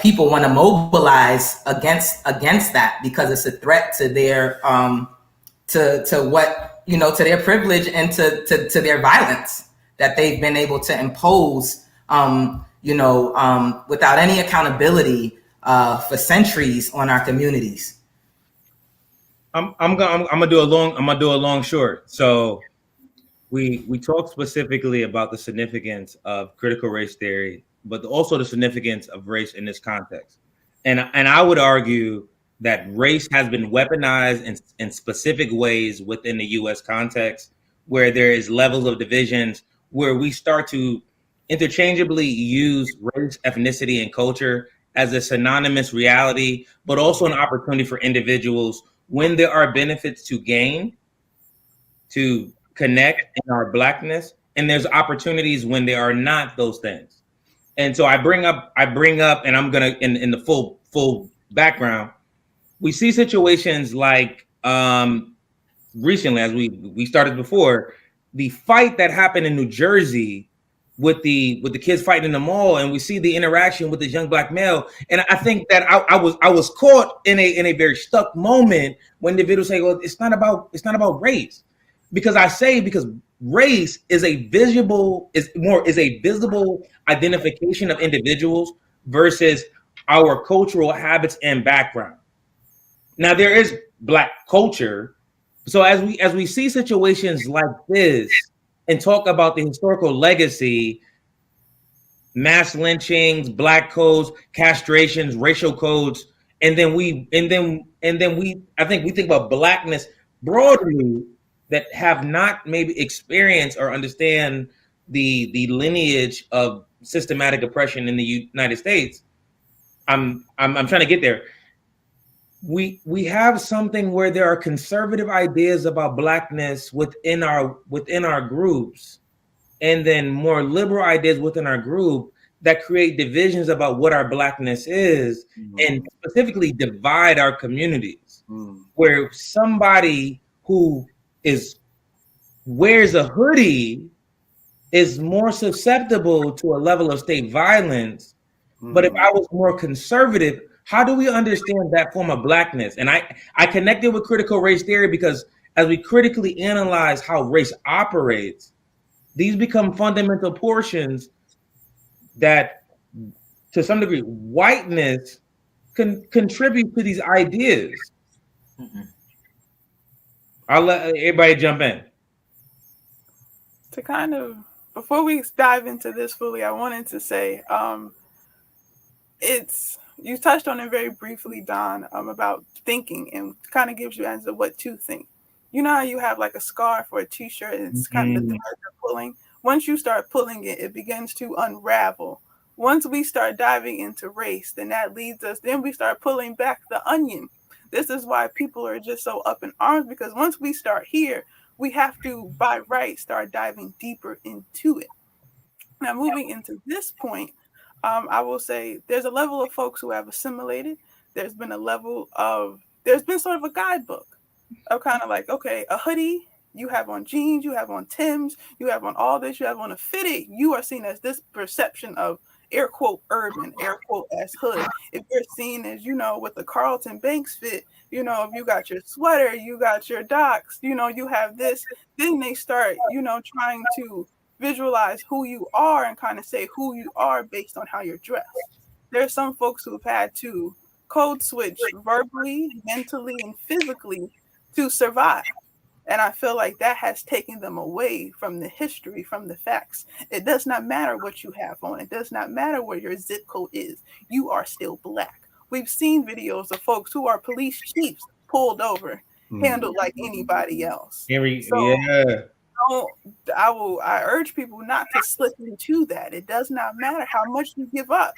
people want to mobilize against that, because it's a threat to their to what, to their privilege and to their violence that they've been able to impose, without any accountability for centuries on our communities. I'm gonna do a long short. So we talked specifically about the significance of critical race theory, but also the significance of race in this context. And I would argue that race has been weaponized in specific ways within the US context, where there is levels of divisions, where we start to interchangeably use race, ethnicity, and culture as a synonymous reality, but also an opportunity for individuals, when there are benefits to gain, to connect in our Blackness, and there's opportunities when there are not those things. And so I bring up, and I'm gonna in the full background, we see situations like recently, as we started before, the fight that happened in New Jersey with the kids fighting in the mall, and we see the interaction with this young Black male. And I think that I was caught in a very stuck moment when the individuals say, well, it's not about race. Because race is a visible identification of individuals versus our cultural habits and background. Now there is Black culture. So as we see situations like this and talk about the historical legacy, mass lynchings, Black codes, castrations, racial codes, and then we I think we think about Blackness broadly, that have not maybe experienced or understand the lineage of systematic oppression in the United States. I'm trying to get there. We have something where there are conservative ideas about Blackness within our groups, and then more liberal ideas within our group that create divisions about what our Blackness is, and specifically divide our communities, where somebody who wears a hoodie is more susceptible to a level of state violence. But if I was more conservative, how do we understand that form of blackness? And I connected with critical race theory because as we critically analyze how race operates, these become fundamental portions that, to some degree, whiteness can contribute to these ideas. I'll let everybody jump in. To kind of, before we dive into this fully, I wanted to say, you touched on it very briefly, Don, about thinking, and kind of gives you answer what to think. You know how you have like a scarf or a t-shirt and it's kind of the threads are pulling? Once you start pulling it, it begins to unravel. Once we start diving into race, then that leads us, then we start pulling back the onion. This is why people are just so up in arms, because once we start here, we have to, by right, start diving deeper into it. Now, moving into this point, I will say there's a level of folks who have assimilated. There's been sort of a guidebook of kind of like, okay, a hoodie, you have on jeans, you have on Timbs, you have on all this, you have on a fitted, you are seen as this perception of air quote urban, air quote as hood. If you're seen as, with the Carlton Banks fit, if you got your sweater, you got your docs, you have this, then they start, trying to visualize who you are and kind of say who you are based on how you're dressed. There's some folks who have had to code switch verbally, mentally, and physically to survive. And I feel like that has taken them away from the history, from the facts. It does not matter what you have on. It does not matter where your zip code is. You are still Black. We've seen videos of folks who are police chiefs pulled over, handled like anybody else. I urge people not to slip into that. It does not matter how much you give up.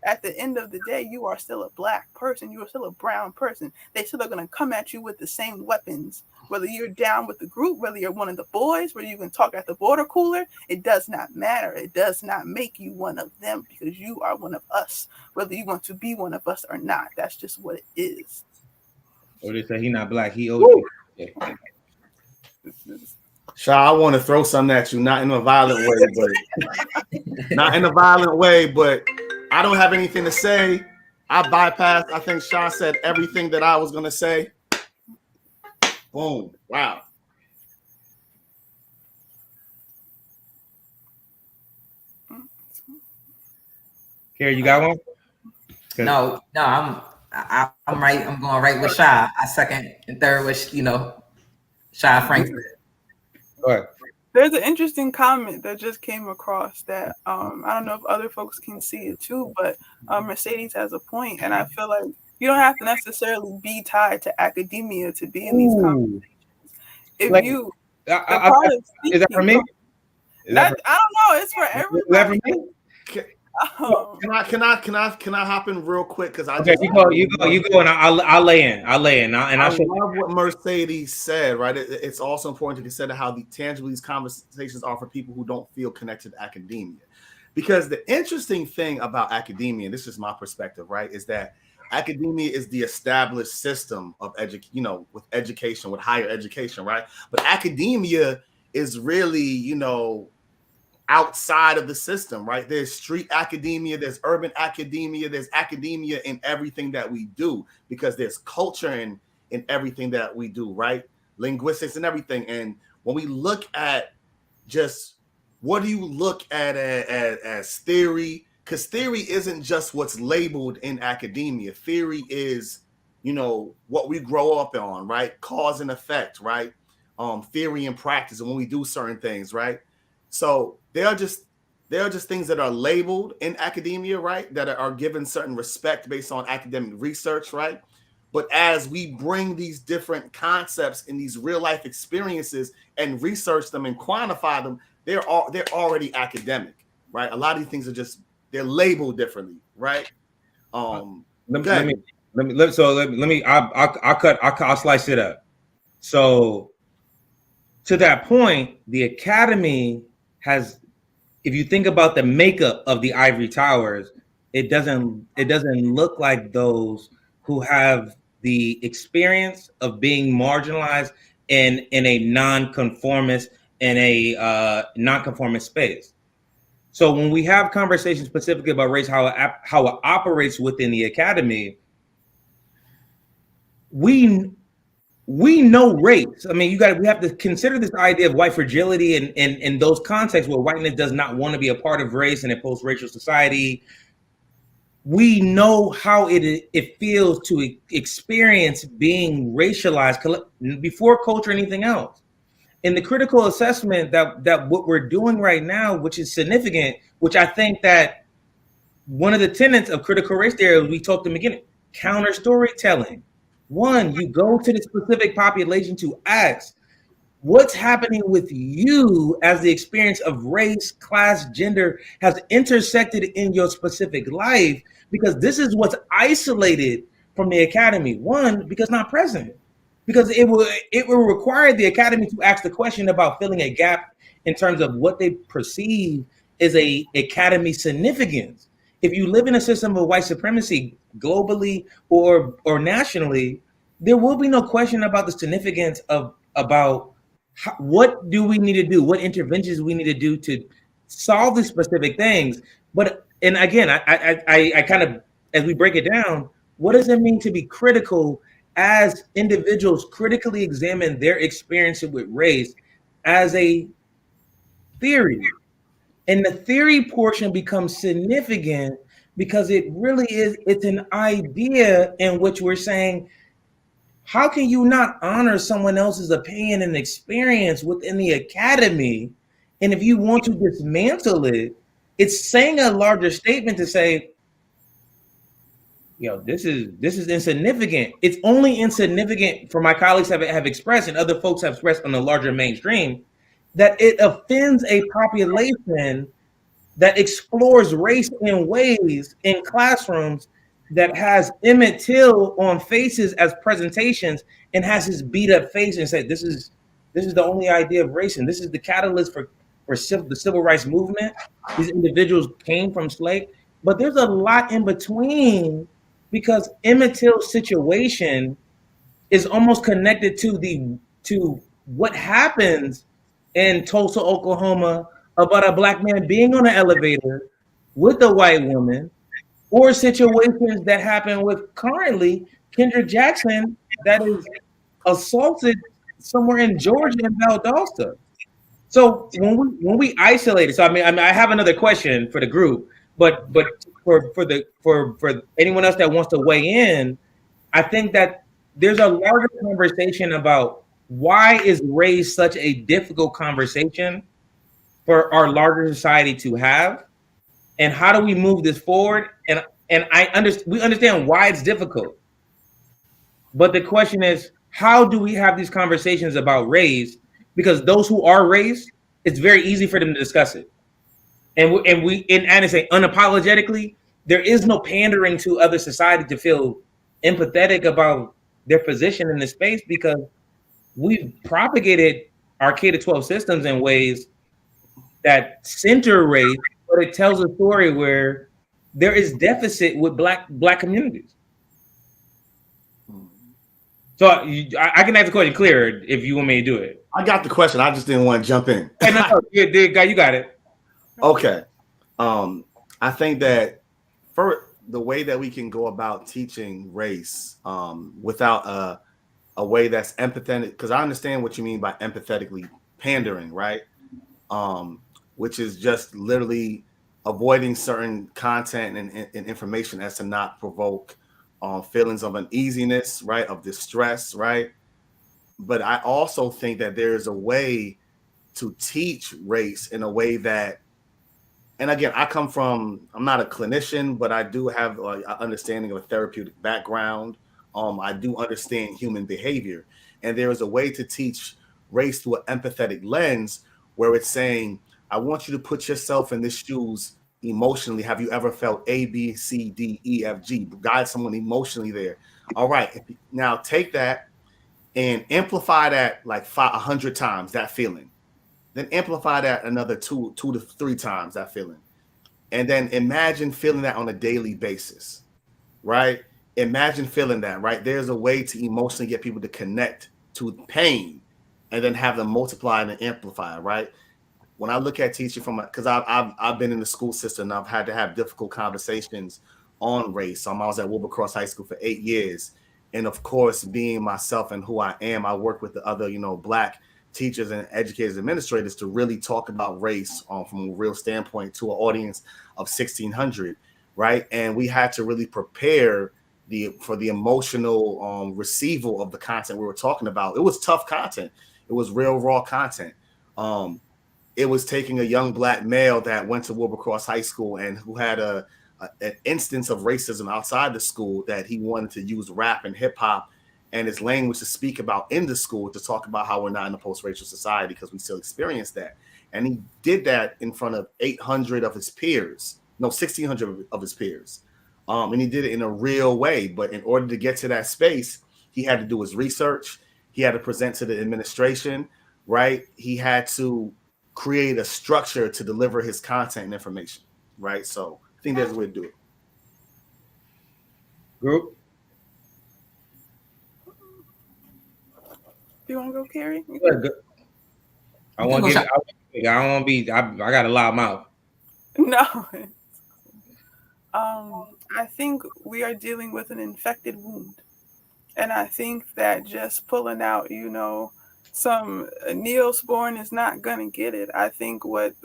At the end of the day, you are still a Black person. You are still a brown person. They still are going to come at you with the same weapons. Whether you're down with the group, whether you're one of the boys, whether you can talk at the water cooler, it does not matter. It does not make you one of them because you are one of us, whether you want to be one of us or not. That's just what it is. Or they say he not Black, he OG. Sha, I want to throw something at you, not in a violent way, but I don't have anything to say. I bypassed. I think Sha said everything that I was going to say. Boom. Wow. Carrie, you got one? No, I'm right. I'm going right with Sha. I second and third with, Sha Frank. Go ahead. There's an interesting comment that just came across that I don't know if other folks can see it too, but Mercedes has a point, and I feel like you don't have to necessarily be tied to academia to be in these conversations. If like, you, is that for me? I don't know. It's for everybody. Can I hop in real quick? Because you go, and I'll lay in. I love what Mercedes said. Right, it's also important to consider how tangible these conversations are for people who don't feel connected to academia. Because the interesting thing about academia, and this is my perspective, right, is that academia is the established system of with education, with higher education, right? But academia is really, outside of the system, right? There's street academia, there's urban academia, there's academia in everything that we do, because there's culture in everything that we do, right? Linguistics and everything. And when we look at just what do you look at as theory, because theory isn't just what's labeled in academia. Theory is, what we grow up on, right? Cause and effect, right? Theory and practice, and when we do certain things, right? So there are just things that are labeled in academia, right? That are given certain respect based on academic research, right? But as we bring these different concepts in these real life experiences and research them and quantify them, they're already academic, right? A lot of these things are they're labeled differently, right? I'll slice it up. So to that point, the academy has, if you think about the makeup of the ivory towers, it doesn't look like those who have the experience of being marginalized in a non-conformist in a non-conformist space. So when we have conversations specifically about race, how it operates within the academy, we know race. I mean, we have to consider this idea of white fragility and in those contexts where whiteness does not want to be a part of race in a post-racial society. We know how it feels to experience being racialized before culture or anything else. In the critical assessment that what we're doing right now, which is significant, which I think that one of the tenets of critical race theory, we talked in the beginning, counter storytelling. One, you go to the specific population to ask, what's happening with you as the experience of race, class, gender has intersected in your specific life? Because this is what's isolated from the academy. One, because not present. Because it will require the academy to ask the question about filling a gap in terms of what they perceive is a academy significance. If you live in a system of white supremacy globally or nationally, there will be no question about the significance about what do we need to do, what interventions we need to do to solve these specific things. And again, I kind of, as we break it down, what does it mean to be critical as individuals critically examine their experience with race as a theory? And the theory portion becomes significant because it's an idea in which we're saying, how can you not honor someone else's opinion and experience within the academy? And if you want to dismantle it, it's saying a larger statement to say, this is insignificant. It's only insignificant for my colleagues have expressed and other folks have expressed on the larger mainstream that it offends a population that explores race in ways in classrooms that has Emmett Till on faces as presentations and has his beat up face and said, this is the only idea of race, and this is the catalyst for the civil rights movement. These individuals came from slave, but there's a lot in between because Emmett Till's situation is almost connected to what happens in Tulsa, Oklahoma, about a Black man being on an elevator with a white woman, or situations that happen with currently Kendrick Jackson that is assaulted somewhere in Georgia in Valdosta. So when we isolate it, so I mean I have another question for the group, but for anyone else that wants to weigh in, I think that there's a larger conversation about why is race such a difficult conversation for our larger society to have, and how do we move this forward? And we understand why it's difficult, but the question is, how do we have these conversations about race? Because those who are race, it's very easy for them to discuss it, and I say unapologetically, there is no pandering to other society to feel empathetic about their position in the space because we've propagated our K-12 systems in ways that center race, but it tells a story where there is deficit with black communities. So I can ask the question clearer if you want me to do it. I got the question. I just didn't want to jump in. Hey, no, you got it. Okay. I think that for the way that we can go about teaching race without a way that's empathetic, because I understand what you mean by empathetically pandering, right? Which is just literally avoiding certain content and information as to not provoke feelings of uneasiness, right? Of distress, right? But I also think that there is a way to teach race in a way that, and again, I'm not a clinician, but I do have an understanding of a therapeutic background. I do understand human behavior. And there is a way to teach race through an empathetic lens where it's saying, I want you to put yourself in these shoes emotionally. Have you ever felt A, B, C, D, E, F, G? Guide someone emotionally there. All right. Now take that and amplify that like 100 times, that feeling. Then amplify that another two to three times, that feeling. And then imagine feeling that on a daily basis, right? Imagine feeling that, right? There's a way to emotionally get people to connect to pain and then have them multiply and amplify, right? When I look at teaching because I've been in the school system, and I've had to have difficult conversations on race. I was at Wilbercross High School for 8 years. And of course, being myself and who I am, I work with the other, Black teachers and educators, administrators to really talk about race from a real standpoint to an audience of 1,600, right? And we had to really prepare for the emotional receival of the content we were talking about. It was tough content. It was real raw content. It was taking a young Black male that went to Wilbercross High School and who had an instance of racism outside the school, that he wanted to use rap and hip hop and his language to speak about in the school, to talk about how we're not in a post-racial society because we still experience that. And he did that in front of 800 of his peers, 1,600 of his peers. And he did it in a real way. But in order to get to that space, he had to do his research. He had to present to the administration, right? He had to create a structure to deliver his content and information, right? So I think that's the way to do it. Group. Do you want to go, Carrie? I want to get. I don't want to be. I got a loud mouth. No. I think we are dealing with an infected wound. And I think that just pulling out, some Neosporin is not going to get it. I think what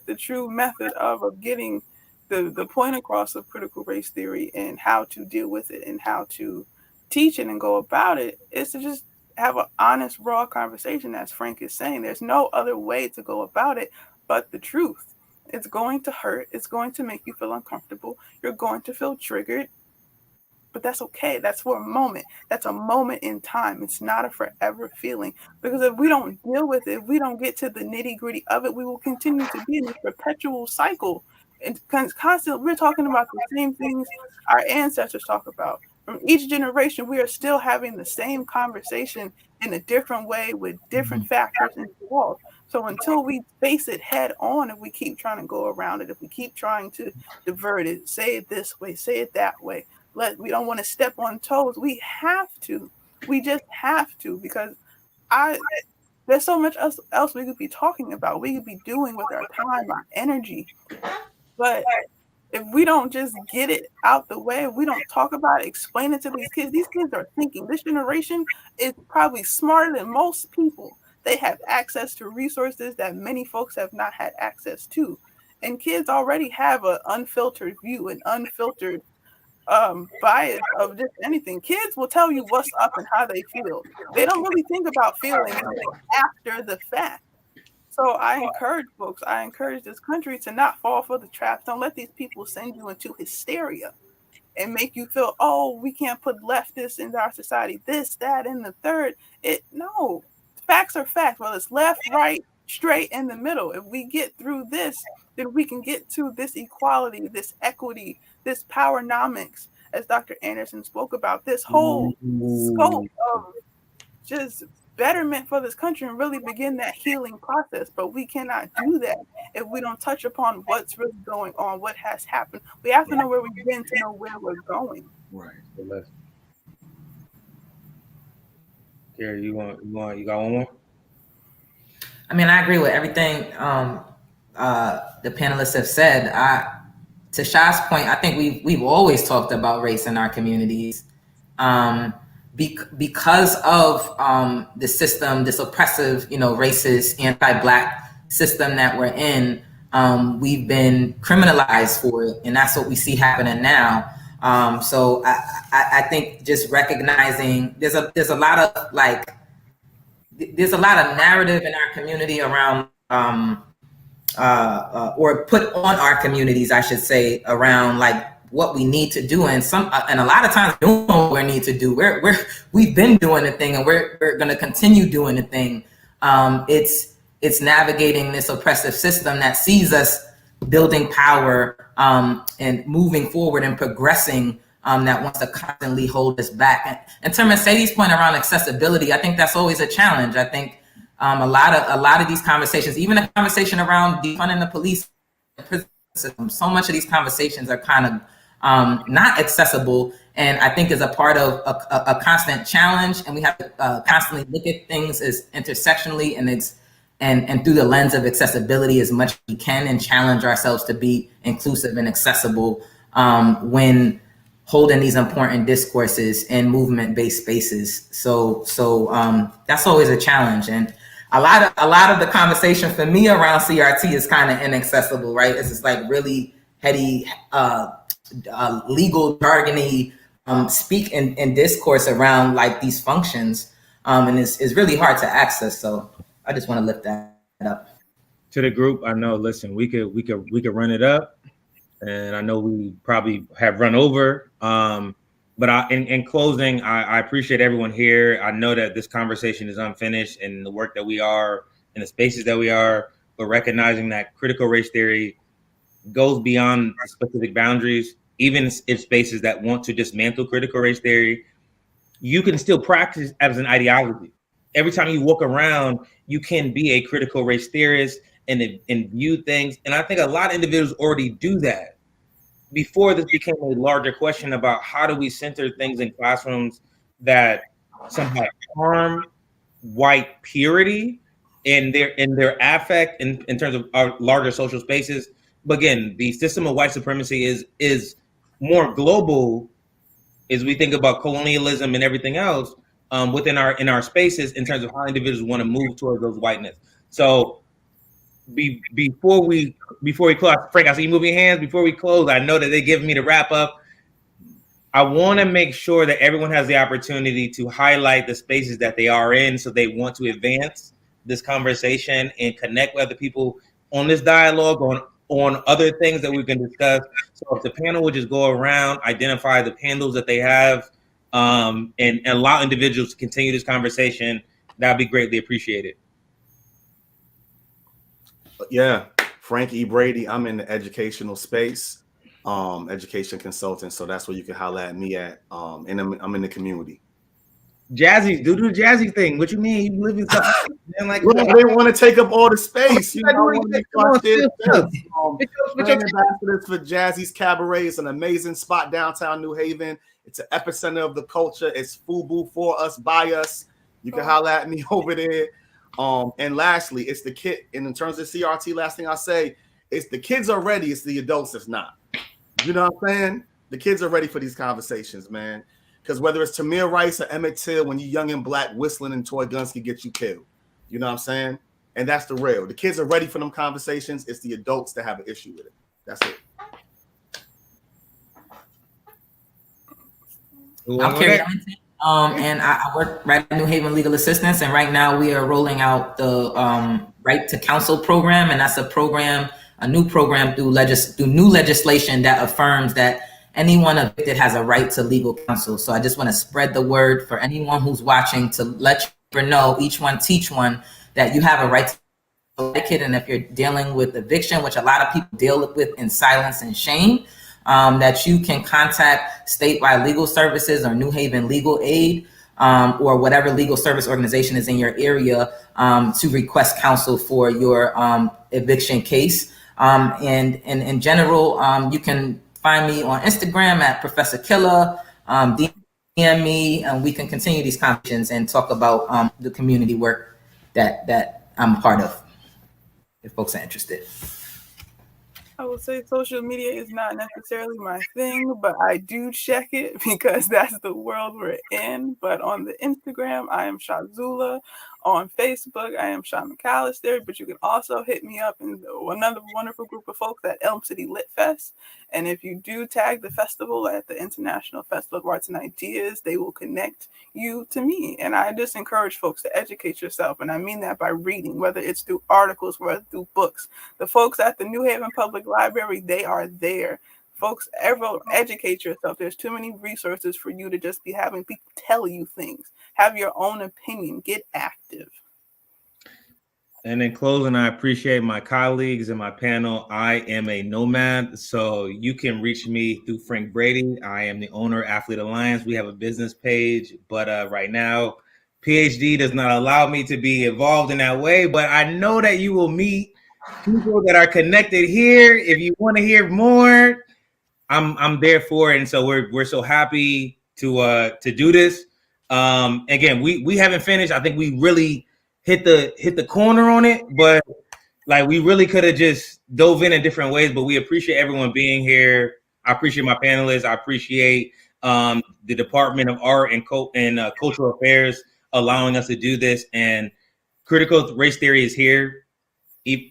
the true method of getting the point across of critical race theory and how to deal with it and how to teach it and go about it is to just have an honest, raw conversation, as Frank is saying. There's no other way to go about it but the truth. It's going to hurt. It's going to make you feel uncomfortable. You're going to feel triggered. But that's okay. That's for a moment. That's a moment in time. It's not a forever feeling. Because if we don't deal with it, if we don't get to the nitty-gritty of it, we will continue to be in this perpetual cycle. And constantly, we're talking about the same things our ancestors talk about. From each generation, we are still having the same conversation in a different way with different factors involved. So until we face it head on, if we keep trying to go around it, if we keep trying to divert it, say it this way, say it that way, we don't want to step on toes. We have to. We just have to, because there's so much else we could be talking about. We could be doing with our time, our energy. But if we don't just get it out the way, we don't talk about it, explain it to these kids are thinking. This generation is probably smarter than most people. They have access to resources that many folks have not had access to. And kids already have an unfiltered view, an unfiltered bias of just anything. Kids will tell you what's up and how they feel. They don't really think about feelings after the fact. So I encourage this country to not fall for the traps. Don't let these people send you into hysteria and make you feel, oh, we can't put leftists into our society, this, that, and the third. No, facts are facts. Well, it's left, right, straight, in the middle. If we get through this, then we can get to this equality, this equity, this powernomics, as Dr. Anderson spoke about, this whole scope of just betterment for this country and really begin that healing process. But we cannot do that if we don't touch upon what's really going on, what has happened. We have to know where we've been to know where we're going. Right. Gary, you got one more? I mean, I agree with everything the panelists have said. To Shah's point, I think we've always talked about race in our communities. Because of the system, this oppressive, racist, anti-Black system that we're in, we've been criminalized for it, and that's what we see happening now. So I think just recognizing there's a lot of narrative in our community around or put on our communities, I should say, around what we need to do, and a lot of times doing what we need to do. We've been doing the thing, and we're going to continue doing the thing. It's navigating this oppressive system that sees us building power and moving forward and progressing, that wants to constantly hold us back. And in terms of Sadie's point around accessibility, I think that's always a challenge. I think a lot of these conversations, even the conversation around defunding the police system, so much of these conversations are kind of not accessible, and I think is a part of a constant challenge. And we have to constantly look at things as intersectionally and through the lens of accessibility as much as we can, and challenge ourselves to be inclusive and accessible when holding these important discourses in movement-based spaces. So that's always a challenge. And a lot of the conversation for me around CRT is kind of inaccessible, right? It's just like really heady, legal jargony speak and discourse around like these functions, and it's really hard to access. So I just want to lift that up. To the group, I know. Listen, we could run it up, and I know we probably have run over. But in closing, I appreciate everyone here. I know that this conversation is unfinished in the work that we are, in the spaces that we are, but recognizing that critical race theory goes beyond specific boundaries, even in spaces that want to dismantle critical race theory, you can still practice as an ideology. Every time you walk around, you can be a critical race theorist and view things. And I think a lot of individuals already do that. Before this became a larger question about how do we center things in classrooms that somehow harm white purity in their affect in terms of our larger social spaces. But again, the system of white supremacy is more global as we think about colonialism and everything else within our spaces in terms of how individuals want to move towards those whiteness. So before we close, Frank, I see you moving your hands. Before we close, I know that they give me the wrap up. I want to make sure that everyone has the opportunity to highlight the spaces that they are in, so they want to advance this conversation and connect with other people on this dialogue, on other things that we can discuss. So if the panel would just go around, identify the handles that they have, and allow individuals to continue this conversation, that'd be greatly appreciated. Yeah, Frank E. Brady. I'm in the educational space, education consultant. So that's where you can holler at me at. And I'm in the community. Jazzy, do the Jazzy thing. What you mean? You live in something, man, like, well, I didn't want to take up all the space. You know, I want to ambassadors for Jazzy's Cabaret. It's an amazing spot downtown New Haven. It's an epicenter of the culture. It's FUBU, for us, by us. You can holler at me over there. And lastly, it's the kid. And in terms of CRT, last thing I say, it's the kids are ready. It's the adults that's not. You know what I'm saying? The kids are ready for these conversations, man. Because whether it's Tamir Rice or Emmett Till, when you're young and black, whistling and toy guns can get you killed. You know what I'm saying? And that's the real. The kids are ready for them conversations. It's the adults that have an issue with it. That's it. I'm Carrie Ellington, and I work right at New Haven Legal Assistance. And right now we are rolling out the Right to Counsel program. And that's a new program through new legislation that affirms that anyone evicted has a right to legal counsel. So I just want to spread the word for anyone who's watching to let you know, each one teach one, that you have a right to vacate. And if you're dealing with eviction, which a lot of people deal with in silence and shame, that you can contact statewide legal services or New Haven Legal Aid, or whatever legal service organization is in your area, to request counsel for your eviction case. And in general, you can find me on Instagram at Professor Killer, DM me, and we can continue these conversations and talk about the community work that I'm a part of, if folks are interested. I would say social media is not necessarily my thing, but I do check it because that's the world we're in. But on the Instagram, I am Shazula. On Facebook, I am Sean McAllister, but you can also hit me up in another wonderful group of folks at Elm City Lit Fest. And if you do tag the festival at the International Festival of Arts and Ideas, they will connect you to me. And I just encourage folks to educate yourself. And I mean that by reading, whether it's through articles, whether through books. The folks at the New Haven Public Library, they are there. Folks, ever educate yourself. There's too many resources for you to just be having people tell you things. Have your own opinion. Get active. And in closing, I appreciate my colleagues and my panel. I am a nomad, so you can reach me through Frank Brady. I am the owner of Athlete Alliance. We have a business page, but right now, PhD does not allow me to be involved in that way. But I know that you will meet people that are connected here. If you want to hear more, I'm there for it, and so we're so happy to do this. Again, we haven't finished. I think we really hit the corner on it, but like we really could have just dove in different ways. But we appreciate everyone being here. I appreciate my panelists. I appreciate the Department of Art and Cultural Affairs allowing us to do this. And critical race theory is here,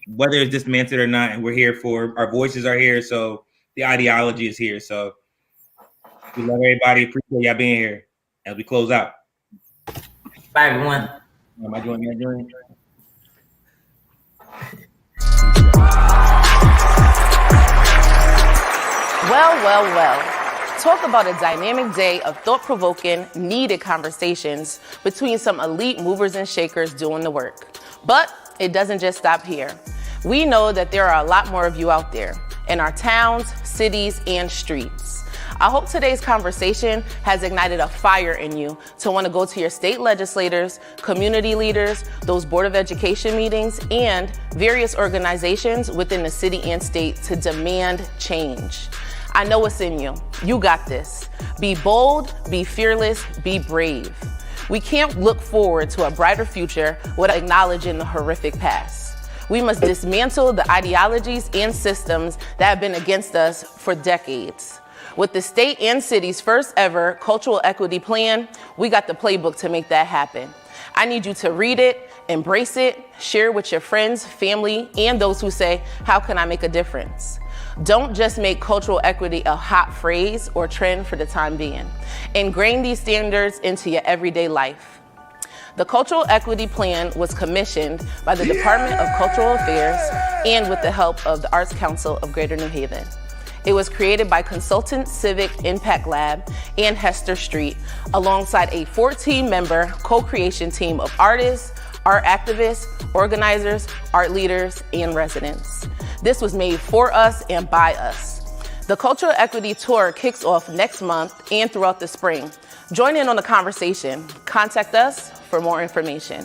whether it's dismantled or not, and we're here for our voices are here. So the ideology is here. So we love everybody. Appreciate y'all being here as we close out. Bye, everyone. Am I joining? Well. Talk about a dynamic day of thought-provoking, needed conversations between some elite movers and shakers doing the work. But it doesn't just stop here. We know that there are a lot more of you out there in our towns, cities, and streets. I hope today's conversation has ignited a fire in you to want to go to your state legislators, community leaders, those Board of Education meetings, and various organizations within the city and state to demand change. I know what's in you. You got this. Be bold, be fearless, be brave. We can't look forward to a brighter future without acknowledging the horrific past. We must dismantle the ideologies and systems that have been against us for decades. With the state and city's first ever cultural equity plan, we got the playbook to make that happen. I need you to read it, embrace it, share it with your friends, family, and those who say, how can I make a difference? Don't just make cultural equity a hot phrase or trend for the time being. Ingrain these standards into your everyday life. The Cultural Equity Plan was commissioned by the Department of Cultural Affairs and with the help of the Arts Council of Greater New Haven. It was created by Consultant Civic Impact Lab and Hester Street, alongside a 14-member co-creation team of artists, art activists, organizers, art leaders, and residents. This was made for us and by us. The Cultural Equity Tour kicks off next month and throughout the spring. Join in on the conversation. Contact us for more information.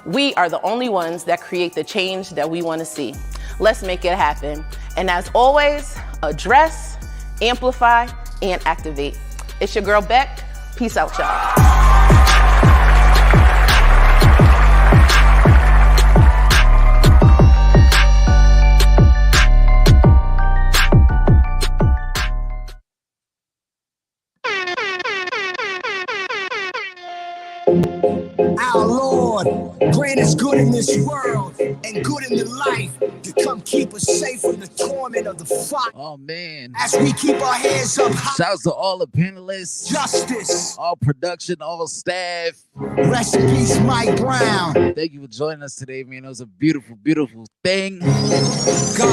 We are the only ones that create the change that we want to see. Let's make it happen. And as always, address, amplify, and activate. It's your girl Beck. Peace out, y'all. Our Lord, grant us good in this world and good in the life to come keep us safe from the torment of the fire. Oh man. As we keep our heads up high. Shouts to all the panelists. Justice. All production, all staff. Rest in peace, Mike Brown. Thank you for joining us today, man. It was a beautiful, beautiful thing.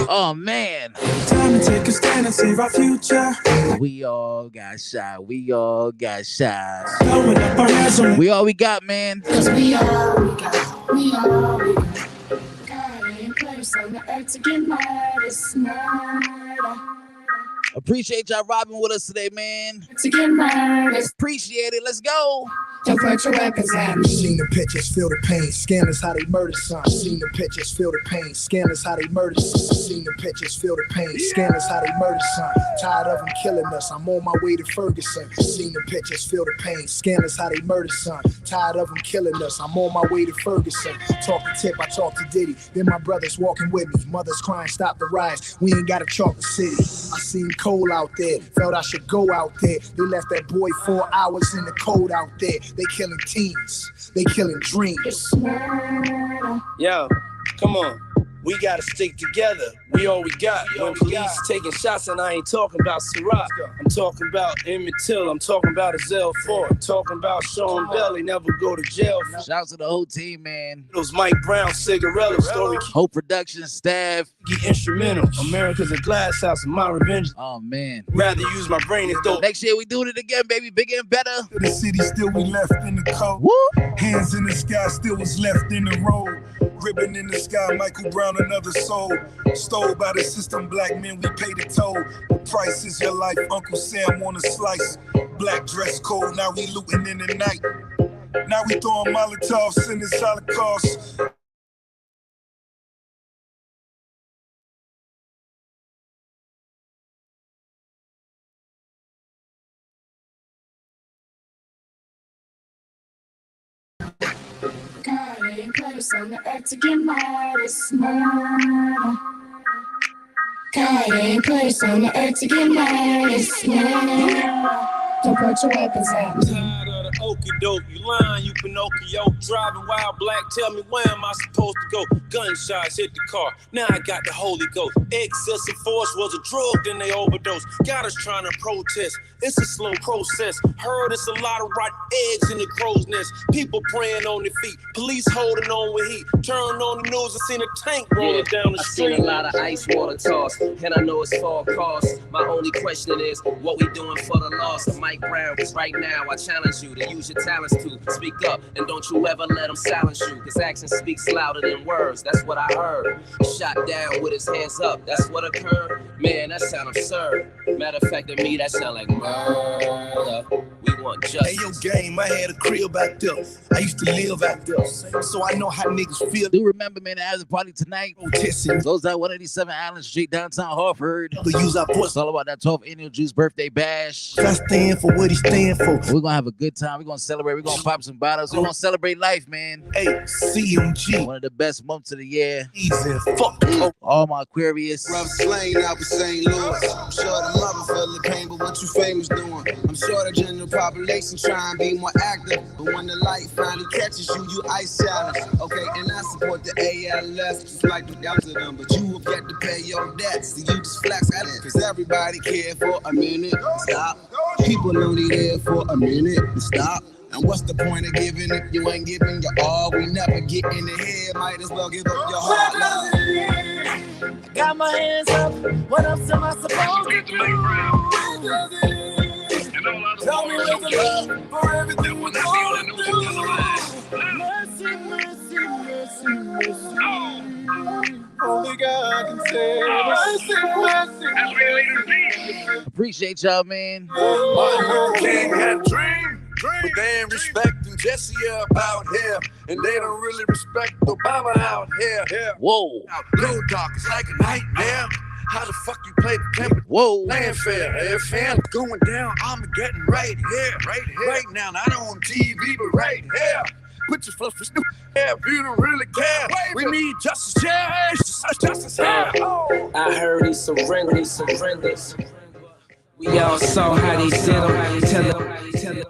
Oh man. Time to take a stand and save our future. We all got shot. We all got shot. Throwing up our hands on We all we got, man. Cause we all we got. We all we got. God ain't place on the earth to get murdered, smarter. Appreciate y'all robbing with us today, man. To get murdered. Appreciate it. Let's go. Don't put your weapons at me. Seen the pictures, feel the pain. Scandalous how they murder son. Seen the pictures, feel the pain. Scandalous how they murder son. Seen the pictures, feel the pain. Scandalous how they murder son. Tired of them killing us. I'm on my way to Ferguson. Seen the pictures, feel the pain. Scandalous how they murder son. Tired of them killing us. I'm on my way to Ferguson. Talk to Tip, I talk to Diddy. Then my brothers walking with me. Mothers crying, stop the riots. We ain't got a chocolate city. I seen cold out there. Felt I should go out there. They left that boy 4 hours in the cold out there. They killing teens. They killing dreams. Yo, come on. We gotta stick together. We all we got. When police taking shots, and I ain't talking about Ciroc. I'm talking about Emmett Till. I'm talking about Azell Ford. Talking about Sean Bell. They never go to jail. Shout out to the whole team, man. Those Mike Brown, Cigarella story. Whole production staff. Get instrumental. America's a glass house, and my revenge. Oh man. Rather use my brain and throw. Next year we doing it again, baby. Bigger and better. The city still we left in the cold. Woo! Hands in the sky still was left in the road. Ribbon in the sky, Michael Brown, another soul. Stole by the system, black men, we pay the toll. The price is your life, Uncle Sam want a slice. Black dress code, now we looting in the night. Now we throwing Molotovs in this Holocaust. first on the earth to get murdered, murder. God ain't first on the earth to get murdered, murder. Don't put your weapons out. Tired of the okie doke, you lying, you Pinocchio. Driving wild black, tell me where am I supposed to go? Gunshots hit the car, now I got the Holy Ghost. Excessive force was a drug, then they overdosed. Got us trying to protest, it's a slow process. Heard it's a lot of rotten eggs in the crow's nest. People praying on their feet, police holding on with heat. Turned on the news and seen a tank rolling down the street. I seen a lot of ice water toss, and I know it's for a cause. My only question is, what we doing for the loss of Mike Brown? Cause right now I challenge you to use your talents to speak up, and don't you ever let them silence you. Cause action speaks louder than words, that's what I heard. Shot down with his hands up, that's what occurred. Man, that sound absurd. Matter of fact, to me, that sound like murder. We want justice. Hey, yo, game, I had a crib back there. I used to live back there, so I know how niggas feel. Do remember, man, the after party tonight goes down 187 Allen Street, downtown Hartford. We use our voice. It's all about that 12th annual Juice birthday bash. I stand for what he stand for. We're gonna have a good time. We're gonna celebrate. We're gonna pop some bottles. We're gonna celebrate life, man. Hey, CMG. One of the best months of the year. Easy, fuck. All my Aquarius. Rough slang out with St. Louis. I'm sure the mother feel the pain, but what you famous doing? I'm sure the general population try and be more active, but when the light finally catches you, you ice challenge. Okay, and I support the ALS just like the out to them, but you have got to pay your debts. So you just flex at it, cause everybody care for a minute. Stop. People only there for a minute. Stop. And what's the point of giving if you ain't giving your all? We never get in the head, might as well give up your heart. Love. Got my hands up, what else am I supposed to do? Tell me what's the love for everything we're going through. Mercy, mercy, mercy, mercy. Only God can say mercy, mercy, mercy. Appreciate y'all, man. Martin King had a dream. But they ain't respecting Jesse up out here, and they don't really respect Obama out here. Whoa. Blue dark, it's like a nightmare. How the fuck you play the temper? Whoa. Playing fair. If hands going down, I'm getting right here. Right now, not on TV, but right here. Put your fluff for stupid hair if you don't really care. We need justice, yeah. Justice, yeah. I heard he surrendered. We all saw how they did him. Tell him.